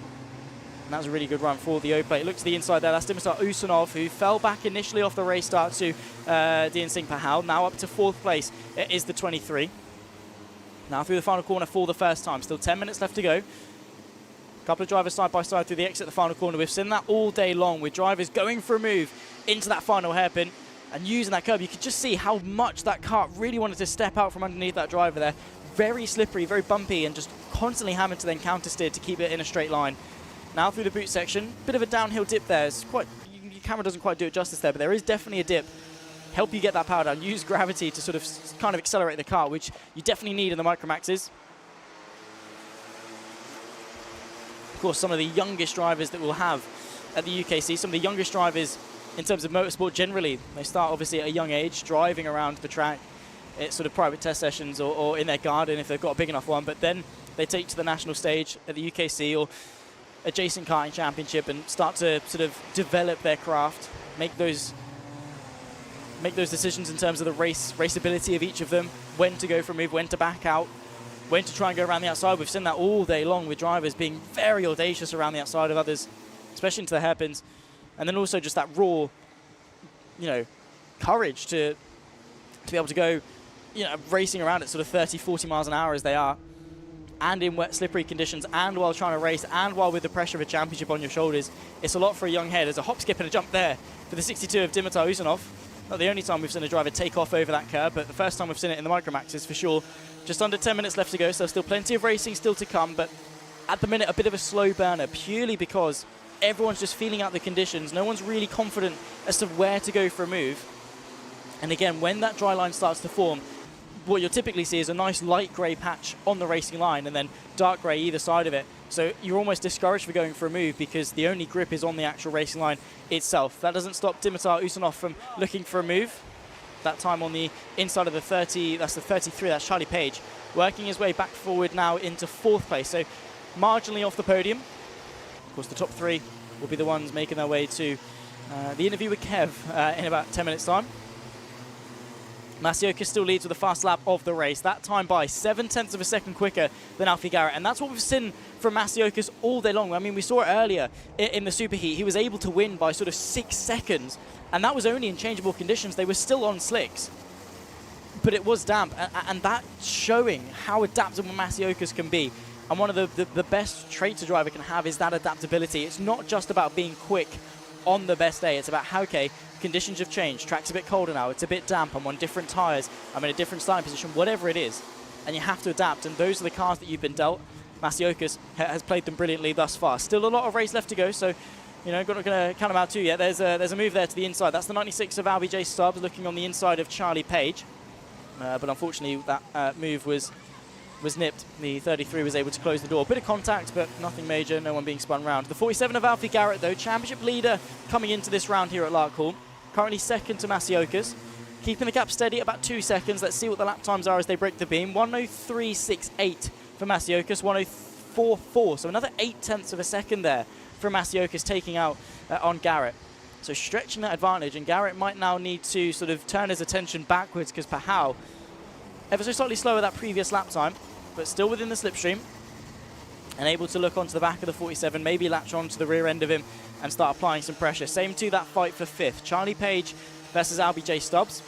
And that was a really good run for the O-plate. Look to the inside there, that's Dimitar Usanov, who fell back initially off the race start to Dian Singh Pahal. Now up to 4th place is the 23. Now through the final corner for the first time. Still 10 minutes left to go. A couple of drivers side by side through the exit, the final corner. We've seen that all day long with drivers going for a move into that final hairpin and using that curb. You could just see how much that kart really wanted to step out from underneath that driver there. Very slippery, very bumpy, and just constantly having to then counter steer to keep it in a straight line. Now through the boot section, bit of a downhill dip there. It's quite, your camera doesn't quite do it justice there, but there is definitely a dip. Help you get that power down. Use gravity to sort of kind of accelerate the car, which you definitely need in the Micromaxes. Of course, some of the youngest drivers that we'll have at the UKC, some of the youngest drivers in terms of motorsport generally, they start obviously at a young age, driving around the track at sort of private test sessions or in their garden if they've got a big enough one, but then they take to the national stage at the UKC or adjacent karting championship and start to sort of develop their craft, make those decisions in terms of the raceability of each of them, when to go for a move, when to back out, when to try and go around the outside. We've seen that all day long with drivers being very audacious around the outside of others, especially into the hairpins. And then also just that raw, courage to be able to go, racing around at sort of 30, 40 miles an hour as they are, and in wet, slippery conditions, and while trying to race, and while with the pressure of a championship on your shoulders. It's a lot for a young head. There's a hop, skip, and a jump there for the 62 of Dimitar Usanov. Not the only time we've seen a driver take off over that curb, but the first time we've seen it in the Micromaxes for sure. Just under 10 minutes left to go, so still plenty of racing still to come, but at the minute a bit of a slow burner, purely because everyone's just feeling out the conditions. No one's really confident as to where to go for a move. And again, when that dry line starts to form, what you'll typically see is a nice light grey patch on the racing line and then dark grey either side of it. So you're almost discouraged for going for a move because the only grip is on the actual racing line itself. That doesn't stop Dimitar Usanov from looking for a move. That time on the inside of the 30, that's the 33, that's Charlie Page, working his way back forward now into 4th place. So marginally off the podium. Of course, the top 3 will be the ones making their way to the interview with Kev in about 10 minutes' time. Masiokas still leads with the fast lap of the race, that time by 0.7 of a second quicker than Alfie Garrett. And that's what we've seen from Masiokas all day long. I mean, we saw it earlier in the Superheat. He was able to win by sort of 6 seconds, and that was only in changeable conditions. They were still on slicks, but it was damp, and that showing how adaptable Masiokas can be. And one of the best traits a driver can have is that adaptability. It's not just about being quick on the best day. It's about how, okay, conditions have changed. Track's a bit colder now. It's a bit damp. I'm on different tyres. I'm in a different starting position, whatever it is. And you have to adapt. And those are the cars that you've been dealt. Masiokas has played them brilliantly thus far. Still a lot of race left to go, so not going to count them out too yet. There's a move there to the inside. That's the 96 of Albie J. Stubbs looking on the inside of Charlie Page. But unfortunately, that move was nipped. The 33 was able to close the door. Bit of contact, but nothing major, no one being spun round. The 47 of Alfie Garrett, though, championship leader coming into this round here at Larkhall. Currently second to Masiokas. Keeping the gap steady at about 2 seconds. Let's see what the lap times are as they break the beam. 1:03.68 for Masiokas, 4.4, so another 0.8 of a second there from Masiokas taking out on Garrett. So stretching that advantage, and Garrett might now need to sort of turn his attention backwards because Pahal, ever so slightly slower that previous lap time, but still within the slipstream, and able to look onto the back of the 47, maybe latch onto the rear end of him and start applying some pressure. Same to that fight for 5th. Charlie Page versus Albie J. Stubbs.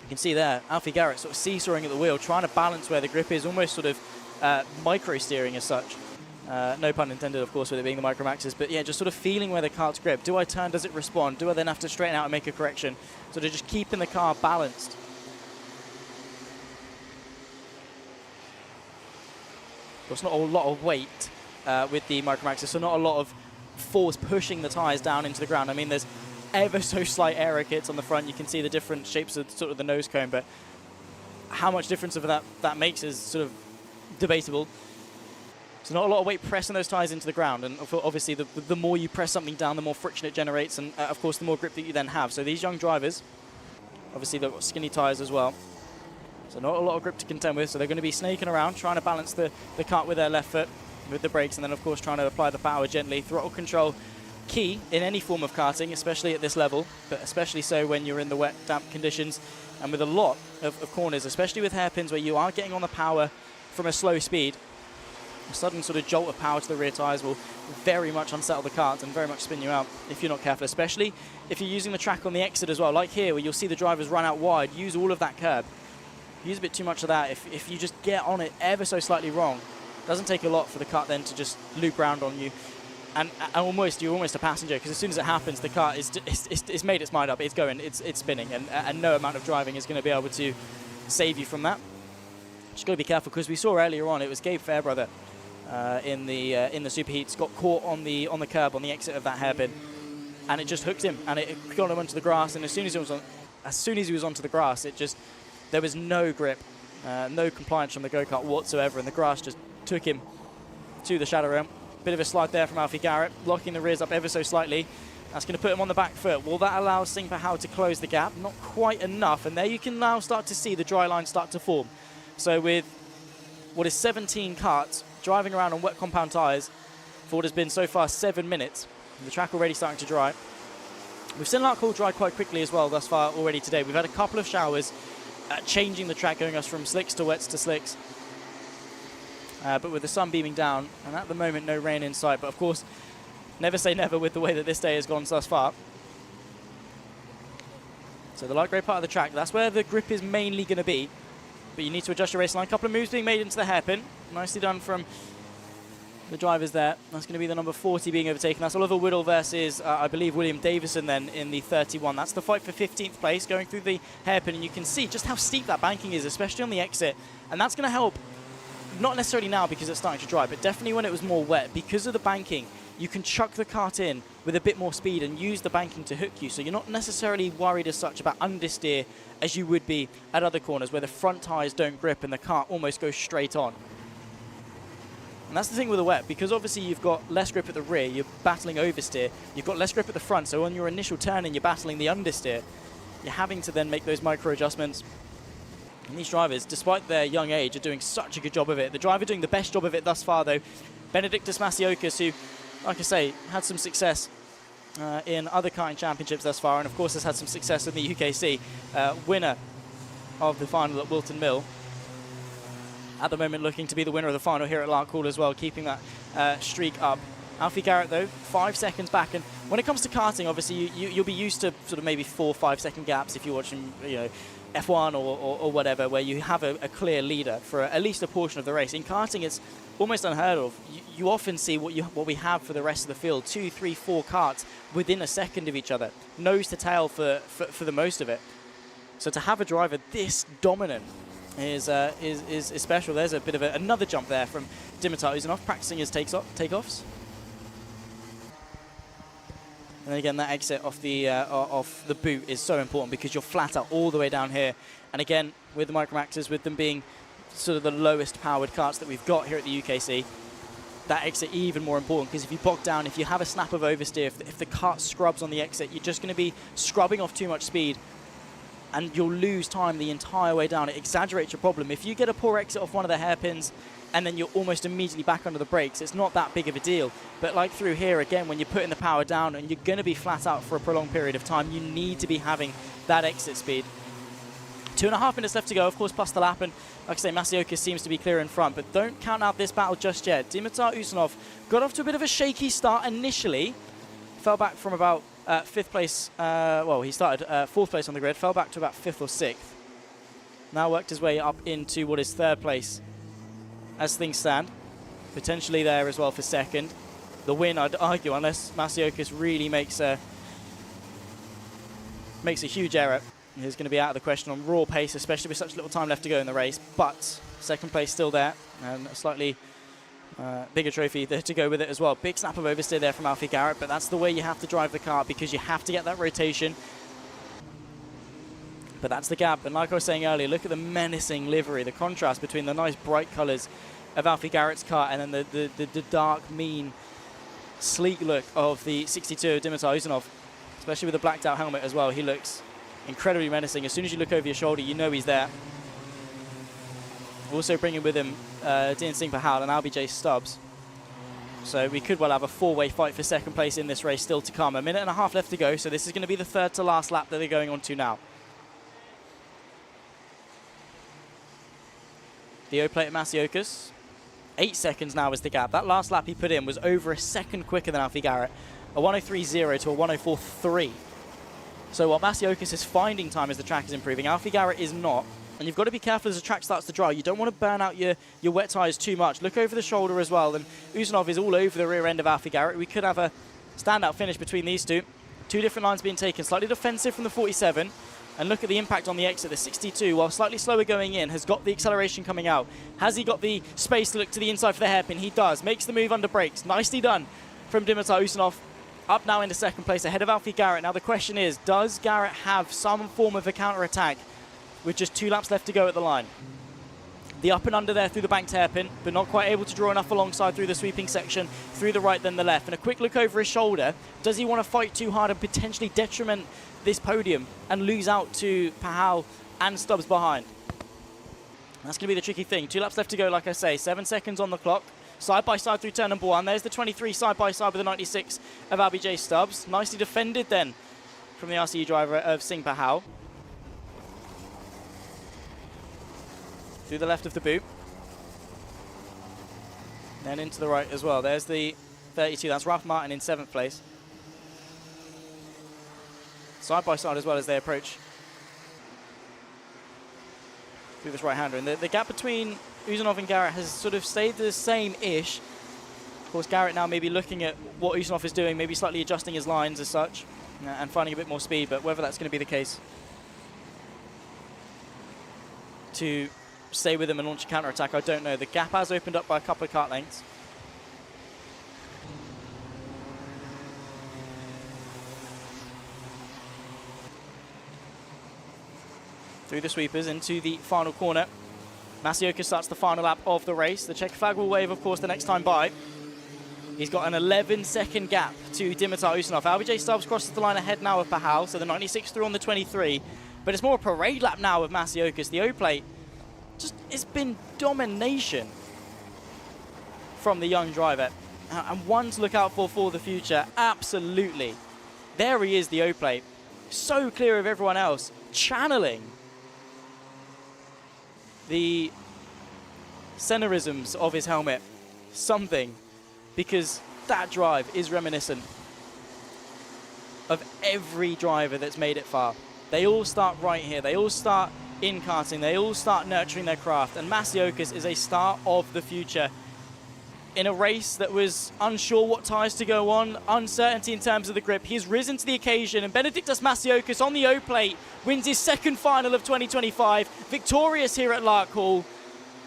You can see there, Alfie Garrett sort of seesawing at the wheel, trying to balance where the grip is, almost sort of micro-steering as such. No pun intended, of course, with it being the Micro Maxes, but yeah, just sort of feeling where the cart's grip. Do I turn? Does it respond? Do I then have to straighten out and make a correction? Sort of just keeping the car balanced. There's not a lot of weight with the Micro Maxes, so not a lot of force pushing the tyres down into the ground. I mean, there's ever so slight aero kits on the front. You can see the different shapes of sort of the nose cone, but how much difference of that makes is sort of debatable. So not a lot of weight pressing those tyres into the ground, and obviously the more you press something down, the more friction it generates, and of course the more grip that you then have. So these young drivers, obviously they've got skinny tyres as well, so not a lot of grip to contend with, so they're going to be snaking around, trying to balance the cart with their left foot, with the brakes, and then of course trying to apply the power gently. Throttle control, key in any form of karting, especially at this level, but especially so when you're in the wet, damp conditions, and with a lot of corners, especially with hairpins where you are getting on the power from a slow speed. A sudden sort of jolt of power to the rear tyres will very much unsettle the kart and very much spin you out if you're not careful, especially if you're using the track on the exit as well, like here where you'll see the drivers run out wide, use all of that curb. Use a bit too much of that. If you just get on it ever so slightly wrong, it doesn't take a lot for the kart then to just loop round on you. And you're almost a passenger, because as soon as it happens, the kart is made its mind up. It's going, it's spinning, and no amount of driving is going to be able to save you from that. Just got to be careful, because we saw earlier on it was Gabe Fairbrother in the superheats got caught on the curb on the exit of that hairpin, and it just hooked him, and it got him onto the grass. And as soon as he was onto the grass, there was no grip, no compliance from the go-kart whatsoever, and the grass just took him to the shadow realm. Bit of a slide there from Alfie Garrett, locking the rears up ever so slightly. That's going to put him on the back foot. Will that allow Singh Pahal to close the gap? Not quite enough, and there you can now start to see the dry line start to form. So with what is 17 karts driving around on wet compound tyres for what has been so far 7 minutes, the track already starting to dry. We've seen Larkhall dry quite quickly as well thus far already today. We've had a couple of showers changing the track, going us from slicks to wets to slicks. But with the sun beaming down, and at the moment no rain in sight, but of course never say never with the way that this day has gone thus far. So the light grey part of the track, that's where the grip is mainly going to be, but you need to adjust your race line. A couple of moves being made into the hairpin, nicely done from the drivers there. That's going to be the number 40 being overtaken. That's Oliver Whittle versus, I believe, William Davison then in the 31. That's the fight for 15th place, going through the hairpin, and you can see just how steep that banking is, especially on the exit, and that's going to help. Not necessarily now because it's starting to dry, but definitely when it was more wet. Because of the banking, you can chuck the kart in with a bit more speed and use the banking to hook you, so you're not necessarily worried as such about understeer as you would be at other corners where the front tyres don't grip and the kart almost goes straight on. And that's the thing with the wet, because obviously you've got less grip at the rear, you're battling oversteer, you've got less grip at the front, so on your initial turning you're battling the understeer. You're having to then make those micro adjustments. And these drivers, despite their young age, are doing such a good job of it. The driver doing the best job of it thus far, though, Benedictus Masiokas, who, like I say, had some success in other karting championships thus far, and of course has had some success in the UKC, winner of the final at Wilton Mill. At the moment looking to be the winner of the final here at Larkhall as well, keeping that streak up. Alfie Garrett, though, 5 seconds back. And when it comes to karting, obviously, you'll be used to sort of maybe 4 or 5 second gaps if you're watching, F1 or whatever, where you have a clear leader for at least a portion of the race. In karting, it's almost unheard of. You often see what we have for the rest of the field, 2, 3, 4 karts within a second of each other, nose to tail for the most of it. So to have a driver this dominant is special. There's a bit of another jump there from Dimitar, who's off practicing his takeoffs. And then again, that exit off the boot is so important because you're flat out all the way down here. And again, with the Micro Maxes, with them being sort of the lowest powered karts that we've got here at the UKC, that exit even more important, because if you bog down, if you have a snap of oversteer, if the kart scrubs on the exit, you're just going to be scrubbing off too much speed and you'll lose time the entire way down. It exaggerates your problem. If you get a poor exit off one of the hairpins and then you're almost immediately back under the brakes, it's not that big of a deal. But like through here, again, when you're putting the power down and you're going to be flat out for a prolonged period of time, you need to be having that exit speed. 2.5 minutes left to go, of course, plus the lap. And like I say, Masiokas seems to be clear in front. But don't count out this battle just yet. Dimitar Usunov got off to a bit of a shaky start initially. Fell back from about 5th place. Well, he started 4th place on the grid. Fell back to about 5th or 6th. Now worked his way up into what is 3rd place as things stand. Potentially there as well for 2nd. The win, I'd argue, unless Masiokas really makes a huge error, is going to be out of the question on raw pace, especially with such little time left to go in the race. But 2nd place still there, and a slightly bigger trophy there to go with it as well. Big snap of oversteer there from Alfie Garrett, but that's the way you have to drive the car, because you have to get that rotation. But that's the gap. And like I was saying earlier, look at the menacing livery, the contrast between the nice bright colours of Alfie Garrett's car and then the dark, mean, sleek look of the 62 of Dimitar Usunov, especially with the blacked out helmet as well. He looks incredibly menacing. As soon as you look over your shoulder, you know he's there. Also bringing with him Dean Singh Pahal and LBJ Stubbs. So we could well have a 4-way fight for 2nd place in this race still to come. 1.5 minutes left to go, so this is going to be the 3rd to last lap that they're going on to now. The O-plate at Masiokas. 8 seconds now is the gap. That last lap he put in was over a second quicker than Alfie Garrett. A 103.0 to a 104.3. So while Masiokas is finding time as the track is improving, Alfie Garrett is not. And you've got to be careful as the track starts to dry. You don't want to burn out your wet tyres too much. Look over the shoulder as well. And Usunov is all over the rear end of Alfie Garrett. We could have a standout finish between these two. Two different lines being taken. Slightly defensive from the 47. And look at the impact on the exit. The 62, while slightly slower going in, has got the acceleration coming out. Has he got the space to look to the inside for the hairpin? He does. Makes the move under brakes. Nicely done from Dimitar Usunov. Up now into 2nd place ahead of Alfie Garrett. Now the question is, does Garrett have some form of a counter-attack with just 2 laps left to go at the line? The up and under there through the banked hairpin, but not quite able to draw enough alongside through the sweeping section, through the right then the left. And a quick look over his shoulder. Does he want to fight too hard and potentially detriment this podium and lose out to Pahal and Stubbs behind? That's going to be the tricky thing. 2 laps left to go, like I say. 7 seconds on the clock. Side by side through turn number 1. There's the 23 side by side with the 96 of LBJ Stubbs. Nicely defended then from the RCE driver of Singh Pahal. Through the left of the boot. Then into the right as well. There's the 32. That's Ralph Martin in 7th place. Side by side as well as they approach through this right-hander. And the gap between Usunov and Garrett has sort of stayed the same-ish. Of course, Garrett now maybe looking at what Usunov is doing, maybe slightly adjusting his lines as such, and finding a bit more speed, but whether that's going to be the case to stay with him and launch a counter-attack, I don't know. The gap has opened up by a couple of kart lengths. Through the sweepers into the final corner. Masiokas starts the final lap of the race. The checker flag will wave, of course, the next time by. He's got an 11-second gap to Dimitar Usunov. LBJ Stubbs crosses the line ahead now of Pahal, so the 96 through on the 23. But it's more a parade lap now of Masiokas. The O-plate, just it's been domination from the young driver. And one to look out for the future, absolutely. There he is, the O-plate. So clear of everyone else, channeling the centerisms of his helmet. Something, because that drive is reminiscent of every driver that's made it far. They all start right here. They all start in karting. They all start nurturing their craft. And Masiokas is a star of the future. In a race that was unsure what tyres to go on, uncertainty in terms of the grip, he's risen to the occasion, and Benedictus Masiokas on the O-plate wins his 2nd final of 2025, victorious here at Larkhall,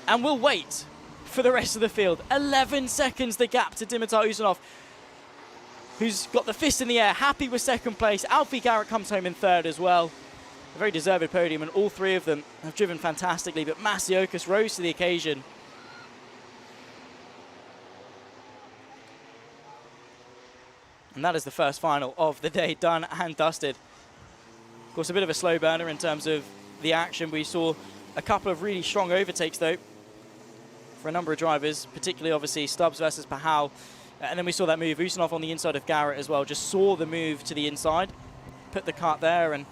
and will wait for the rest of the field. 11 seconds the gap to Dimitar Usunov, who's got the fist in the air, happy with 2nd place. Alfie Garrett comes home in 3rd as well. A very deserved podium, and all 3 of them have driven fantastically, but Masiokas rose to the occasion. And that is the first final of the day, done and dusted. Of course, a bit of a slow burner in terms of the action. We saw a couple of really strong overtakes, though, for a number of drivers, particularly, obviously, Stubbs versus Pahal. And then we saw that move. Usmanov on the inside of Garrett as well. Just saw the move to the inside, put the kart there, and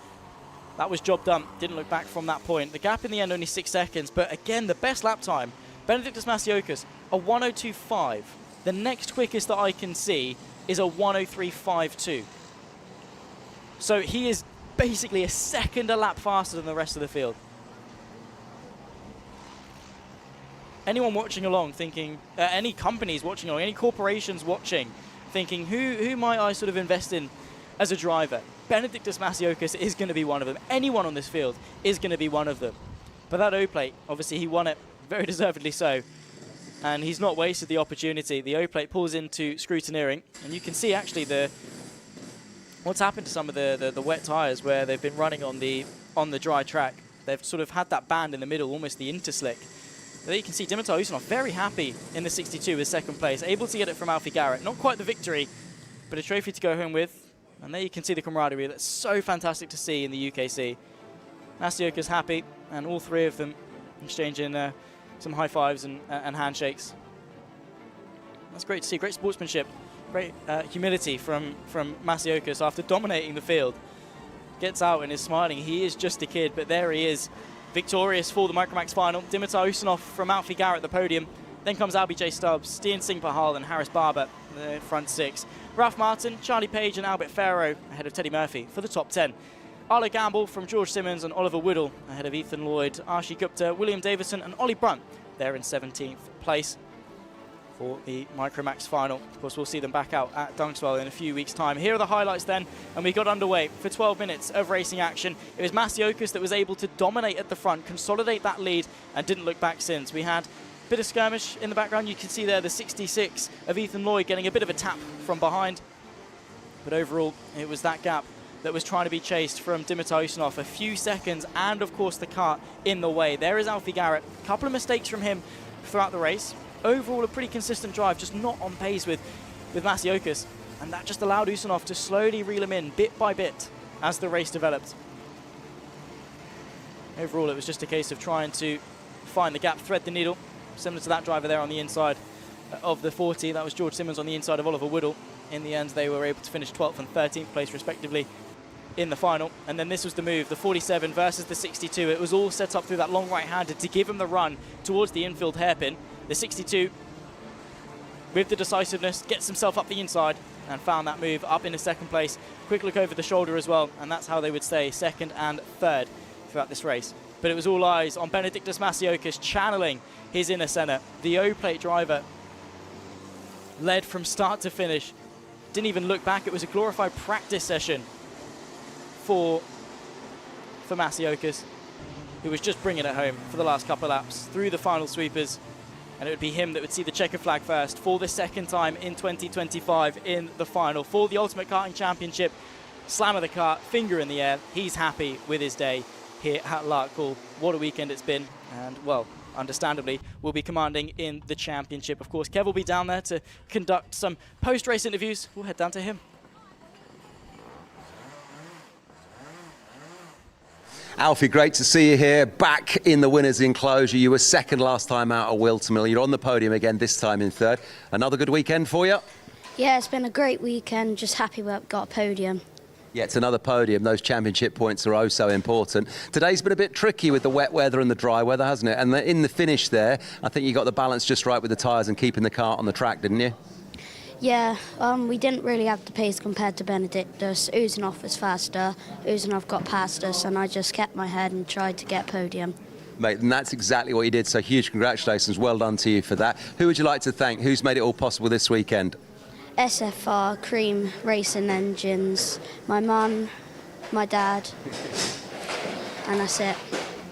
that was job done. Didn't look back from that point. The gap in the end, only 6 seconds. But again, the best lap time, Benediktas Masiokas, a 1:02.5. The next quickest that I can see is a 1:03.52. So he is basically a second a lap faster than the rest of the field. Anyone watching along thinking, any companies watching along, any corporations watching, thinking, who might I sort of invest in as a driver? Benediktas Masiokas is going to be one of them. Anyone on this field is going to be one of them. But that O-plate, obviously he won it, very deservedly so. And he's not wasted the opportunity. The O-plate pulls into scrutineering, and you can see actually what's happened to some of the wet tyres where they've been running on the dry track. They've sort of had that band in the middle, almost the interslick. There you can see Dimitar Usmanov very happy in the 62 with second place, able to get it from Alfie Garrett. Not quite the victory, but a trophy to go home with. And there you can see the camaraderie. That's so fantastic to see in the UKC. Masiokas happy, and all three of them exchanging some high fives and handshakes. That's great to see. Great sportsmanship, great humility from Masiokas after dominating the field. Gets out and is smiling. He is just a kid, but there he is, victorious for the Micromax final. Dimitar Usmanov from Alfie Garrett at the podium. Then comes LBJ Stubbs, Stian Singh Pahal and Harris Barber, the front six. Ralph Martin, Charlie Page and Albert Farrow ahead of Teddy Murphy for the top 10. Arlo Gamble from George Simmons and Oliver Whittle ahead of Ethan Lloyd, Archie Gupta, William Davison and Ollie Brunt. They're in 17th place for the Micromax final. Of course, we'll see them back out at Dunkswell in a few weeks' time. Here are the highlights then, and we got underway for 12 minutes of racing action. It was Masiokas that was able to dominate at the front, consolidate that lead, and didn't look back since. We had a bit of skirmish in the background. You can see there the 66 of Ethan Lloyd getting a bit of a tap from behind. But overall, it was that gap that was trying to be chased from Dimitar Usmanov. A few seconds, and of course the kart in the way. There is Alfie Garrett. A couple of mistakes from him throughout the race. Overall, a pretty consistent drive, just not on pace with Masiokas. And that just allowed Usmanov to slowly reel him in, bit by bit, as the race developed. Overall, it was just a case of trying to find the gap, thread the needle, similar to that driver there on the inside of the 40. That was George Simmons on the inside of Oliver Whittle. In the end, they were able to finish 12th and 13th place, respectively, in the final. And then this was the move, the 47 versus the 62. It was all set up through that long right-hander to give him the run towards the infield hairpin. The 62, with the decisiveness, gets himself up the inside and found that move up into second place. Quick look over the shoulder as well, and that's how they would stay second and third throughout this race. But it was all eyes on Benediktas Masiokas channeling his inner centre. The O-plate driver led from start to finish. Didn't even look back. It was a glorified practice session for Masiokas, who was just bringing it home for the last couple of laps through the final sweepers. And it would be him that would see the checker flag first for the second time in 2025 in the final. For the Ultimate Karting Championship, slam of the kart, finger in the air. He's happy with his day here at Larkhall. What a weekend it's been. And, well, understandably, will be commanding in the championship. Of course, Kev will be down there to conduct some post-race interviews. We'll head down to him. Alfie, great to see you here, back in the winner's enclosure. You were second last time out at Wilton Mill. You're on the podium again, this time in third. Another good weekend for you? Yeah, it's been a great weekend. Just happy we've got a podium. Yeah, it's another podium. Those championship points are oh so important. Today's been a bit tricky with the wet weather and the dry weather, hasn't it? And in the finish there, I think you got the balance just right with the tyres and keeping the kart on the track, didn't you? Yeah, we didn't really have the pace compared to Benediktas. Usmanov was faster. Usmanov got past us, and I just kept my head and tried to get podium. Mate, and that's exactly what you did, so huge congratulations. Well done to you for that. Who would you like to thank? Who's made it all possible this weekend? SFR, Cream Racing Engines, my mum, my dad, and that's it.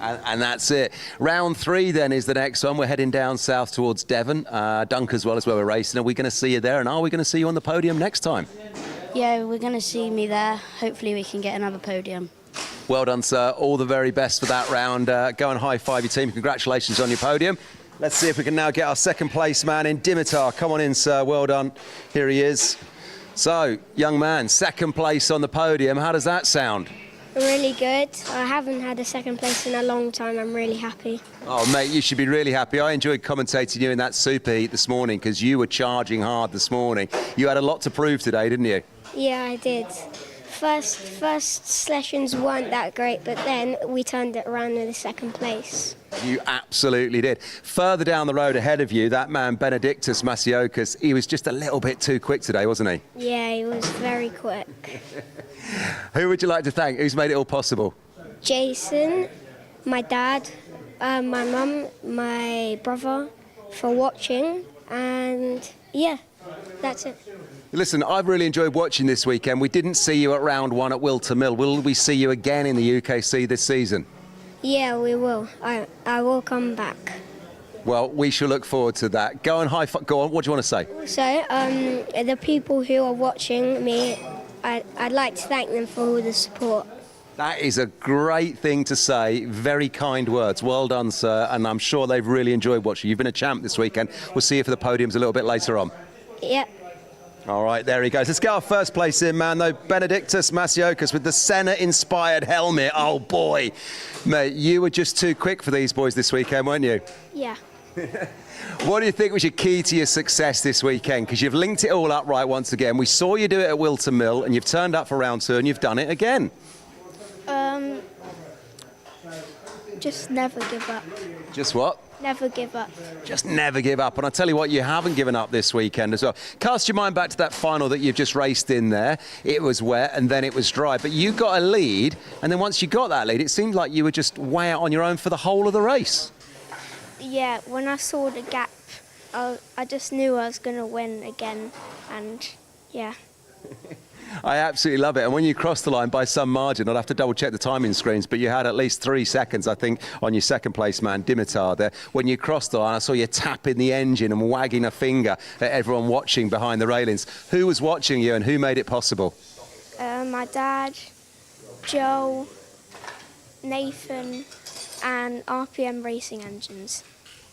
And that's it. Round 3 then is the next one. We're heading down south towards Devon. Dunk as well is where we're racing. Are we going to see you there? And are we going to see you on the podium next time? Yeah, we're going to see me there. Hopefully we can get another podium. Well done, sir. All the very best for that round. Go and high-five your team. Congratulations on your podium. Let's see if we can now get our second place man in Dimitar. Come on in, sir. Well done. Here he is. So, young man, second place on the podium. How does that sound? Really good. I haven't had a second place in a long time. I'm really happy. Oh, mate, you should be really happy. I enjoyed commentating you in that super heat this morning because you were charging hard this morning. You had a lot to prove today, didn't you? Yeah, I did. First sessions weren't that great, but then we turned it around in the second place. You absolutely did. Further down the road ahead of you, that man, Benedictus Masiokas, he was just a little bit too quick today, wasn't he? Yeah, he was very quick. Who would you like to thank? Who's made it all possible? Jason, my dad, my mum, my brother for watching, and yeah, that's it. Listen, I've really enjoyed watching this weekend. We didn't see you at round 1 at Wilton Mill. Will we see you again in the UKC this season? Yeah, we will. I will come back. Well, we shall look forward to that. Go on, go on, what do you want to say? So, the people who are watching me, I'd like to thank them for all the support. That is a great thing to say. Very kind words. Well done, sir. And I'm sure they've really enjoyed watching. You've been a champ this weekend. We'll see you for the podiums a little bit later on. Yep. All right, there he goes. Let's get our first place in, man, though. Benedictus Masiokas with the Senna-inspired helmet. Oh, boy. Mate, you were just too quick for these boys this weekend, weren't you? Yeah. What do you think was your key to your success this weekend? Because you've linked it all up right once again. We saw you do it at Wilton Mill, and you've turned up for round 2, and you've done it again. Just never give up. Just what? Never give up. Just never give up. And I tell you what, you haven't given up this weekend as well. Cast your mind back to that final that you've just raced in there. It was wet and then it was dry, but you got a lead. And then once you got that lead, it seemed like you were just way out on your own for the whole of the race. Yeah, when I saw the gap, I just knew I was going to win again. And yeah. I absolutely love it. And when you crossed the line by some margin, I'd have to double check the timing screens, but you had at least 3 seconds, I think, on your second place man, Dimitar there. When you crossed the line, I saw you tapping the engine and wagging a finger at everyone watching behind the railings. Who was watching you and who made it possible? My dad, Joe, Nathan, and RPM Racing Engines.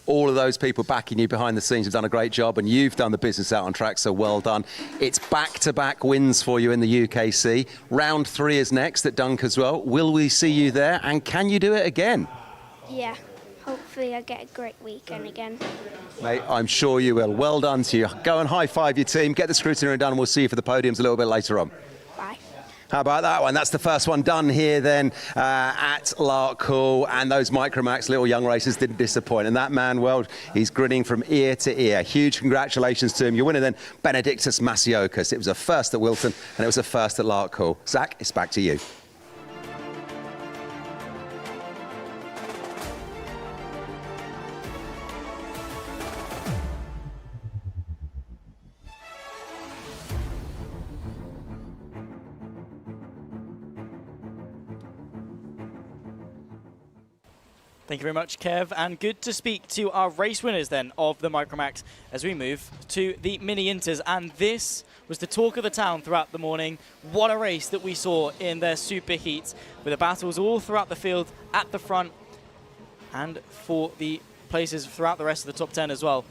All of those people backing you behind the scenes have done a great job, and you've done the business out on track, so well done. It's back-to-back wins for you in the UKC. Round 3 is next at Dunk as well. Will we see you there, and can you do it again? Yeah, hopefully I get a great weekend again. Mate, I'm sure you will. Well done to you. Go and high-five your team, get the scrutiny done, and we'll see you for the podiums a little bit later on. Bye. How about that one? That's the first one done here then at Larkhall, and those Micromax little young racers didn't disappoint. And that man, well, he's grinning from ear to ear. Huge congratulations to him. Your winner then, Benedictus Masiokas. It was a first at Wilton and it was a first at Larkhall. Zach, it's back to you. Thank you very much, Kev, and good to speak to our race winners then of the Micromax as we move to the Mini Inters. And this was the talk of the town throughout the morning. What a race that we saw in their super heats, with the battles all throughout the field, at the front, and for the places throughout the rest of the top 10 as well.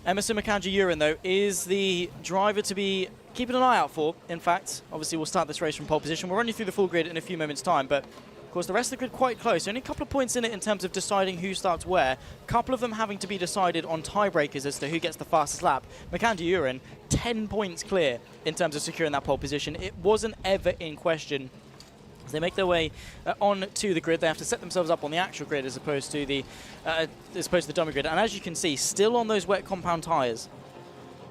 Emerson McAndrew-Uren, though, is the driver to be keeping an eye out for. In fact, obviously we'll start this race from pole position. We'll run you through the full grid in a few moments' time, but of course, the rest of the grid quite close. Only a couple of points in it in terms of deciding who starts where. A couple of them having to be decided on tiebreakers as to who gets the fastest lap. McAndrew-Uren, 10 points clear in terms of securing that pole position. It wasn't ever in question. As they make their way on to the grid, they have to set themselves up on the actual grid as opposed to the dummy grid. And as you can see, still on those wet compound tyres.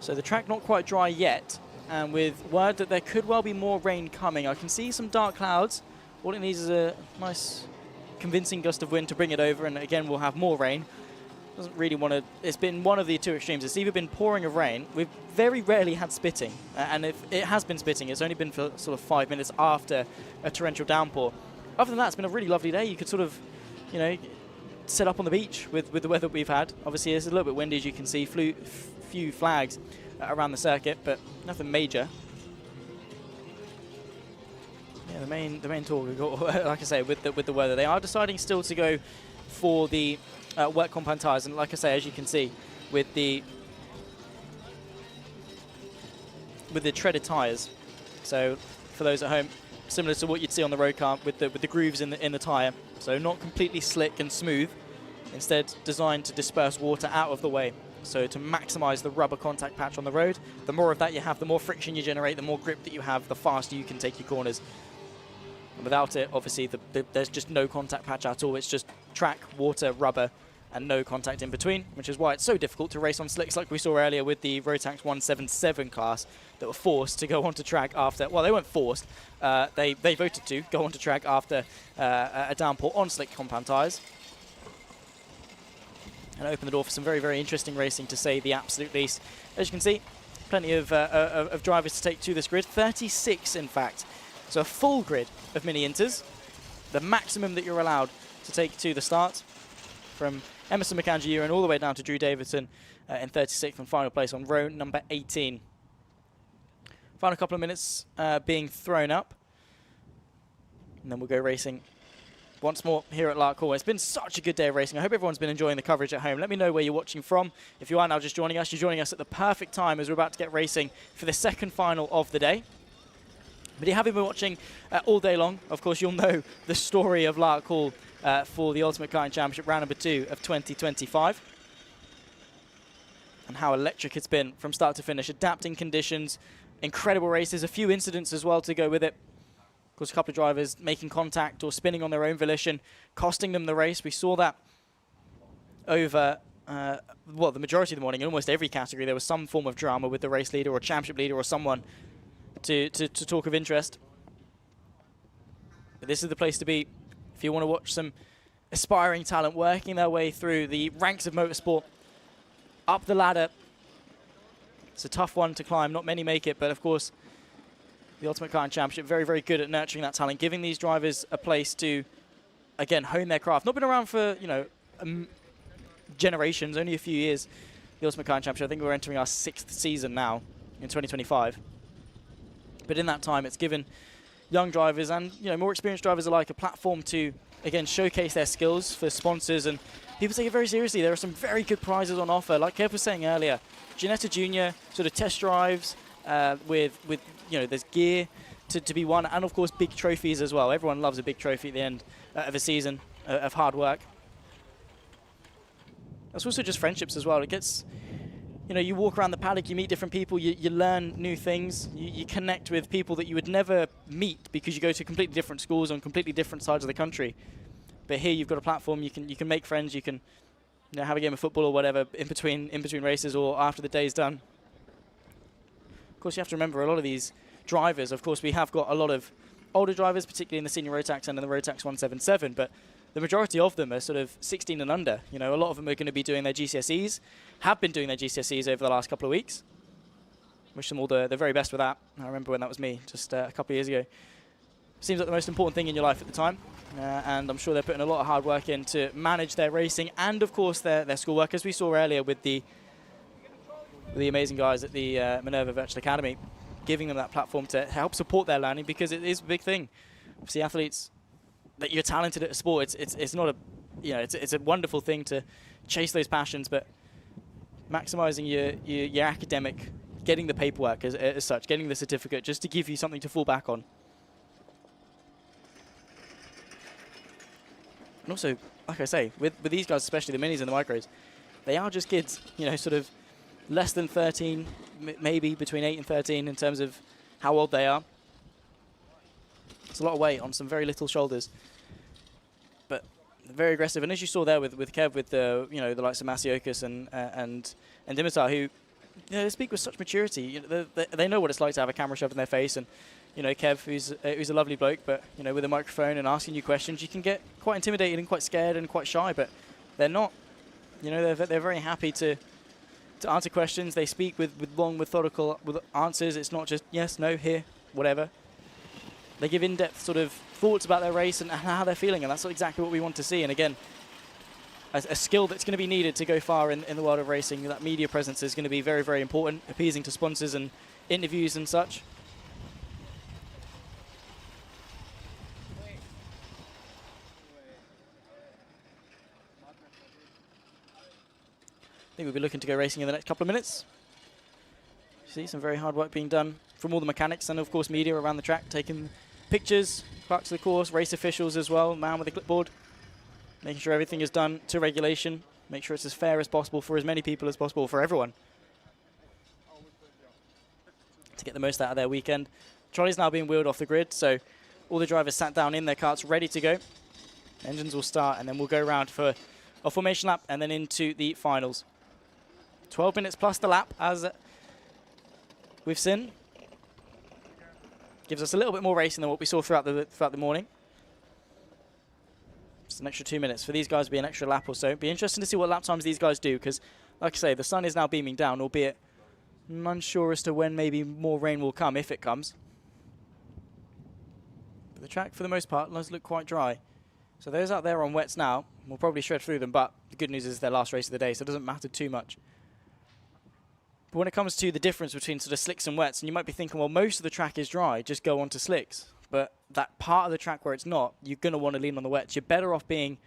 So the track not quite dry yet. And with word that there could well be more rain coming, I can see some dark clouds. All it needs is a nice, convincing gust of wind to bring it over, and again, we'll have more rain. Doesn't really want to. It's been one of the two extremes. It's either been pouring of rain. We've very rarely had spitting, and if it has been spitting, it's only been for sort of 5 minutes after a torrential downpour. Other than that, it's been a really lovely day. You could sort of, you know, set up on the beach with the weather we've had. Obviously, it's a little bit windy, as you can see. Few flags around the circuit, but nothing major. Yeah, the main talk we've got, like I say, with the weather, they are deciding still to go for the wet compound tyres, and like I say, as you can see, with the treaded tyres. So for those at home, similar to what you'd see on the road car with the grooves in the tyre. So not completely slick and smooth, instead designed to disperse water out of the way. So to maximize the rubber contact patch on the road, the more of that you have, the more friction you generate, the more grip that you have, the faster you can take your corners. And without it, obviously, there's just no contact patch at all. It's just track, water, rubber, and no contact in between, which is why it's so difficult to race on slicks like we saw earlier with the Rotax 177 class that were forced to go onto track after, well, they weren't forced, they voted to go onto track after a downpour on slick compound tyres. And open the door for some very, very interesting racing, to say the absolute least. As you can see, plenty of drivers to take to this grid, 36 in fact. So a full grid of mini-inters, the maximum that you're allowed to take to the start, from Emerson McAndrew and all the way down to Drew Davidson in 36th and final place on row number 18. Final couple of minutes being thrown up, and then we'll go racing once more here at Larkhall. It's been such a good day of racing. I hope everyone's been enjoying the coverage at home. Let me know where you're watching from. If you are now just joining us, you're joining us at the perfect time as we're about to get racing for the second final of the day. But if you haven't been watching all day long, of course, you'll know the story of Larkhall for the Ultimate Karting Championship round number 2 of 2025. And how electric it's been from start to finish. Adapting conditions, incredible races, a few incidents as well to go with it. Of course, a couple of drivers making contact or spinning on their own volition, costing them the race. We saw that over, well, the majority of the morning. In almost every category, there was some form of drama with the race leader or championship leader or someone to talk of interest. But this is the place to be if you want to watch some aspiring talent working their way through the ranks of motorsport, up the ladder. It's a tough one to climb. Not many make it, but of course, the Ultimate Karting Championship, very, very good at nurturing that talent, giving these drivers a place to, again, hone their craft. Not been around for, you know, generations, only a few years, the Ultimate Karting Championship. I think we're entering our 6th season now in 2025. But in that time, it's given young drivers and, you know, more experienced drivers alike a platform to, again, showcase their skills for sponsors. And people take it very seriously. There are some very good prizes on offer. Like Kev was saying earlier, Ginetta Jr. sort of test drives with you know, there's gear to be won, and of course big trophies as well. Everyone loves a big trophy at the end of a season of hard work. That's also just friendships as well. It gets, you know, you walk around the paddock, you meet different people, you learn new things, you connect with people that you would never meet because you go to completely different schools on completely different sides of the country. But here you've got a platform, you can make friends, you can, you know, have a game of football or whatever in between races or after the day's done. Of course, you have to remember a lot of these drivers. Of course, we have got a lot of older drivers, particularly in the senior Rotax and in the Rotax 177, but the majority of them are sort of 16 and under. You know, a lot of them are going to be doing their GCSEs, have been doing their GCSEs over the last couple of weeks. Wish them all the very best with that. I remember when that was me, just a couple of years ago. Seems like the most important thing in your life at the time, and I'm sure they're putting a lot of hard work in to manage their racing and, of course, their schoolwork, as we saw earlier with the amazing guys at the Minerva Virtual Academy, giving them that platform to help support their learning, because it is a big thing. Obviously, athletes, that you're talented at a sport, it's not a, you know, it's a wonderful thing to chase those passions, but maximizing your academic, getting the paperwork as such, getting the certificate, just to give you something to fall back on. And also, like I say, with these guys, especially the minis and the micros, they are just kids, you know, sort of less than 13, maybe between 8 and 13 in terms of how old they are. It's a lot of weight on some very little shoulders, but very aggressive. And as you saw there with Kev, with the, you know, the likes of Masiokas and Dimitar, who, you know, they speak with such maturity. You know, they know what it's like to have a camera shoved in their face. And, you know, Kev, who's a lovely bloke, but, you know, with a microphone and asking you questions, you can get quite intimidated and quite scared and quite shy. But they're not. You know, they're very happy to answer questions. They speak with long, methodical answers. It's not just yes, no, here, whatever. They give in-depth sort of thoughts about their race and how they're feeling, and that's exactly what we want to see. And again, a skill that's going to be needed to go far in the world of racing. That media presence is going to be very, very important, appeasing to sponsors and interviews and such. I think we'll be looking to go racing in the next couple of minutes. See some very hard work being done from all the mechanics and, of course, media around the track, taking pictures, clerks of the course, race officials as well, man with a clipboard, making sure everything is done to regulation, make sure it's as fair as possible for as many people as possible, for everyone, to get the most out of their weekend. Trolley's now being wheeled off the grid, so all the drivers sat down in their karts, ready to go. Engines will start, and then we'll go around for a formation lap, and then into the finals. 12 minutes plus the lap, as we've seen. Gives us a little bit more racing than what we saw throughout the morning. Just an extra 2 minutes. For these guys, be an extra lap or so. It'd be interesting to see what lap times these guys do, because, like I say, the sun is now beaming down, albeit I'm unsure as to when maybe more rain will come, if it comes. But the track, for the most part, does look quite dry. So those out there on wets now will probably shred through them, but the good news is their last race of the day, so it doesn't matter too much. But when it comes to the difference between sort of slicks and wets, and you might be thinking, well, most of the track is dry, just go on to slicks. But that part of the track where it's not, you're going to want to lean on the wets. You're better off being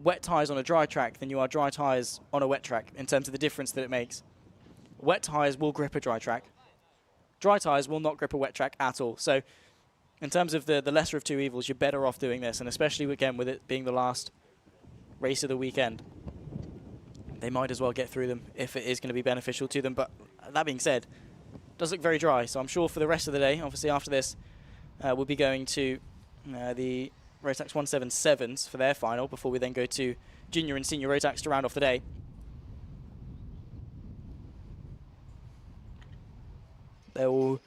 wet tyres on a dry track than you are dry tyres on a wet track in terms of the difference that it makes. Wet tyres will grip a dry track. Dry tyres will not grip a wet track at all. So in terms of the lesser of two evils, you're better off doing this, and especially, again, with it being the last race of the weekend. They might as well get through them if it is going to be beneficial to them. But that being said, it does look very dry, so I'm sure for the rest of the day, obviously after this, we'll be going to the Rotax 177s for their final before we then go to junior and senior Rotax to round off the day. They will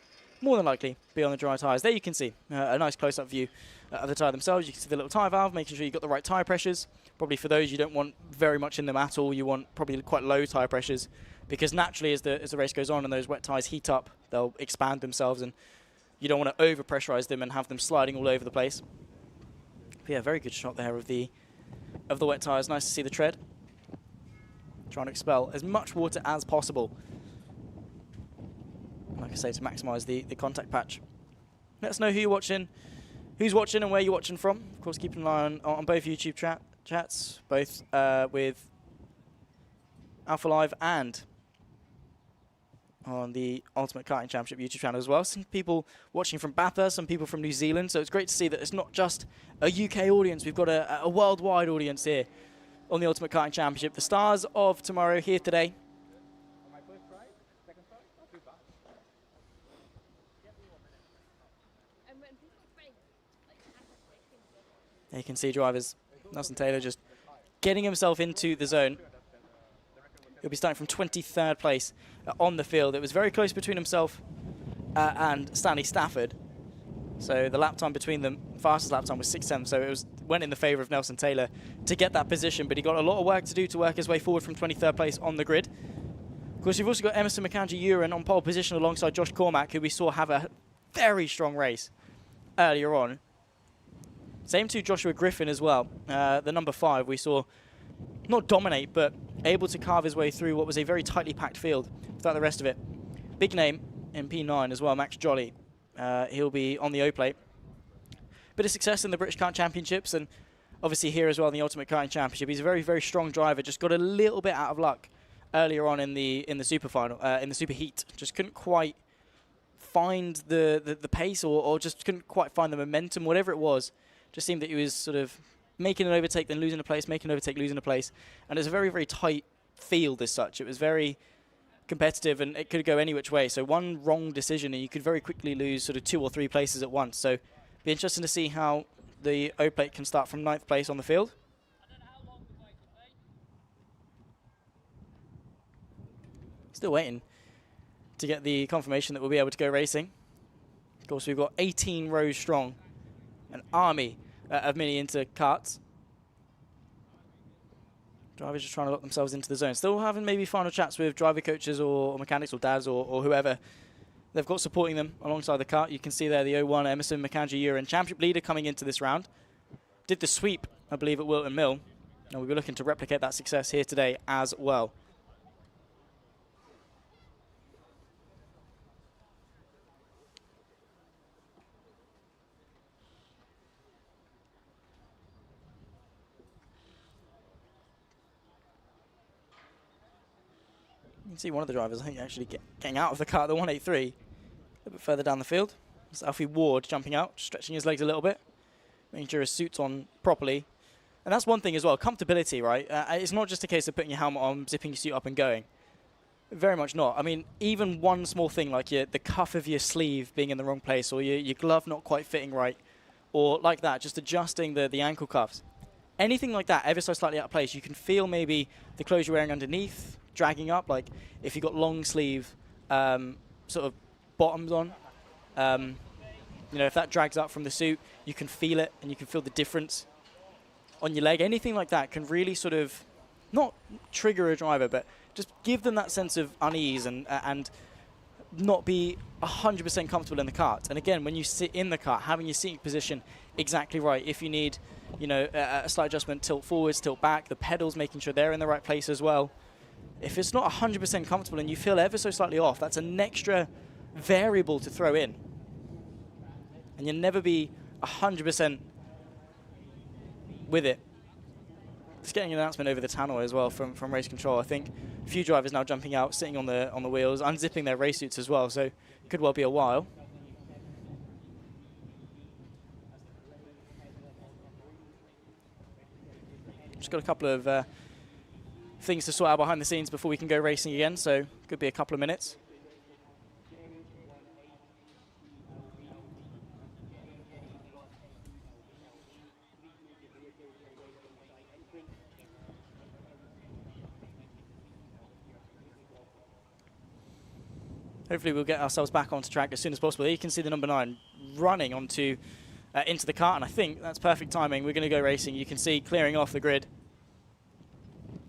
more than likely be on the dry tyres. There you can see a nice close-up view of the tyre themselves. You can see the little tyre valve, making sure you've got the right tyre pressures. Probably for those, you don't want very much in them at all. You want probably quite low tyre pressures, because naturally as the race goes on and those wet tyres heat up, they'll expand themselves, and you don't want to over-pressurize them and have them sliding all over the place. But yeah, very good shot there of the wet tyres. Nice to see the tread. Trying to expel as much water as possible. Like I say, to maximise the contact patch. Let us know who you're watching, who's watching and where you're watching from. Of course, keep an eye on both YouTube chats, both with Alpha Live and on the Ultimate Karting Championship YouTube channel as well. Some people watching from Bathurst, some people from New Zealand, so it's great to see that it's not just a UK audience. We've got a worldwide audience here on the Ultimate Karting Championship. The stars of tomorrow here today. There you can see drivers, Nelson Taylor just getting himself into the zone. He'll be starting from 23rd place on the field. It was very close between himself and Stanley Stafford. So the lap time between them, fastest lap time was 6:10, so it went in the favour of Nelson Taylor to get that position, but he got a lot of work to do to work his way forward from 23rd place on the grid. Of course, you've also got Emerson McAndrew-Uren on pole position alongside Josh Cormack, who we saw have a very strong race earlier on. Same to Joshua Griffin as well, the number 5. We saw not dominate, but able to carve his way through what was a very tightly packed field throughout the rest of it. Big name in P9 as well, Max Jolly. He'll be on the O-plate. Bit of success in the British Kart Championships, and obviously here as well in the Ultimate Karting Championship. He's a very, very strong driver. Just got a little bit out of luck earlier on in the super final, in the super heat. Just couldn't quite find the pace, or just couldn't quite find the momentum, whatever it was. Just seemed that he was sort of making an overtake, then losing a place, making an overtake, losing a place. And it's a very, very tight field as such. It was very competitive, and it could go any which way. So one wrong decision, and you could very quickly lose sort of 2 or 3 places at once. So be interesting to see how the O-plate can start from 9th place on the field. Still waiting to get the confirmation that we'll be able to go racing. Of course, we've got 18 rows strong, an army of mini Inter karts. Drivers just trying to lock themselves into the zone. Still having maybe final chats with driver coaches or mechanics or dads or whoever they've got supporting them alongside the kart. You can see there the 01 Emerson McAndrew-Uren championship leader coming into this round. Did the sweep, I believe, at Wilton Mill. And we'll be looking to replicate that success here today as well. You can see one of the drivers, I think, actually getting out of the car, the 183, a little bit further down the field. It's Alfie Ward jumping out, stretching his legs a little bit, making sure his suit's on properly. And that's one thing as well, comfortability, right? It's not just a case of putting your helmet on, zipping your suit up and going. Very much not. I mean, even one small thing like the cuff of your sleeve being in the wrong place, or your glove not quite fitting right, or like that, just adjusting the ankle cuffs. Anything like that, ever so slightly out of place, you can feel maybe the clothes you're wearing underneath dragging up, like if you've got long sleeve sort of bottoms on, you know, if that drags up from the suit, you can feel it and you can feel the difference on your leg. Anything like that can really sort of not trigger a driver, but just give them that sense of unease and not be 100% comfortable in the kart. And again, when you sit in the kart, having your seating position exactly right. If you need, you know, a slight adjustment, tilt forwards, tilt back, the pedals, making sure they're in the right place as well. If it's not 100% comfortable and you feel ever so slightly off, that's an extra variable to throw in. And you'll never be 100% with it. Just getting an announcement over the tannoy as well from race control. I think a few drivers now jumping out, sitting on the wheels, unzipping their race suits as well, so could well be a while. Just got a couple of things to sort out behind the scenes before we can go racing again, so could be a couple of minutes. Hopefully we'll get ourselves back onto track as soon as possible. You can see the number 9 running onto into the kart, and I think that's perfect timing. We're going to go racing. You can see clearing off the grid.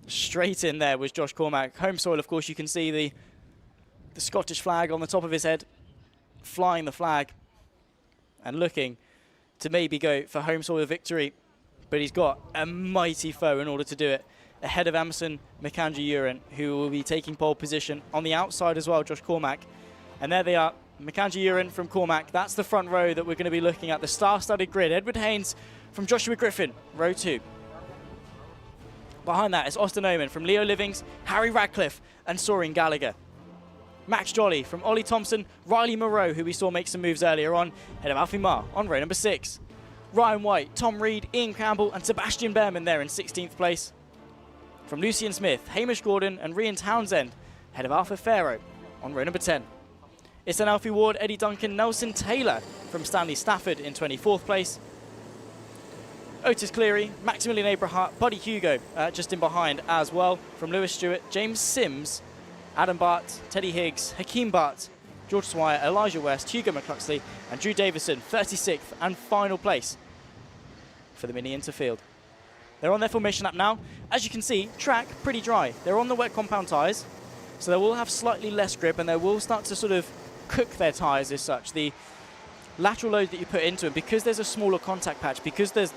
Straight in there was Josh Cormack. Home soil, of course, you can see the Scottish flag on the top of his head, flying the flag and looking to maybe go for home soil victory. But he's got a mighty foe in order to do it. Ahead of Emerson Makanji-Uren, who will be taking pole position on the outside as well, Josh Cormack. And there they are, Makanji-Uren from Cormack. That's the front row that we're going to be looking at, the star-studded grid. Edward Haynes from Joshua Griffin, row 2. Behind that is Austin Oman from Leo Livings, Harry Radcliffe, and Soren Gallagher. Max Jolly from Ollie Thompson, Riley Moreau, who we saw make some moves earlier on, ahead of Alfie Marr on row number 6. Ryan White, Tom Reed, Ian Campbell, and Sebastian Behrman there in 16th place. From Lucian Smith, Hamish Gordon, and Rian Townsend, ahead of Arthur Farrow on row number 10. It's then Alfie Ward, Eddie Duncan, Nelson Taylor from Stanley Stafford in 24th place. Otis Cleary, Maximilian Abrahart, Buddy Hugo just in behind as well. From Lewis Stewart, James Sims, Adam Bart, Teddy Higgs, Hakeem Bart, George Swire, Elijah West, Hugo McCluxley, and Drew Davison, 36th and final place for the Mini Interfield. They're on their formation lap now. As you can see, track pretty dry. They're on the wet compound tyres, so they will have slightly less grip and they will start to sort of cook their tyres as such. The lateral load that you put into them, because there's a smaller contact patch, because there's,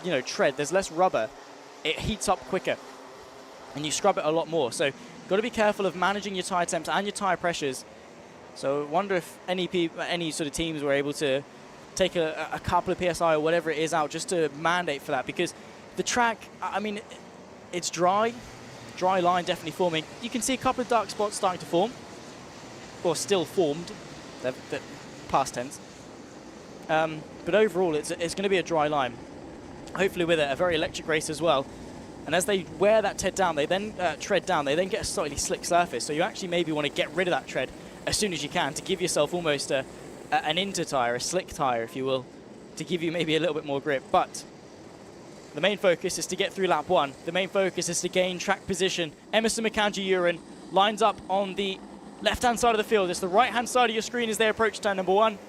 you know, tread, there's less rubber, it heats up quicker and you scrub it a lot more. So you've got to be careful of managing your tyre temps and your tyre pressures. So I wonder if any sort of teams were able to take a couple of PSI or whatever it is out just to mandate for that, because the track, I mean, it's dry line definitely forming. You can see a couple of dark spots starting to form, or still formed, they're past tense. But overall, it's going to be a dry line. Hopefully with it, a very electric race as well. And as they wear that tread down, they then get a slightly slick surface. So you actually maybe want to get rid of that tread as soon as you can to give yourself almost an inter tyre, a slick tyre, if you will, to give you maybe a little bit more grip. But the main focus is to get through lap 1. The main focus is to gain track position. Emerson Makanji-Uren lines up on the left-hand side of the field. It's the right-hand side of your screen as they approach turn number 1.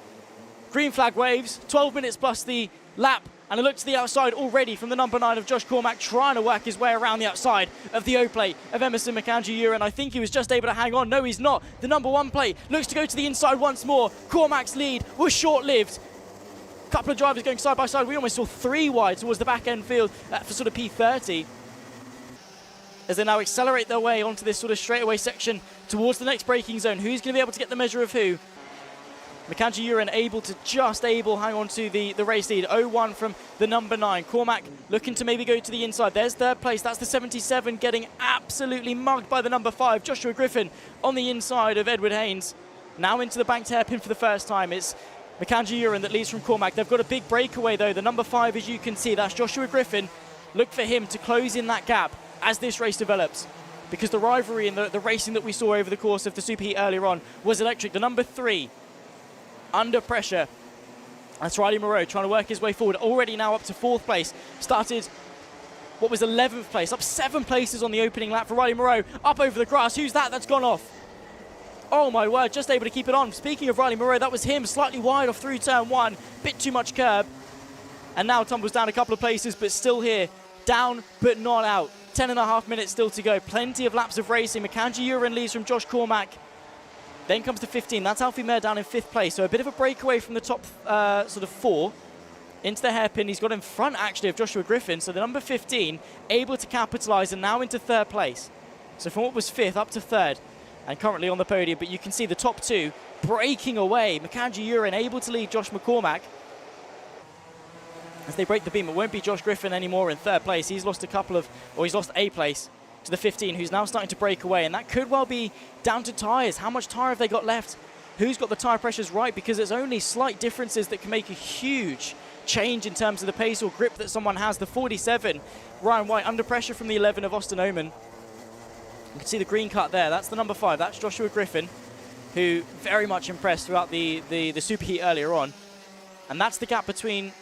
Green flag waves, 12 minutes plus the lap. And a look to the outside already from the number 9 of Josh Cormack, trying to work his way around the outside of the O plate of Emerson Makanji-Uren. I think he was just able to hang on. No, he's not. The number 1 plate looks to go to the inside once more. Cormack's lead was short-lived. Couple of drivers going side by side. We almost saw 3 wide towards the back end field for sort of P30. As they now accelerate their way onto this sort of straightaway section towards the next braking zone. Who's going to be able to get the measure of who? Makanji-Uren able to hang on to the race lead. 0-1 from the number 9. Cormack looking to maybe go to the inside. There's third place. That's the 77 getting absolutely mugged by the number 5. Joshua Griffin on the inside of Edward Haynes. Now into the banked hairpin for the first time. It's Mackenzie Uren that leads from Cormac. They've got a big breakaway though. The number 5, as you can see, that's Joshua Griffin. Look for him to close in that gap as this race develops, because the rivalry and the racing that we saw over the course of the Superheat earlier on was electric. The number 3, under pressure. That's Riley Moreau trying to work his way forward. Already now up to 4th place. Started what was 11th place. Up 7 places on the opening lap for Riley Moreau. Up over the grass. Who's that? That's gone off. Oh my word, just able to keep it on. Speaking of Riley Moreau, that was him, slightly wide off through turn 1. Bit too much curb. And now tumbles down a couple of places, but still here. Down, but not out. 10.5 minutes still to go. Plenty of laps of racing. Mackenzie Uren leads from Josh Cormac. Then comes the 15. That's Alfie Mayer down in 5th place. So a bit of a breakaway from the top sort of 4 into the hairpin. He's got in front, actually, of Joshua Griffin. So the number 15 able to capitalise and now into 3rd place. So from what was 5th up to 3rd and currently on the podium. But you can see the top 2 breaking away. Mackenzie Uren able to lead Josh McCormack. As they break the beam, it won't be Josh Griffin anymore in 3rd place. He's lost he's lost a place to the 15, who's now starting to break away. And that could well be down to tyres. How much tyre have they got left? Who's got the tyre pressures right? Because there's only slight differences that can make a huge change in terms of the pace or grip that someone has. The 47, Ryan White, under pressure from the 11 of Austin Oman. You can see the green cut there. That's the number 5. That's Joshua Griffin, who very much impressed throughout the Superheat earlier on. And that's the gap between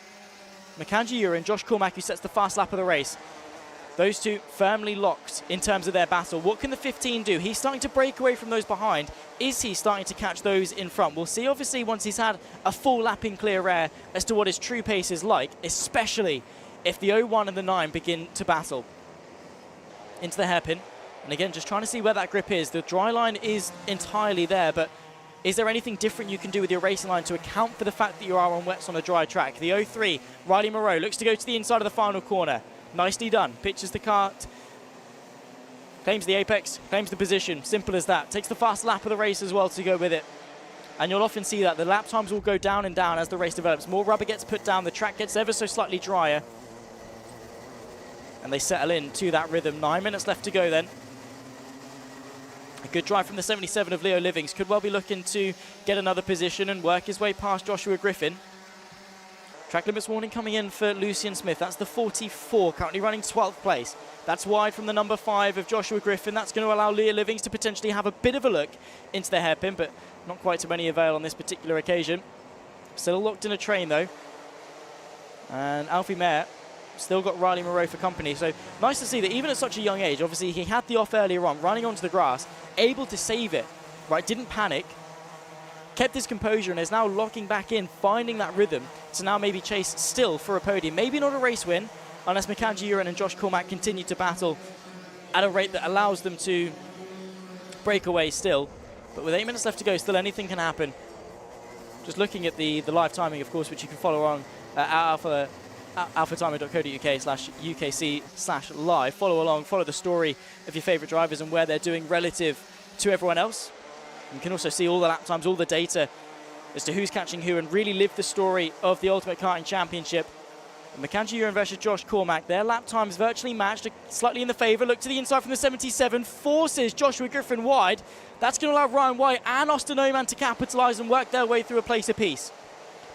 Mackenzie Uren and Josh Cormac, who sets the fast lap of the race. Those two firmly locked in terms of their battle. What can the 15 do? He's starting to break away from those behind. Is he starting to catch those in front? We'll see, obviously, once he's had a full lap in clear air as to what his true pace is like, especially if the 01 and the 9 begin to battle into the hairpin. And again, just trying to see where that grip is. The dry line is entirely there, but is there anything different you can do with your racing line to account for the fact that you are on wets on a dry track? The 03, Riley Moreau, looks to go to the inside of the final corner. Nicely done. Pitches the kart. Claims the apex. Claims the position. Simple as that. Takes the fast lap of the race as well to go with it. And you'll often see that. The lap times will go down and down as the race develops. More rubber gets put down. The track gets ever so slightly drier. And they settle in to that rhythm. 9 minutes left to go then. A good drive from the 77 of Leo Livings. Could well be looking to get another position and work his way past Joshua Griffin. Track limits warning coming in for Lucian Smith. That's the 44, currently running 12th place. That's wide from the number 5 of Joshua Griffin. That's going to allow Leo Livings to potentially have a bit of a look into the hairpin, but not quite to any avail on this particular occasion. Still locked in a train, though. And Alfie Mayer still got Riley Moreau for company. So nice to see that even at such a young age, obviously he had the off earlier on, running onto the grass, able to save it, right? Didn't panic. Kept his composure and is now locking back in, finding that rhythm to now maybe chase still for a podium. Maybe not a race win, unless Mackenzie Uren and Josh Cormac continue to battle at a rate that allows them to break away still. But with 8 minutes left to go, still anything can happen. Just looking at the live timing, of course, which you can follow on at alphatimer.co.uk/UKC/live. Follow along, follow the story of your favourite drivers and where they're doing relative to everyone else. You can also see all the lap times, all the data as to who's catching who, and really live the story of the Ultimate Karting Championship. Mackenzie Uren versus Josh Cormac. Their lap times virtually matched, slightly in the favour. Look to the inside from the 77, forces Joshua Griffin wide. That's going to allow Ryan White and Austin Oman to capitalise and work their way through a place apiece.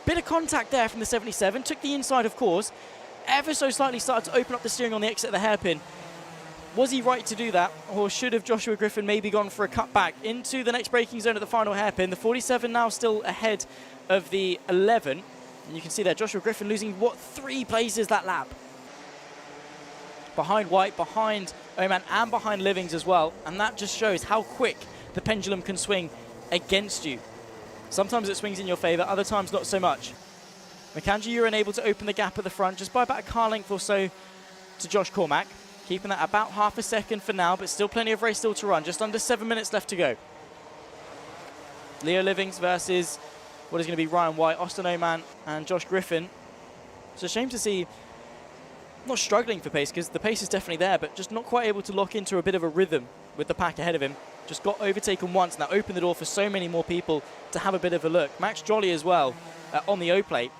Bit of contact there from the 77, took the inside, of course. Ever so slightly started to open up the steering on the exit of the hairpin. Was he right to do that, or should have Joshua Griffin maybe gone for a cut back into the next braking zone at the final hairpin? The 47 now still ahead of the 11. And you can see there, Joshua Griffin losing, 3 places that lap. Behind White, behind Oman, and behind Livings as well. And that just shows how quick the pendulum can swing against you. Sometimes it swings in your favour, other times not so much. Mackenzie Uren able to open the gap at the front, just by about a car length or so to Josh Cormac. Keeping that about half a second for now, but still plenty of race still to run. Just under 7 minutes left to go. Leo Livings versus what is going to be Ryan White, Austin Oman, and Josh Griffin. It's a shame to see, not struggling for pace, because the pace is definitely there, but just not quite able to lock into a bit of a rhythm with the pack ahead of him. Just got overtaken once, and that opened the door for so many more people to have a bit of a look. Max Jolly as well on the O-plate,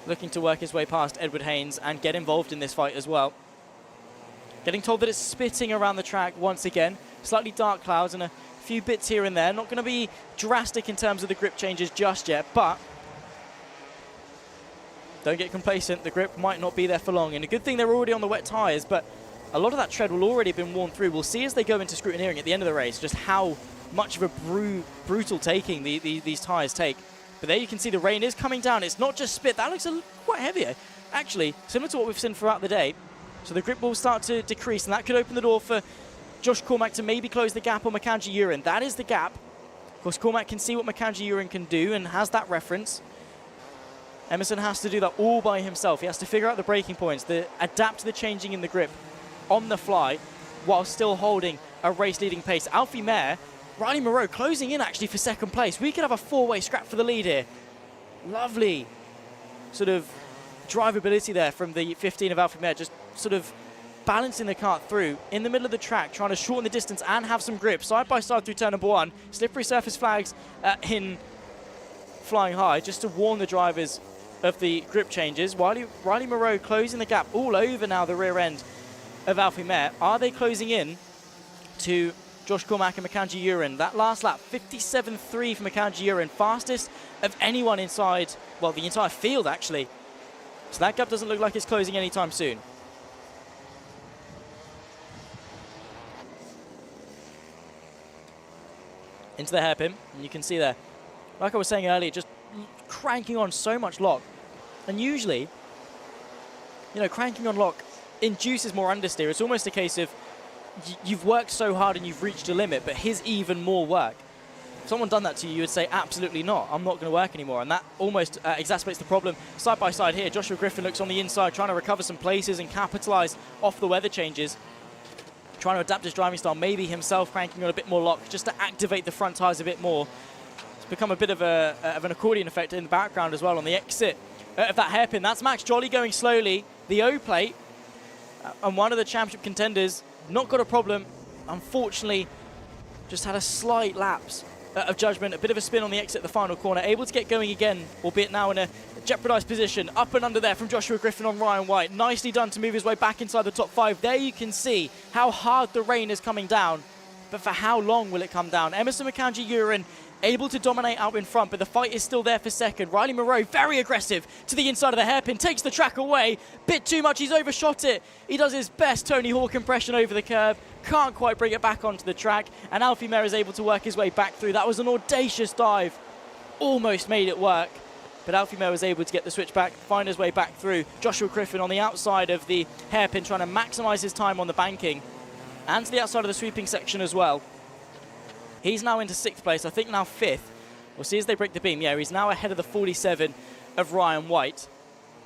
looking to work his way past Edward Haynes and get involved in this fight as well. Getting told that it's spitting around the track once again. Slightly dark clouds and a few bits here and there. Not going to be drastic in terms of the grip changes just yet, but don't get complacent. The grip might not be there for long. And a good thing they're already on the wet tyres, but a lot of that tread will already have been worn through. We'll see as they go into scrutineering at the end of the race just how much of a brutal taking these tyres take. But there you can see the rain is coming down. It's not just spit. That looks quite heavier. Actually, similar to what we've seen throughout the day. So the grip will start to decrease, and that could open the door for Josh Cormack to maybe close the gap on Mackenzie Uren. That is the gap. Of course, Cormack can see what Mackenzie Uren can do and has that reference. Emerson has to do that all by himself. He has to figure out the braking points, adapt to the changing in the grip on the fly while still holding a race-leading pace. Alfie Mayer, Riley Moreau closing in actually for second place. We could have a four-way scrap for the lead here. Lovely sort of drivability there from the 15 of Alfie Mayer, just sort of balancing the kart through in the middle of the track, trying to shorten the distance and have some grip. Side by side through turn number 1. Slippery surface flags in flying high just to warn the drivers of the grip changes. Riley Moreau closing the gap all over now the rear end of Alfie Mayer. Are they closing in to Josh Cormack and Mackenzie Uren? That last lap, 57.3 for Mackenzie Uren, fastest of anyone inside, well, the entire field actually. So that gap doesn't look like it's closing anytime soon. Into the hairpin, and you can see there, like I was saying earlier, just cranking on so much lock. And usually, you know, cranking on lock induces more understeer. It's almost a case of you've worked so hard and you've reached a limit, but here's even more work. If someone done that to you, you would say, absolutely not, I'm not going to work anymore. And that almost exacerbates the problem. Side by side here, Joshua Griffin looks on the inside, trying to recover some places and capitalize off the weather changes. Trying to adapt his driving style, maybe himself cranking on a bit more lock, just to activate the front tires a bit more. It's become a bit of an accordion effect in the background as well on the exit of that hairpin. That's Max Jolly going slowly. The O-plate, and one of the championship contenders, not got a problem. Unfortunately, just had a slight lapse of judgment, a bit of a spin on the exit of the final corner. Able to get going again, albeit now in a jeopardized position. Up and under there from Joshua Griffin on Ryan White. Nicely done to move his way back inside the top 5. There you can see how hard the rain is coming down, but for how long will it come down? Emerson Mackenzie Uren able to dominate out in front, but the fight is still there for second. Riley Moreau, very aggressive to the inside of the hairpin, takes the track away. Bit too much, he's overshot it. He does his best Tony Hawk impression over the curb, can't quite bring it back onto the track, and Alfie Mayer is able to work his way back through. That was an audacious dive, almost made it work, but Alfie Mayer was able to get the switch back, find his way back through. Joshua Griffin on the outside of the hairpin, trying to maximize his time on the banking, and to the outside of the sweeping section as well. He's now into 6th place, I think now 5th. We'll see as they break the beam. Yeah, he's now ahead of the 47 of Ryan White.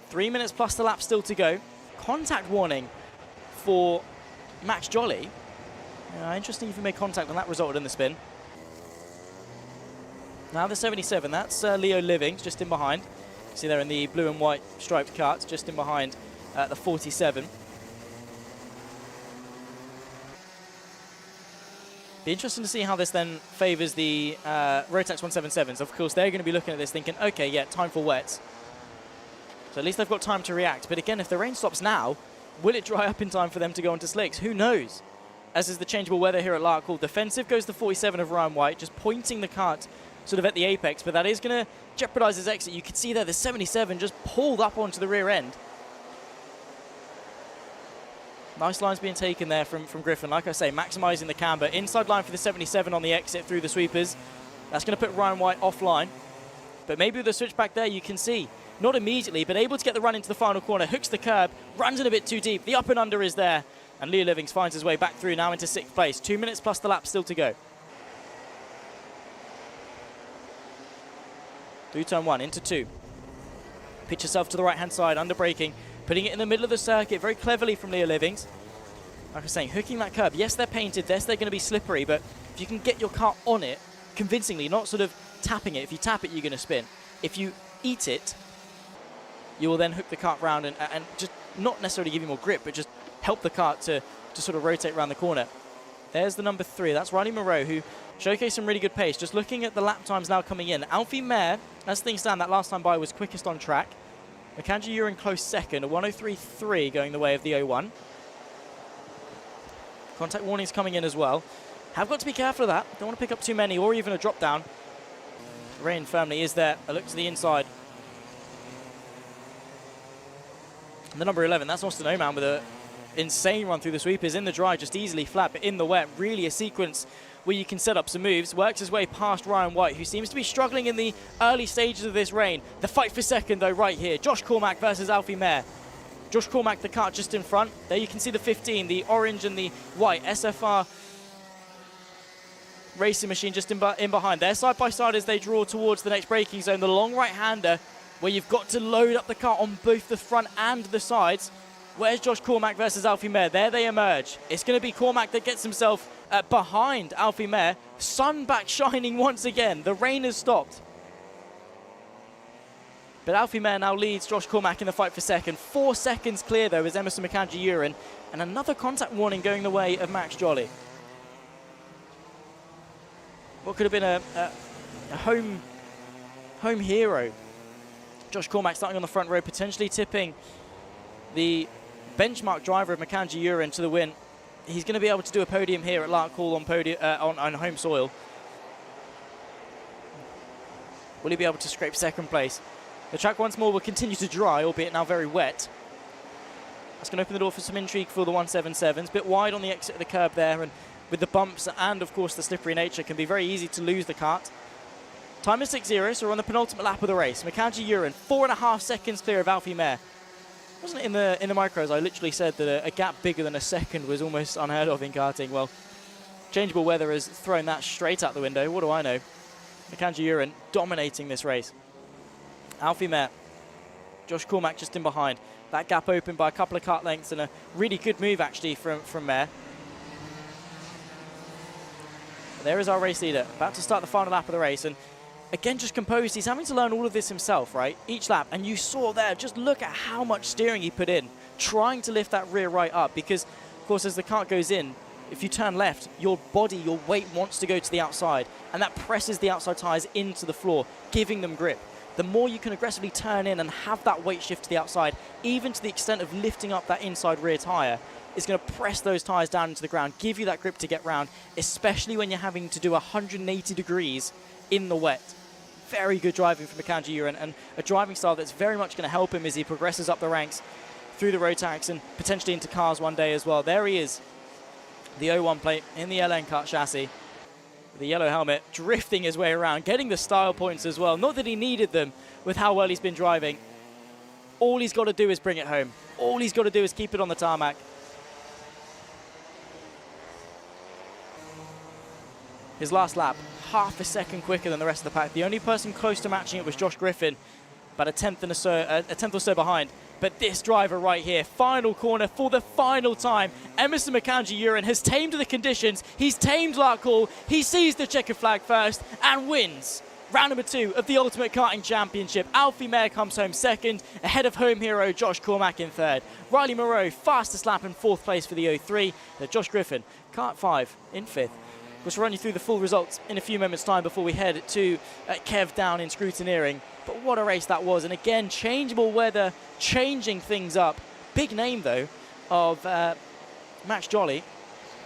3 minutes plus the lap still to go. Contact warning for Max Jolly. Interesting if he made contact and that resulted in the spin. Now the 77, that's Leo Livings just in behind. See there in the blue and white striped kart, just in behind the 47. Be interesting to see how this then favours the Rotax 177s. Of course, they're going to be looking at this thinking, okay, yeah, time for wets. So at least they've got time to react. But again, if the rain stops now, will it dry up in time for them to go onto slicks? Who knows? As is the changeable weather here at Larkhall. Defensive goes the 47 of Ryan White, just pointing the kart sort of at the apex. But that is going to jeopardise his exit. You can see there the 77 just pulled up onto the rear end. Nice lines being taken there from Griffin. Like I say, maximising the camber. Inside line for the 77 on the exit through the sweepers. That's going to put Ryan White offline. But maybe with the switch back there, you can see, not immediately, but able to get the run into the final corner. Hooks the curb, runs in a bit too deep. The up and under is there. And Leo Livings finds his way back through now into 6th place. 2 minutes plus the lap still to go. Through turn 1, into 2. Pitch yourself to the right-hand side, under braking. Putting it in the middle of the circuit very cleverly from Leo Livings. Like I was saying, hooking that curb. Yes, they're painted. Yes, they're going to be slippery, but if you can get your car on it convincingly, not sort of tapping it. If you tap it, you're going to spin. If you eat it, you will then hook the kart round and just not necessarily give you more grip, but just help the kart to sort of rotate around the corner. There's the number 3. That's Riley Moreau, who showcased some really good pace. Just looking at the lap times now coming in. Alfie Mayer, as things stand, that last time by was quickest on track. Mackenzie Uren close second, a 103.3 going the way of the 01. Contact warnings coming in as well. Have got to be careful of that. Don't want to pick up too many or even a drop down. Rain firmly is there. A look to the inside. And the number 11, that's Austin Oman with an insane run through the sweepers in the dry, just easily flat, but in the wet, really a sequence where you can set up some moves. Works his way past Ryan White, who seems to be struggling in the early stages of this rain. The fight for second, though, right here. Josh Cormack versus Alfie Mayer. Josh Cormack, the kart just in front. There you can see the 15, the orange and the white SFR racing machine just in behind. They're side by side as they draw towards the next braking zone. The long right-hander, where you've got to load up the car on both the front and the sides. Where's Josh Cormack versus Alfie Mayer? There they emerge. It's going to be Cormack that gets himself behind Alfie Mayer. Sun back shining once again. The rain has stopped. But Alfie Mayer now leads Josh Cormack in the fight for second. 4 seconds clear, though, is Emerson McAndrew-Uren. And another contact warning going the way of Max Jolly. What could have been a home hero. Josh Cormack starting on the front row, potentially tipping the benchmark driver of McAndrew-Uren to the win. He's going to be able to do a podium here at Larkhall on home soil. Will he be able to scrape second place? The track once more will continue to dry, albeit now very wet. That's going to open the door for some intrigue for the 177s. Bit wide on the exit of the curb there, and with the bumps and, of course, the slippery nature, can be very easy to lose the kart. Time is 6-0, so we're on the penultimate lap of the race. McAndrew-Uren, 4.5 seconds clear of Alfie Mayer. Wasn't it in the micros I literally said that a gap bigger than a second was almost unheard of in karting? Well, changeable weather has thrown that straight out the window. What do I know? McAndrew-Uren dominating this race. Alfie Mayer, Josh Cormack just in behind. That gap opened by a couple of kart lengths and a really good move actually from Mayer. There is our race leader, about to start the final lap of the race, and again, just composed. He's having to learn all of this himself, right? Each lap, and you saw there, just look at how much steering he put in, trying to lift that rear right up, because, of course, as the kart goes in, if you turn left, your body, your weight wants to go to the outside, and that presses the outside tyres into the floor, giving them grip. The more you can aggressively turn in and have that weight shift to the outside, even to the extent of lifting up that inside rear tyre, is going to press those tyres down into the ground, give you that grip to get round, especially when you're having to do 180 degrees in the wet. Very good driving from McAndrew-Uren, and a driving style that's very much going to help him as he progresses up the ranks through the Rotax and potentially into cars one day as well. There he is, the 01 plate in the LN kart chassis, with the yellow helmet, drifting his way around, getting the style points as well. Not that he needed them with how well he's been driving. All he's got to do is bring it home. All he's got to do is keep it on the tarmac. His last lap, half a second quicker than the rest of the pack. The only person close to matching it was Josh Griffin, about a tenth or so behind. But this driver right here, final corner for the final time. Emerson McAndrew-Uren has tamed the conditions. He's tamed Larkhall. He sees the checkered flag first and wins round number 2 of the Ultimate Karting Championship. Alfie Mayer comes home second, ahead of home hero Josh Cormack in third. Riley Moreau, fastest lap in 4th place for the 03. Josh Griffin, kart 5 in 5th. We'll run you through the full results in a few moments' time before we head to Kev down in scrutineering. But what a race that was. And again, changeable weather, changing things up. Big name, though, of Max Jolly.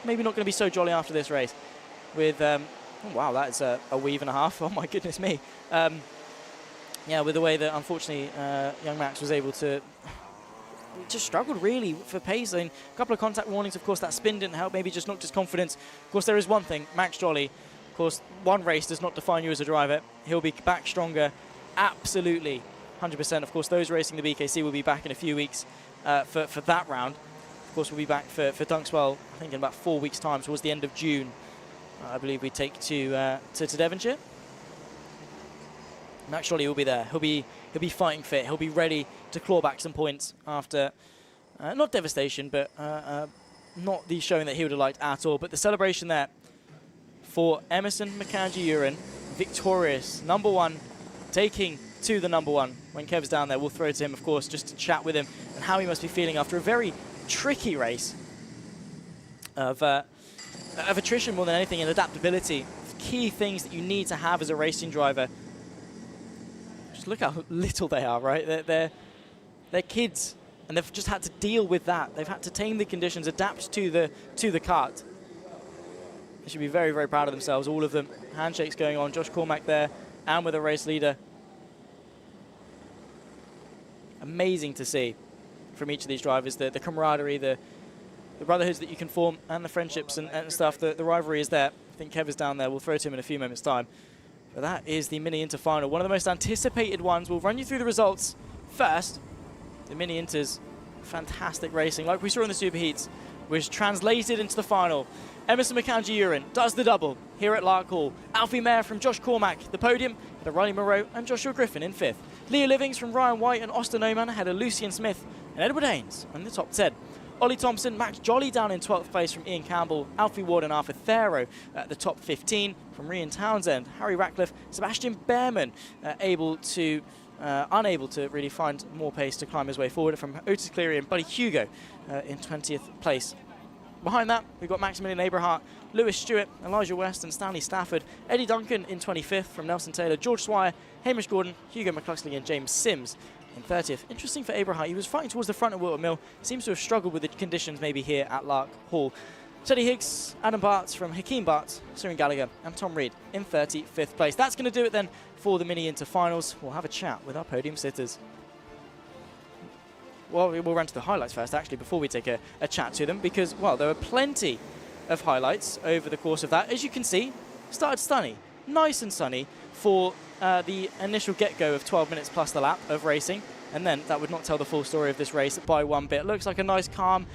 Maybe not going to be so jolly after this race. With, oh, wow, that's a weave and a half. Oh, my goodness me. Yeah, with the way that, unfortunately, young Max was able to... just struggled really for pace. I mean, a couple of contact warnings, of course, that spin didn't help, maybe just knocked his confidence. Of course, there is one thing, Max Jolly, of course, one race does not define you as a driver. He'll be back stronger, absolutely, 100%. Of course, those racing the BKC will be back in a few weeks for that round. Of course, we'll be back for Dunkswell, I think in about 4 weeks' time, towards the end of June. I believe we take to Devonshire. Max Jolly will be there. He'll be fighting fit. He'll be ready to claw back some points after not devastation, but not the showing that he would have liked at all. But the celebration there for Emerson McAndrew-Uren, victorious, number 1, taking to the number 1. When Kev's down there, we'll throw to him, of course, just to chat with him and how he must be feeling after a very tricky race of attrition more than anything, and adaptability. Key things that you need to have as a racing driver. Look how little they are, right? They're kids, and they've just had to deal with that. They've had to tame the conditions, adapt to the kart. They should be very, very proud of themselves, all of them. Handshakes going on. Josh Cormack there, and with a race leader. Amazing to see from each of these drivers, the camaraderie, the brotherhoods that you can form, and the friendships and stuff. The rivalry is there. I think Kev is down there. We'll throw to him in a few moments' time. But that is the Mini Inter final, one of the most anticipated ones. We'll run you through the results first. The Mini Inters, fantastic racing, like we saw in the Super Heats, was translated into the final. Emerson McAndrew-Uren does the double here at Larkhall. Alfie Mayer from Josh Cormack, the podium, had a Riley Moreau and Joshua Griffin in 5th. Leo Livings from Ryan White and Austin Oman had a Lucian Smith and Edward Haynes in the top 10. Ollie Thompson, Max Jolly down in 12th place from Ian Campbell, Alfie Ward and Arthur Thero at the top 15 from Rian Townsend, Harry Ratcliffe, Sebastian Behrman unable to really find more pace to climb his way forward from Otis Cleary and Buddy Hugo in 20th place. Behind that, we've got Maximilian Aberhart, Lewis Stewart, Elijah West and Stanley Stafford, Eddie Duncan in 25th from Nelson Taylor, George Swire, Hamish Gordon, Hugo McCluskey and James Sims in 30th. Interesting for Aberhart, he was fighting towards the front of Wilton Mill, seems to have struggled with the conditions maybe here at Larkhall. Teddy Higgs, Adam Bartz from Hakeem Bartz, Ciaran Gallagher and Tom Reed in 35th place. That's going to do it then for the Mini Inter finals. We'll have a chat with our podium sitters. Well, we'll run to the highlights first, actually, before we take a chat to them, because, well, there were plenty of highlights over the course of that. As you can see, started sunny, nice and sunny for the initial get-go of 12 minutes plus the lap of racing, and then that would not tell the full story of this race by one bit. Looks like a nice, calm,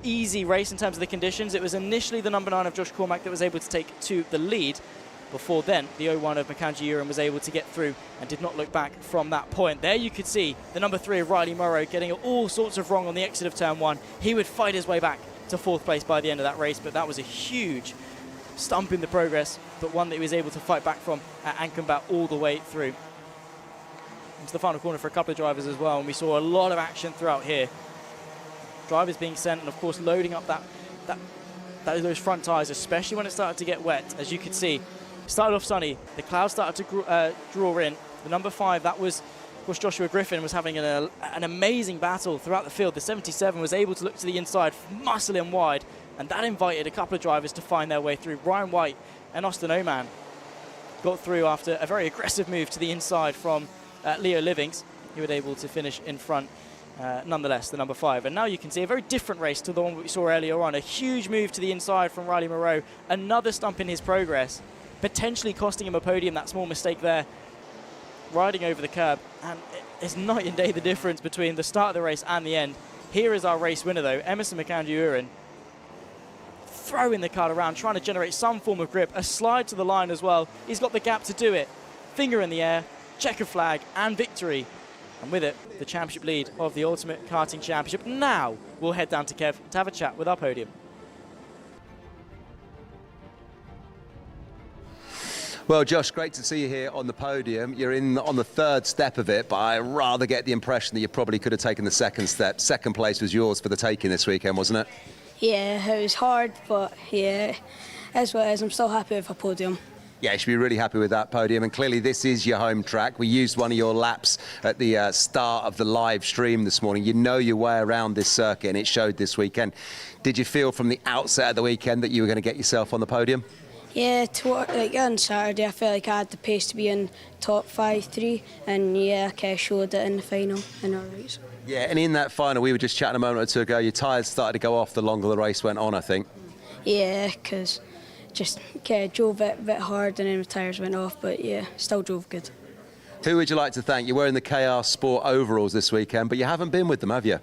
easy race in terms of the conditions. It was initially the number 9 of Josh Cormack that was able to take to the lead. Before then, the 01 of McAndrew-Uren was able to get through and did not look back from that point. There you could see the number 3 of Riley Moreau getting all sorts of wrong on the exit of turn 1. He would fight his way back to 4th place by the end of that race, but that was a huge stump in the progress, but one that he was able to fight back from and combat all the way through. Into the final corner for a couple of drivers as well, and we saw a lot of action throughout here. Drivers being sent and, of course, loading up those front tyres, especially when it started to get wet, as you could see. Started off sunny, the clouds started to draw in. The number 5, that was, of course, Joshua Griffin, was having an amazing battle throughout the field. The 77 was able to look to the inside, muscle in wide, and that invited a couple of drivers to find their way through. Ryan White and Austin Oman got through after a very aggressive move to the inside from Leo Livings. He was able to finish in front, nonetheless, the number 5. And now you can see a very different race to the one we saw earlier on. A huge move to the inside from Riley Moreau, another stump in his progress, potentially costing him a podium, that small mistake there, riding over the curb. And it's night and day the difference between the start of the race and the end. Here is our race winner, though, Emerson McAndrew-Uren, throwing the car around, trying to generate some form of grip, a slide to the line as well. He's got the gap to do it. Finger in the air, checker flag, and victory. And with it, the championship lead of the Ultimate Karting Championship. Now we'll head down to Kev to have a chat with our podium. Well, Josh, great to see you here on the podium. You're on the 3rd step of it, but I rather get the impression that you probably could have taken the 2nd step. 2nd place was yours for the taking this weekend, wasn't it? Yeah, it was hard, but yeah, as well as I'm still happy with a podium. Yeah, you should be really happy with that podium, and clearly this is your home track. We used one of your laps at the start of the live stream this morning. You know your way around this circuit, and it showed this weekend. Did you feel from the outset of the weekend that you were going to get yourself on the podium? Yeah, on Saturday I felt like I had the pace to be in top 5-3, and yeah, I kind of showed it in the final in our race. Yeah, and in that final, we were just chatting a moment or two ago, your tyres started to go off the longer the race went on, I think. Yeah, because just kind of drove it a bit hard and then the tyres went off, but yeah, still drove good. Who would you like to thank? You're wearing the KR Sport overalls this weekend, but you haven't been with them, have you?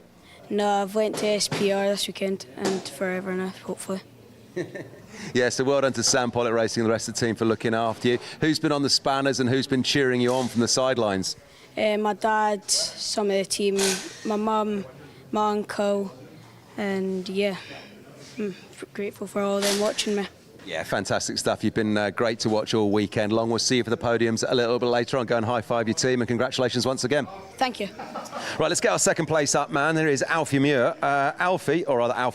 No, I've went to SPR this weekend and forever now, hopefully. Yeah, so well done to Sam Pollitt Racing and the rest of the team for looking after you. Who's been on the spanners and who's been cheering you on from the sidelines? My dad, some of the team, my mum, my uncle, and yeah, I'm grateful for all of them watching me. Yeah, fantastic stuff. You've been great to watch all weekend long. We'll see you for the podiums a little bit later on. Go and high-five your team, and congratulations once again. Thank you. Right, let's get our 2nd place up, man. There is Alfie Muir. Alfie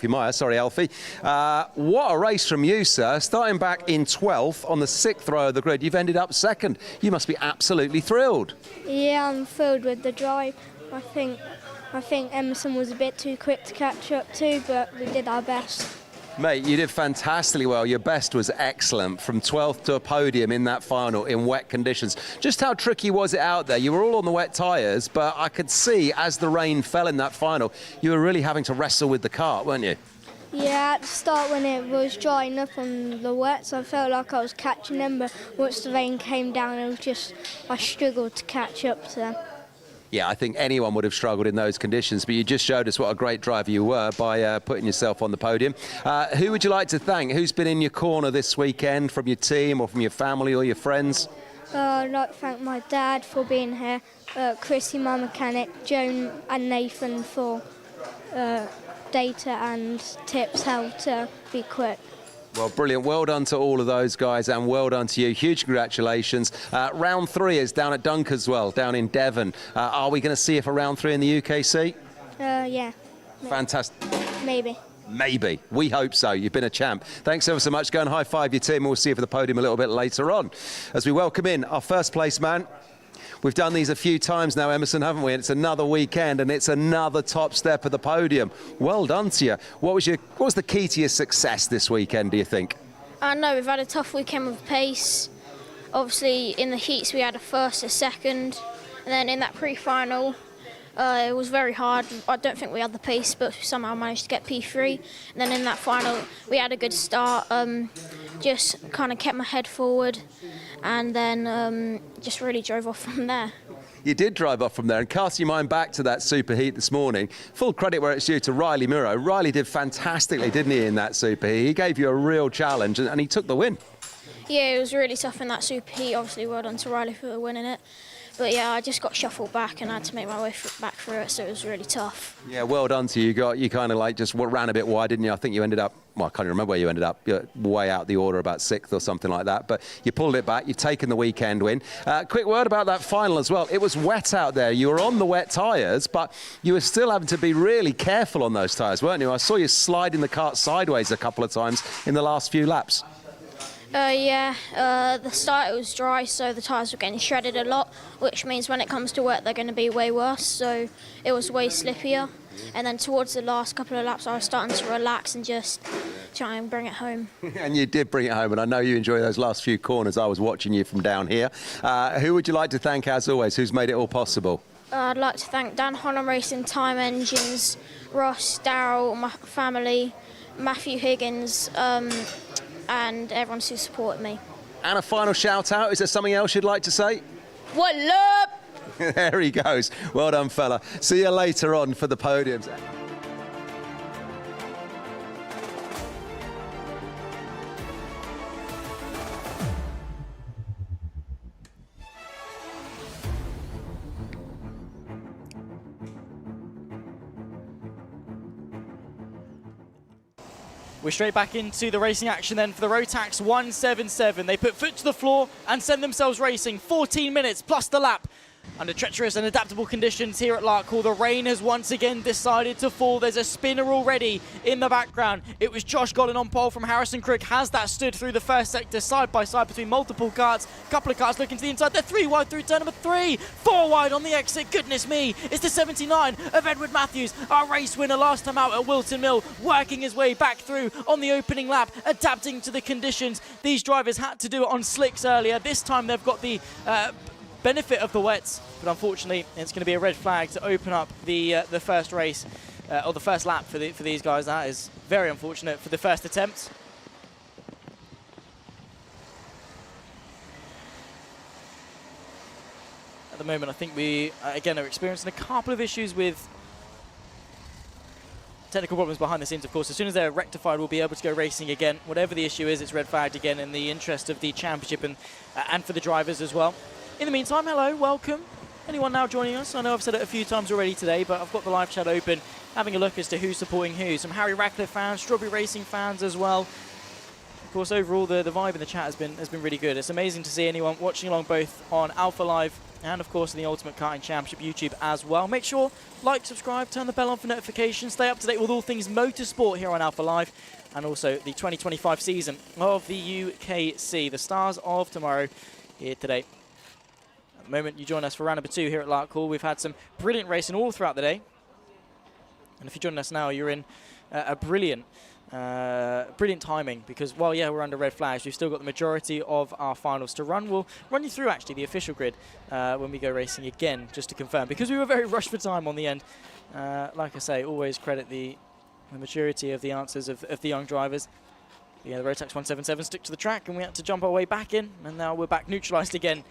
Meyer, sorry, Alfie. What a race from you, sir. Starting back in 12th on the 6th row of the grid, you've ended up 2nd. You must be absolutely thrilled. Yeah, I'm thrilled with the drive. I think Emerson was a bit too quick to catch up to, but we did our best. Mate, you did fantastically well. Your best was excellent, from 12th to a podium in that final in wet conditions. Just how tricky was it out there? You were all on the wet tyres, but I could see as the rain fell in that final, you were really having to wrestle with the kart, weren't you? Yeah, at the start when it was drying up on the wets, I felt like I was catching them, but once the rain came down, I struggled to catch up to them. Yeah, I think anyone would have struggled in those conditions, but you just showed us what a great driver you were by putting yourself on the podium. Who would you like to thank? Who's been in your corner this weekend from your team or from your family or your friends? I'd like to thank my dad for being here, Chrissy, my mechanic, Joan and Nathan for data and tips how to be quick. Well, brilliant. Well done to all of those guys, and well done to you. Huge congratulations. Round 3 is down at Dunkerswell, down in Devon. Are we going to see you for round 3 in the UKC? Yeah. Fantastic. Maybe. Maybe. We hope so. You've been a champ. Thanks ever so much. Go and high-five your team. We'll see you for the podium a little bit later on. As we welcome in our first place man. We've done these a few times now, Emerson, haven't we? And it's another weekend, and it's another top step of the podium. Well done to you. What was the key to your success this weekend, do you think? I know we've had a tough weekend with pace. Obviously, in the heats we had a first, a second, and then in that pre-final, it was very hard. I don't think we had the pace, but somehow managed to get P3. And then in that final, we had a good start. Just kind of kept my head forward, and then just really drove off from there. You did drive off from there, and casting your mind back to that super heat this morning, full credit where it's due to Riley Muro. Riley did fantastically, didn't he, in that super heat? He gave you a real challenge, and he took the win. Yeah, it was really tough in that super heat. Obviously, well done to Riley for winning it. But yeah, I just got shuffled back and I had to make my way back through it, so it was really tough. Yeah, well done to you. You kind of like just ran a bit wide, didn't you? I think you ended up, well, I can't even remember where you ended up. You're way out the order, about 6th or something like that. But you pulled it back. You've taken the weekend win. Quick word about that final as well. It was wet out there. You were on the wet tyres, but you were still having to be really careful on those tyres, weren't you? I saw you sliding the kart sideways a couple of times in the last few laps. The start it was dry, so the tyres were getting shredded a lot, which means when it comes to wet they're going to be way worse, so it was way slippier. And then towards the last couple of laps I was starting to relax and just try and bring it home. And you did bring it home, and I know you enjoy those last few corners. I was watching you from down here. Who would you like to thank, as always? Who's made it all possible? I'd like to thank Dan Holland Racing, Time Engines, Ross, Darryl, my family, Matthew Higgins, and everyone who supported me. And a final shout out, is there something else you'd like to say? What up? There he goes. Well done, fella. See you later on for the podiums. We're straight back into the racing action then for the Rotax 177. They put foot to the floor and send themselves racing. 14 minutes plus the lap. Under treacherous and adaptable conditions here at Larkhall, the rain has once again decided to fall. There's a spinner already in the background. It was Josh Godden on pole from Harrison Crook. Has that stood through the first sector side by side between multiple karts. A couple of karts looking to the inside. They're 3 wide through turn number 3. 4 wide on the exit. Goodness me. It's the 79 of Edward Matthews, our race winner last time out at Wilton Mill, working his way back through on the opening lap, adapting to the conditions. These drivers had to do it on slicks earlier. This time they've got the benefit of the wets, but unfortunately it's going to be a red flag to open up the first race or the first lap for these guys. That is very unfortunate for the first attempt. At the moment I think we again are experiencing a couple of issues with technical problems behind the scenes. Of course, as soon as they're rectified we'll be able to go racing again. Whatever the issue is, it's red flagged again in the interest of the championship and for the drivers as well. In the meantime, hello, welcome. Anyone now joining us? I know I've said it a few times already today, but I've got the live chat open, having a look as to who's supporting who. Some Harry Ratcliffe fans, Strawberry Racing fans as well. Of course, overall, the vibe in the chat has been really good. It's amazing to see anyone watching along both on Alpha Live and, of course, in the Ultimate Karting Championship YouTube as well. Make sure, like, subscribe, turn the bell on for notifications, stay up to date with all things motorsport here on Alpha Live, and also the 2025 season of the UKC, the Stars of Tomorrow, here today. At the moment you join us for round number 2 here at Larkhall. We've had some brilliant racing all throughout the day, and if you're joining us now, you're in a brilliant brilliant timing, because while, yeah, we're under red flags, we've still got the majority of our finals to run. We'll run you through, actually, the official grid when we go racing again, just to confirm, because we were very rushed for time on the end. Like I say, always credit the maturity of the answers of the young drivers. Yeah, the Rotax 177 stick to the track, and we had to jump our way back in, and now we're back neutralised again,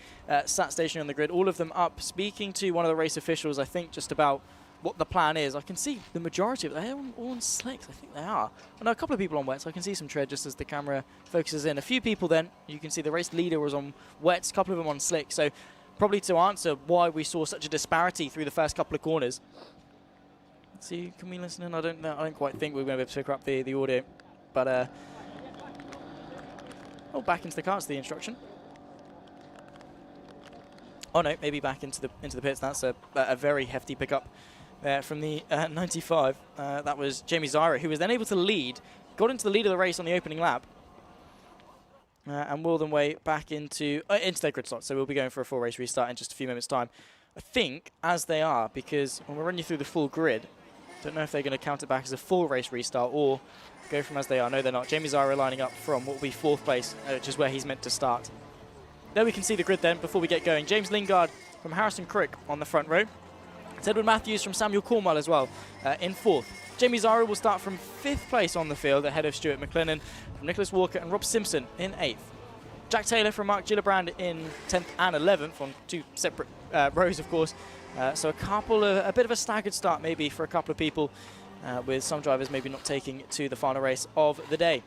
sat stationary on the grid, all of them up. Speaking to one of the race officials, I think, just about what the plan is. I can see the majority of them, they're all on slicks, I think they are. I know a couple of people on wets, so I can see some tread just as the camera focuses in. A few people then, you can see the race leader was on wets, a couple of them on slicks, so probably to answer why we saw such a disparity through the first couple of corners. Let's see, can we listen in? I don't quite think we're going to be able to pick up the audio, but oh, back into the cars, the instruction. Oh no, maybe back into the pits. That's a very hefty pickup there from the 95. That was Jamie Zyra, who was then able to lead, got into the lead of the race on the opening lap, and will then way back into their grid slot. So we'll be going for a full race restart in just a few minutes' time. I think as they are, because when we run you through the full grid, don't know if they're going to count it back as a full race restart or go from as they are. No, they're not. Jamie Zyra lining up from what will be 4th place, which is where he's meant to start. There we can see the grid then before we get going. James Lingard from Harrison Crick on the front row. It's Edward Matthews from Samuel Cornwell as well in 4th. Jamie Zyra will start from 5th place on the field ahead of Stuart McLennan, from Nicholas Walker and Rob Simpson in 8th. Jack Taylor from Mark Gillibrand in 10th and 11th on 2 separate rows, of course. So a bit of a staggered start maybe for a couple of people, with some drivers maybe not taking it to the final race of the day.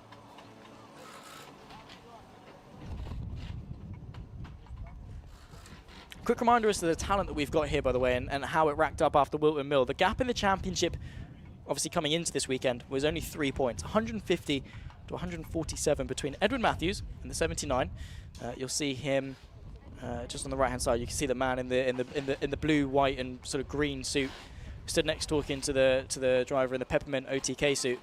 Quick reminder as to the talent that we've got here, by the way, and how it racked up after Wilton Mill. The gap in the championship, obviously coming into this weekend, was only 3 points, 150 to 147 between Edward Matthews and the 79. You'll see him just on the right-hand side. You can see the man in the blue, white, and sort of green suit stood next talking to the driver in the peppermint OTK suit.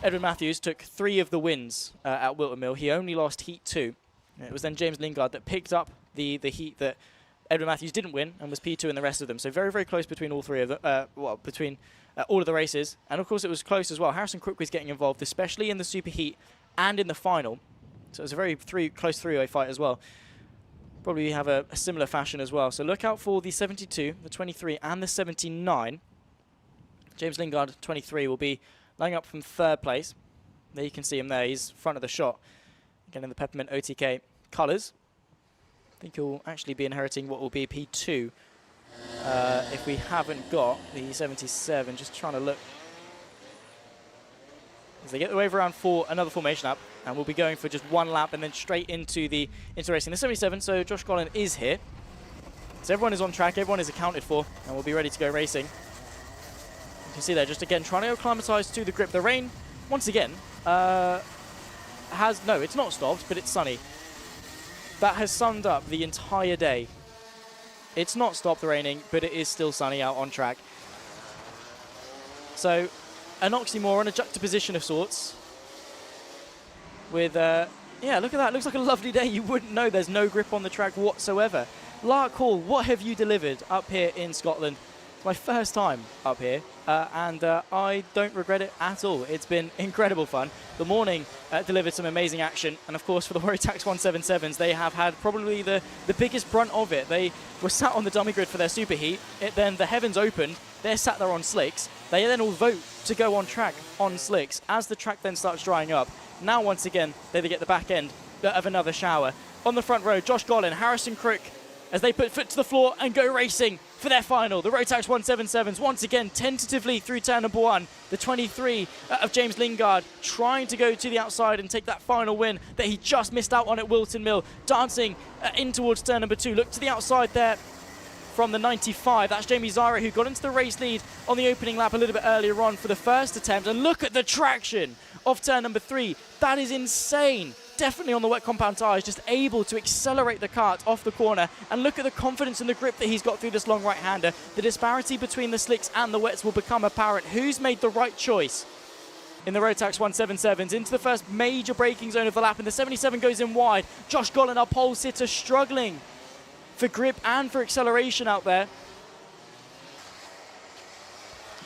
Edward Matthews took 3 of the wins at Wilton Mill. He only lost Heat 2. It was then James Lingard that picked up the heat that Edward Matthews didn't win and was P2 in the rest of them. So very, very close between all 3 of them, between all of the races. And of course it was close as well. Harrison Crook was getting involved, especially in the super heat and in the final. So it was a very close three-way fight as well. Probably have a similar fashion as well. So look out for the 72, the 23 and the 79. James Lingard, 23, will be lining up from 3rd place. There you can see him there. He's front of the shot. Again in the peppermint OTK colours. I think he'll actually be inheriting what will be P2 if we haven't got the 77. Just trying to look. As they get the wave around for another formation lap, and we'll be going for just 1 lap and then straight into racing. The 77, so Josh Gollan is here. So everyone is on track, everyone is accounted for, and we'll be ready to go racing. You can see there, just again, trying to acclimatise to the grip. The rain, once again, no, it's not stopped, but it's sunny. That has summed up the entire day. It's not stopped raining, but it is still sunny out on track. So, an oxymoron, a juxtaposition of sorts. With, yeah, look at that. Looks like a lovely day. You wouldn't know there's no grip on the track whatsoever. Larkhall, what have you delivered up here in Scotland? It's my first time up here, and I don't regret it at all. It's been incredible fun. The morning delivered some amazing action, and of course for the Rotax 177s, they have had probably the biggest brunt of it. They were sat on the dummy grid for their superheat. Then the heavens opened. They're sat there on slicks. They then all vote to go on track on slicks. As the track then starts drying up, now once again they get the back end of another shower. On the front row, Josh Gollan, Harrison Crick, as they put foot to the floor and go racing for their final. The Rotax 177s once again tentatively through turn number 1. The 23 of James Lingard trying to go to the outside and take that final win that he just missed out on at Wilton Mill. Dancing in towards turn number 2. Look to the outside there from the 95. That's Jamie Zyra, who got into the race lead on the opening lap a little bit earlier on for the first attempt. And look at the traction of turn number 3. That is insane. Definitely on the wet compound tyres, just able to accelerate the kart off the corner. And look at the confidence and the grip that he's got through this long right-hander. The disparity between the slicks and the wets will become apparent. Who's made the right choice in the Rotax 177s? Into the first major braking zone of the lap, and the 77 goes in wide. Josh Gollan, our pole sitter, struggling for grip and for acceleration out there.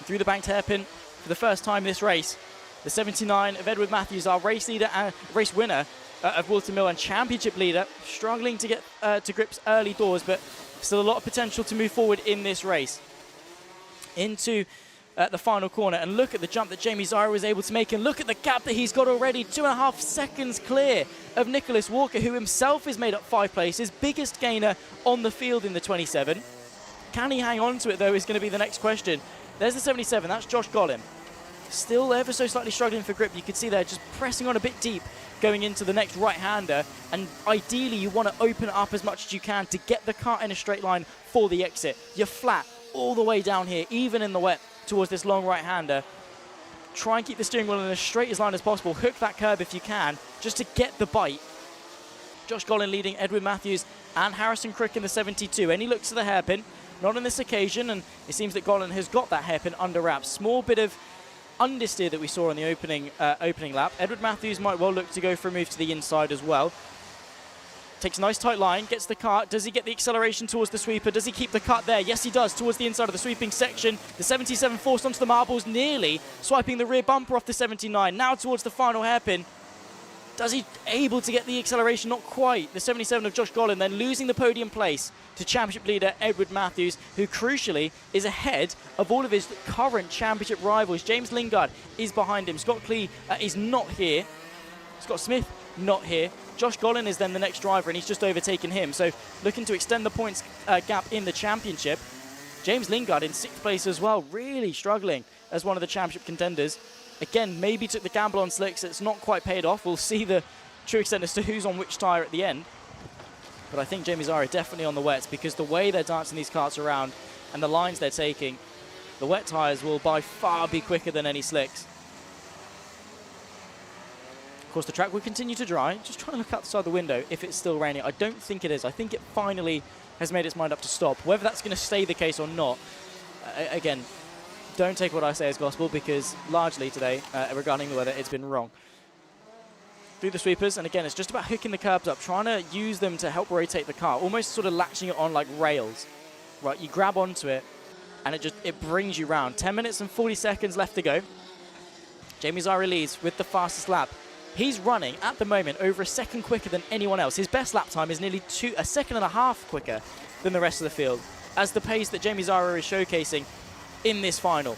Through the banked hairpin for the first time this race. The 79 of Edward Matthews, our race leader and race winner of Wilton Mill and championship leader, struggling to get to grips early doors, but still a lot of potential to move forward in this race. Into the final corner, and look at the jump that Jamie Zara was able to make, and look at the gap that he's got already, 2.5 seconds clear of Nicholas Walker, who himself has made up 5 places, biggest gainer on the field in the 27. Can he hang on to it, though, is going to be the next question. There's the 77, that's Josh Gollin. Still ever so slightly struggling for grip. You can see there just pressing on a bit deep going into the next right-hander, and ideally you want to open it up as much as you can to get the car in a straight line for the exit. You're flat all the way down here, even in the wet, towards this long right-hander. Try and keep the steering wheel in as straight as line as possible. Hook that curb if you can, just to get the bite. Josh Gollin leading Edward Matthews and Harrison Crook in the 72. Any looks to the hairpin? Not on this occasion, and it seems that Gollin has got that hairpin under wraps. Small bit of understeer that we saw on the opening lap. Edward Matthews might well look to go for a move to the inside as well. Takes a nice tight line, gets the car. Does he get the acceleration towards the sweeper? Does he keep the cut there? Yes, he does, towards the inside of the sweeping section. The 77 forced onto the marbles, nearly swiping the rear bumper off the 79. Now towards the final hairpin. Does he able to get the acceleration? Not quite. The 77 of Josh Gollin then losing the podium place to championship leader Edward Matthews, who crucially is ahead of all of his current championship rivals. James Lingard is behind him. Scott Clee is not here. Scott Smith not here. Josh Gollin is then the next driver, and he's just overtaken him. So looking to extend the points gap in the championship. James Lingard in 6th place as well, really struggling as one of the championship contenders. Again, maybe took the gamble on slicks. It's not quite paid off. We'll see the true extent as to who's on which tyre at the end. But I think Jamie Zara definitely on the wets, because the way they're dancing these karts around and the lines they're taking, the wet tyres will by far be quicker than any slicks. Of course, the track will continue to dry. Just trying to look outside the window if it's still raining. I don't think it is. I think it finally has made its mind up to stop. Whether that's going to stay the case or not, again, don't take what I say as gospel, because largely today, regarding the weather, it's been wrong. Through the sweepers, and again, it's just about hooking the curbs up, trying to use them to help rotate the car, almost sort of latching it on like rails. Right, you grab onto it, and it brings you round. 10 minutes and 40 seconds left to go. Jamie Zara leads with the fastest lap. He's running, at the moment, over a second quicker than anyone else. His best lap time is nearly 1.5 seconds quicker than the rest of the field, as the pace that Jamie Zara is showcasing in this final.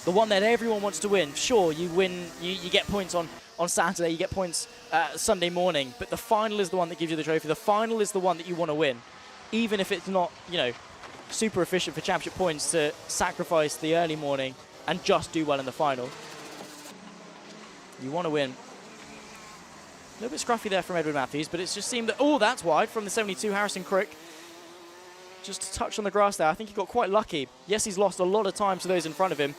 The one that everyone wants to win. Sure, you win, you get points on Saturday, you get points Sunday morning, but the final is the one that gives you the trophy. The final is the one that you want to win, even if it's not, you know, super efficient for championship points to sacrifice the early morning and just do well in the final. You want to win. A little bit scruffy there from Edward Matthews, but it's just seemed that, oh, that's wide from the 72, Harrison Crook. Just a touch on the grass there. I think he got quite lucky. Yes, he's lost a lot of time to those in front of him,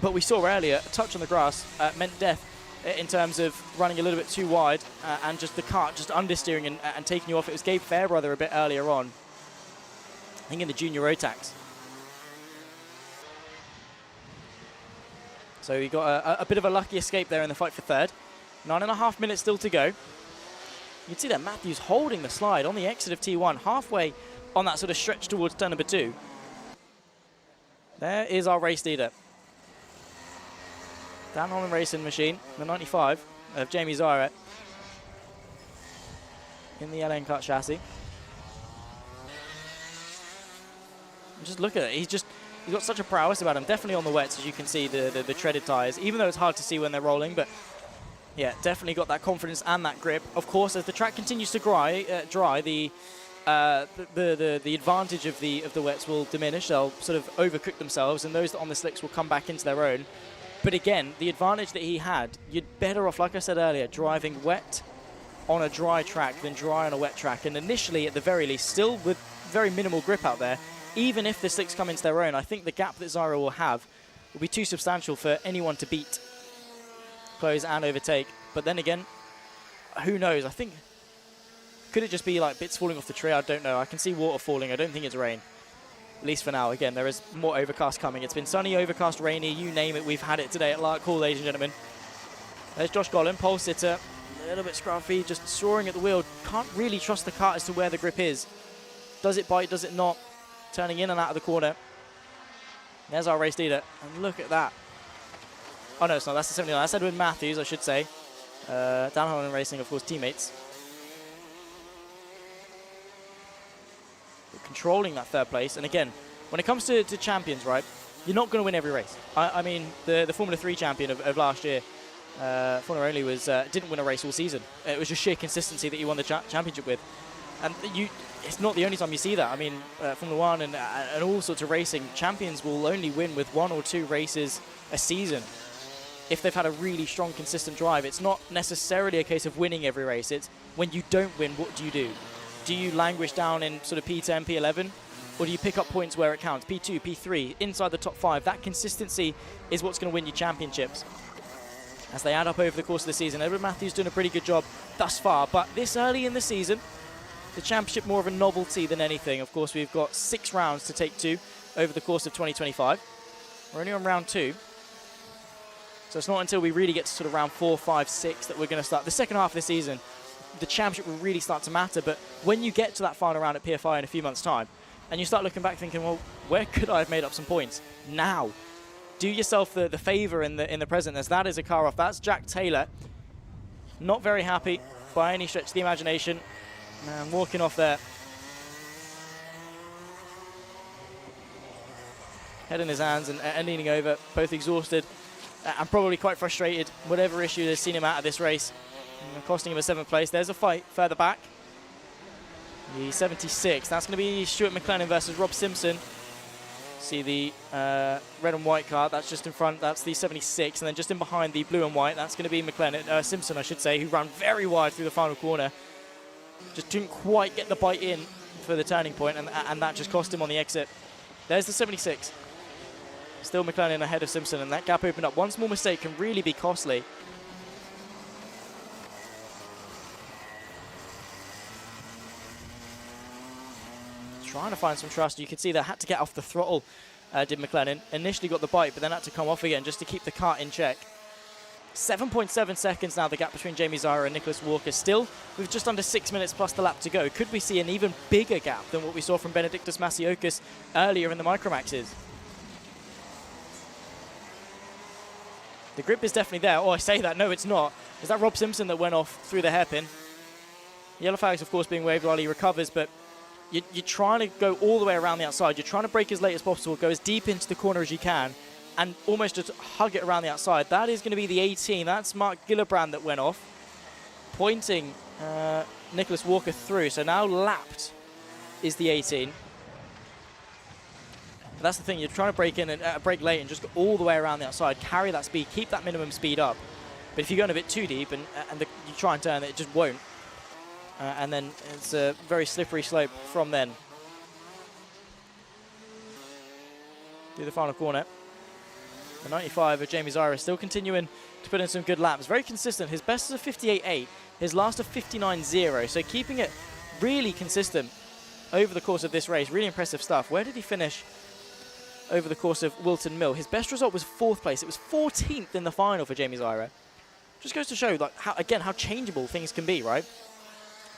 but we saw earlier, a touch on the grass meant death in terms of running a little bit too wide and just the kart just understeering and taking you off. It was Gabe Fairbrother a bit earlier on, I think in the junior Rotax. So he got a bit of a lucky escape there in the fight for third. 9.5 minutes still to go. You can see that Matthews holding the slide on the exit of T1, halfway on that sort of stretch towards turn number 2. There is our race leader. Dan Holland Racing Machine, the 95 of Jamie Zara in the LN Kart chassis. Just look at it. He's got such a prowess about him. Definitely on the wets, as you can see, the treaded tyres, even though it's hard to see when they're rolling, but yeah, definitely got that confidence and that grip. Of course, as the track continues to dry, the advantage of the wets will diminish. They'll sort of overcook themselves, and those that on the slicks will come back into their own. But again, the advantage that he had, you're better off, like I said earlier, driving wet on a dry track than dry on a wet track. And initially, at the very least, still with very minimal grip out there, even if the slicks come into their own, I think the gap that Zara will have will be too substantial for anyone to beat, close and overtake. But then again, who knows? I think, could it just be like bits falling off the tree? I don't know. I can see water falling. I don't think it's rain, at least for now. Again, there is more overcast coming. It's been sunny, overcast, rainy, you name it. We've had it today at Larkhall, ladies and gentlemen. There's Josh Gollin, pole sitter, a little bit scruffy, just soaring at the wheel. Can't really trust the kart as to where the grip is. Does it bite? Does it not? Turning in and out of the corner. There's our race leader, and look at that. Oh, no, it's not. That's the 79. That's Edwin Matthews, I should say. Dan Holland Racing, of course, teammates. We're controlling that third place. And again, when it comes to champions, right, you're not going to win every race. I mean, the Formula 3 champion of last year, Formula Only, didn't win a race all season. It was just sheer consistency that he won the championship with. And it's not the only time you see that. I mean, Formula 1 and all sorts of racing, champions will only win with 1 or 2 races a season if they've had a really strong, consistent drive. It's not necessarily a case of winning every race. It's when you don't win, what do you do? Do you languish down in sort of P10, P11? Or do you pick up points where it counts? P2, P3, inside the top 5. That consistency is what's going to win you championships. As they add up over the course of the season, Edward Matthews doing a pretty good job thus far. But this early in the season, the championship more of a novelty than anything. Of course, we've got 6 rounds to take to over the course of 2025. We're only on round 2. So it's not until we really get to sort of round 4, 5, 6 that we're going to start. The second half of the season, the championship will really start to matter. But when you get to that final round at PFI in a few months' time, and you start looking back thinking, well, where could I have made up some points? Now. Do yourself the favour in the present, as that is a car off. That's Jack Taylor. Not very happy by any stretch of the imagination. And walking off there. Head in his hands and leaning over, both exhausted and probably quite frustrated. Whatever issue has seen him out of this race, costing him a 7th place. There's a fight further back. The 76. That's going to be Stuart McLennan versus Rob Simpson. See the red and white car. That's just in front. That's the 76. And then just in behind the blue and white, that's going to be McLennan, Simpson, I should say, who ran very wide through the final corner. Just didn't quite get the bite in for the turning point, and that just cost him on the exit. There's the 76. Still McLennan ahead of Simpson, and that gap opened up. One small mistake can really be costly. Trying to find some trust. You could see that had to get off the throttle, did McLennan. Initially got the bite, but then had to come off again just to keep the car in check. 7.7 seconds now, the gap between Jamie Zara and Nicholas Walker. Still, with just under 6 minutes plus the lap to go. Could we see an even bigger gap than what we saw from Benedictus Masiokis earlier in the Micromaxes? The grip is definitely there. Oh, I say that. No, it's not. Is that Rob Simpson that went off through the hairpin? Yellow flags, of course, being waved while he recovers, but you're trying to go all the way around the outside. You're trying to brake as late as possible, go as deep into the corner as you can, and almost just hug it around the outside. That is going to be the 18. That's Mark Gillibrand that went off, pointing Nicholas Walker through. So now lapped is the 18. But that's the thing. You're trying to brake in and brake late and just go all the way around the outside, carry that speed, keep that minimum speed up. But if you're going a bit too deep and you try and turn it, it just won't. And then it's a very slippery slope from then. Through the final corner. The 95 of Jamie Zara still continuing to put in some good laps. Very consistent. His best is a 58.8. His last a 59.0. So keeping it really consistent over the course of this race. Really impressive stuff. Where did he finish over the course of Wilton Mill? His best result was 4th place. It was 14th in the final for Jamie Zara. Just goes to show, like, how changeable things can be, right?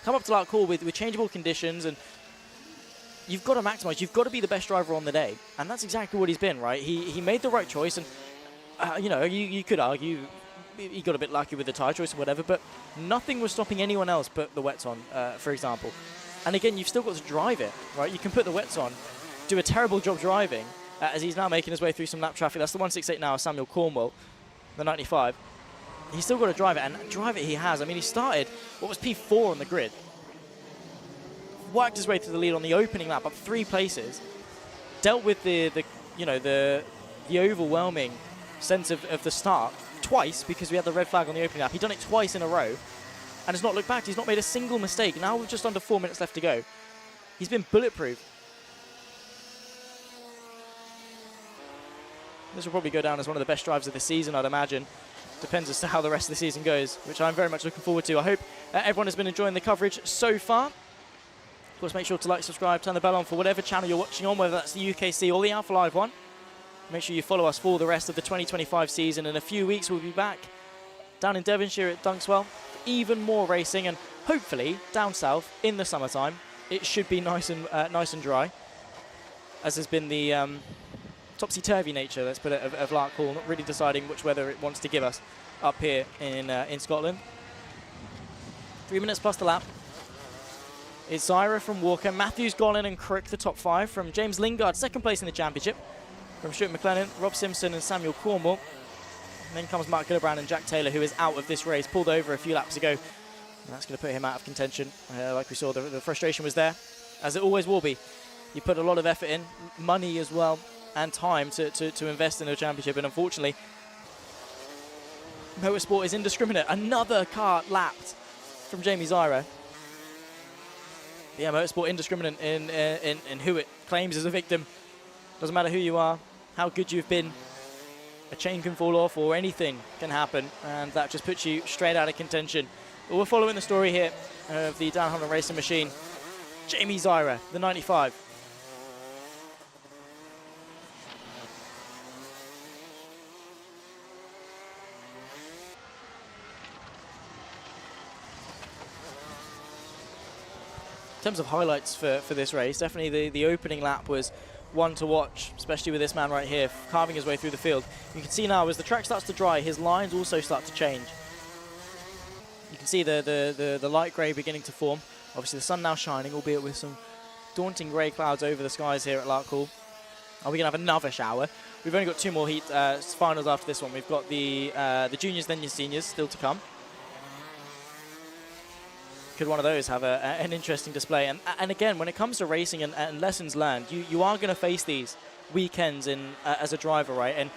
Come up to Larkhall with changeable conditions, and you've got to maximise. You've got to be the best driver on the day, and that's exactly what he's been, right? He made the right choice, and you could argue he got a bit lucky with the tyre choice or whatever, but nothing was stopping anyone else put the wets on, for example. And again, you've still got to drive it, right? You can put the wets on, do a terrible job driving, as he's now making his way through some lap traffic. That's the 168 now, Samuel Cornwell, the 95. He's still got to drive it, and drive it he has. I mean, he started what was P4 on the grid, worked his way through the lead on the opening lap, up 3 places, dealt with the overwhelming sense of the start twice because we had the red flag on the opening lap. He'd done it twice in a row, and has not looked back. He's not made a single mistake. Now with just under 4 minutes left to go, he's been bulletproof. This will probably go down as one of the best drives of the season, I'd imagine. Depends as to how the rest of the season goes, which I'm very much looking forward to. I hope everyone has been enjoying the coverage so far. Of course, make sure to like, subscribe, turn the bell on for whatever channel you're watching on, whether that's the UKC or the Alpha Live one. Make sure you follow us for the rest of the 2025 season. In a few weeks, we'll be back down in Devonshire at Dunkswell. Even more racing, and hopefully down south in the summertime. It should be nice and dry, as has been the topsy-turvy nature, let's put it, of Larkhall, not really deciding which weather it wants to give us up here in Scotland. 3 minutes plus the lap. It's Zyra from Walker, Matthews, Gollin and Crook, the top 5. From James Lingard, second place in the championship. From Stuart McLennan, Rob Simpson and Samuel Cornwall. And then comes Mark Gillibrand and Jack Taylor, who is out of this race, pulled over a few laps ago. And that's going to put him out of contention. Like we saw, the frustration was there, as it always will be. You put a lot of effort in, money as well, and time to invest in a championship. And unfortunately, motorsport is indiscriminate. Another car lapped from Jamie Zyra. Yeah, motorsport indiscriminate in who it claims as a victim. Doesn't matter who you are, how good you've been. A chain can fall off or anything can happen, and that just puts you straight out of contention. But we're following the story here of the Dan Holland racing machine. Jamie Zyra, the 95. In terms of highlights for this race, definitely the opening lap was one to watch, especially with this man right here carving his way through the field. You can see now as the track starts to dry, his lines also start to change. You can see the light grey beginning to form. Obviously the sun now shining, albeit with some daunting grey clouds over the skies here at Larkhall. Are we going to have another shower? We've only got 2 more heat finals after this one. We've got the juniors, then your seniors still to come. Could one of those have an interesting display? And again, when it comes to racing and lessons learned, you are going to face these weekends as a driver, right?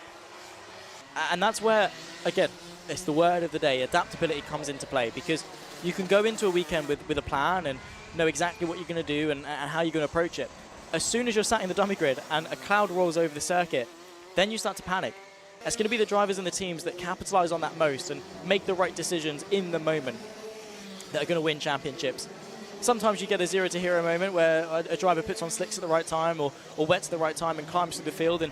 And that's where, again, it's the word of the day, adaptability comes into play, because you can go into a weekend with a plan and know exactly what you're going to do and how you're going to approach it. As soon as you're sat in the dummy grid and a cloud rolls over the circuit, then you start to panic. It's going to be the drivers and the teams that capitalize on that most and make the right decisions in the moment that are going to win championships. Sometimes you get a zero to hero moment where a driver puts on slicks at the right time or wets at the right time and climbs through the field, and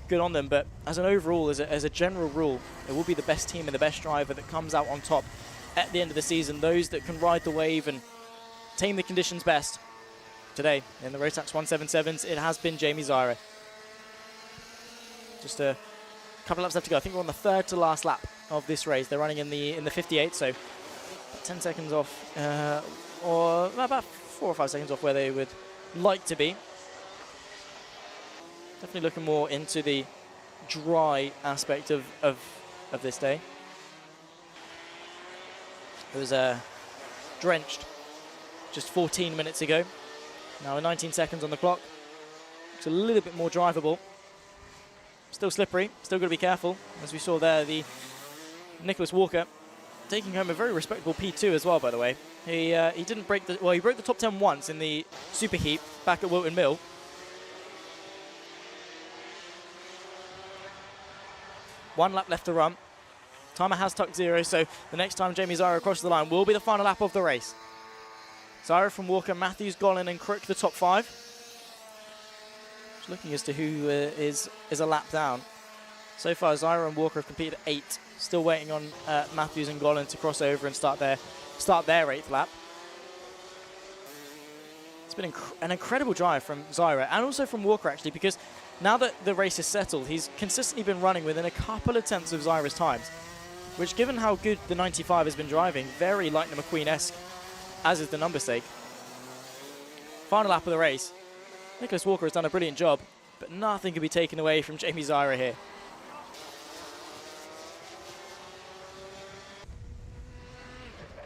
good on them. But as an overall, as a general rule, it will be the best team and the best driver that comes out on top at the end of the season. Those that can ride the wave and tame the conditions best. Today in the Rotax 177s, it has been Jamie Zyra. Just a couple of laps left to go. I think we're on the 3rd to last lap of this race. They're running in the 58, so 10 seconds off, or about 4 or 5 seconds off where they would like to be. Definitely looking more into the dry aspect of this day. It was drenched just 14 minutes ago. Now 19 seconds on the clock. Looks a little bit more drivable. Still slippery, still got to be careful. As we saw there, the Nicholas Walker taking home a very respectable P2 as well, by the way. He didn't break the, well, he broke the top 10 once in the super heat back at Wilton Mill. One lap left to run. Timer has tucked 0, so the next time Jamie Zyra crosses the line will be the final lap of the race. Zyra from Walker, Matthews, Gollin and Crook, the top 5. Just looking as to who is a lap down. So far, Zyra and Walker have competed at 8. Still waiting on Matthews and Gollin to cross over and start their 8th lap. It's been an incredible drive from Zyra and also from Walker, actually, because now that the race is settled, he's consistently been running within a couple of tenths of Zyra's times, which, given how good the 95 has been driving, very Lightning McQueen-esque, as is the number stake. Final lap of the race. Nicholas Walker has done a brilliant job, but nothing can be taken away from Jamie Zyra here.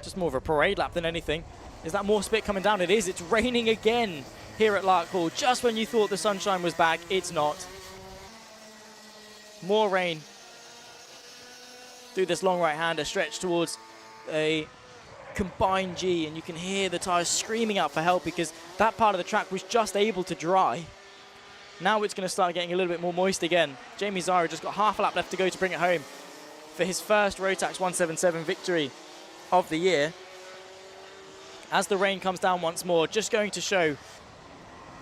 Just more of a parade lap than anything. Is that more spit coming down? It is. It's raining again here at Larkhall. Just when you thought the sunshine was back, it's not. More rain through this long right-hander stretch towards a combined G, and you can hear the tyres screaming out for help because that part of the track was just able to dry. Now it's going to start getting a little bit more moist again. Jamie Zyra just got half a lap left to go to bring it home for his first Rotax 177 victory of the year. As the rain comes down once more, just going to show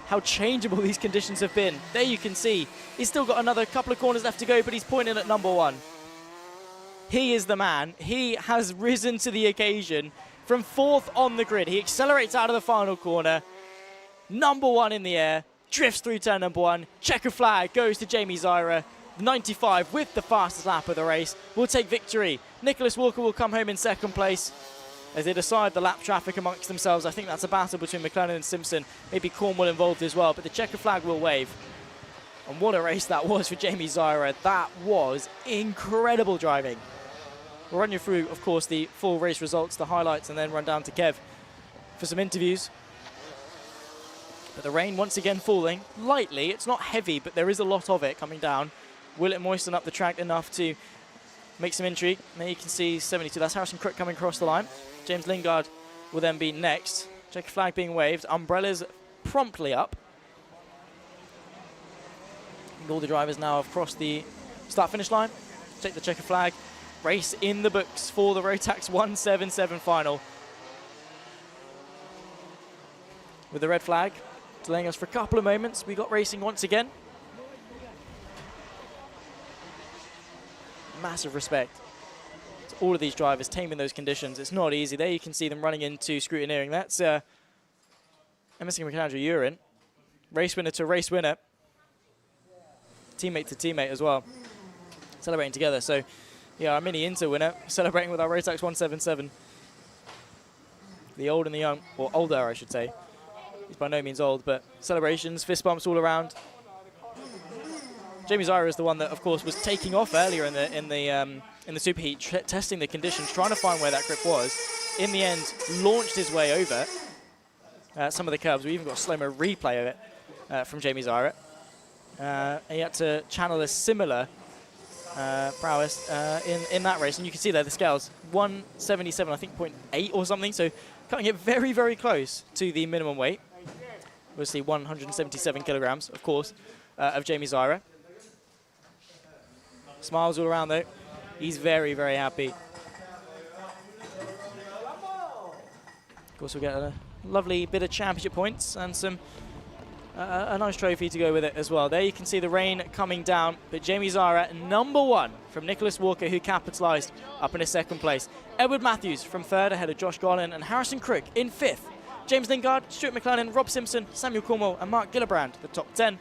how changeable these conditions have been. There you can see he's still got another couple of corners left to go, but he's pointing at number 1. He is the man. He has risen to the occasion from 4th on the grid. He accelerates out of the final corner. Number 1 in the air. drifts through turn number 1. Checker flag goes to Jamie Zyra. 95 with the fastest lap of the race will take victory. Nicholas Walker will come home in second place as they decide the lap traffic amongst themselves. I think that's a battle between McLennan and Simpson, maybe Cornwall involved as well, but the checker flag will wave. And what a race that was for Jamie Zyra. That was incredible driving. We'll run you through, of course, the full race results, the highlights, and then run down to Kev for some interviews. But the rain once again falling lightly. It's not heavy, but there is a lot of it coming down. Will it moisten up the track enough to make some intrigue? There you can see 72. That's Harrison Crook coming across the line. James Lingard will then be next. Checker flag being waved. Umbrellas promptly up. And all the drivers now have crossed the start-finish line. Take the checker flag. Race in the books for the Rotax 177 final. With the red flag delaying us for a couple of moments, we got racing once again. Massive respect to all of these drivers taming those conditions. It's not easy. There you can see them running into scrutineering. That's Emerson McAndrew Urine. Race winner to race winner. Teammate to teammate as well. Celebrating together. So, yeah, our mini Inter winner celebrating with our Rotax 177. The old and the young, or older, I should say. He's by no means old, but celebrations, fist bumps all around. Jamie Zyra is the one that, of course, was taking off earlier in the superheat, testing the conditions, trying to find where that grip was. In the end, launched his way over some of the curves. We even got a slow-mo replay of it from Jamie Zyra. And he had to channel a similar prowess in that race, and you can see there the scales 177, I think 0.8 or something. So cutting it very, very close to the minimum weight. Obviously 177 kilograms, of course, of Jamie Zyra. Smiles all around though. He's very, very happy. Of course, we'll get a lovely bit of championship points and some a nice trophy to go with it as well. There you can see the rain coming down, but Jamie Zyra, number 1 from Nicholas Walker, who capitalised up in his second place. Edward Matthews from third, ahead of Josh Garland, and Harrison Crook in 5th. James Lingard, Stuart McLennan, Rob Simpson, Samuel Cornwall, and Mark Gillibrand, the top 10.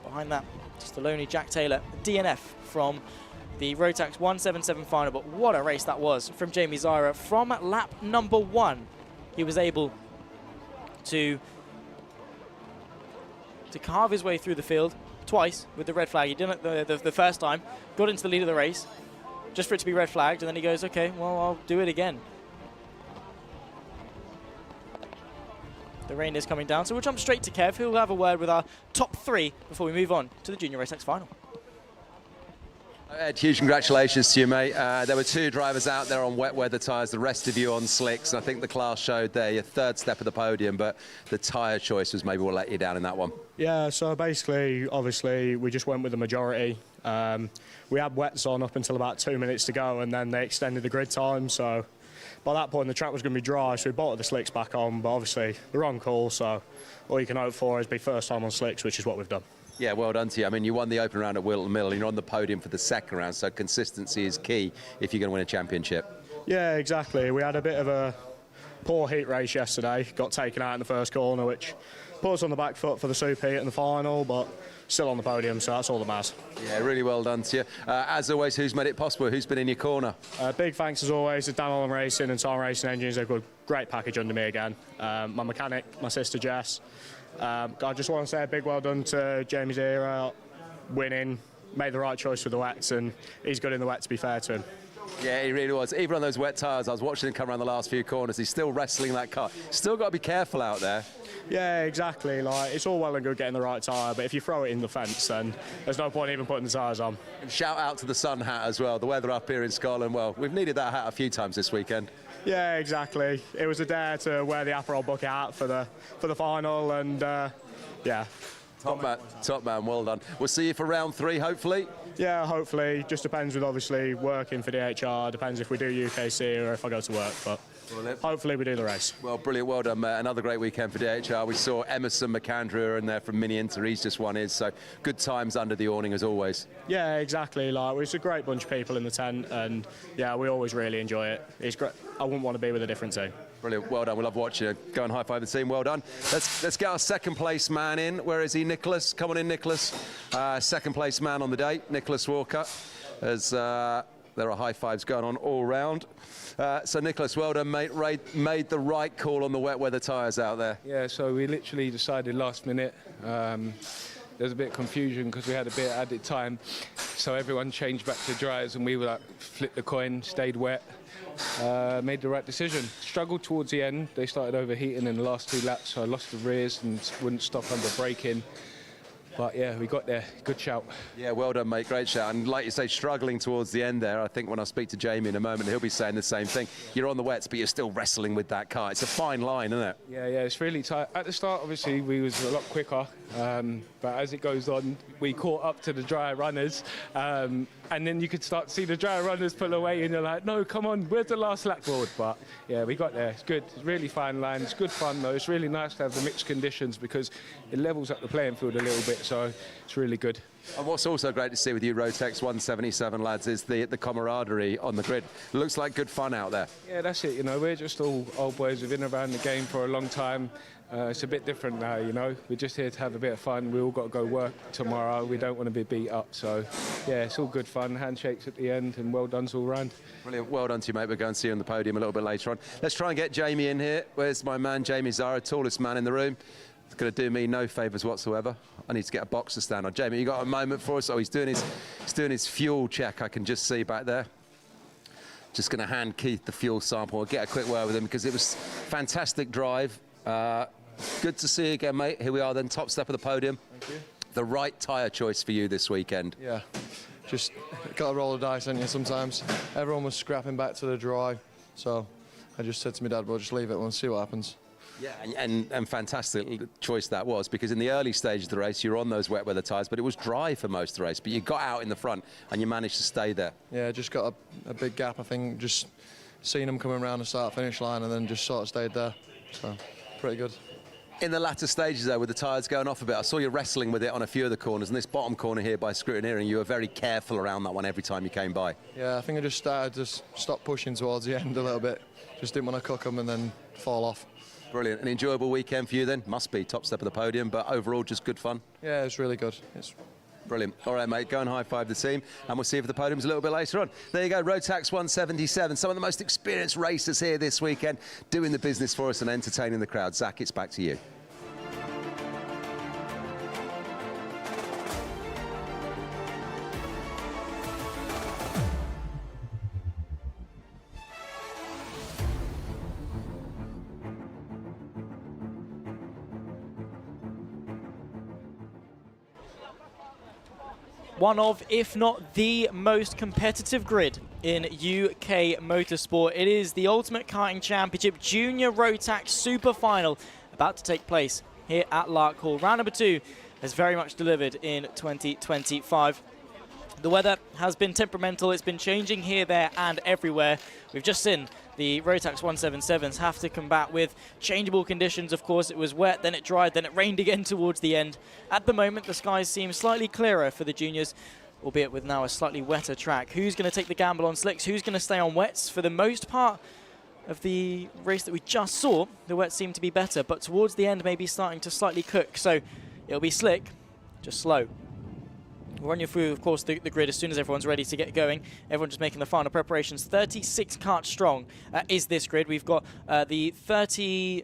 Behind that, just the lonely Jack Taylor, DNF from the Rotax 177 final. But what a race that was from Jamie Zyra. From lap number 1, he was able to carve his way through the field twice with the red flag. He did it the first time, got into the lead of the race, just for it to be red flagged, and then he goes, okay, well, I'll do it again. The rain is coming down, so we'll jump straight to Kev, who will have a word with our top 3 before we move on to the Junior Rotax final. Ed, huge congratulations to you, mate. There were 2 drivers out there on wet weather tyres, the rest of you on slicks. And I think the class showed there your 3rd step of the podium, but the tyre choice was maybe what let you down in that one. Yeah, so basically, obviously, we just went with the majority. We had wets on up until about 2 minutes to go, and then they extended the grid time. So by that point, the track was going to be dry, so we bolted the slicks back on. But obviously, the wrong call, so all you can hope for is be first time on slicks, which is what we've done. Yeah, well done to you. I mean, you won the open round at Wilton Mill, and you're on the podium for the second round, so consistency is key if you're going to win a championship. Yeah, exactly. We had a bit of a poor heat race yesterday. Got taken out in the first corner, which put us on the back foot for the superheat in the final, but still on the podium, so that's all that matters. Yeah, really well done to you. As always, who's made it possible? Who's been in your corner? Big thanks, as always, to Dan Holland Racing and Time Racing Engines. They've got a great package under me again. My mechanic, my sister Jess. I just want to say a big well done to Jamie Zyra, winning, made the right choice with the wets, and he's good in the wet, to be fair to him. Yeah, he really was. Even on those wet tyres, I was watching him come around the last few corners. He's still wrestling that car. Still got to be careful out there. Yeah, exactly. Like, it's all well and good getting the right tyre, but if you throw it in the fence, then there's no point even putting the tyres on. And shout out to the sun hat as well. The weather up here in Scotland, well, we've needed that hat a few times this weekend. Yeah, exactly. It was a dare to wear the Aperol bucket hat for the final, and yeah. Top man, well done. We'll see you for round 3, hopefully. Yeah, hopefully. Just depends with obviously working for DHR. Depends if we do UKC or if I go to work, but hopefully we do the race. Well, brilliant. Well done, mate. Another great weekend for DHR. We saw Emerson McAndrew in there from Mini Inter. He's just won his, so good times under the awning as always. Yeah, exactly. Like, it's a great bunch of people in the tent, and yeah, we always really enjoy it. It's great. I wouldn't want to be with a different team. Brilliant, well done. We love watching you. Go and high five the team. Well done. Let's get our second place man in. Where is he, Nicholas? Come on in, Nicholas. Second place man on the day, Nicholas Walker. As there are high fives going on all round. So Nicholas, well done, mate. Made the right call on the wet weather tyres out there. Yeah, so we literally decided last minute. There's a bit of confusion because we had a bit of added time. So everyone changed back to dryers and we were like, flipped the coin, stayed wet. Made the right decision. Struggled towards the end. They started overheating in the last 2 laps, so I lost the rears and wouldn't stop under braking. But yeah, we got there. Good shout. Yeah, well done, mate. Great shout. And like you say, struggling towards the end there. I think when I speak to Jamie in a moment, he'll be saying the same thing. You're on the wets, but you're still wrestling with that car. It's a fine line, isn't it? Yeah, it's really tight. At the start, obviously, we was a lot quicker. But as it goes on, we caught up to the dry runners. And then you could start to see the dry runners pull away, and you're like, no, come on, where's the last lap board? But yeah, we got there. It's good. It's really fine line. It's good fun, though. It's really nice to have the mixed conditions because it levels up the playing field a little bit, so it's really good. And what's also great to see with you, Rotax 177 lads, is the camaraderie on the grid. Looks like good fun out there. Yeah, that's it. You know, we're just all old boys who've been around the game for a long time. It's a bit different now, you know. We're just here to have a bit of fun. We all got to go work tomorrow. We don't want to be beat up. So, yeah, it's all good fun. Handshakes at the end and well done's all round. Brilliant. Well done to you, mate. We'll go and see you on the podium a little bit later on. Let's try and get Jamie in here. Where's my man, Jamie Zara, tallest man in the room. It's going to do me no favours whatsoever. I need to get a box to stand on. Jamie, you got a moment for us? Oh, he's doing his fuel check. I can just see back there. Just going to hand Keith the fuel sample. I'll get a quick word with him because it was fantastic drive. Good to see you again, mate. Here we are then, top step of the podium. Thank you. The right tyre choice for you this weekend. Yeah, just got to roll the dice, haven't you, sometimes. Everyone was scrapping back to the dry, so I just said to my dad, we'll just leave it, we'll see what happens. Yeah, and fantastic choice that was, because in the early stage of the race, you were on those wet weather tyres, but it was dry for most of the race, but you got out in the front and you managed to stay there. Yeah, just got a big gap, I think, just seeing them coming around the start-finish line and then just sort of stayed there, so pretty good. In the latter stages, though, with the tyres going off a bit, I saw you wrestling with it on a few of the corners, and this bottom corner here by scrutineering, you were very careful around that one every time you came by. Yeah, I think I just started to stop pushing towards the end a little bit. Just didn't want to cook them and then fall off. Brilliant. An enjoyable weekend for you then? Must be, top step of the podium, but overall just good fun? Yeah, it's really good. It's brilliant. All right, mate, go and high-five the team, and we'll see if the podium's a little bit later on. There you go, Rotax 177. Some of the most experienced racers here this weekend doing the business for us and entertaining the crowd. Zach, it's back to you. One of, if not the most competitive grid in UK motorsport. It is the Ultimate Karting Championship Junior Rotax Super Final about to take place here at Larkhall. Round number 2 has very much delivered in 2025. The weather has been temperamental. It's been changing here, there and everywhere. We've just seen the Rotax 177s have to combat with changeable conditions. Of course, it was wet, then it dried, then it rained again towards the end. At the moment, the skies seem slightly clearer for the juniors, albeit with now a slightly wetter track. Who's going to take the gamble on slicks? Who's going to stay on wets? For the most part of the race that we just saw, the wets seem to be better, but towards the end, maybe starting to slightly cook. So it'll be slick, just slow. We'll run you through, of course, the grid as soon as everyone's ready to get going. Everyone's just making the final preparations. 36 karts strong is this grid. We've got the 32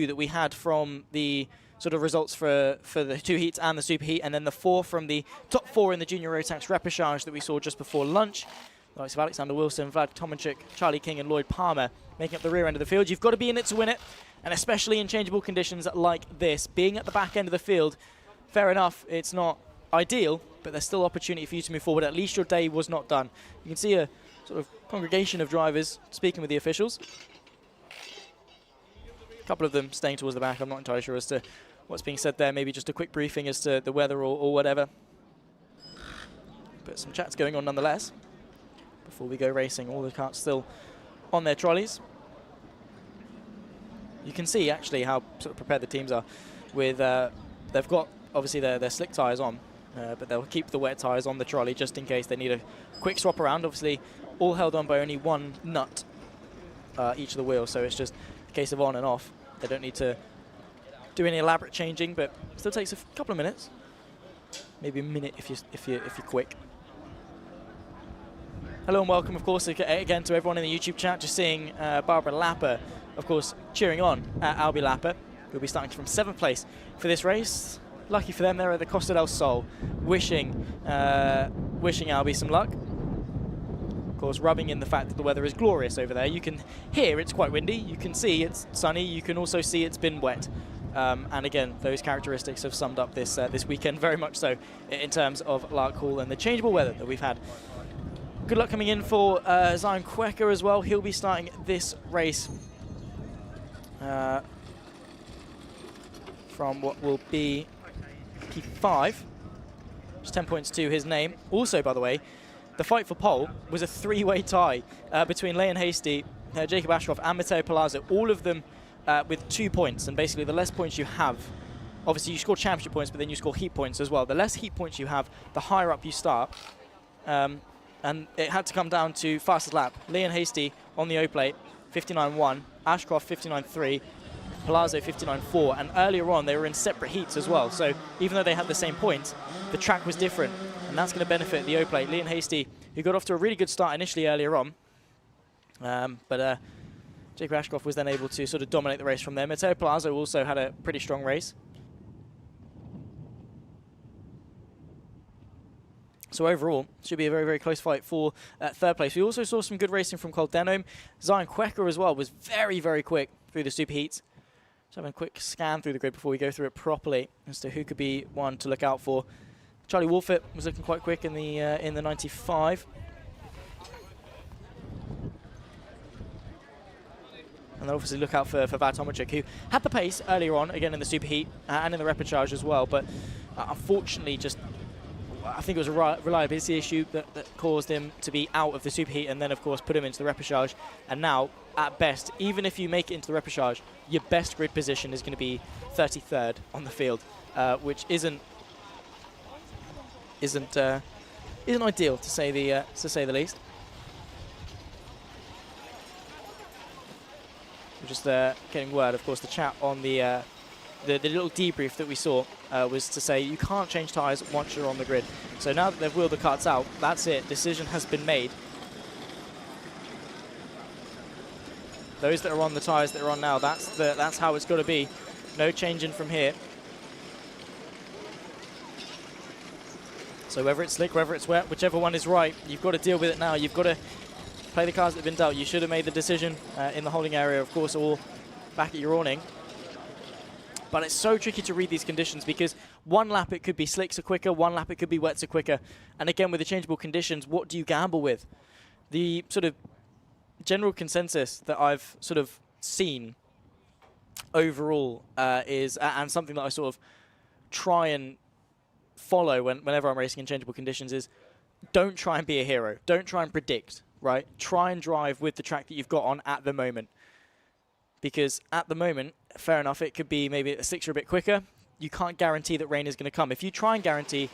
that we had from the sort of results for the 2 heats and the super heat, and then the 4 from the top 4 in the Junior Rotax Repage that we saw just before lunch. The likes of Alexander Wilson, Vlad Tomanchik, Charlie King and Lloyd Palmer making up the rear end of the field. You've got to be in it to win it, and especially in changeable conditions like this. Being at the back end of the field, fair enough, it's not ideal, but there's still opportunity for you to move forward. At least your day was not done. You can see a sort of congregation of drivers speaking with the officials. A couple of them staying towards the back. I'm not entirely sure as to what's being said there. Maybe just a quick briefing as to the weather or whatever. But some chat's going on nonetheless. Before we go racing, all the karts still on their trolleys. You can see actually how sort of prepared the teams are with, they've got obviously their slick tyres on, but they'll keep the wet tyres on the trolley just in case they need a quick swap around. Obviously, all held on by only one nut. each of the wheels, so it's just a case of on and off. They don't need to do any elaborate changing, but it still takes a couple of minutes, maybe a minute if you're quick. Hello and welcome, of course, again to everyone in the YouTube chat. Just seeing Barbara Lapper, of course, cheering on at Albie Lapper, who'll be starting from 7th place for this race. Lucky for them, they're at the Costa del Sol, wishing Albie some luck. Of course, rubbing in the fact that the weather is glorious over there. You can hear it's quite windy. You can see it's sunny. You can also see it's been wet. And again, those characteristics have summed up this weekend very much so in terms of Larkhall and the changeable weather that we've had. Good luck coming in for Zion Quecker as well. He'll be starting this race from what will be P5. Just 10 points to his name. Also, by the way, the fight for pole was a 3-way tie between Leon Hasty, Jacob Ashcroft and Matteo Palazzo, all of them with 2 points. And basically, the less points you have, obviously you score championship points, but then you score heat points as well. The less heat points you have, the higher up you start. And it had to come down to fastest lap. Leon Hasty on the O-plate, 59.1. Ashcroft, 59.3. Palazzo, 59.4. And earlier on, they were in separate heats as well. So even though they had the same points, the track was different. And that's going to benefit the O-plate. Leon Hasty, who got off to a really good start initially earlier on. But Jacob Ashcroft was then able to sort of dominate the race from there. Matteo Palazzo also had a pretty strong race. So overall, should be a very, very close fight for 3rd place. We also saw some good racing from Cole Denholm. Zion Quecker as well was very, very quick through the superheats. Just having a quick scan through the grid before we go through it properly as to who could be one to look out for. Charlie Wolfett was looking quite quick in the 95. And then obviously look out for Vat Tomachik, who had the pace earlier on, again in the superheat and in the repechage as well, but unfortunately just I think it was a reliability issue that caused him to be out of the superheat and then, of course, put him into the repechage. And now, at best, even if you make it into the repechage, your best grid position is going to be 33rd on the field, which isn't ideal to say the least. We're just getting word, of course, the chat on the little debrief that we saw was to say you can't change tyres once you're on the grid. So now that they've wheeled the karts out, that's it. Decision has been made. Those that are on the tyres that are on now, that's how it's got to be. No changing from here. So whether it's slick, whether it's wet, whichever one is right, you've got to deal with it now. You've got to play the cards that have been dealt. You should have made the decision in the holding area, of course, or back at your awning. But it's so tricky to read these conditions because one lap it could be slicks are quicker, one lap it could be wets are quicker. And again, with the changeable conditions, what do you gamble with? The sort of general consensus that I've sort of seen overall is, and something that I sort of try and follow whenever I'm racing in changeable conditions, is don't try and be a hero. Don't try and predict, right? Try and drive with the track that you've got on at the moment. Because at the moment, fair enough, it could be maybe a slicks are a bit quicker. You can't guarantee that rain is going to come. If you try and guarantee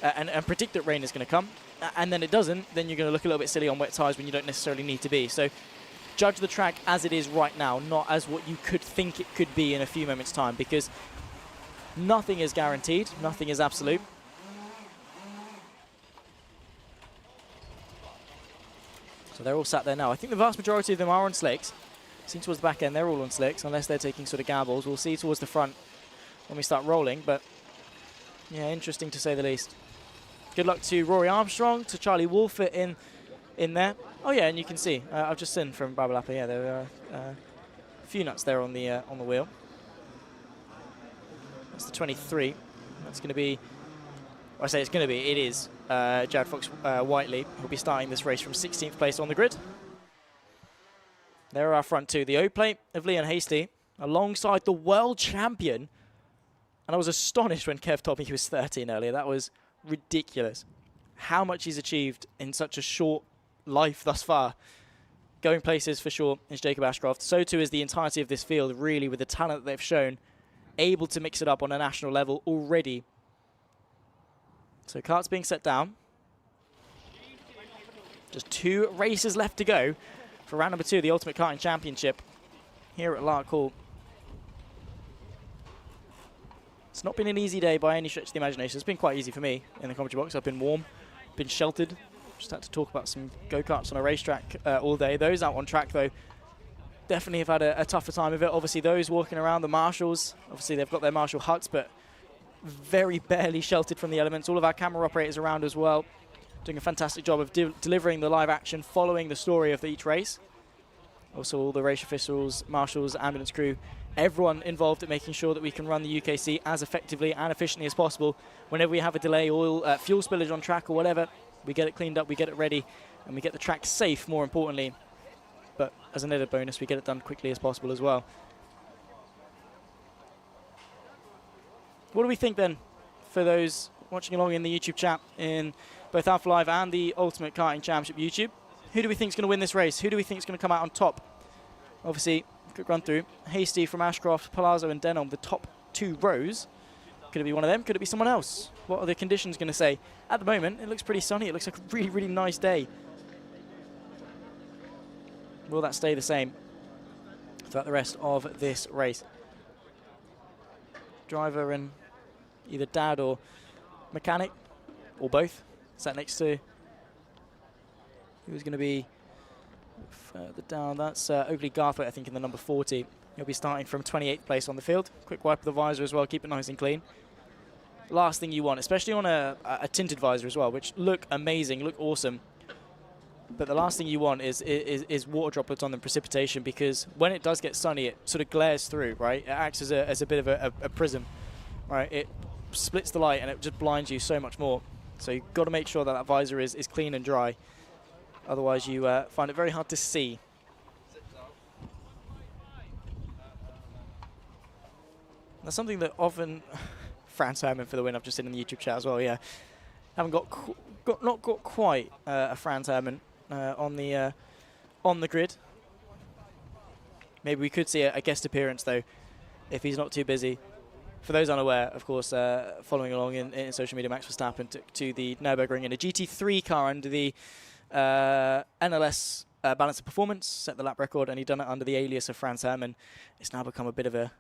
and predict that rain is going to come, and then it doesn't, then you're going to look a little bit silly on wet tyres when you don't necessarily need to be. So judge the track as it is right now, not as what you could think it could be in a few moments' time, because nothing is guaranteed, nothing is absolute. So they're all sat there now. I think the vast majority of them are on slicks. Seen towards the back end, they're all on slicks, unless they're taking sort of gambles. We'll see towards the front when we start rolling, but yeah, interesting to say the least. Good luck to Rory Armstrong, to Charlie Wolfett in there. Oh yeah, and you can see, I've just seen from Babalapa, yeah, there are a few nuts there on the wheel. That's the 23. That's going to be, well, I say it's going to be, it is Jared Fox-Whiteley, who'll be starting this race from 16th place on the grid. There are our front two. The O-plate of Leon Hasty alongside the world champion. And I was astonished when Kev told me he was 13 earlier. That was ridiculous. How much he's achieved in such a short life thus far. Going places for sure is Jacob Ashcroft. So too is the entirety of this field, really, with the talent that they've shown. Able to mix it up on a national level already. So karts being set down. Just 2 races left to go for round number 2 of the Ultimate Karting Championship here at Larkhall. It's not been an easy day by any stretch of the imagination. It's been quite easy for me in the commentary box. I've been warm, been sheltered. Just had to talk about some go-karts on a racetrack all day. Those out on track, though, definitely have had a tougher time of it. Obviously, those walking around, the marshals, obviously they've got their marshal huts, but very barely sheltered from the elements. All of our camera operators around as well, doing a fantastic job of delivering the live action, following the story of each race. Also, all the race officials, marshals, ambulance crew, everyone involved at making sure that we can run the UKC as effectively and efficiently as possible. Whenever we have a delay, oil, fuel spillage on track or whatever, we get it cleaned up, we get it ready, and we get the track safe, more importantly. But as an added bonus, we get it done quickly as possible as well. What do we think then, for those watching along in the YouTube chat, in both Alpha Live and the Ultimate Karting Championship YouTube? Who do we think is going to win this race? Who do we think is going to come out on top? Obviously, quick run through. Hasty from Ashcroft, Palazzo and Denom, the top 2 rows. Could it be one of them? Could it be someone else? What are the conditions going to say? At the moment, it looks pretty sunny. It looks like a really, really nice day. Will that stay the same throughout the rest of this race? Driver and either dad or mechanic, or both, sat next to who's going to be further down. That's Oakley Garthwaite, I think, in the number 40. He'll be starting from 28th place on the field. Quick wipe of the visor as well, keep it nice and clean. Last thing you want, especially on a tinted visor as well, which look amazing, look awesome. But the last thing you want is water droplets on the precipitation, because when it does get sunny, it sort of glares through, right? It acts as a bit of a prism, right? It splits the light and it just blinds you so much more. So you've got to make sure that that visor is clean and dry. Otherwise, you find it very hard to see. That's something that often... Franz Hermann for the win. I've just seen in the YouTube chat as well, yeah. Haven't not got quite a Franz Hermann on the grid. Maybe we could see a guest appearance, though, if he's not too busy. For those unaware, of course, following along in social media, Max Verstappen took to the Nürburgring in a GT3 car under the NLS balance of performance, set the lap record, and he'd done it under the alias of Franz Hermann. It's now become a bit of a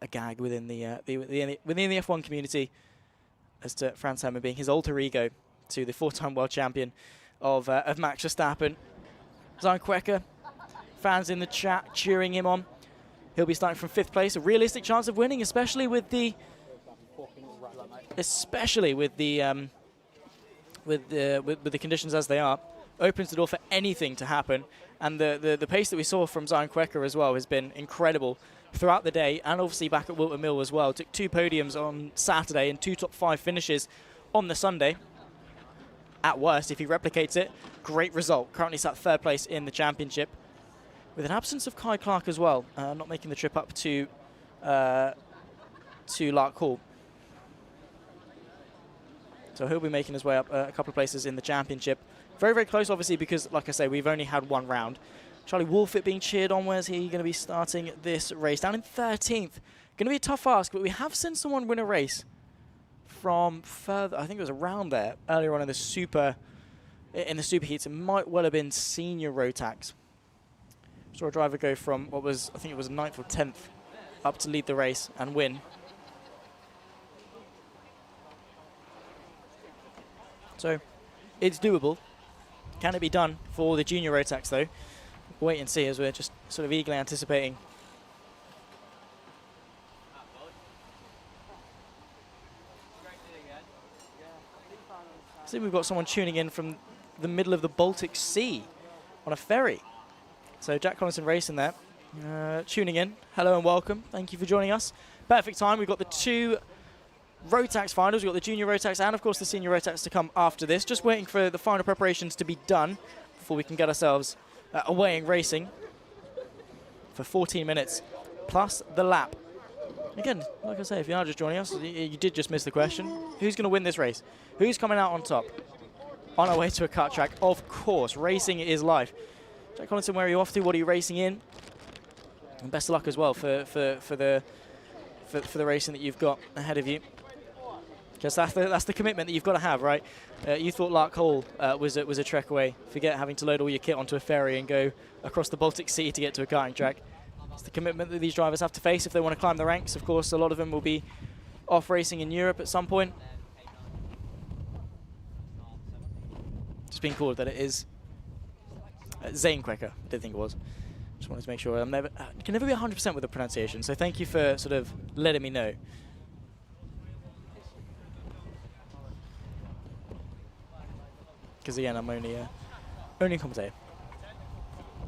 gag within the F1 community, as to Franz Hermann being his alter ego to the 4-time world champion of Max Verstappen. Zuynkweka, fans in the chat cheering him on. He'll be starting from 5th place, a realistic chance of winning, especially with the conditions as they are. Opens the door for anything to happen, and the pace that we saw from Zuynkweka as well has been incredible throughout the day, and obviously back at Wilton Mill as well. Took 2 podiums on Saturday and 2 top 5 finishes on the Sunday. At worst, if he replicates it, great result. Currently sat 3rd place in the championship, with an absence of Kai Clark as well, not making the trip up to Larkhall. So he'll be making his way up a couple of places in the championship. Very, very close, obviously, because, like I say, we've only had 1 round. Charlie Wolfett being cheered on. Where's he going to be starting this race? Down in 13th. Going to be a tough ask, but we have seen someone win a race from further. I think it was around there earlier on in the super heats. It might well have been senior Rotax. Saw a driver go from what was, I think it was 9th or 10th, up to lead the race and win. So it's doable. Can it be done for the junior Rotax, though? We'll wait and see, as we're just sort of eagerly anticipating. I think we've got someone tuning in from the middle of the Baltic Sea on a ferry. So Jack Collinson Racing there, tuning in. Hello and welcome. Thank you for joining us. Perfect time. We've got the 2 Rotax finals. We've got the junior Rotax and, of course, the senior Rotax to come after this. Just waiting for the final preparations to be done before we can get ourselves away and racing for 14 minutes plus the lap. Again, like I say, if you are just joining us, you did just miss the question. Who's going to win this race? Who's coming out on top? On our way to a kart track, of course. Racing is life. Jack Collinson, where are you off to? What are you racing in? And best of luck as well for the racing that you've got ahead of you. Because that's the commitment that you've got to have, right? You thought Larkhall was a trek away. Forget having to load all your kit onto a ferry and go across the Baltic Sea to get to a karting track. It's the commitment that these drivers have to face if they want to climb the ranks. Of course, a lot of them will be off racing in Europe at some point. Just being called that it is Zane Quecker, I did think it was. Just wanted to make sure. I can never be 100% with the pronunciation, so thank you for sort of letting me know. Because again, I'm only a commentator.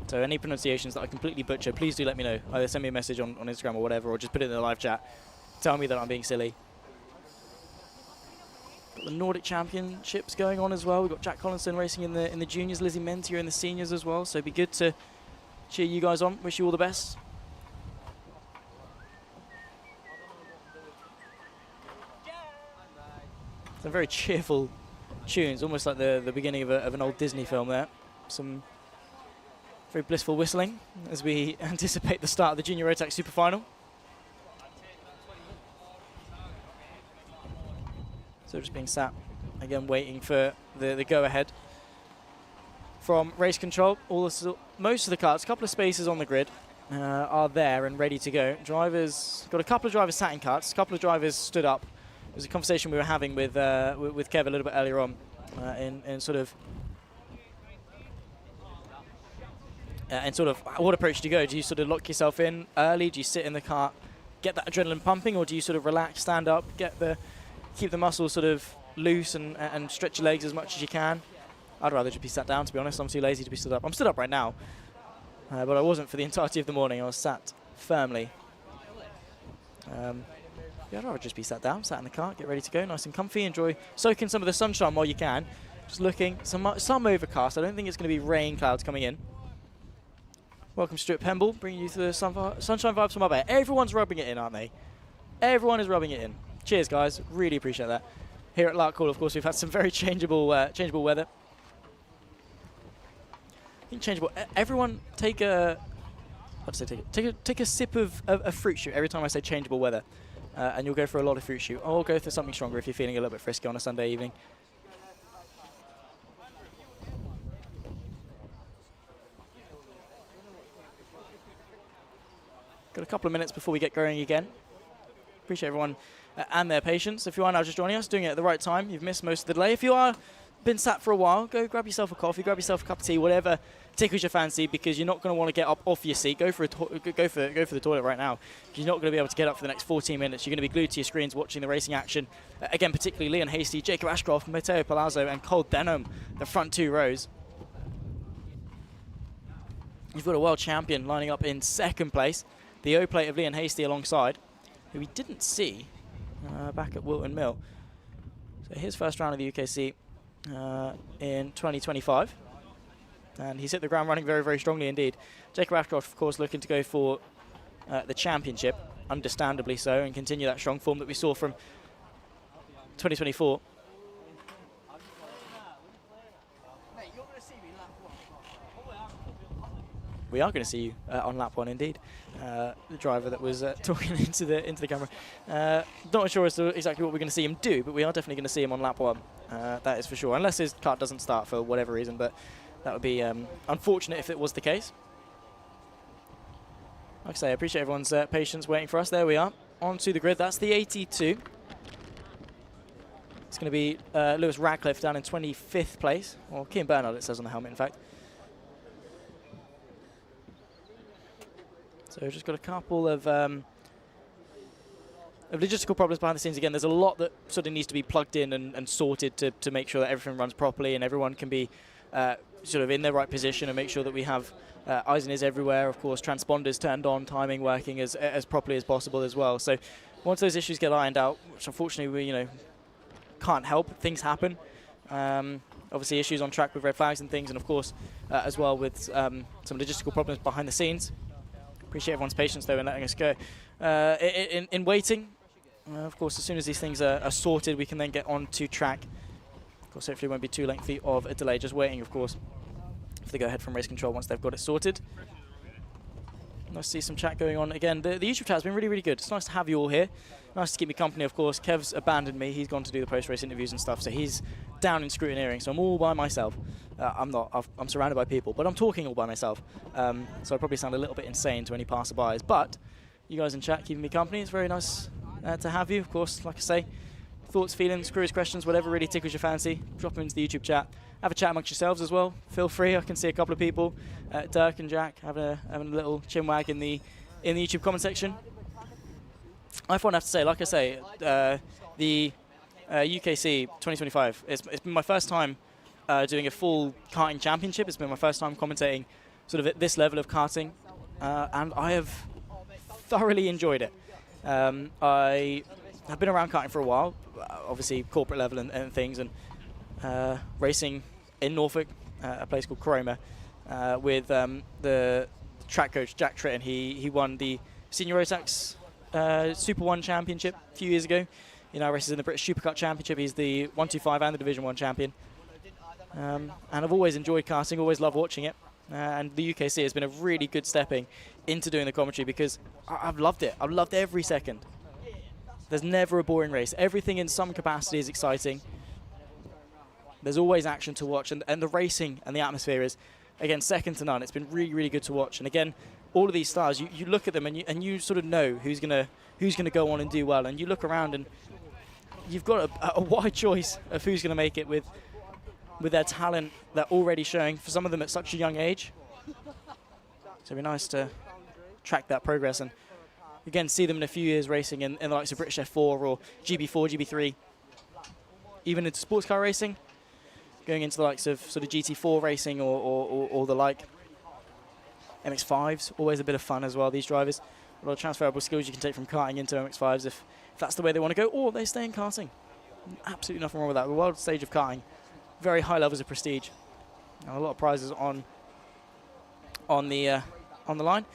So any pronunciations that I completely butcher, please do let me know. Either send me a message on Instagram or whatever, or just put it in the live chat. Tell me that I'm being silly. Got the Nordic Championships going on as well. We've got Jack Collinson racing in the juniors, Lizzie Mentier in the seniors as well. So it'd be good to cheer you guys on. Wish you all the best. Some very cheerful tunes, almost like the beginning of an old Disney film there. Some very blissful whistling as we anticipate the start of the Junior Rotax Super Final. So just being sat, again waiting for the go-ahead from race control. Most of the cars, a couple of spaces on the grid are there and ready to go. Drivers, got a couple of drivers sat in carts, a couple of drivers stood up. It was a conversation we were having with Kev a little bit earlier on in sort of what approach do you go? Do you sort of lock yourself in early? Do you sit in the cart, get that adrenaline pumping, or do you sort of relax, stand up, keep the muscles sort of loose and stretch your legs as much as you can? I'd rather just be sat down, to be honest. I'm too lazy to be stood up. I'm stood up right now, but I wasn't for the entirety of the morning. I was sat firmly. Yeah, I'd rather just be sat down, sat in the car, get ready to go, nice and comfy, enjoy soaking some of the sunshine while you can. Just looking, some overcast. I don't think it's going to be rain clouds coming in. Welcome, Stuart Pemble, bringing you to the sunshine vibes from Marbella. Everyone's rubbing it in, aren't they? Everyone is rubbing it in. Cheers, guys. Really appreciate that. Here at Larkhall, of course, we've had some very changeable weather. I think changeable. Everyone take a sip of fruit shoot every time I say changeable weather, and you'll go for a lot of fruit shoot. Or go for something stronger if you're feeling a little bit frisky on a Sunday evening. Got a couple of minutes before we get going again. Appreciate everyone and their patience. If you are now just joining us, doing it at the right time, you've missed most of the delay. If you are been sat for a while, go grab yourself a coffee, grab yourself a cup of tea, whatever tickles your fancy, because you're not going to want to get up off your seat. Go for the toilet right now. You're not going to be able to get up for the next 14 minutes. You're going to be glued to your screens watching the racing action. Again, particularly Leon Hasty, Jacob Ashcroft, Matteo Palazzo, and Cole Denham, the front two rows. You've got a world champion lining up in second place. The O-plate of Leon Hasty alongside, who we didn't see back at Wilton Mill. So his first round of the UKC in 2025. And he's hit the ground running very, very strongly indeed. Jacob Ashcroft, of course, looking to go for the championship, understandably so, and continue that strong form that we saw from 2024. We are going to see you on lap one, indeed. The driver that was talking into the camera. Not sure as to exactly what we're going to see him do, but we are definitely going to see him on lap one. That is for sure, unless his kart doesn't start for whatever reason. But that would be unfortunate if it was the case. Like I say, I appreciate everyone's patience waiting for us. There we are, onto the grid. That's the 82. It's going to be Lewis Radcliffe down in 25th place, or Kim Bernard, it says on the helmet, in fact. So we've just got a couple of logistical problems behind the scenes. Again, there's a lot that sort of needs to be plugged in and sorted to make sure that everything runs properly and everyone can be sort of in their right position, and make sure that we have eyes and ears everywhere. Of course, transponders turned on, timing working as properly as possible as well. So once those issues get ironed out, which unfortunately we can't help, things happen. Obviously issues on track with red flags and things, and of course as well with some logistical problems behind the scenes. Appreciate everyone's patience though in letting us go. In waiting, of course, as soon as these things are sorted, we can then get on to track. Of course, hopefully it won't be too lengthy of a delay. Just waiting, of course, for the go-ahead from race control once they've got it sorted. Nice to see some chat going on. Again, the YouTube chat has been really, really good. It's nice to have you all here. Nice to keep me company, of course. Kev's abandoned me. He's gone to do the post-race interviews and stuff, so he's down in scrutineering. So I'm all by myself. I'm surrounded by people, but I'm talking all by myself. So I probably sound a little bit insane to any passerbys. But you guys in chat keeping me company. It's very nice to have you. Of course, like I say, thoughts, feelings, queries, questions, whatever really tickles your fancy, drop them into the YouTube chat. Have a chat amongst yourselves as well. Feel free. I can see a couple of people, Dirk and Jack, having a little chinwag in the YouTube comment section. I have to say, like I say, the UKC 2025. It's been my first time doing a full karting championship. It's been my first time commentating sort of at this level of karting, and I have thoroughly enjoyed it. I have been around karting for a while, obviously corporate level and things, and racing in Norfolk, a place called Cromer, with the track coach Jack Tritton. He won the Senior Rotax Super 1 Championship a few years ago. He now races in the British Supercut Championship. He's the 125 and the Division 1 champion. And I've always enjoyed karting, always loved watching it. And the UKC has been a really good stepping into doing the commentary because I've loved it. I've loved every second. There's never a boring race. Everything in some capacity is exciting. There's always action to watch, and the racing and the atmosphere is, again, second to none. It's been really, really good to watch. And again, all of these stars, you look at them and you sort of know who's gonna go on and do well. And you look around and you've got a wide choice of who's gonna make it with their talent they're already showing, for some of them at such a young age. So it'd be nice to track that progress and again see them in a few years racing in the likes of British F4 or GB4, GB3, even into sports car racing, going into the likes of sort of GT4 racing or the like. MX5s, always a bit of fun as well, these drivers. A lot of transferable skills you can take from karting into MX5s if that's the way they want to go, or they stay in karting. Absolutely nothing wrong with that. The world stage of karting, very high levels of prestige. And a lot of prizes on the line.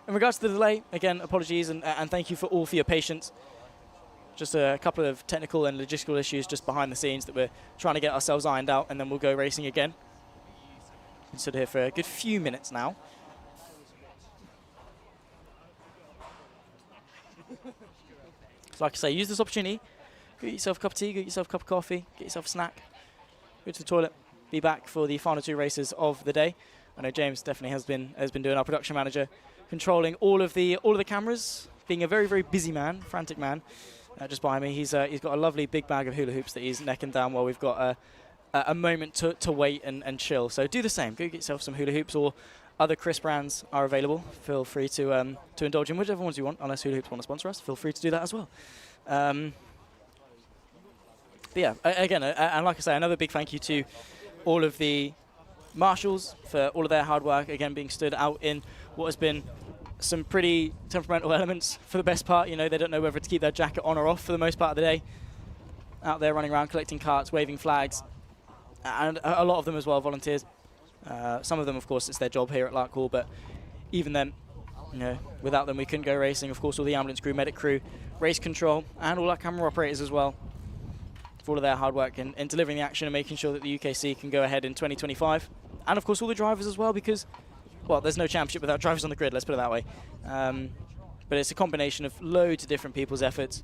In regards to the delay, again, apologies and thank you for your patience. Just a couple of technical and logistical issues just behind the scenes that we're trying to get ourselves ironed out, and then we'll go racing again. Been stood here for a good few minutes now. So like I say, use this opportunity. Get yourself a cup of tea, get yourself a cup of coffee, get yourself a snack, go to the toilet, be back for the final two races of the day. I know James definitely has been doing, our production manager, controlling all of the cameras, being a very, very busy man, frantic man. Just behind me, he's got a lovely big bag of hula hoops that he's necking down while we've got a moment to wait and chill. So do the same. Go get yourself some hula hoops, or other crisp brands are available. Feel free to indulge in whichever ones you want, unless hula hoops want to sponsor us. Feel free to do that as well. But yeah, again, and like I say, another big thank you to all of the marshals for all of their hard work, again, being stood out in what has been some pretty temperamental elements for the best part. You know, they don't know whether to keep their jacket on or off for the most part of the day. Out there running around, collecting carts, waving flags, and a lot of them as well, volunteers. Some of them, of course, it's their job here at Larkhall, but even then, you know, without them we couldn't go racing. Of course, all the ambulance crew, medic crew, race control, and all our camera operators as well, for all of their hard work in delivering the action and making sure that the UKC can go ahead in 2025. And of course all the drivers as well, because, well, there's no championship without drivers on the grid, let's put it that way. But it's a combination of loads of different people's efforts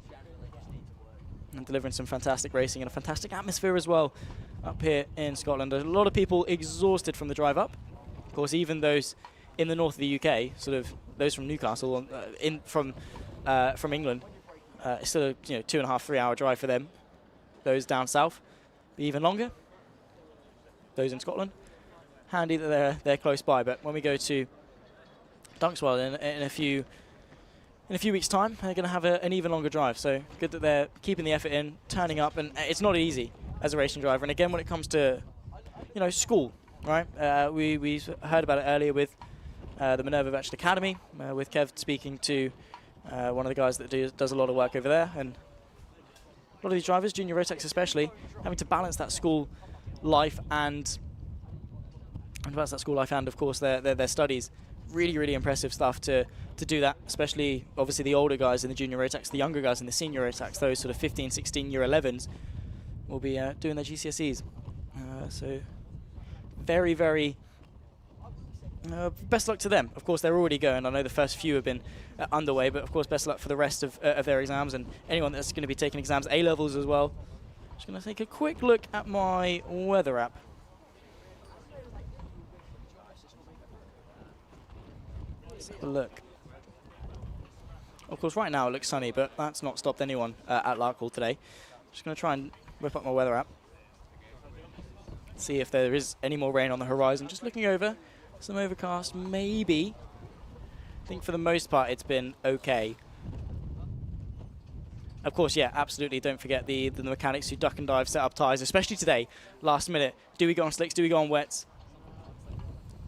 and delivering some fantastic racing and a fantastic atmosphere as well up here in Scotland. A lot of people exhausted from the drive up. Of course, even those in the north of the UK, sort of those from Newcastle, from England, it's still a 2.5, 3 hour drive for them. Those down south, be even longer. Those in Scotland, handy that they're close by. But when we go to Dunkswell in a few weeks' time, they're going to have an even longer drive. So good that they're keeping the effort in, turning up, and it's not easy as a racing driver. And again, when it comes to school, right? We heard about it earlier with the Minerva Vetched Academy, with Kev speaking to one of the guys that does a lot of work over there, and a lot of these drivers, junior Rotax especially, having to balance that school life and of course their studies. Really, really impressive stuff to do that, especially obviously the older guys in the junior Rotax, the younger guys in the senior Rotax, those sort of 15, 16 year 11s will be doing their GCSEs. So very, very best luck to them. Of course, they're already going. I know the first few have been underway, but of course, best luck for the rest of their exams and anyone that's going to be taking exams, A-levels as well. Just going to take a quick look at my weather app. Let's have a look. Of course, right now it looks sunny, but that's not stopped anyone at Larkhall today. Just going to try and whip up my weather app. See if there is any more rain on the horizon. Just looking over, some overcast, maybe. I think for the most part it's been okay. Of course, yeah, absolutely. Don't forget the mechanics who duck and dive, set up tyres, especially today, last minute. Do we go on slicks? Do we go on wets?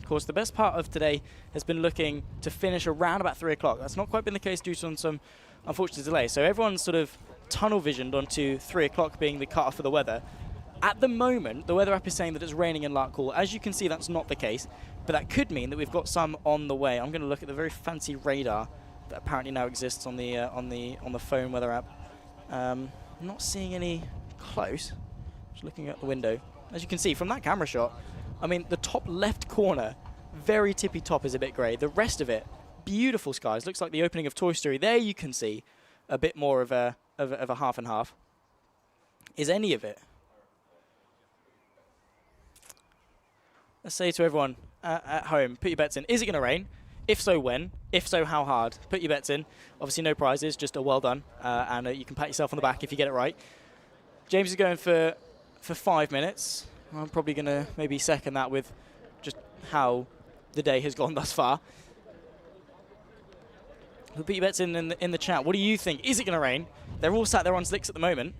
Of course, the best part of today has been looking to finish around about 3 o'clock. That's not quite been the case due to some unfortunate delay. So everyone's sort of tunnel visioned onto 3 o'clock being the cut-off for the weather. At the moment, the weather app is saying that it's raining in Larkhall. As you can see, that's not the case, but that could mean that we've got some on the way. I'm going to look at the very fancy radar that apparently now exists on the phone weather app. I'm not seeing any close. Just looking out the window. As you can see from that camera shot, I mean, the top left corner, very tippy top, is a bit grey. The rest of it, beautiful skies. Looks like the opening of Toy Story. There you can see a bit more of a half and half. Is any of it? Let's say to everyone at home, put your bets in. Is it going to rain? If so, when? If so, how hard? Put your bets in. Obviously, no prizes, just a well done. And you can pat yourself on the back if you get it right. James is going for 5 minutes. I'm probably going to maybe second that with just how the day has gone thus far. We'll put your bets in the chat. What do you think? Is it going to rain? They're all sat there on slicks at the moment.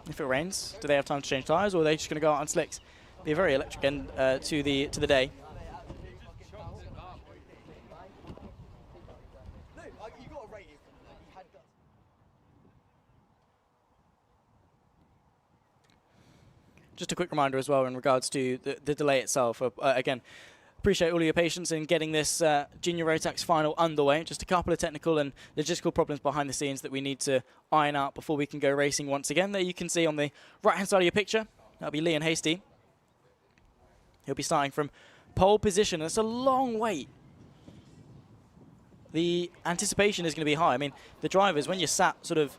If it rains, do they have time to change tyres, or are they just going to go out on slicks? Be a very electric end to the day. Just a quick reminder as well in regards to the delay itself. Again, appreciate all of your patience in getting this Junior Rotax final underway. Just a couple of technical and logistical problems behind the scenes that we need to iron out before we can go racing once again. There you can see on the right-hand side of your picture, that'll be Liam Hasty. He'll be starting from pole position. It's a long wait. The anticipation is going to be high. I mean, the drivers, when you're sat sort of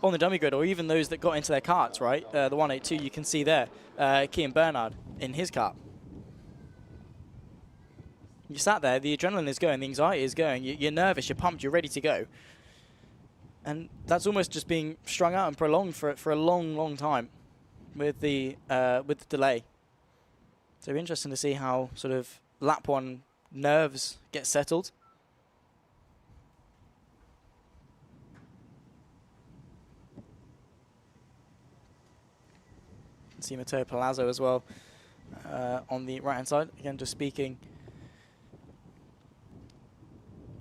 on the dummy grid, or even those that got into their karts, right? The 182, you can see there, Kian Bernard in his kart. You sat there, the adrenaline is going, the anxiety is going, you're nervous, you're pumped, you're ready to go. And that's almost just being strung out and prolonged for a long, long time with the delay. So it'll be interesting to see how sort of lap one nerves get settled. See Matteo Palazzo as well on the right-hand side. Again, just speaking.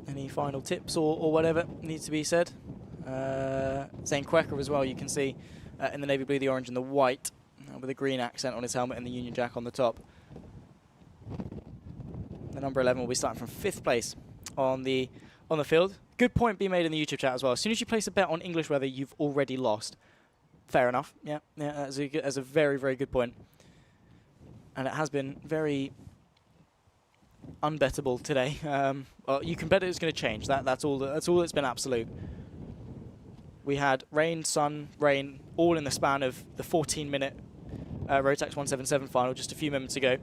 Any final tips or whatever needs to be said? Zane Quecker as well, you can see in the navy blue, the orange and the white with a green accent on his helmet and the Union Jack on the top. The number 11 will be starting from 5th place on the field. Good point being made in the YouTube chat as well. As soon as you place a bet on English weather, you've already lost. Fair enough. Yeah, that's a very, very good point. And it has been very unbettable today. Well, you can bet it's going to change. That's all it's been absolute. We had rain, sun, rain, all in the span of the 14-minute Rotax 177 final just a few moments ago.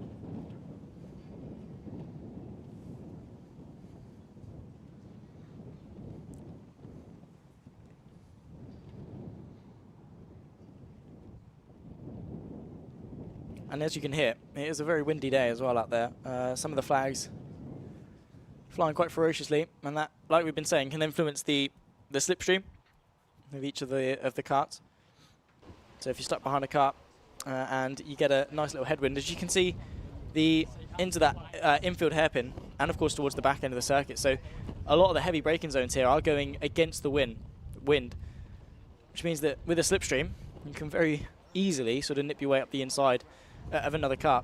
And as you can hear, it is a very windy day as well out there. Some of the flags flying quite ferociously, and that, like we've been saying, can influence the slipstream of each of the carts. So if you're stuck behind a cart and you get a nice little headwind, as you can see, into that infield hairpin, and of course towards the back end of the circuit. So a lot of the heavy braking zones here are going against the wind, which means that with a slipstream, you can very easily sort of nip your way up the inside of another car,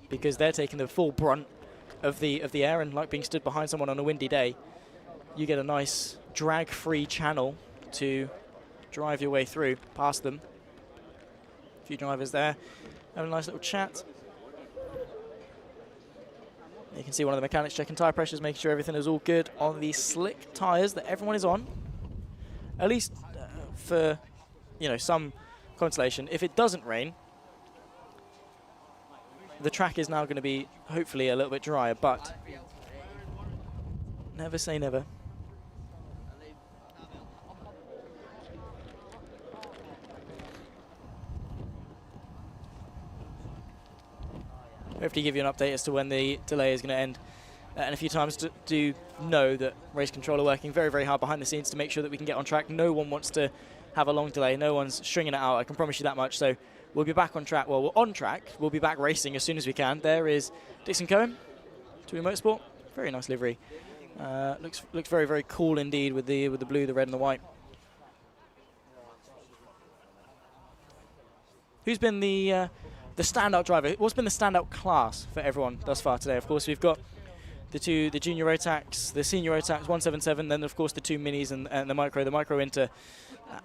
because they're taking the full brunt of the air, and like being stood behind someone on a windy day, you get a nice drag-free channel to drive your way through past them. A few drivers there having a nice little chat. You can see one of the mechanics checking tyre pressures, making sure everything is all good on the slick tyres that everyone is on. At least for, you know, some consolation. If it doesn't rain, the track is now going to be hopefully a little bit drier, but never say never. Hopefully give you an update as to when the delay is going to end. And a few times do know that race control are working very, very hard behind the scenes to make sure that we can get on track. No one wants to have a long delay. No one's stringing it out, I can promise you that much. So we'll be back on track. Well, we're on track. We'll be back racing as soon as we can. There is Dixon Cohen, TUI Motorsport. Very nice livery. Looks very, very cool indeed with the blue, the red and the white. Who's been the standout driver? What's been the standout class for everyone thus far today? Of course, we've got the junior Rotax, the senior Rotax 177, then of course the two minis and the micro Inter,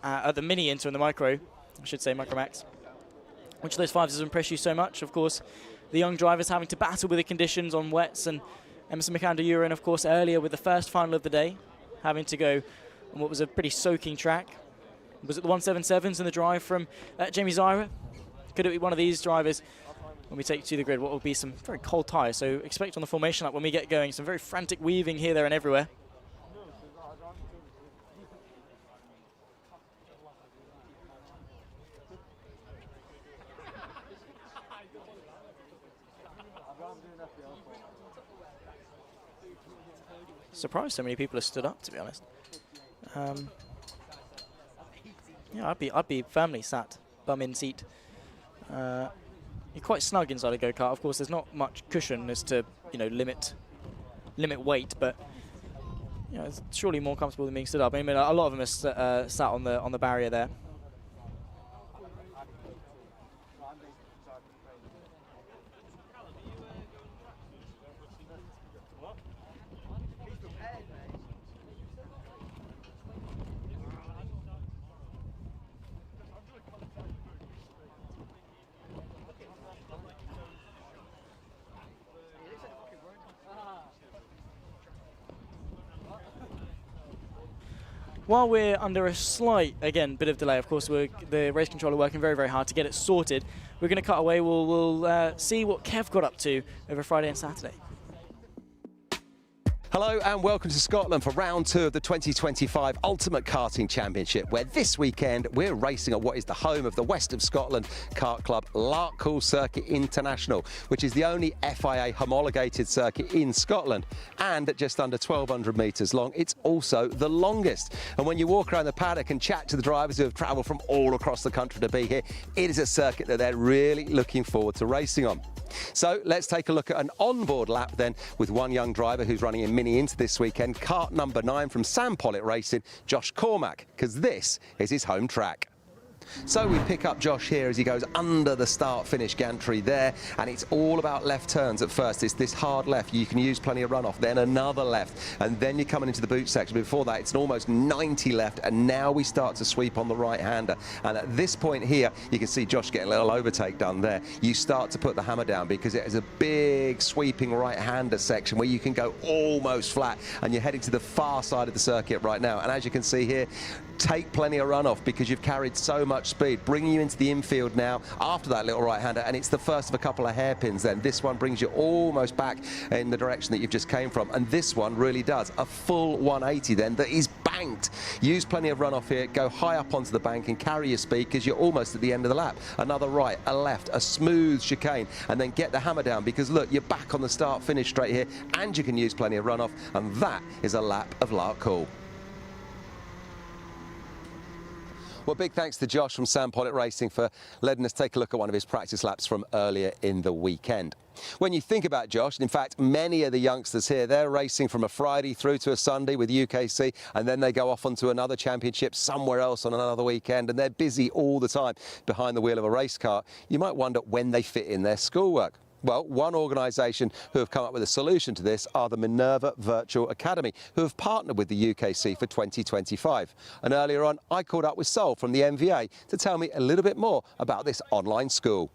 the mini Inter and the micro, I should say Micro Max. Which of those fives has impressed you so much? Of course, the young drivers having to battle with the conditions on wets, and Emerson McAnder-Uren, of course, earlier with the first final of the day, having to go on what was a pretty soaking track. Was it the 177s in the drive from Jamie Zyra? Could it be one of these drivers when we take you to the grid? What will be some very cold tyres, so expect on the formation lap when we get going some very frantic weaving here, there and everywhere. Surprised so many people have stood up, to be honest. Yeah, I'd be firmly sat, bum in seat. You're quite snug inside a go-kart. Of course, there's not much cushion as to, you know, limit weight, but you know, it's surely more comfortable than being stood up. I mean, a lot of them are sat on the barrier there. While we're under a slight, again, bit of delay, of course, the race controller working very, very hard to get it sorted. We're going to cut away. We'll see what Kev got up to over Friday and Saturday. Hello and welcome to Scotland for round 2 of the 2025 Ultimate Karting Championship, where this weekend we're racing at what is the home of the West of Scotland kart club, Larkhall Circuit International, which is the only FIA homologated circuit in Scotland, and at just under 1,200 metres long, it's also the longest. And when you walk around the paddock and chat to the drivers who have travelled from all across the country to be here, it is a circuit that they're really looking forward to racing on. So let's take a look at an onboard lap then with one young driver who's running in Mini Inter this weekend, kart number 9 from Sam Pollitt Racing, Josh Cormack, because this is his home track. So we pick up Josh here as he goes under the start-finish gantry there, and it's all about left turns at first. It's this hard left. You can use plenty of runoff, then another left, and then you're coming into the boot section. Before that, it's an almost 90 left, and now we start to sweep on the right-hander. And at this point here, you can see Josh getting a little overtake done there. You start to put the hammer down because it is a big sweeping right-hander section where you can go almost flat, and you're heading to the far side of the circuit right now. And as you can see here, take plenty of runoff because you've carried so much speed, bringing you into the infield now after that little right-hander, and it's the first of a couple of hairpins then. This one brings you almost back in the direction that you've just came from, and this one really does a full 180 then that is banked. Use plenty of runoff here, go high up onto the bank and carry your speed because you're almost at the end of the lap. Another right, a left, a smooth chicane, and then get the hammer down because look, you're back on the start-finish straight here, and you can use plenty of runoff, and that is a lap of Larkhall. Well, big thanks to Josh from Sam Pollitt Racing for letting us take a look at one of his practice laps from earlier in the weekend. When you think about Josh, in fact, many of the youngsters here, they're racing from a Friday through to a Sunday with UKC, and then they go off onto another championship somewhere else on another weekend, and they're busy all the time behind the wheel of a race car. You might wonder when they fit in their schoolwork. Well, one organisation who have come up with a solution to this are the Minerva Virtual Academy, who have partnered with the UKC for 2025. And earlier on, I called up with Sol from the MVA to tell me a little bit more about this online school.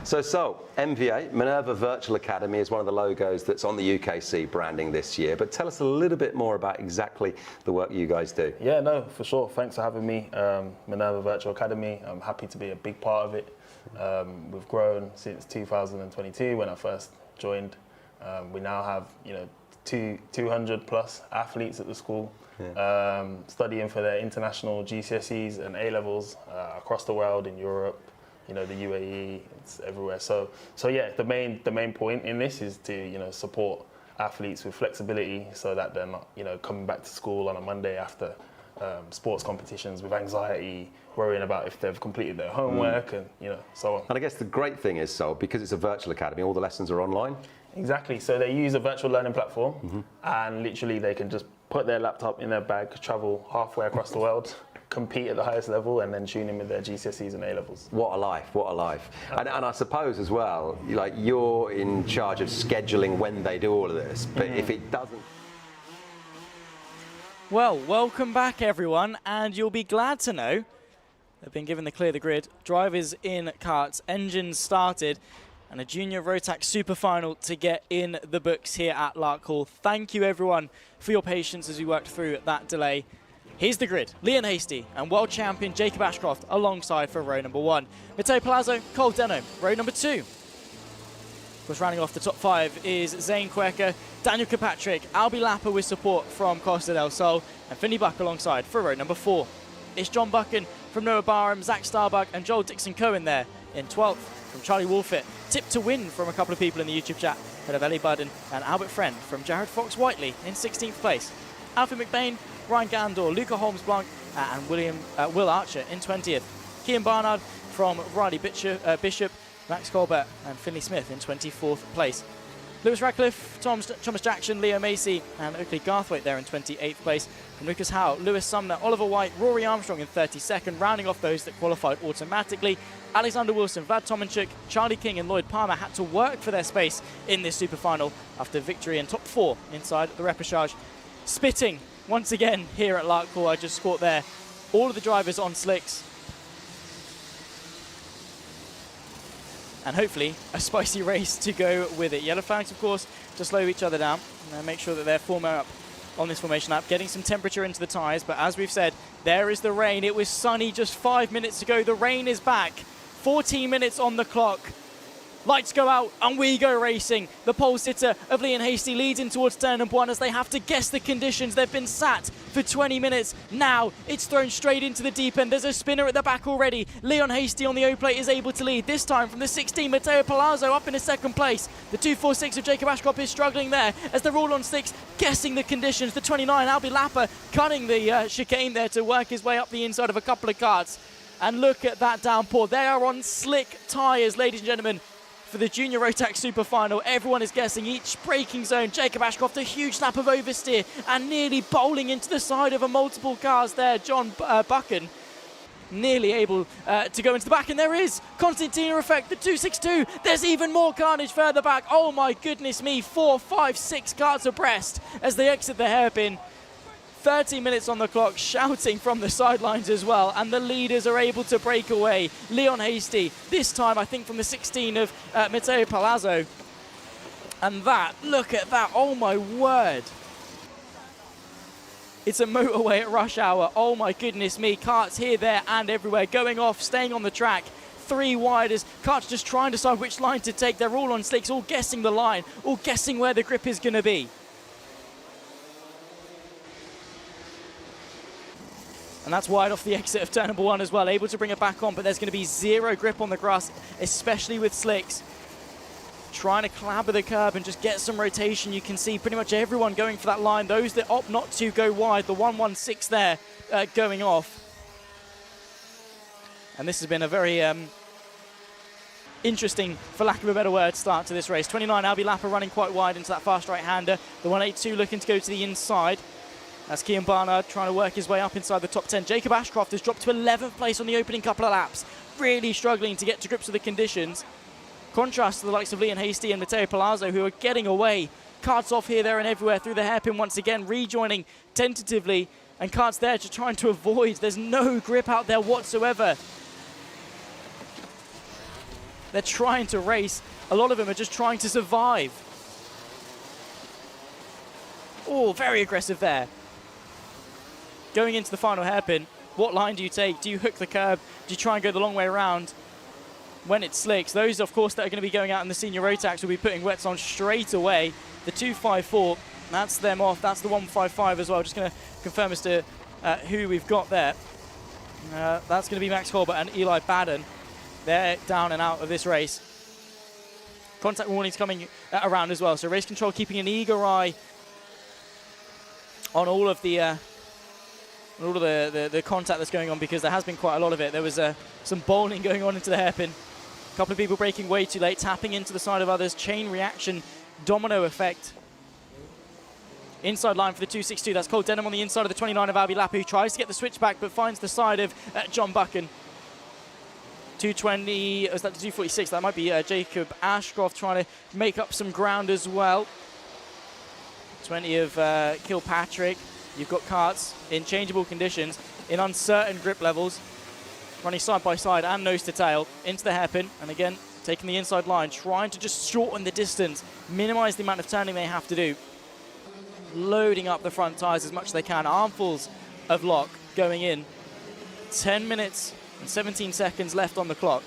So MVA, Minerva Virtual Academy, is one of the logos that's on the UKC branding this year. But tell us a little bit more about exactly the work you guys do. Yeah, no, for sure. Thanks for having me. Minerva Virtual Academy, I'm happy to be a big part of it. We've grown since 2022 when I first joined. We now have, 200 plus athletes at the school, studying for their international GCSEs and A-levels across the world, in Europe, the UAE, it's everywhere. So yeah, the main point in this is to, support athletes with flexibility so that they're not, coming back to school on a Monday after sports competitions with anxiety, worrying about if they've completed their homework and, so on. And I guess the great thing is, because it's a virtual academy, all the lessons are online? Exactly. So they use a virtual learning platform, and literally they can just put their laptop in their bag, travel halfway across the world, compete at the highest level, and then tune in with their GCSEs and A-levels. What a life, what a life. And I suppose as well, you're in charge of scheduling when they do all of this, but if it doesn't... Well, welcome back everyone, and you'll be glad to know they've been given the clear the grid, drivers in karts, engines started, and a junior Rotax Super Final to get in the books here at Larkhall. Thank you everyone for your patience as we worked through that delay. Here's the grid. Leon Hasty and world champion Jacob Ashcroft alongside for row number 1. Matteo Palazzo, Cole Denholm, row number 2. Of course, rounding off the top 5 is Zane Quecker, Daniel Kirkpatrick, Albie Lapper with support from Costa del Sol, and Finney Buck alongside for row number 4. It's John Buchan from Noah Barham, Zach Starbuck and Joel Dixon-Cohen there in 12th from Charlie Wolfett. Tip to win from a couple of people in the YouTube chat, head of Ellie Budden and Albert Friend from Jared Fox Whiteley in 16th place. Alfie McBain, Ryan Gandor, Luca Holmes-Blanc and Will Archer in 20th. Cian Barnard from Riley Bishop, Max Colbert and Finley Smith in 24th place. Lewis Radcliffe, Thomas Jackson, Leo Macy and Oakley Garthwaite there in 28th place. From Lucas Howe, Lewis Sumner, Oliver White, Rory Armstrong in 32nd, rounding off those that qualified automatically. Alexander Wilson, Vlad Tomanchuk, Charlie King and Lloyd Palmer had to work for their space in this super final after victory in top 4 inside the repechage. Spitting once again here at Larkhall, I just caught there all of the drivers on slicks. And hopefully a spicy race to go with it. Yellow flags, of course, to slow each other down and make sure that they're forming up on this formation lap, getting some temperature into the tyres. But as we've said, there is the rain. It was sunny just 5 minutes ago. The rain is back. 14 minutes on the clock. Lights go out and we go racing. The pole sitter of Leon Hasty leads in towards turn number 1 as they have to guess the conditions. They've been sat for 20 minutes. Now it's thrown straight into the deep end. There's a spinner at the back already. Leon Hasty on the O-plate is able to lead. This time from the 16, Matteo Palazzo up in a second place. The 246 of Jacob Ashcroft is struggling there as they're all on sticks, guessing the conditions. The 29, Albie Lapper, cutting the chicane there to work his way up the inside of a couple of karts. And look at that downpour. They are on slick tyres, ladies and gentlemen. For the Junior Rotax Super Final, everyone is guessing each braking zone. Jacob Ashcroft, a huge lap of oversteer and nearly bowling into the side of a multiple cars there. John Buchan nearly able to go into the back, and there is Constantina Effect, the 262. There's even more carnage further back. Oh my goodness me, 4, 5, 6 cars abreast as they exit the hairpin. 30 minutes on the clock, shouting from the sidelines as well, and the leaders are able to break away. Leon Hasty, this time I think from the 16 of Matteo Palazzo. And that, look at that, oh my word. It's a motorway at rush hour, oh my goodness me. Karts here, there and everywhere, going off, staying on the track. 3 wide as karts just trying to decide which line to take. They're all on slicks, all guessing the line, all guessing where the grip is going to be. And that's wide off the exit of turn number 1 as well, able to bring it back on, but there's going to be zero grip on the grass, especially with slicks. Trying to clabber the curb and just get some rotation. You can see pretty much everyone going for that line. Those that opt not to go wide, the 116 there going off. And this has been a very interesting, for lack of a better word, start to this race. 29, Albie Lapper running quite wide into that fast right-hander. The 182 looking to go to the inside. That's Cian Barnard trying to work his way up inside the top 10. Jacob Ashcroft has dropped to 11th place on the opening couple of laps. Really struggling to get to grips with the conditions. Contrast to the likes of Leon Hasty and Matteo Palazzo, who are getting away. Karts off here, there and everywhere through the hairpin once again, rejoining tentatively. And karts there just trying to avoid. There's no grip out there whatsoever. They're trying to race. A lot of them are just trying to survive. Oh, very aggressive there. Going into the final hairpin, what line do you take? Do you hook the curb? Do you try and go the long way around when it slicks? Those, of course, that are going to be going out in the senior Rotax will be putting wets on straight away. The 254, that's them off. That's the 155 as well. Just going to confirm as to who we've got there. That's going to be Max Colbert and Eli Baden. They're down and out of this race. Contact warnings coming around as well. So race control keeping an eager eye on all of the contact that's going on, because there has been quite a lot of it. There was some bowling going on into the hairpin. A couple of people braking way too late, tapping into the side of others. Chain reaction, domino effect. Inside line for the 262. That's Cole Denham on the inside of the 29 of Albie Lappa, who tries to get the switchback but finds the side of John Buchan. 220, is that the 246? That might be Jacob Ashcroft trying to make up some ground as well. 20 of Kilpatrick. You've got karts in changeable conditions, in uncertain grip levels, running side by side and nose to tail into the hairpin, and again taking the inside line, trying to just shorten the distance, minimize the amount of turning they have to do. Loading up the front tires as much as they can, armfuls of lock going in. 10 minutes and 17 seconds left on the clock.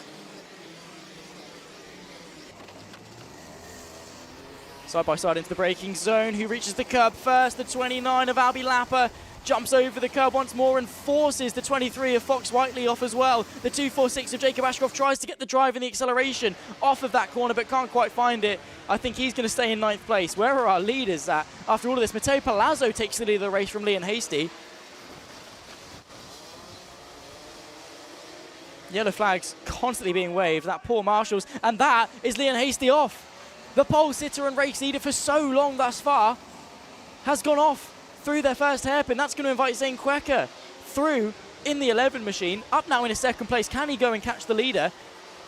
Side by side into the braking zone. Who reaches the curb first? The 29 of Albie Lappa jumps over the curb once more and forces the 23 of Fox Whiteley off as well. The 246 of Jacob Ashcroft tries to get the drive and the acceleration off of that corner, but can't quite find it. I think he's going to stay in 9th place. Where are our leaders at after all of this? Matteo Palazzo takes the lead of the race from Leon Hasty. Yellow flags constantly being waved. That poor Marshals. And that is Leon Hasty off. The pole sitter and race leader for so long thus far has gone off through their first hairpin. That's going to invite Zane Quecker through in the 11 machine. Up now in a 2nd place. Can he go and catch the leader,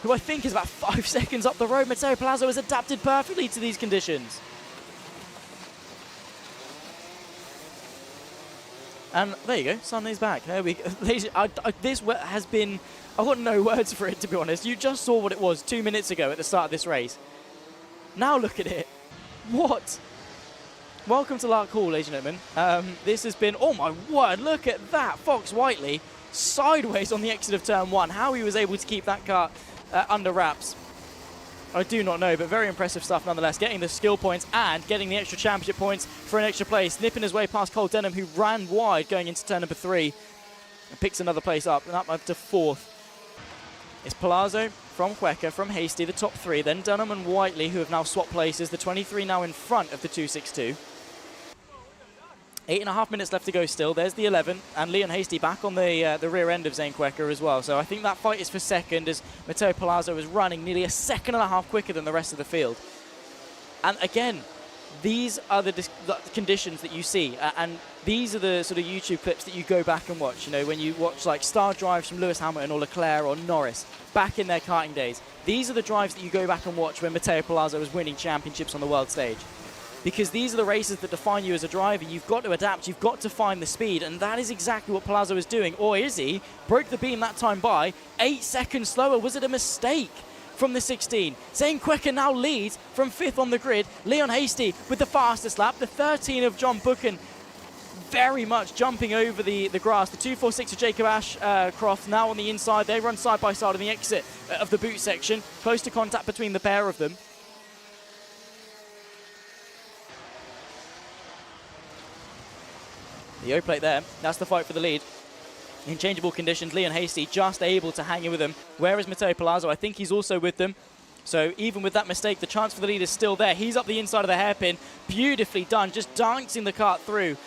who I think is about 5 seconds up the road? Matteo Palazzo has adapted perfectly to these conditions. And there you go, Sunday's back. There we go. This has been, I've got no words for it, to be honest. You just saw what it was 2 minutes ago at the start of this race. Now look at it. What? Welcome to Larkhall, ladies and gentlemen. This has been, oh my word, look at that. Fox Whiteley sideways on the exit of turn 1. How he was able to keep that car under wraps, I do not know, but very impressive stuff nonetheless. Getting the skill points and getting the extra championship points for an extra place. Nipping his way past Cole Denham, who ran wide going into turn number 3. And picks another place up, and up to 4th. It's Palazzo from Quecker, from Hasty, the top 3. Then Dunham and Whiteley, who have now swapped places. The 23 now in front of the 262. 8.5 minutes left to go still. There's the 11, and Leon Hasty back on the rear end of Zane Quecker as well. So I think that fight is for second, as Matteo Palazzo is running nearly a 1.5 seconds quicker than the rest of the field. And again, these are the conditions that you see, and these are the sort of YouTube clips that you go back and watch. You know, when you watch like star drives from Lewis Hamilton or Leclerc or Norris back in their karting days. These are the drives that you go back and watch when Matteo Palazzo was winning championships on the world stage. Because these are the races that define you as a driver. You've got to adapt, you've got to find the speed, and that is exactly what Palazzo is doing. Or is he? Broke the beam that time by 8 seconds slower. Was it a mistake from the 16? Zane Quecker now leads from 5th on the grid. Leon Hasty with the fastest lap. The 13 of John Buchan very much jumping over the grass. The 246 of Jacob Ashcroft now on the inside. They run side by side on the exit of the boot section. Close to contact between the pair of them. The O-plate there, that's the fight for the lead. In changeable conditions, Leon Hasty just able to hang in with them. Where is Matteo Palazzo? I think he's also with them. So even with that mistake, the chance for the lead is still there. He's up the inside of the hairpin. Beautifully done, just dancing the kart through.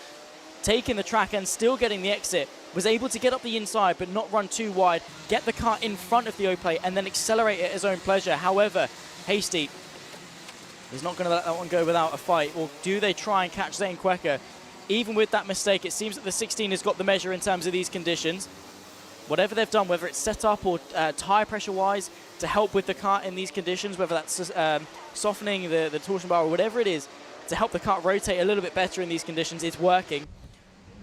Taking the track and still getting the exit. Was able to get up the inside but not run too wide. Get the car in front of the O-plate and then accelerate at his own pleasure. However, Hasty is not going to let that one go without a fight. Or do they try and catch Zane Quecker? Even with that mistake, it seems that the 16 has got the measure in terms of these conditions. Whatever they've done, whether it's set up or tyre pressure-wise to help with the kart in these conditions, whether that's softening the torsion bar or whatever it is, to help the kart rotate a little bit better in these conditions, it's working.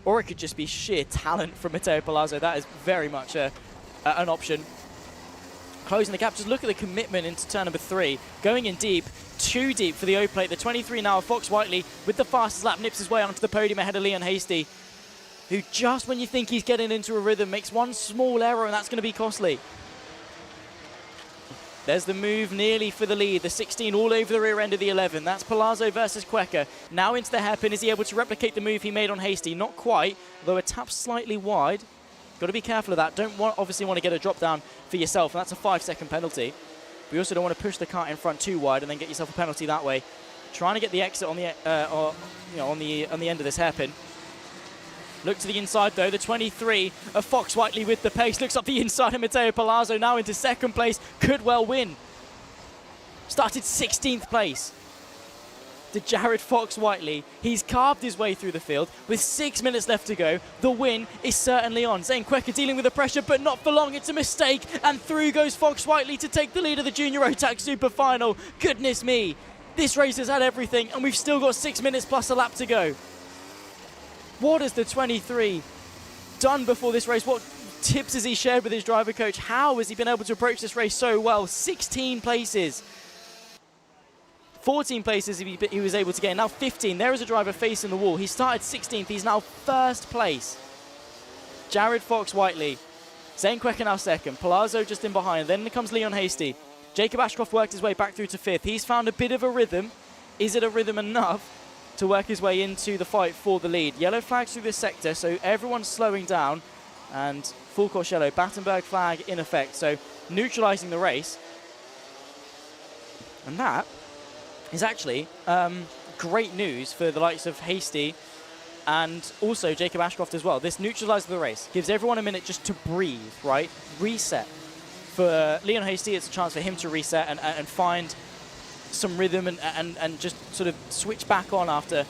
Or it could just be sheer talent from Matteo Palazzo. That is very much an option. closing the gap. Just look at the commitment into turn number 3. Going in deep, too deep for the O-plate. The 23 now, Fox Whiteley, with the fastest lap, nips his way onto the podium ahead of Leon Hasty, who just when you think he's getting into a rhythm, makes one small error, and that's going to be costly. There's the move nearly for the lead. The 16 all over the rear end of the 11. That's Palazzo versus Quecker. Now into the hairpin. Is he able to replicate the move he made on Hasty? Not quite, though a tap slightly wide. Got to be careful of that. Obviously want to get a drop down for yourself, and that's a 5-second penalty. But you also don't want to push the kart in front too wide and then get yourself a penalty that way. Trying to get the exit on the on the end of this hairpin. Look to the inside though, the 23 of Fox Whiteley with the pace. Looks up the inside of Matteo Palazzo, now into second place. Could well win. Started 16th place. To Jared Fox Whiteley. He's carved his way through the field with 6 minutes left to go. The win is certainly on. Zane Quecker dealing with the pressure, but not for long. It's a mistake, and through goes Fox Whiteley to take the lead of the Junior Rotax Super Final. Goodness me, this race has had everything, and we've still got 6 minutes plus a lap to go. What has the 23 done before this race? What tips has he shared with his driver coach? How has he been able to approach this race so well? 16 places. 14 places he was able to get. Now 15. There is a driver facing the wall. He started 16th. He's now first place. Jared Fox Whiteley. Zane Quecker now second. Palazzo just in behind. Then comes Leon Hasty. Jacob Ashcroft worked his way back through to 5th. He's found a bit of a rhythm. Is it a rhythm enough to work his way into the fight for the lead? Yellow flags through this sector, so everyone's slowing down. And full course yellow. Battenberg flag in effect. So neutralizing the race. And that is actually great news for the likes of Hasty and also Jacob Ashcroft as well. This neutralizes the race, gives everyone a minute just to breathe, right? Reset. For Leon Hasty, it's a chance for him to reset and find some rhythm and just sort of switch back on after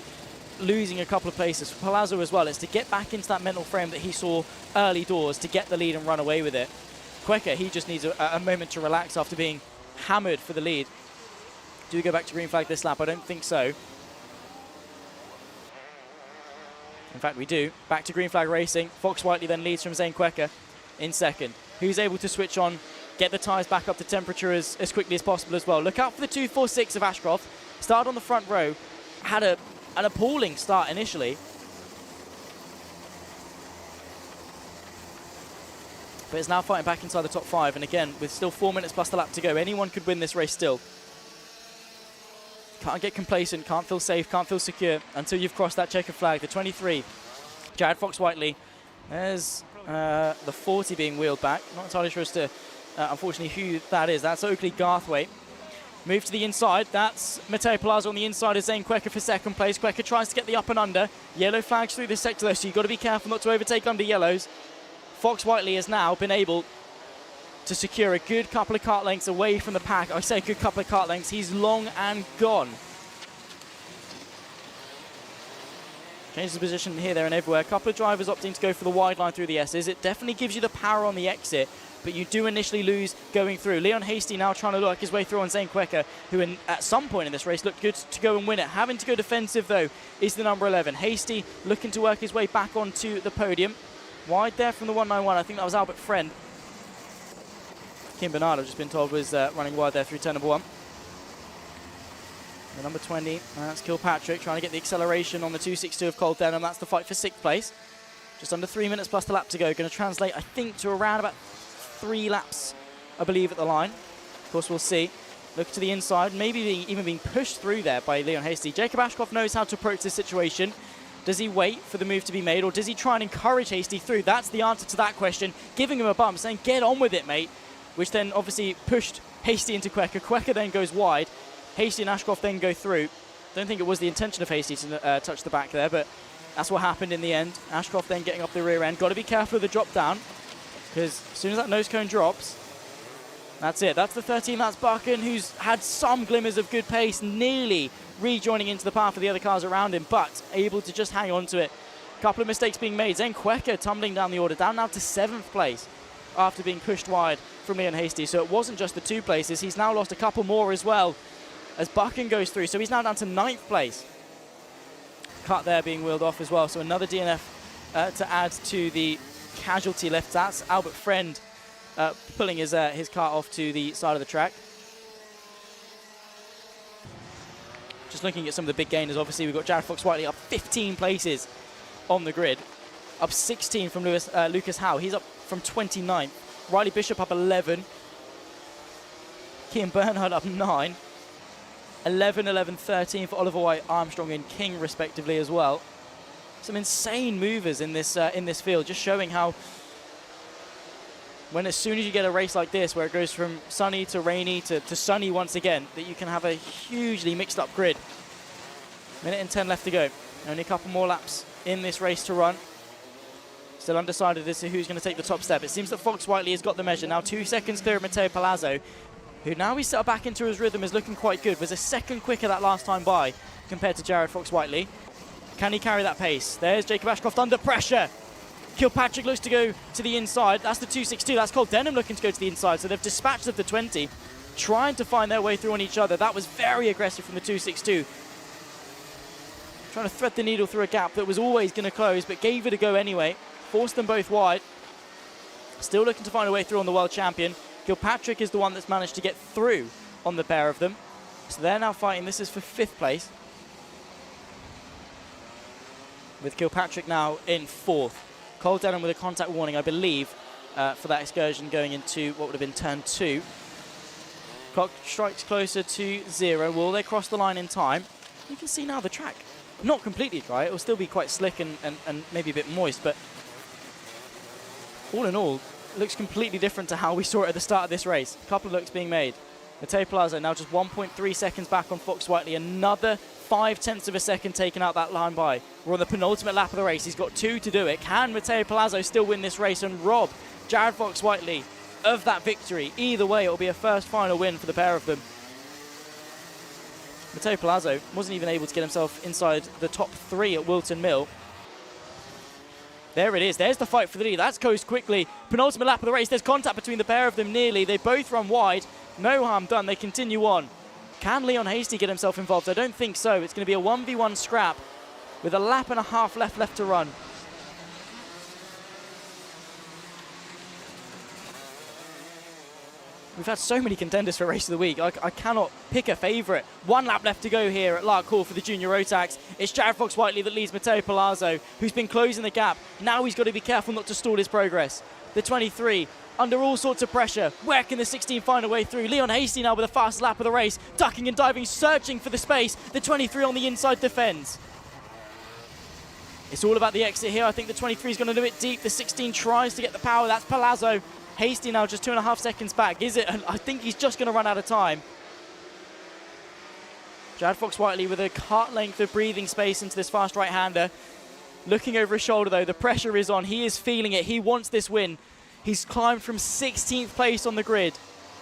losing a couple of places. For Palazzo as well, it's to get back into that mental frame that he saw early doors to get the lead and run away with it. Quecker, he just needs a moment to relax after being hammered for the lead. Do we go back to green flag this lap? I don't think so. In fact, we do. Back to green flag racing. Fox Whiteley then leads from Zane Quecker in second. Who's able to switch on, get the tyres back up to temperature as quickly as possible as well. Look out for the 246 of Ashcroft. Started on the front row. Had an appalling start initially. But is now fighting back inside the top 5. And again, with still 4 minutes plus the lap to go, anyone could win this race still. Can't get complacent, can't feel safe, can't feel secure until you've crossed that checkered flag. The 23, Jared Fox Whiteley. There's the 40 being wheeled back. Not entirely sure as to, unfortunately, who that is. That's Oakley Garthwaite. Move to the inside. That's Matteo Palazzo on the inside of Zane Quecker for second place. Quecker tries to get the up and under. Yellow flags through this sector, though, so you've got to be careful not to overtake under yellows. Fox Whiteley has now been able to secure a good couple of kart lengths away from the pack. I say a good couple of kart lengths. He's long and gone. Changes the position here, there, and everywhere. A couple of drivers opting to go for the wide line through the S's. It definitely gives you the power on the exit, but you do initially lose going through. Leon Hasty now trying to work his way through on Zane Quecker, who at some point in this race looked good to go and win it. Having to go defensive, though, is the number 11. Hasty looking to work his way back onto the podium. Wide there from the 191. I think that was Albert Friend. Kim Bernard, I've just been told, was running wide there through turn number 1. The number 20, that's Kilpatrick, trying to get the acceleration on the 262 of Cole Denham. That's the fight for 6th place. Just under 3 minutes plus the lap to go. Going to translate, I think, to around about 3 laps, I believe, at the line. Of course, we'll see. Look to the inside, maybe even being pushed through there by Leon Hasty. Jacob Ashcroft knows how to approach this situation. Does he wait for the move to be made, or does he try and encourage Hasty through? That's the answer to that question. Giving him a bump, saying, get on with it, mate. Which then obviously pushed Hasty into Quecker. Quecker then goes wide. Hasty and Ashcroft then go through. Don't think it was the intention of Hasty to touch the back there, but that's what happened in the end. Ashcroft then getting up the rear end. Got to be careful of the drop down, because as soon as that nose cone drops, that's it. That's the 13. That's Buchan, who's had some glimmers of good pace, nearly rejoining into the path of the other cars around him, but able to just hang on to it. A couple of mistakes being made. Zane Quecker tumbling down the order, down now to 7th place after being pushed wide from Leon Hasty. So it wasn't just the 2 places. He's now lost a couple more as well as Buchan goes through. So he's now down to 9th place. Cut there being wheeled off as well. So another DNF to add to the casualty list. That's Albert Friend pulling his cart off to the side of the track. Just looking at some of the big gainers, obviously we've got Jared Fox-Whiteley up 15 places on the grid. Up 16 from Lucas Howe. He's up from 29th. Riley Bishop up 11. Kean Bernard up 9. 11, 11, 13 for Oliver White, Armstrong and King respectively as well. Some insane movers in this field, just showing how as soon as you get a race like this where it goes from sunny to rainy to sunny once again, that you can have a hugely mixed up grid. Minute and 10 left to go. Only a couple more laps in this race to run. Still undecided as to who's going to take the top step. It seems that Fox-Whiteley has got the measure. Now 2 seconds clear of Matteo Palazzo, who now he's settled back into his rhythm, is looking quite good. Was a second quicker that last time by compared to Jared Fox-Whiteley. Can he carry that pace? There's Jacob Ashcroft under pressure. Kilpatrick looks to go to the inside. That's the 262. That's Cole Denham looking to go to the inside. So they've dispatched of the 20, trying to find their way through on each other. That was very aggressive from the 262. Trying to thread the needle through a gap that was always going to close, but gave it a go anyway. Forced them both wide. Still looking to find a way through on the world champion. Kilpatrick is the one that's managed to get through on the pair of them. So they're now fighting. This is for 5th place. With Kilpatrick now in 4th. Cole Denham with a contact warning, I believe, for that excursion going into what would have been turn 2. Clock strikes closer to 0. Will they cross the line in time? You can see now the track, not completely dry. It will still be quite slick and maybe a bit moist, but all in all, it looks completely different to how we saw it at the start of this race. A couple of looks being made. Matteo Palazzo now just 1.3 seconds back on Fox-Whiteley. Another 0.5 of a second taken out that line by. We're on the penultimate lap of the race. He's got 2 to do it. Can Matteo Palazzo still win this race and rob Jared Fox-Whiteley of that victory? Either way, it will be a first final win for the pair of them. Matteo Palazzo wasn't even able to get himself inside the top 3 at Wilton Mill. There it is. There's the fight for the lead. That's coast quickly. Penultimate lap of the race. There's contact between the pair of them nearly. They both run wide. No harm done. They continue on. Can Leon Hasty get himself involved? I don't think so. It's going to be a 1v1 scrap with a lap and a half left to run. We've had so many contenders for Race of the Week. I cannot pick a favourite. 1 lap left to go here at Larkhall for the Junior Rotax. It's Jared Fox-Whiteley that leads Matteo Palazzo, who's been closing the gap. Now he's got to be careful not to stall his progress. The 23, under all sorts of pressure. Where can the 16 find a way through? Leon Hasty now with the fastest lap of the race. Ducking and diving, searching for the space. The 23 on the inside defends. It's all about the exit here. I think the 23 is going to do it deep. The 16 tries to get the power. That's Palazzo. Hasty now just 2.5 seconds back. Is it? I think he's just going to run out of time. Jared Fox-Whiteley with a cart length of breathing space into this fast right-hander. Looking over his shoulder though, the pressure is on. He is feeling it. He wants this win. He's climbed from 16th place on the grid.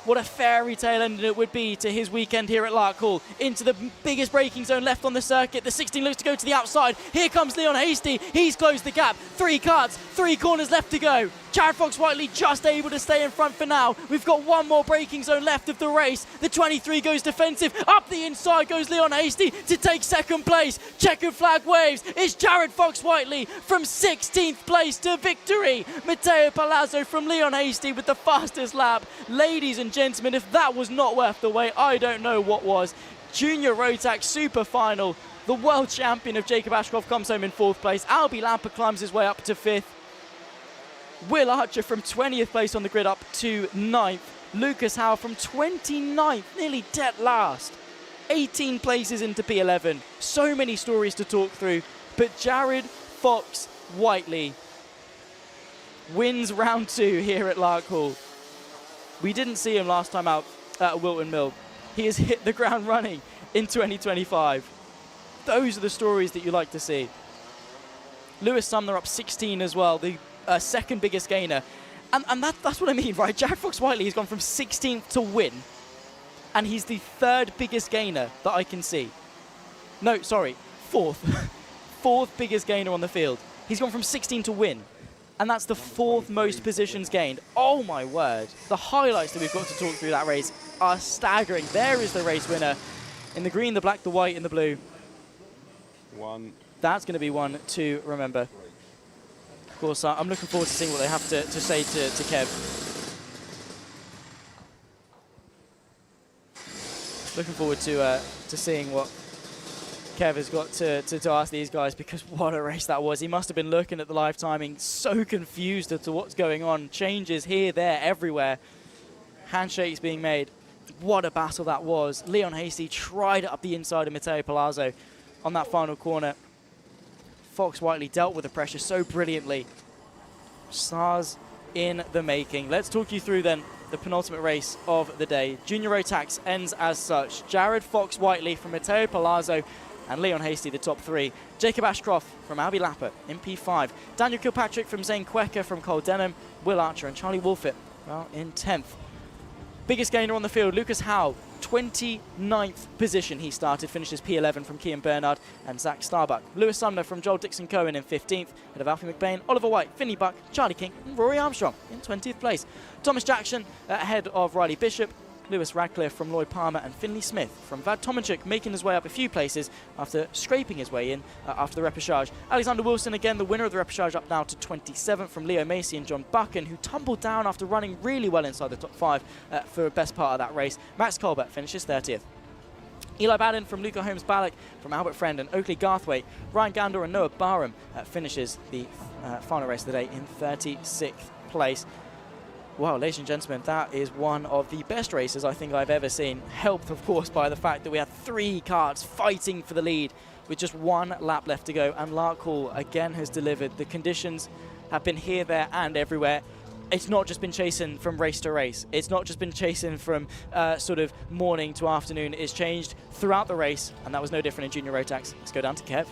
What a fairy tale ending it would be to his weekend here at Larkhall. Into the biggest braking zone left on the circuit. The 16 looks to go to the outside. Here comes Leon Hasty. He's closed the gap. 3 carts, 3 corners left to go. Jared Fox-Whiteley just able to stay in front for now. We've got 1 more braking zone left of the race. The 23 goes defensive. Up the inside goes Leon Hasty to take 2nd place. Checkered flag waves. It's Jared Fox-Whiteley from 16th place to victory. Matteo Palazzo from Leon Hasty with the fastest lap. Ladies and gentlemen, if that was not worth the wait, I don't know what was. Junior Rotax Super Final. The world champion of Jacob Ashcroft comes home in 4th place. Albie Lamper climbs his way up to 5th. Will Archer from 20th place on the grid up to 9th. Lucas Howe from 29th, nearly dead last. 18 places into P11. So many stories to talk through. But Jared Fox-Whiteley wins round 2 here at Larkhall. We didn't see him last time out at Wilton Mill. He has hit the ground running in 2025. Those are the stories that you like to see. Lewis Sumner up 16 as well, the 2nd biggest gainer. And that's what I mean, right? Jared Fox-Whiteley has gone from 16th to win, and he's the 3rd biggest gainer that I can see. No, sorry, 4th. 4th biggest gainer on the field. He's gone from 16 to win, and that's the 4th most positions gained. Oh my word. The highlights that we've got to talk through that race are staggering. There is the race winner in the green, the black, the white, and the blue. That's going to be one to remember. Of course, I'm looking forward to seeing what they have to say to Kev. Looking forward to seeing what Kev has got to ask these guys, because what a race that was. He must have been looking at the live timing, so confused as to what's going on. Changes here, there, everywhere. Handshakes being made. What a battle that was. Leon Hasty tried it up the inside of Matteo Palazzo on that final corner. Fox Whiteley dealt with the pressure so brilliantly. Stars in the making. Let's talk you through then the penultimate race of the day. Junior Rotax ends as such. Jared Fox Whiteley from Matteo Palazzo and Leon Hasty, the top three. Jacob Ashcroft from Albie Lapper in P5. Daniel Kilpatrick from Zane Quecker from Cole Denham. Will Archer and Charlie Wolfett, well, in 10th. Biggest gainer on the field, Lucas Howe, 29th position he started, finishes P11 from Kean Bernard and Zach Starbuck. Lewis Sumner from Joel Dixon Cohen in 15th, head of Alfie McBain, Oliver White, Finney Buck, Charlie King and Rory Armstrong in 20th place. Thomas Jackson ahead of Riley Bishop, Lewis Radcliffe from Lloyd Palmer and Finley Smith from Vad Tomanchuk, making his way up a few places after scraping his way in after the repechage. Alexander Wilson, again the winner of the repechage, up now to 27th from Leo Macy and John Buchan, who tumbled down after running really well inside the top 5 for the best part of that race. Max Colbert finishes 30th. Eli Baden from Luca Holmes Ballack, from Albert Friend and Oakley Garthwaite. Ryan Gandor and Noah Barham finishes the final race of the day in 36th place. Wow, ladies and gentlemen, that is one of the best races I think I've ever seen. Helped, of course, by the fact that we had 3 karts fighting for the lead with just 1 lap left to go. And Larkhall, again, has delivered. The conditions have been here, there, and everywhere. It's not just been chasing from race to race. It's not just been chasing from sort of morning to afternoon. It's changed throughout the race, and that was no different in Junior Rotax. Let's go down to Kev.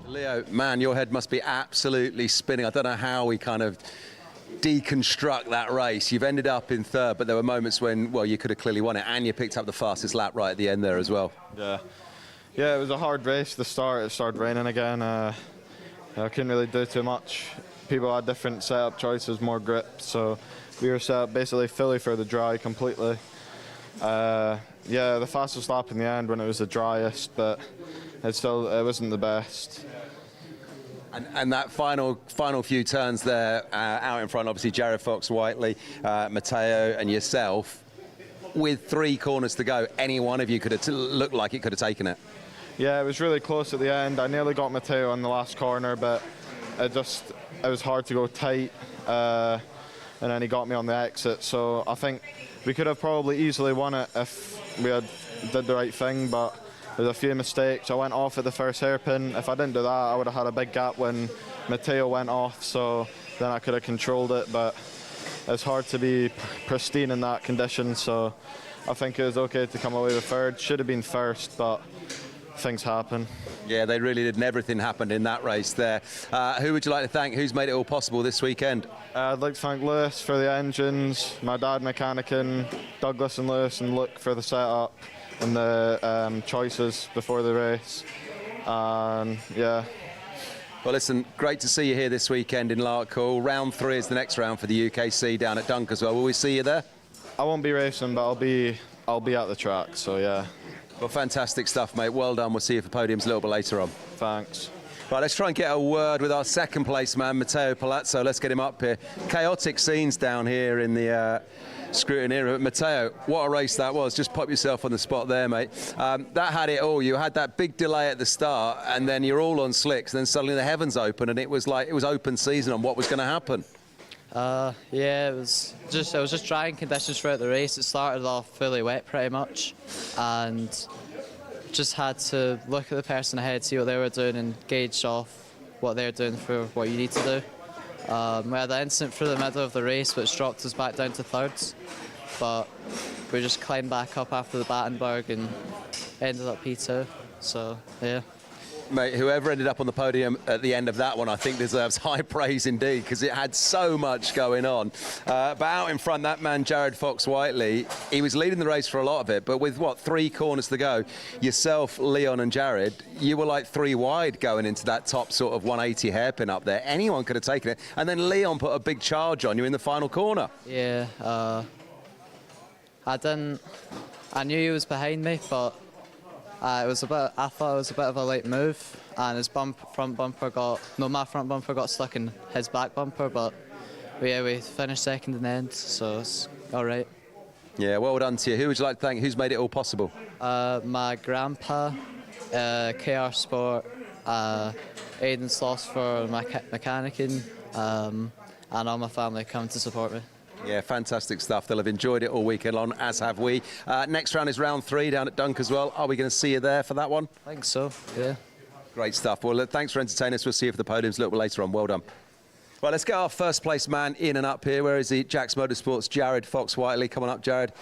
Leo, man, your head must be absolutely spinning. I don't know how we kind of deconstruct that race. You've ended up in 3rd, but there were moments when, well, you could have clearly won it, and you picked up the fastest lap right at the end there as well. Yeah, it was a hard race at the start. It started raining again. I couldn't really do too much. People had different setup choices, more grip, so we were set up basically fully for the dry completely. Yeah, the fastest lap in the end when it was the driest, but it wasn't the best. And that final few turns there, out in front, obviously Jared Fox Whiteley, Matteo and yourself, with 3 corners to go, any one of you could have looked like it could have taken it. Yeah, it was really close at the end. I nearly got Matteo on the last corner, but it was hard to go tight, and then he got me on the exit. So I think we could have probably easily won it if we had did the right thing, but there's a few mistakes. I went off at the first hairpin. If I didn't do that, I would have had a big gap when Matteo went off, so then I could have controlled it, but it's hard to be pristine in that condition, so I think it was okay to come away with 3rd. Should have been 1st, but things happen. Yeah, they really did, and everything happened in that race there. Who would you like to thank? Who's made it all possible this weekend? I'd like to thank Lewis for the engines, my dad mechanicking, Douglas and Lewis and Luke for the setup and the choices before the race, and yeah. Well, listen, great to see you here this weekend in Larkhall. Round 3 is the next round for the UKC down at Dunk as well. Will we see you there? I won't be racing, but I'll be at the track, so yeah. Well, fantastic stuff, mate. Well done. We'll see you for podiums a little bit later on. Thanks. Right, let's try and get a word with our 2nd place man, Matteo Palazzo. Let's get him up here. Chaotic scenes down here in the Scrutineer. Matteo, what a race that was. Just pop yourself on the spot there, mate. That had it all. You had that big delay at the start, and then you're all on slicks, and then suddenly the heavens open, and it was like it was open season on what was going to happen. Yeah, it was just drying conditions throughout the race. It started off fully wet pretty much, and just had to look at the person ahead, see what they were doing, and gauge off what they're doing for what you need to do. We had an incident through the middle of the race which dropped us back down to 3rds, but we just climbed back up after the Battenberg and ended up P2, so yeah. Mate, whoever ended up on the podium at the end of that one, I think deserves high praise indeed, because it had so much going on. But out in front, that man, Jared Fox Whiteley, he was leading the race for a lot of it, but with, 3 corners to go, yourself, Leon and Jared, you were like 3 wide going into that top sort of 180 hairpin up there. Anyone could have taken it. And then Leon put a big charge on you in the final corner. Yeah, I knew he was behind me, but I thought it was a bit of a late move, and his my front bumper got stuck in his back bumper, but yeah, we finished second in the end, so it's all right. Yeah, well done to you. Who would you like to thank? Who's made it all possible? My grandpa, KR Sport, Aidan Sloss for mechanicking, and all my family come to support me. Yeah, fantastic stuff. They'll have enjoyed it all weekend long, as have we. Next round is round 3 down at Dunk as well. Are we going to see you there for that one? I think so, yeah. Great stuff. Well, look, thanks for entertaining us. We'll see you for the podiums a little bit later on. Well done. Right, let's get our first place man in and up here. Where is he? Jack's Motorsports, Jared Fox-Whiteley. Come on up, Jared.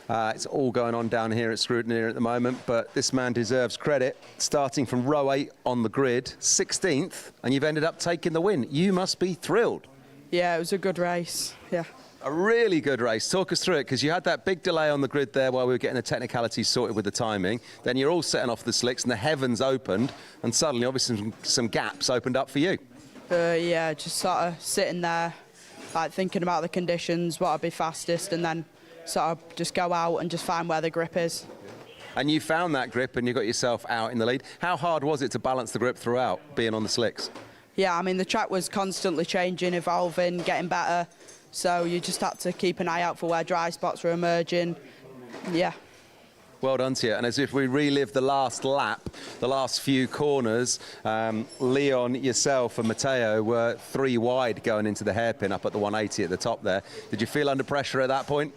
It's all going on down here at Scrutineer at the moment, but this man deserves credit. Starting from row 8 on the grid, 16th, and you've ended up taking the win. You must be thrilled. Yeah, it was a good race, yeah. A really good race. Talk us through it, because you had that big delay on the grid there while we were getting the technicalities sorted with the timing. Then you're all setting off the slicks and the heavens opened, and suddenly, obviously, some gaps opened up for you. Yeah, just sort of sitting there, like thinking about the conditions, what would be fastest, and then sort of just go out and just find where the grip is. And you found that grip and you got yourself out in the lead. How hard was it to balance the grip throughout, being on the slicks? Yeah, I mean, the track was constantly changing, evolving, getting better, so you just had to keep an eye out for where dry spots were emerging. Yeah. Well done to you. And as if we relive the last lap, the last few corners, Leon, yourself and Matteo were 3 wide going into the hairpin up at the 180 at the top there. Did you feel under pressure at that point?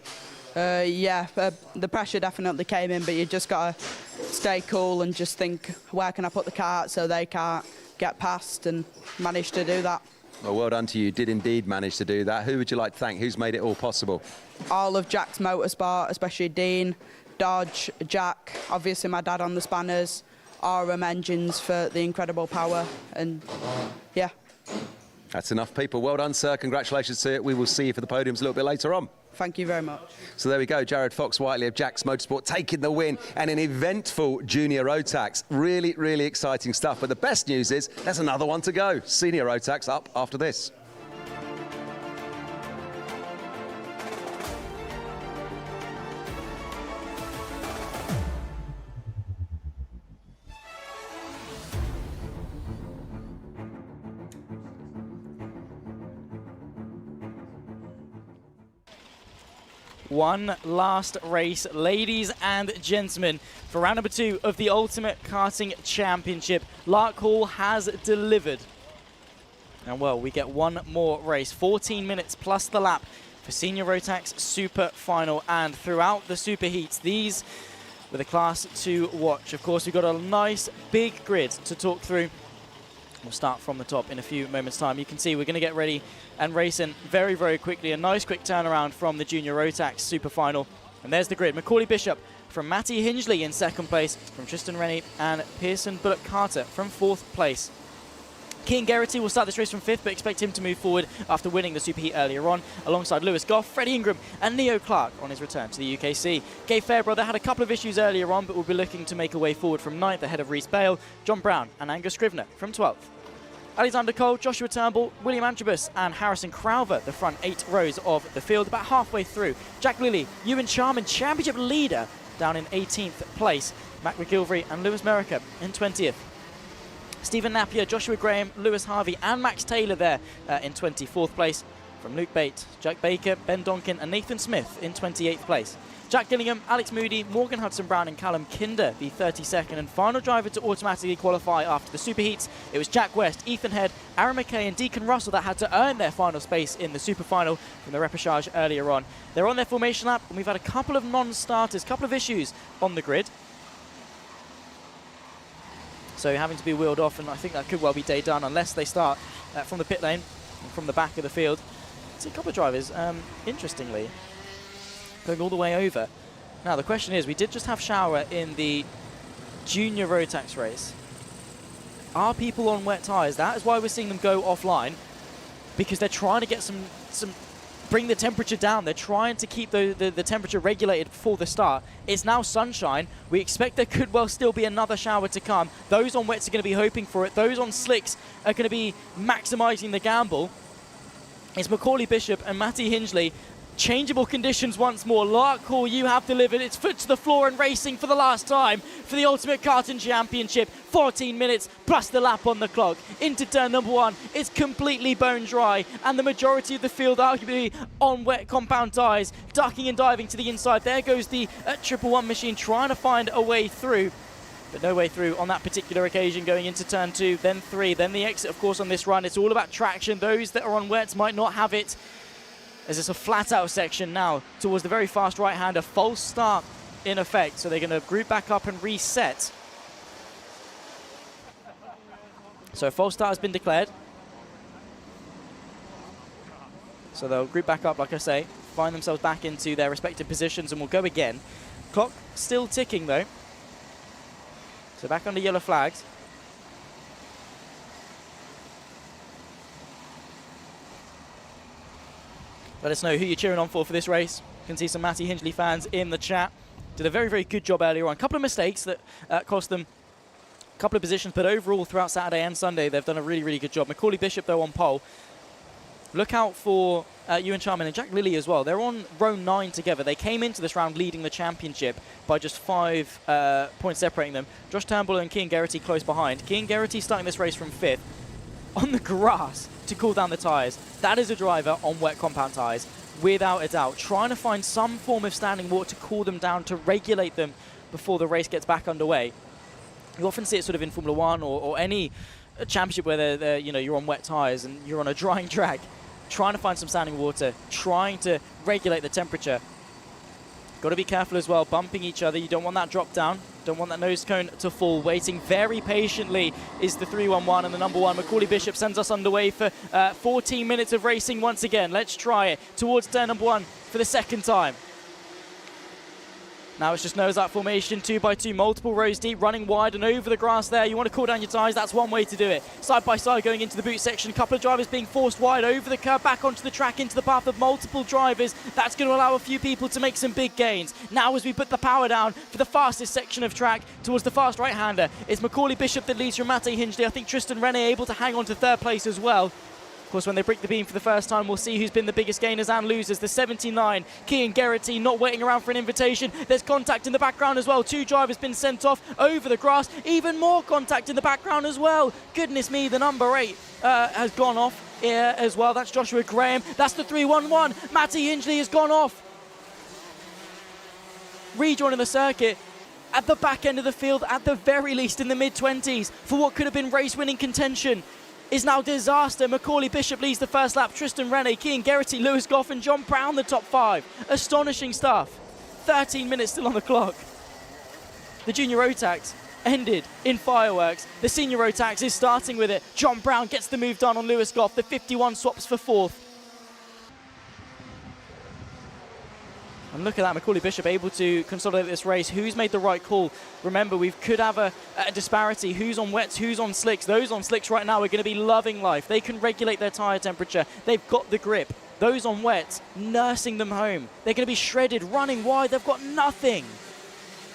Yeah, the pressure definitely came in, but you just got to stay cool and just think, where can I put the car so they can't get past, and managed to do that. Well done to you. You did indeed manage to do that. Who would you like to thank? Who's made it all possible? All of Jack's Motorsport, especially Dean, Dodge, Jack, obviously my dad on the spanners, RM Engines for the incredible power, and yeah. That's enough, people. Well done, sir. Congratulations to you. We will see you for the podiums a little bit later on. Thank you very much. So there we go, Jared Fox-Whiteley of Jack's Motorsport taking the win, and an eventful junior Rotax. Really, really exciting stuff. But the best news is there's another one to go. Senior Rotax up after this. One last race, ladies and gentlemen, for round number 2 of the Ultimate Karting Championship. Larkhall has delivered. And well, we get one more race, 14 minutes plus the lap for Senior Rotax Super Final. And throughout the Super Heats, these were the class to watch. Of course, we've got a nice big grid to talk through. We'll start from the top in a few moments' time. You can see we're going to get ready and racing very, very quickly. A nice quick turnaround from the Junior Rotax Super Final. And there's the grid. Macaulay Bishop from Matty Hingley in 2nd place, from Tristan Rennie and Pearson Bullock Carter from 4th place. Keane Geraghty will start this race from 5th, but expect him to move forward after winning the Super Heat earlier on, alongside Lewis Goff, Freddie Ingram and Neo Clark on his return to the UKC. Gay Fairbrother had a couple of issues earlier on, but will be looking to make a way forward from 9th ahead of Reese Bale, John Brown and Angus Scrivener from 12th. Alexander Cole, Joshua Turnbull, William Antrobus and Harrison Crowther, the front 8 rows of the field, about halfway through. Jack Lilly, Ewan Charman, championship leader, down in 18th place. Mac McGilvery and Lewis Merica in 20th. Stephen Napier, Joshua Graham, Lewis Harvey and Max Taylor there in 24th place. From Luke Bate, Jack Baker, Ben Donkin and Nathan Smith in 28th place. Jack Gillingham, Alex Moody, Morgan Hudson-Brown and Callum Kinder, the 32nd and final driver to automatically qualify after the Super Heats. It was Jack West, Ethan Head, Aaron McKay and Deacon Russell that had to earn their final space in the Super Final from the repechage earlier on. They're on their formation lap and we've had a couple of non-starters, couple of issues on the grid. So having to be wheeled off, and I think that could well be day done unless they start from the pit lane, from the back of the field. See a couple of drivers, interestingly, going all the way over. Now the question is, we did just have shower in the Junior Rotax race. Are people on wet tyres? That is why we're seeing them go offline, because they're trying to get bring the temperature down. They're trying to keep the temperature regulated before the start. It's now sunshine. We expect there could well still be another shower to come. Those on wets are going to be hoping for it. Those on slicks are going to be maximising the gamble. It's Macaulay Bishop and Matty Hingley changeable conditions once more. Larkhall, you have delivered. It's foot to the floor and racing for the last time for the Ultimate Karting Championship. 14 minutes plus the lap on the clock. Into turn number 1, it's completely bone dry, and the majority of the field arguably on wet compound tyres, ducking and diving to the inside. There goes the 111 machine trying to find a way through, but no way through on that particular occasion. Going into turn 2, then 3, then the exit, of course, on this run. It's all about traction. Those that are on wets might not have it, as it's a flat-out section now towards the very fast right-hander. False start in effect, so they're going to group back up and reset. So a false start has been declared. So they'll group back up, like I say, find themselves back into their respective positions, and we'll go again. Clock still ticking, though. So back under yellow flags. Let us know who you're cheering on for this race. You can see some Matty Hingley fans in the chat. Did a very, very good job earlier on. A couple of mistakes that cost them a couple of positions, but overall throughout Saturday and Sunday, they've done a really, really good job. Macaulay Bishop, though, on pole. Look out for Ewan Charman and Jack Lilly as well. They're on row 9 together. They came into this round leading the championship by just 5 points separating them. Josh Turnbull and Cian Geraghty close behind. Cian Geraghty starting this race from 5th on the grass to cool down the tyres. That is a driver on wet compound tyres, without a doubt. Trying to find some form of standing water to cool them down, to regulate them before the race gets back underway. You often see it sort of in Formula 1 or any championship where you're on wet tyres and you're on a drying track, trying to find some standing water, trying to regulate the temperature. Got to be careful as well, bumping each other. You don't want that drop down. Don't want that nose cone to fall. Waiting very patiently is the 311 and the number 1. Macaulay Bishop sends us underway for 14 minutes of racing once again. Let's try it towards turn number 1 for the second time. Now it's just nose-out formation, 2x2, multiple rows deep, running wide and over the grass there. You want to cool down your tyres, that's one way to do it. Side by side going into the boot section, a couple of drivers being forced wide over the curb, back onto the track, into the path of multiple drivers. That's going to allow a few people to make some big gains. Now as we put the power down for the fastest section of track towards the fast right-hander, it's Macaulay Bishop that leads from Matty Hingley. I think Tristan Rene able to hang on to 3rd place as well. Of course, when they break the beam for the first time, we'll see who's been the biggest gainers and losers. The 79, Cian Geraghty, not waiting around for an invitation. There's contact in the background as well. 2 drivers been sent off over the grass. Even more contact in the background as well. Goodness me, the number 8 has gone off here as well. That's Joshua Graham. That's the 311. Matty Hingley has gone off. Rejoining the circuit at the back end of the field, at the very least in the mid-20s, for what could have been race-winning contention, is now disaster. Macaulay Bishop leads the first lap. Tristan Rene, Cian Geraghty, Lewis Goff and John Brown the top 5. Astonishing stuff. 13 minutes still on the clock. The junior Rotax ended in fireworks. The senior Rotax is starting with it. John Brown gets the move done on Lewis Goff. The 51 swaps for 4th. And look at that, Macaulay Bishop able to consolidate this race. Who's made the right call? Remember, we could have a disparity. Who's on wets, who's on slicks? Those on slicks right now are going to be loving life. They can regulate their tyre temperature. They've got the grip. Those on wets, nursing them home. They're going to be shredded, running wide. They've got nothing.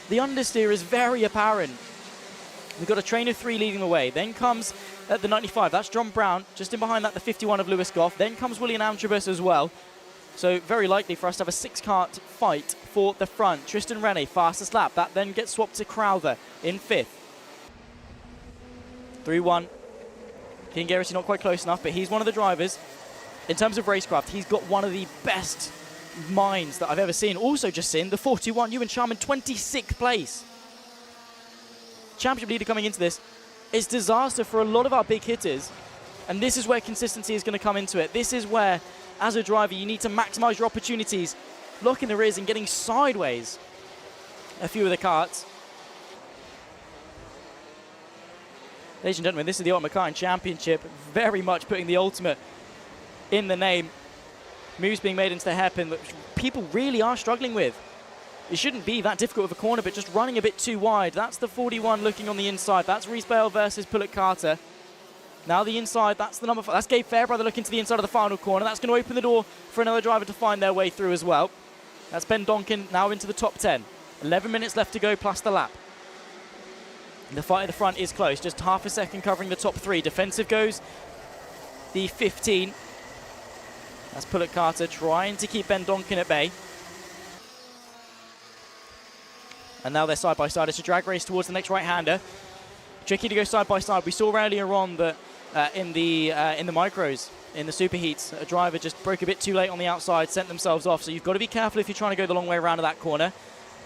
The understeer is very apparent. We've got a train of 3 leading the way. Then comes the 95. That's John Brown. Just in behind that, the 51 of Lewis Goff. Then comes William Amtribus as well. So very likely for us to have a 6-kart fight for the front. Tristan Rene, fastest lap. That then gets swapped to Crowther in 5th. 3-1. Cian Geraghty not quite close enough, but he's one of the drivers. In terms of racecraft, he's got one of the best minds that I've ever seen. Also just seen the 41, Ewan Charman, 26th place. Championship leader coming into this. It's disaster for a lot of our big hitters. And this is where consistency is going to come into it. This is where, as a driver, you need to maximize your opportunities, locking the rears and getting sideways a few of the karts. Ladies and gentlemen, this is the Ultimate Karting Championship, very much putting the ultimate in the name. Moves being made into the hairpin that people really are struggling with. It shouldn't be that difficult of a corner, but just running a bit too wide. That's the 41 looking on the inside. That's Rhys Bale versus Pullet Carter. Now the inside, that's the number 5. That's Gabe Fairbrother looking to the inside of the final corner. That's going to open the door for another driver to find their way through as well. That's Ben Donkin now into the top 10. 11 minutes left to go plus the lap. The fight at the front is close, just half a second covering the top 3. Defensive goes the 15. That's Pullet Carter trying to keep Ben Donkin at bay. And now they're side by side. It's a drag race towards the next right-hander. Tricky to go side by side. We saw earlier on that in the micros, in the superheats, a driver just broke a bit too late on the outside, sent themselves off. So you've got to be careful if you're trying to go the long way around to that corner.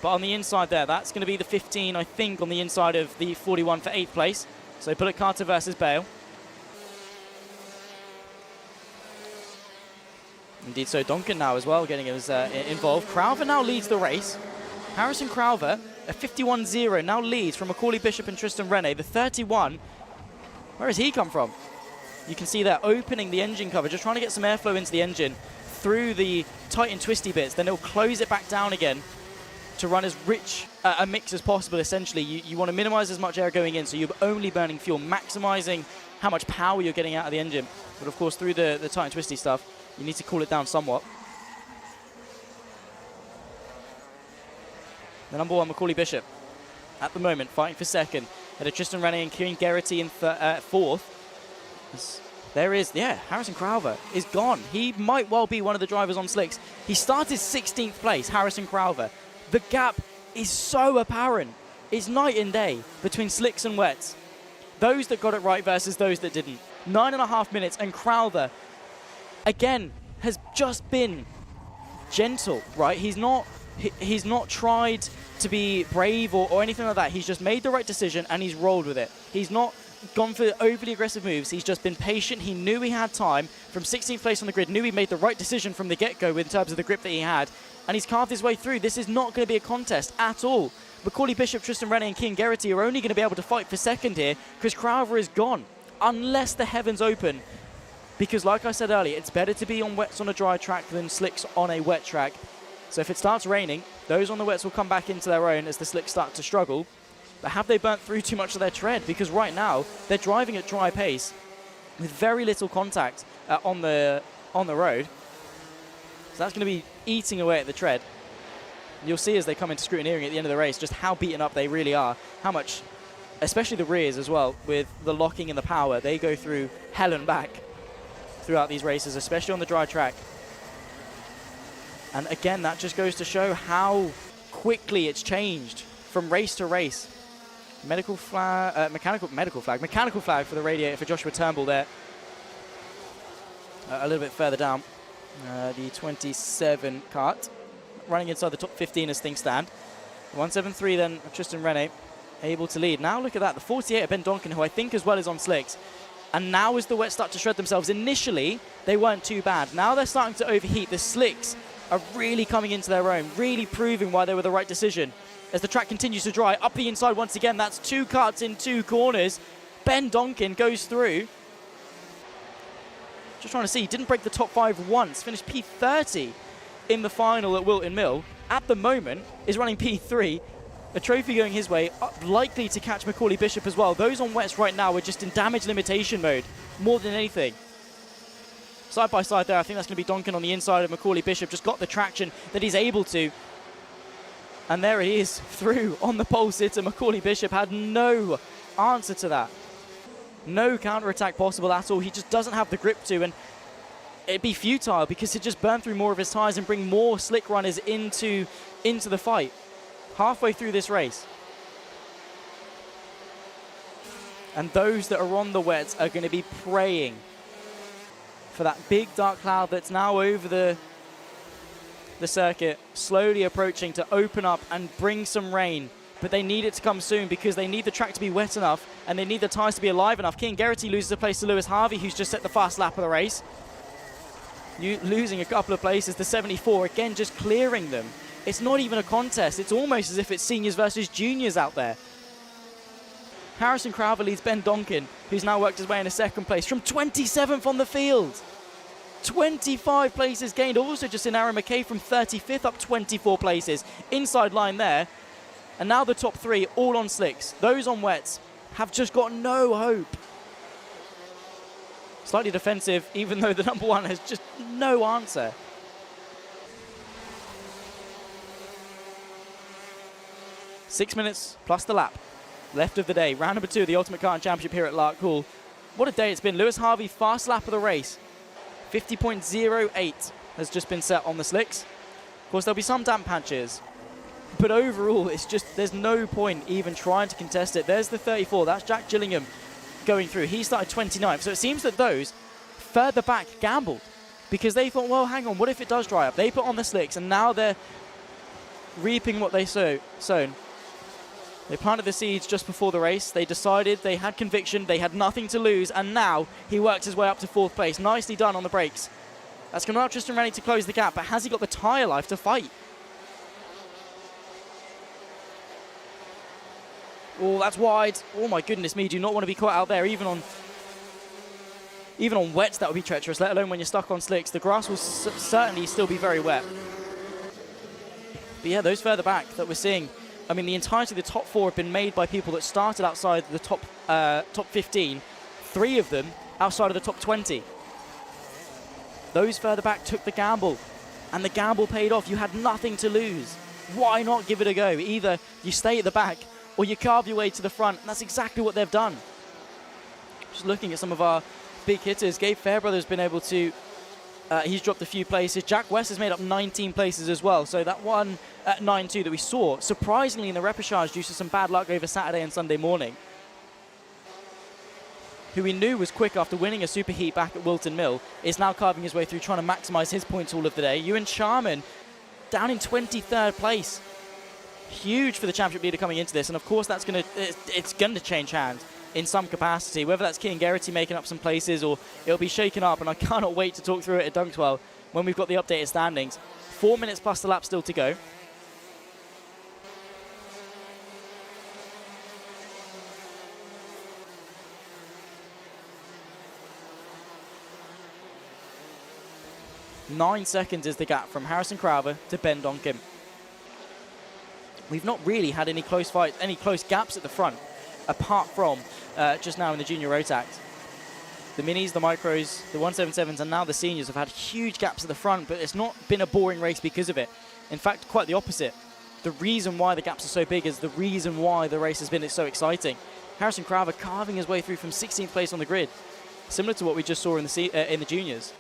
But on the inside there, that's going to be the 15, I think, on the inside of the 41 for 8th place. So Pullet Carter versus Bale. Indeed, so Donkin now as well getting involved. Crowther now leads the race. Harrison Crowther, a 51-0, now leads from Macaulay Bishop and Tristan Rene. The 31, where has he come from? You can see they're opening the engine cover, just trying to get some airflow into the engine through the tight and twisty bits. Then they'll close it back down again to run as rich a mix as possible, essentially. You want to minimize as much air going in, so you're only burning fuel, maximizing how much power you're getting out of the engine. But of course, through the tight and twisty stuff, you need to cool it down somewhat. The number 1, Macaulay Bishop, at the moment, fighting for second. And Tristan Rene and Kieran Geraghty in fourth. Harrison Crowther is gone. He might well be one of the drivers on slicks. He started 16th place, Harrison Crowther. The gap is so apparent. It's night and day between slicks and wets. Those that got it right versus those that didn't. 9.5 minutes, and Crowther, again, has just been gentle, right? He's not tried to be brave or anything like that. He's just made the right decision and he's rolled with it. He's not gone for overly aggressive moves. He's just been patient. He knew he had time. From 16th place on the grid, knew he made the right decision from the get-go in terms of the grip that he had. And he's carved his way through. This is not going to be a contest at all. Macaulay Bishop, Tristan Rene and Kieran Geraghty are only going to be able to fight for second here because Crowther is gone. Unless the heavens open. Because like I said earlier, it's better to be on wets on a dry track than slicks on a wet track. So if it starts raining, those on the wets will come back into their own as the slicks start to struggle. But have they burnt through too much of their tread? Because right now, they're driving at dry pace with very little contact on the road. So that's going to be eating away at the tread. You'll see as they come into scrutineering at the end of the race just how beaten up they really are. How much, especially the rears as well, with the locking and the power, they go through hell and back throughout these races, especially on the dry track. And again, that just goes to show how quickly it's changed from race to race. Mechanical flag for the radiator for Joshua Turnbull there. A little bit further down. The 27 kart running inside the top 15 as things stand. 173 then Tristan Rene able to lead. Now look at that, the 48 of Ben Donkin, who I think as well is on slicks. And now as the wets start to shred themselves, initially they weren't too bad. Now they're starting to overheat. The slicks are really coming into their own, really proving why they were the right decision. As the track continues to dry, up the inside once again, that's 2 karts in 2 corners. Ben Donkin goes through. Just trying to see, didn't break the top 5 once, finished P30 in the final at Wilton Mill. At the moment, is running P3. A trophy going his way, likely to catch Macaulay Bishop as well. Those on wets right now are just in damage limitation mode, more than anything. Side by side there, I think that's going to be Donkin on the inside of Macaulay Bishop. Just got the traction that he's able to. And there he is, through on the pole sitter. Macaulay Bishop had no answer to that. No counter-attack possible at all. He just doesn't have the grip to, and it'd be futile because he'd just burn through more of his tyres and bring more slick runners into the fight. Halfway through this race. And those that are on the wets are going to be praying for that big dark cloud that's now over the circuit, slowly approaching to open up and bring some rain. But they need it to come soon because they need the track to be wet enough and they need the tyres to be alive enough. Kieran Geraghty loses a place to Lewis Harvey, who's just set the fast lap of the race. Losing a couple of places to 74, again just clearing them. It's not even a contest. It's almost as if it's seniors versus juniors out there. Harrison Crowther leads Ben Donkin, who's now worked his way in a second place from 27th on the field. 25 places gained. Also just in Aaron McKay from 35th up 24 places. Inside line there. And now the top 3 all on slicks. Those on wets have just got no hope. Slightly defensive, even though the number 1 has just no answer. Six minutes plus the lap left of the day. Round number 2 of the Ultimate Karting Championship here at Larkhall. What a day it's been. Lewis Harvey, fast lap of the race. 50.08 has just been set on the slicks. Of course, there'll be some damp patches, but overall, it's just, there's no point even trying to contest it. There's the 34, that's Jack Gillingham going through. He started 29th, so it seems that those further back gambled because they thought, well, hang on, what if it does dry up? They put on the slicks, and now they're reaping what they sown. They planted the seeds just before the race. They decided, they had conviction, they had nothing to lose, and now he works his way up to 4th place. Nicely done on the brakes. That's going to allow Tristan Rennie to close the gap, but has he got the tyre life to fight? Oh, that's wide. Oh my goodness me, do not want to be caught out there. Even on wets, that would be treacherous, let alone when you're stuck on slicks. The grass will certainly still be very wet. But yeah, those further back that we're seeing, I mean, the entirety of the top 4 have been made by people that started outside the top 15. 3 of them outside of the top 20. Those further back took the gamble, and the gamble paid off. You had nothing to lose. Why not give it a go? Either you stay at the back or you carve your way to the front, and that's exactly what they've done. Just looking at some of our big hitters, Gabe Fairbrother's been able to, he's dropped a few places. Jack West has made up 19 places as well, so that one at 9-2 that we saw, surprisingly in the repechage due to some bad luck over Saturday and Sunday morning, who we knew was quick after winning a super heat back at Wilton Mill, is now carving his way through, trying to maximise his points all of the day. Ewan Charman down in 23rd place. Huge for the championship leader coming into this, and of course that's it's going to change hands in some capacity, whether that's Kean Geraghty making up some places or it'll be shaken up, and I cannot wait to talk through it at Dunkswell when we've got the updated standings. 4 minutes plus the lap still to go. Nine seconds is the gap from Harrison Crowther to Ben Donkin. We've not really had any close fights, any close gaps at the front, apart from just now in the junior Rotax. The minis, the micros, the 177s, and now the seniors have had huge gaps at the front, but it's not been a boring race because of it. In fact, quite the opposite. The reason why the gaps are so big is the reason why the race has been so exciting. Harrison Crowther carving his way through from 16th place on the grid, similar to what we just saw in the juniors.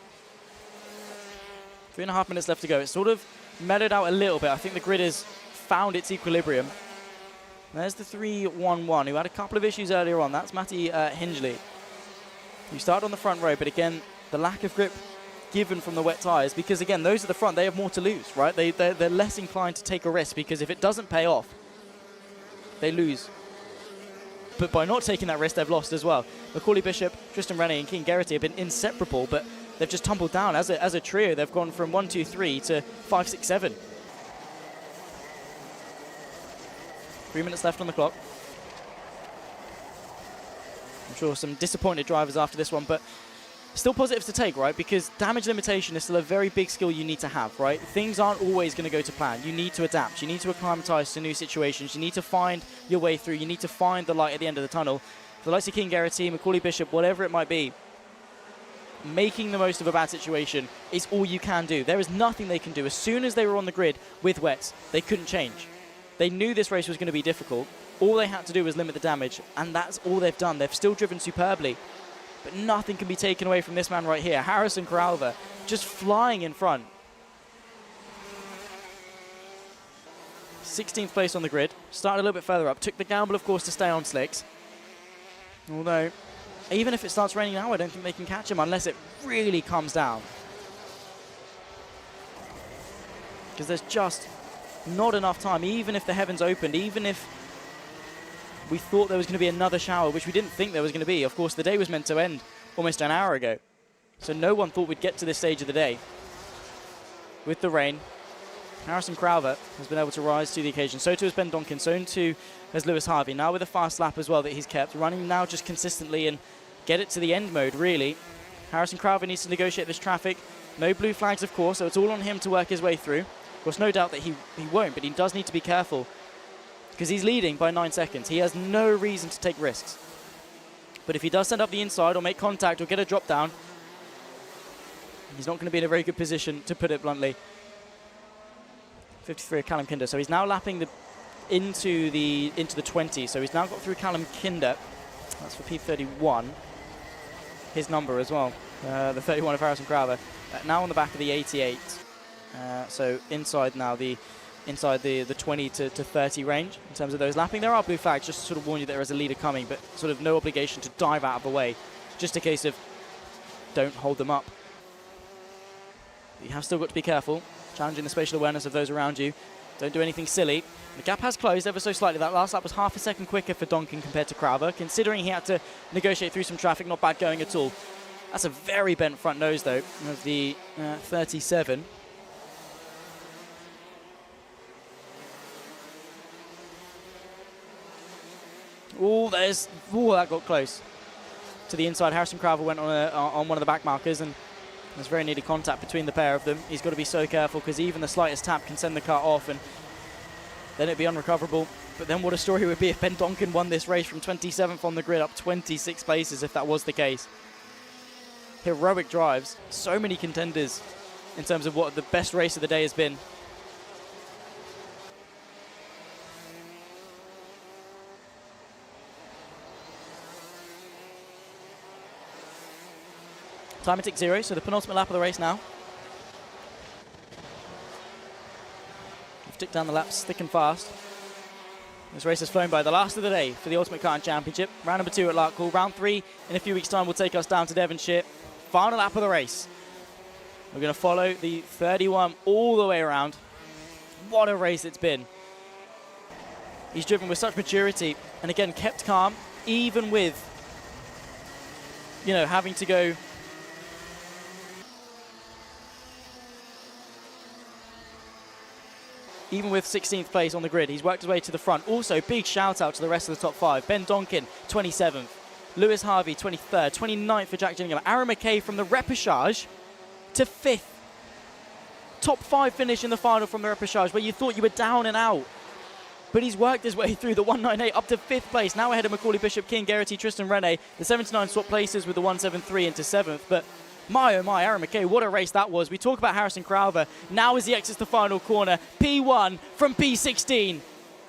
3.5 minutes left to go. It's sort of mellowed out a little bit. I think the grid has found its equilibrium. There's the 3-1-1, who had a couple of issues earlier on. That's Matty Hingley. You start on the front row, but again, the lack of grip given from the wet tyres, because again, those at the front, they have more to lose, right? They're less inclined to take a risk, because if it doesn't pay off, they lose. But by not taking that risk, they've lost as well. Macaulay Bishop, Tristan Rennie, and Kean Geraghty have been inseparable, but they've just tumbled down as a trio. They've gone from 1, 2, 3 to 5, 6, 7. 3 minutes left on the clock. I'm sure some disappointed drivers after this one, but still positives to take, right? Because damage limitation is still a very big skill you need to have, right? Things aren't always going to go to plan. You need to adapt. You need to acclimatise to new situations. You need to find your way through. You need to find the light at the end of the tunnel. For the likes of Kean Geraghty, Macaulay Bishop, whatever it might be, making the most of a bad situation is all you can do. There is nothing they can do. As soon as they were on the grid with wets, they couldn't change. They knew this race was going to be difficult. All they had to do was limit the damage, and that's all they've done. They've still driven superbly, but nothing can be taken away from this man right here. Harrison Crowther just flying in front. 16th place on the grid. Started a little bit further up. Took the gamble, of course, to stay on slicks. Although, even if it starts raining now, I don't think they can catch him unless it really comes down. Because there's just not enough time, even if the heavens opened, even if we thought there was going to be another shower, which we didn't think there was going to be. Of course, the day was meant to end almost an hour ago. So no one thought we'd get to this stage of the day. With the rain, Harrison Crowther has been able to rise to the occasion. So too has Ben Donkin, so too has Lewis Harvey. Now with a fast lap as well that he's kept, running now just consistently and get it to the end mode, really. Harrison Crowther needs to negotiate this traffic. No blue flags, of course, so it's all on him to work his way through. Of course, no doubt that he won't, but he does need to be careful because he's leading by 9 seconds. He has no reason to take risks. But if he does send up the inside or make contact or get a drop down, he's not going to be in a very good position, to put it bluntly. 53 of Callum Kinder. So he's now lapping into the 20. So he's now got through Callum Kinder. That's for P31. His number as well. the 31 of Harrison Crowther. Now on the back of the 88. So inside now inside the 20 to 30 range in terms of those lapping. There are blue flags just to sort of warn you there is a leader coming, but sort of no obligation to dive out of the way. Just a case of don't hold them up. You have still got to be careful, challenging the spatial awareness of those around you. Don't do anything silly. The gap has closed ever so slightly. That last lap was half a second quicker for Donkin compared to Crowther, considering he had to negotiate through some traffic. Not bad going at all. That's a very bent front nose, though, of the 37. Oh, that got close to the inside. Harrison Crowther went on one of the back markers, and there's very nearly contact between the pair of them. He's got to be so careful because even the slightest tap can send the car off, and then it'd be unrecoverable. But then what a story it would be if Ben Donkin won this race from 27th on the grid up 26 places if that was the case. Heroic drives. So many contenders in terms of what the best race of the day has been. Time at tick 0, so the penultimate lap of the race now. We've ticked down the laps thick and fast. This race has flown by. The last of the day for the Ultimate Karting Championship. Round number 2 at Larkhall. Round 3 in a few weeks' time will take us down to Devonshire. Final lap of the race. We're going to follow the 31 all the way around. What a race it's been. He's driven with such maturity and again kept calm, even with, having to go even with 16th place on the grid. He's worked his way to the front. Also, big shout out to the rest of the top 5. Ben Donkin, 27th. Lewis Harvey, 23rd. 29th for Jack Gillingham. Aaron McKay from the Repage to 5th. Top 5 finish in the final from the Repage, where you thought you were down and out. But he's worked his way through the 198 up to 5th place. Now ahead of Macaulay Bishop, King Garrity, Tristan Rene. The 79 swap places with the 173 into 7th. But my, oh my, Aaron McKay, what a race that was. We talk about Harrison Crowther. Now as he exits the final corner, P1 from P16.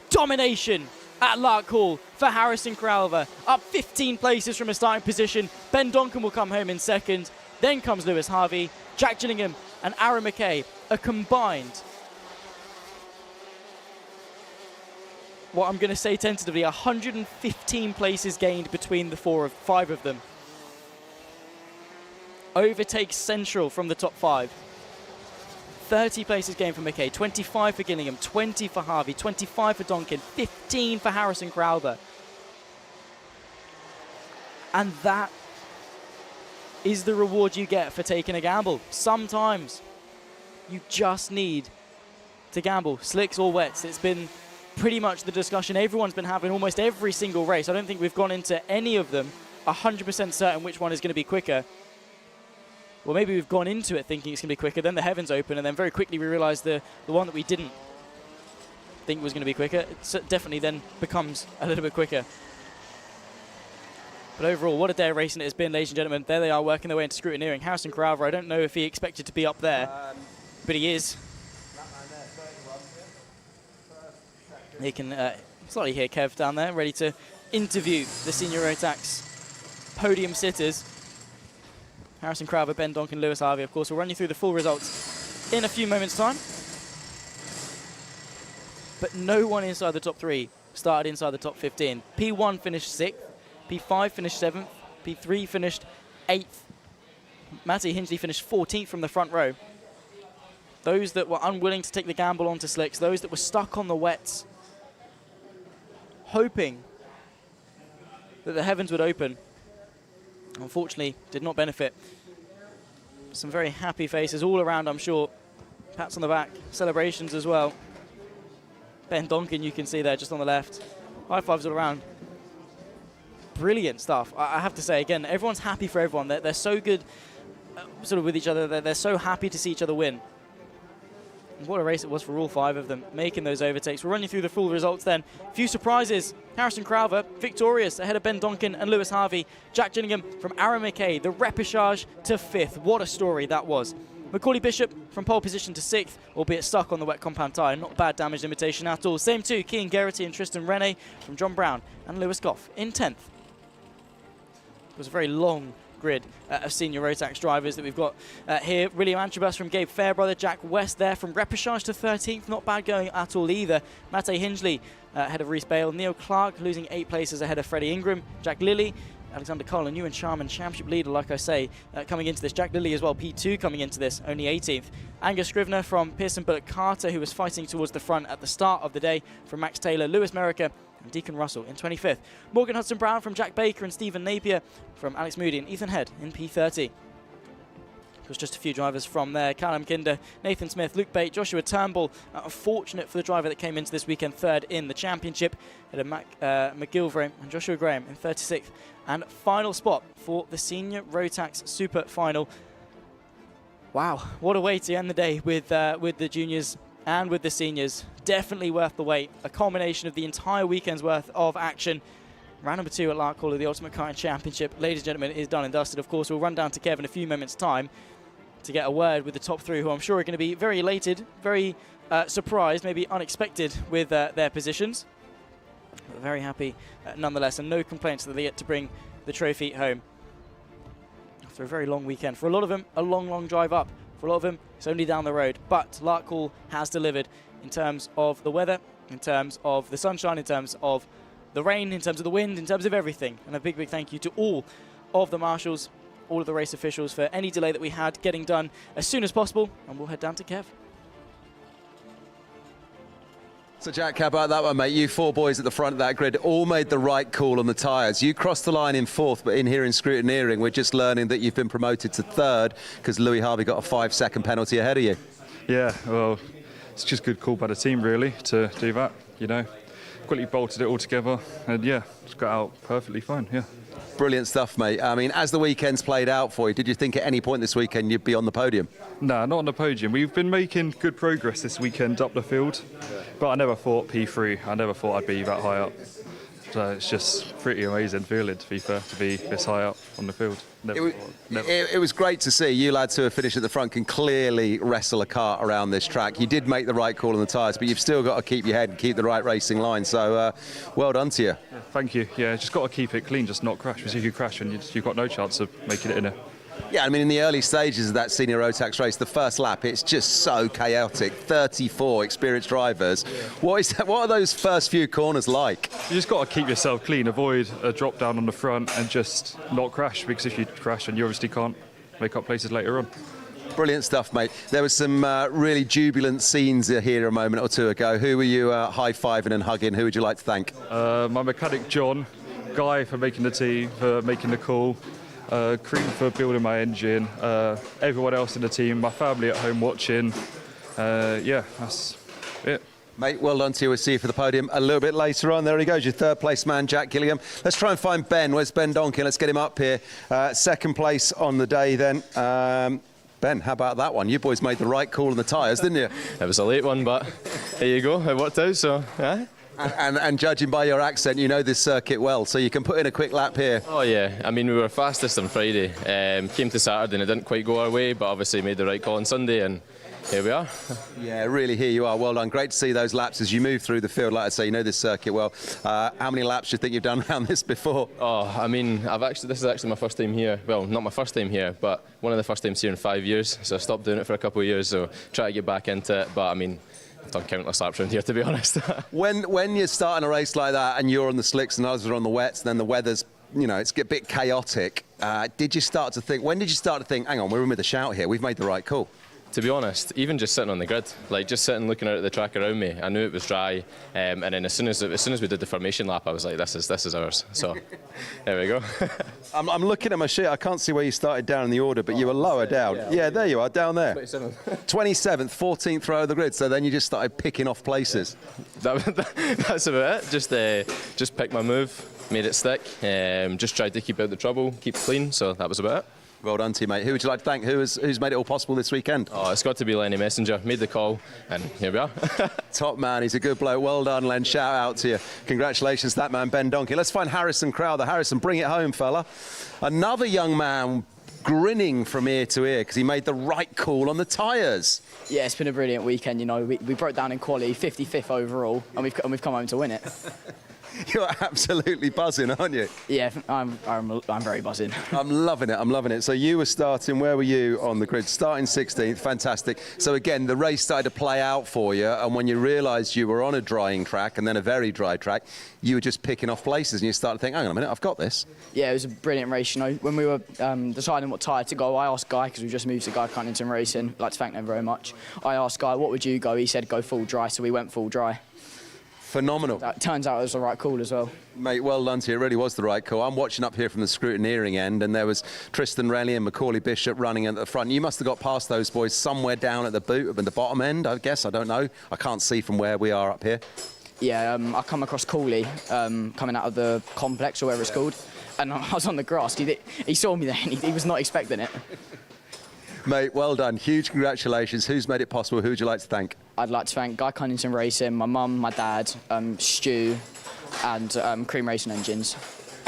Domination at Larkhall for Harrison Crowther. Up 15 places from a starting position. Ben Donkin will come home in second. Then comes Lewis Harvey, Jack Gillingham and Aaron McKay. A combined, what I'm going to say tentatively, 115 places gained between the 5 of them. Overtakes Central from the top 5. 30 places gained for McKay, 25 for Gillingham, 20 for Harvey, 25 for Donkin, 15 for Harrison Crowther. And that is the reward you get for taking a gamble. Sometimes you just need to gamble, slicks or wets. It's been pretty much the discussion everyone's been having almost every single race. I don't think we've gone into any of them 100% certain which one is going to be quicker. Well, maybe we've gone into it thinking it's going to be quicker, then the heavens open, and then very quickly we realised the one that we didn't think was going to be quicker, it definitely then becomes a little bit quicker. But overall, what a day of racing it has been, ladies and gentlemen. There they are working their way into scrutineering. Harrison Crowther, I don't know if he expected to be up there, but he is. You can slightly hear Kev down there, ready to interview the senior Rotax podium sitters. Harrison Crowther, Ben Donkin, Lewis Harvey, of course. We'll run you through the full results in a few moments' time. But no one inside the top 3 started inside the top 15. P1 finished 6th, P5 finished 7th, P3 finished 8th. Matty Hingley finished 14th from the front row. Those that were unwilling to take the gamble onto slicks, those that were stuck on the wets, hoping that the heavens would open, unfortunately did not benefit. Some very happy faces all around, I'm sure. Pats on the back, celebrations as well. Ben Donkin, you can see there just on the left. High fives all around. Brilliant stuff. I have to say, again, everyone's happy for everyone. They're so good sort of with each other. They're so happy to see each other win. And what a race it was for all 5 of them, making those overtakes. We'll run you through the full results then. A few surprises. Harrison Crowther, victorious ahead of Ben Donkin and Lewis Harvey. Jack Gillingham from Aaron McKay, the Repage to 5th. What a story that was. Macaulay Bishop from pole position to 6th, albeit stuck on the wet compound tyre. Not bad damage limitation at all. Same too, Keane Garrity and Tristan Rene from John Brown and Lewis Goff in 10th. It was a very long grid of senior Rotax drivers that we've got here. William Antrobus from Gabe Fairbrother, Jack West there from Repage to 13th, not bad going at all either. Mate Hingley ahead of Reese Bale, Neil Clark losing 8 places ahead of Freddie Ingram, Jack Lilly, Alexander Cole, and Ewan Sharman, championship leader, like I say, coming into this. Jack Lilly as well, P2 coming into this, only 18th. Angus Scrivener from Pearson Bullock Carter, who was fighting towards the front at the start of the day, from Max Taylor, Lewis Merricker, and Deacon Russell in 25th. Morgan Hudson-Brown from Jack Baker and Stephen Napier from Alex Moody and Ethan Head in P30. It was just a few drivers from there. Callum Kinder, Nathan Smith, Luke Bate, Joshua Turnbull. Unfortunate for the driver that came into this weekend third in the championship. Had McGilvray and Joshua Graham in 36th. And final spot for the Senior Rotax Super Final. Wow, what a way to end the day with the juniors and with the seniors. Definitely worth the wait. A culmination of the entire weekend's worth of action. Round number 2 at Larkhall of the Ultimate Karting Championship, ladies and gentlemen, is done and dusted. Of course, we'll run down to Kev in a few moments' time to get a word with the top 3, who I'm sure are going to be very elated, very surprised, maybe unexpected with their positions. But very happy nonetheless, and no complaints that they get to bring the trophy home. After a very long weekend. For a lot of them, a long, long drive up. For a lot of them, it's only down the road. But Larkhall has delivered in terms of the weather, in terms of the sunshine, in terms of the rain, in terms of the wind, in terms of everything. And a big, big thank you to all of the marshals, all of the race officials for any delay that we had getting done as soon as possible. And we'll head down to Kev. So Jack, how about that one, mate? You 4 boys at the front of that grid all made the right call on the tyres. You crossed the line in 4th, but in here in scrutineering, we're just learning that you've been promoted to 3rd because Louis Harvey got a 5-second penalty ahead of you. Yeah, well, it's just good call by the team, really, to do that, you know. Quickly bolted it all together, and yeah, just got out perfectly fine, yeah. Brilliant stuff, mate. I mean, as the weekend's played out for you, did you think at any point this weekend you'd be on the podium? No, not on the podium. We've been making good progress this weekend up the field, but I never thought P3, I never thought I'd be that high up. So it's just pretty amazing feeling, to be fair, to be this high up on the field. It was great to see you lads who have finished at the front can clearly wrestle a kart around this track. You did make the right call on the tyres, but you've still got to keep your head and keep the right racing line. So well done to you. Yeah, thank you. Yeah, just got to keep it clean, just not crash. Because if you crash, and you've got no chance of making it in there. Yeah, I mean, in the early stages of that senior Rotax race, the first lap, it's just so chaotic. 34 experienced drivers. Yeah. What are those first few corners like? You just got to keep yourself clean, avoid a drop down on the front and just not crash, because if you crash, and you obviously can't make up places later on. Brilliant stuff, mate. There was some really jubilant scenes here a moment or 2 ago. Who were you high-fiving and hugging? Who would you like to thank? My mechanic, John, Guy for making the team, for making the call. Cream for building my engine, everyone else in the team, my family at home watching. Yeah, that's it. Mate, well done to you. We'll see you for the podium a little bit later on. There he goes, your 3rd place man, Jack Gillingham. Let's try and find Ben. Where's Ben Donkin? Let's get him up here. 2nd place on the day then. Ben, how about that one? You boys made the right call on the tyres, didn't you? It was a late one, but there you go. It worked out, so yeah. And judging by your accent, you know this circuit well, so you can put in a quick lap here. Oh yeah, I mean, we were fastest on Friday. Came to Saturday and it didn't quite go our way, but obviously made the right call on Sunday, and here we are. Yeah, really, here you are. Well done. Great to see those laps as you move through the field. Like I say, you know this circuit well. How many laps do you think you've done around this before? Oh, I mean, this is actually my first time here. Well, not my first time here, but one of the first times here in 5 years. So I stopped doing it for a couple of years, so try to get back into it. But I mean, I've done countless laps around here, to be honest. When you're starting a race like that and you're on the slicks and others are on the wets, and then the weather's, you know, it's a bit chaotic. When did you start to think, hang on, we're in with a shout here, we've made the right call? To be honest, even just sitting on the grid, like just sitting looking out at the track around me, I knew it was dry, and then as soon as we did the formation lap, I was like, this is ours. So there we go. I'm looking at my sheet. I can't see where you started down in the order, but you were lower down. Yeah, there you are, down there. 27th, 14th row of the grid. So then you just started picking off places. That's about it. Just picked my move, made it stick. Just tried to keep out the trouble, keep clean. So that was about it. Well done to you, mate. Who would you like to thank? Who's made it all possible this weekend? Oh, it's got to be Lenny Messenger. Made the call, and here we are. Top man. He's a good bloke. Well done, Len. Shout out to you. Congratulations to that man, Ben Donkey. Let's find Harrison Crowther. Harrison, bring it home, fella. Another young man grinning from ear to ear because he made the right call on the tyres. Yeah, it's been a brilliant weekend. You know, we broke down in quali, 55th overall, and we've come home to win it. You're absolutely buzzing, aren't you? Yeah, I'm very buzzing. I'm loving it. I'm loving it. So you were starting. Where were you on the grid? Starting 16th. Fantastic. So again, the race started to play out for you, and when you realised you were on a drying track and then a very dry track, you were just picking off places, and you started to think, hang on a minute, I've got this. Yeah, it was a brilliant race. You know, when we were deciding what tyre to go, I asked Guy, because we just moved to Guy Cunnington Racing. I'd like to thank them very much. I asked Guy, what would you go? He said, go full dry, so we went full dry. Phenomenal. That turns out it was the right call as well. Mate, well done to you. It really was the right call. I'm watching up here from the scrutineering end, and there was Tristan Relly and Macaulay Bishop running at the front. You must have got past those boys somewhere down at the boot at the bottom end, I guess. I don't know. I can't see from where we are up here. Yeah, I come across Cooley coming out of the complex or whatever it's called, and I was on the grass. He saw me there, and he was not expecting it. Mate, well done. Huge congratulations. Who's made it possible? Who would you like to thank? I'd like to thank Guy Cunnington Racing, my mum, my dad, Stu, and Cream Racing Engines.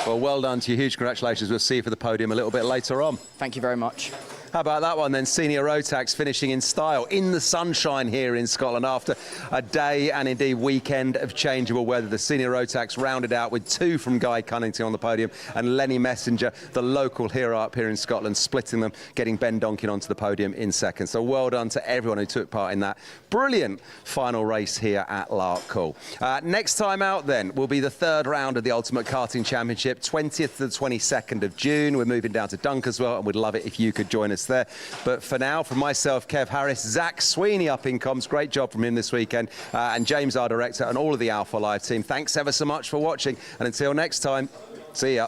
Well done to you. Huge congratulations. We'll see you for the podium a little bit later on. Thank you very much. How about that one then? Senior Rotax finishing in style in the sunshine here in Scotland after a day and indeed weekend of changeable weather. The Senior Rotax rounded out with 2 from Guy Cunnington on the podium and Lenny Messenger, the local hero up here in Scotland, splitting them, getting Ben Donkin onto the podium in second. So well done to everyone who took part in that brilliant final race here at Larkhall. Next time out then will be the 3rd round of the Ultimate Karting Championship, 20th to the 22nd of June. We're moving down to Dunkerswell, and we'd love it if you could join us there. But for now, from myself, Kev Harris, Zach Sweeney up in comms, great job from him this weekend, and James, our director, and all of the Alpha Live team, thanks ever so much for watching, and until next time, see ya.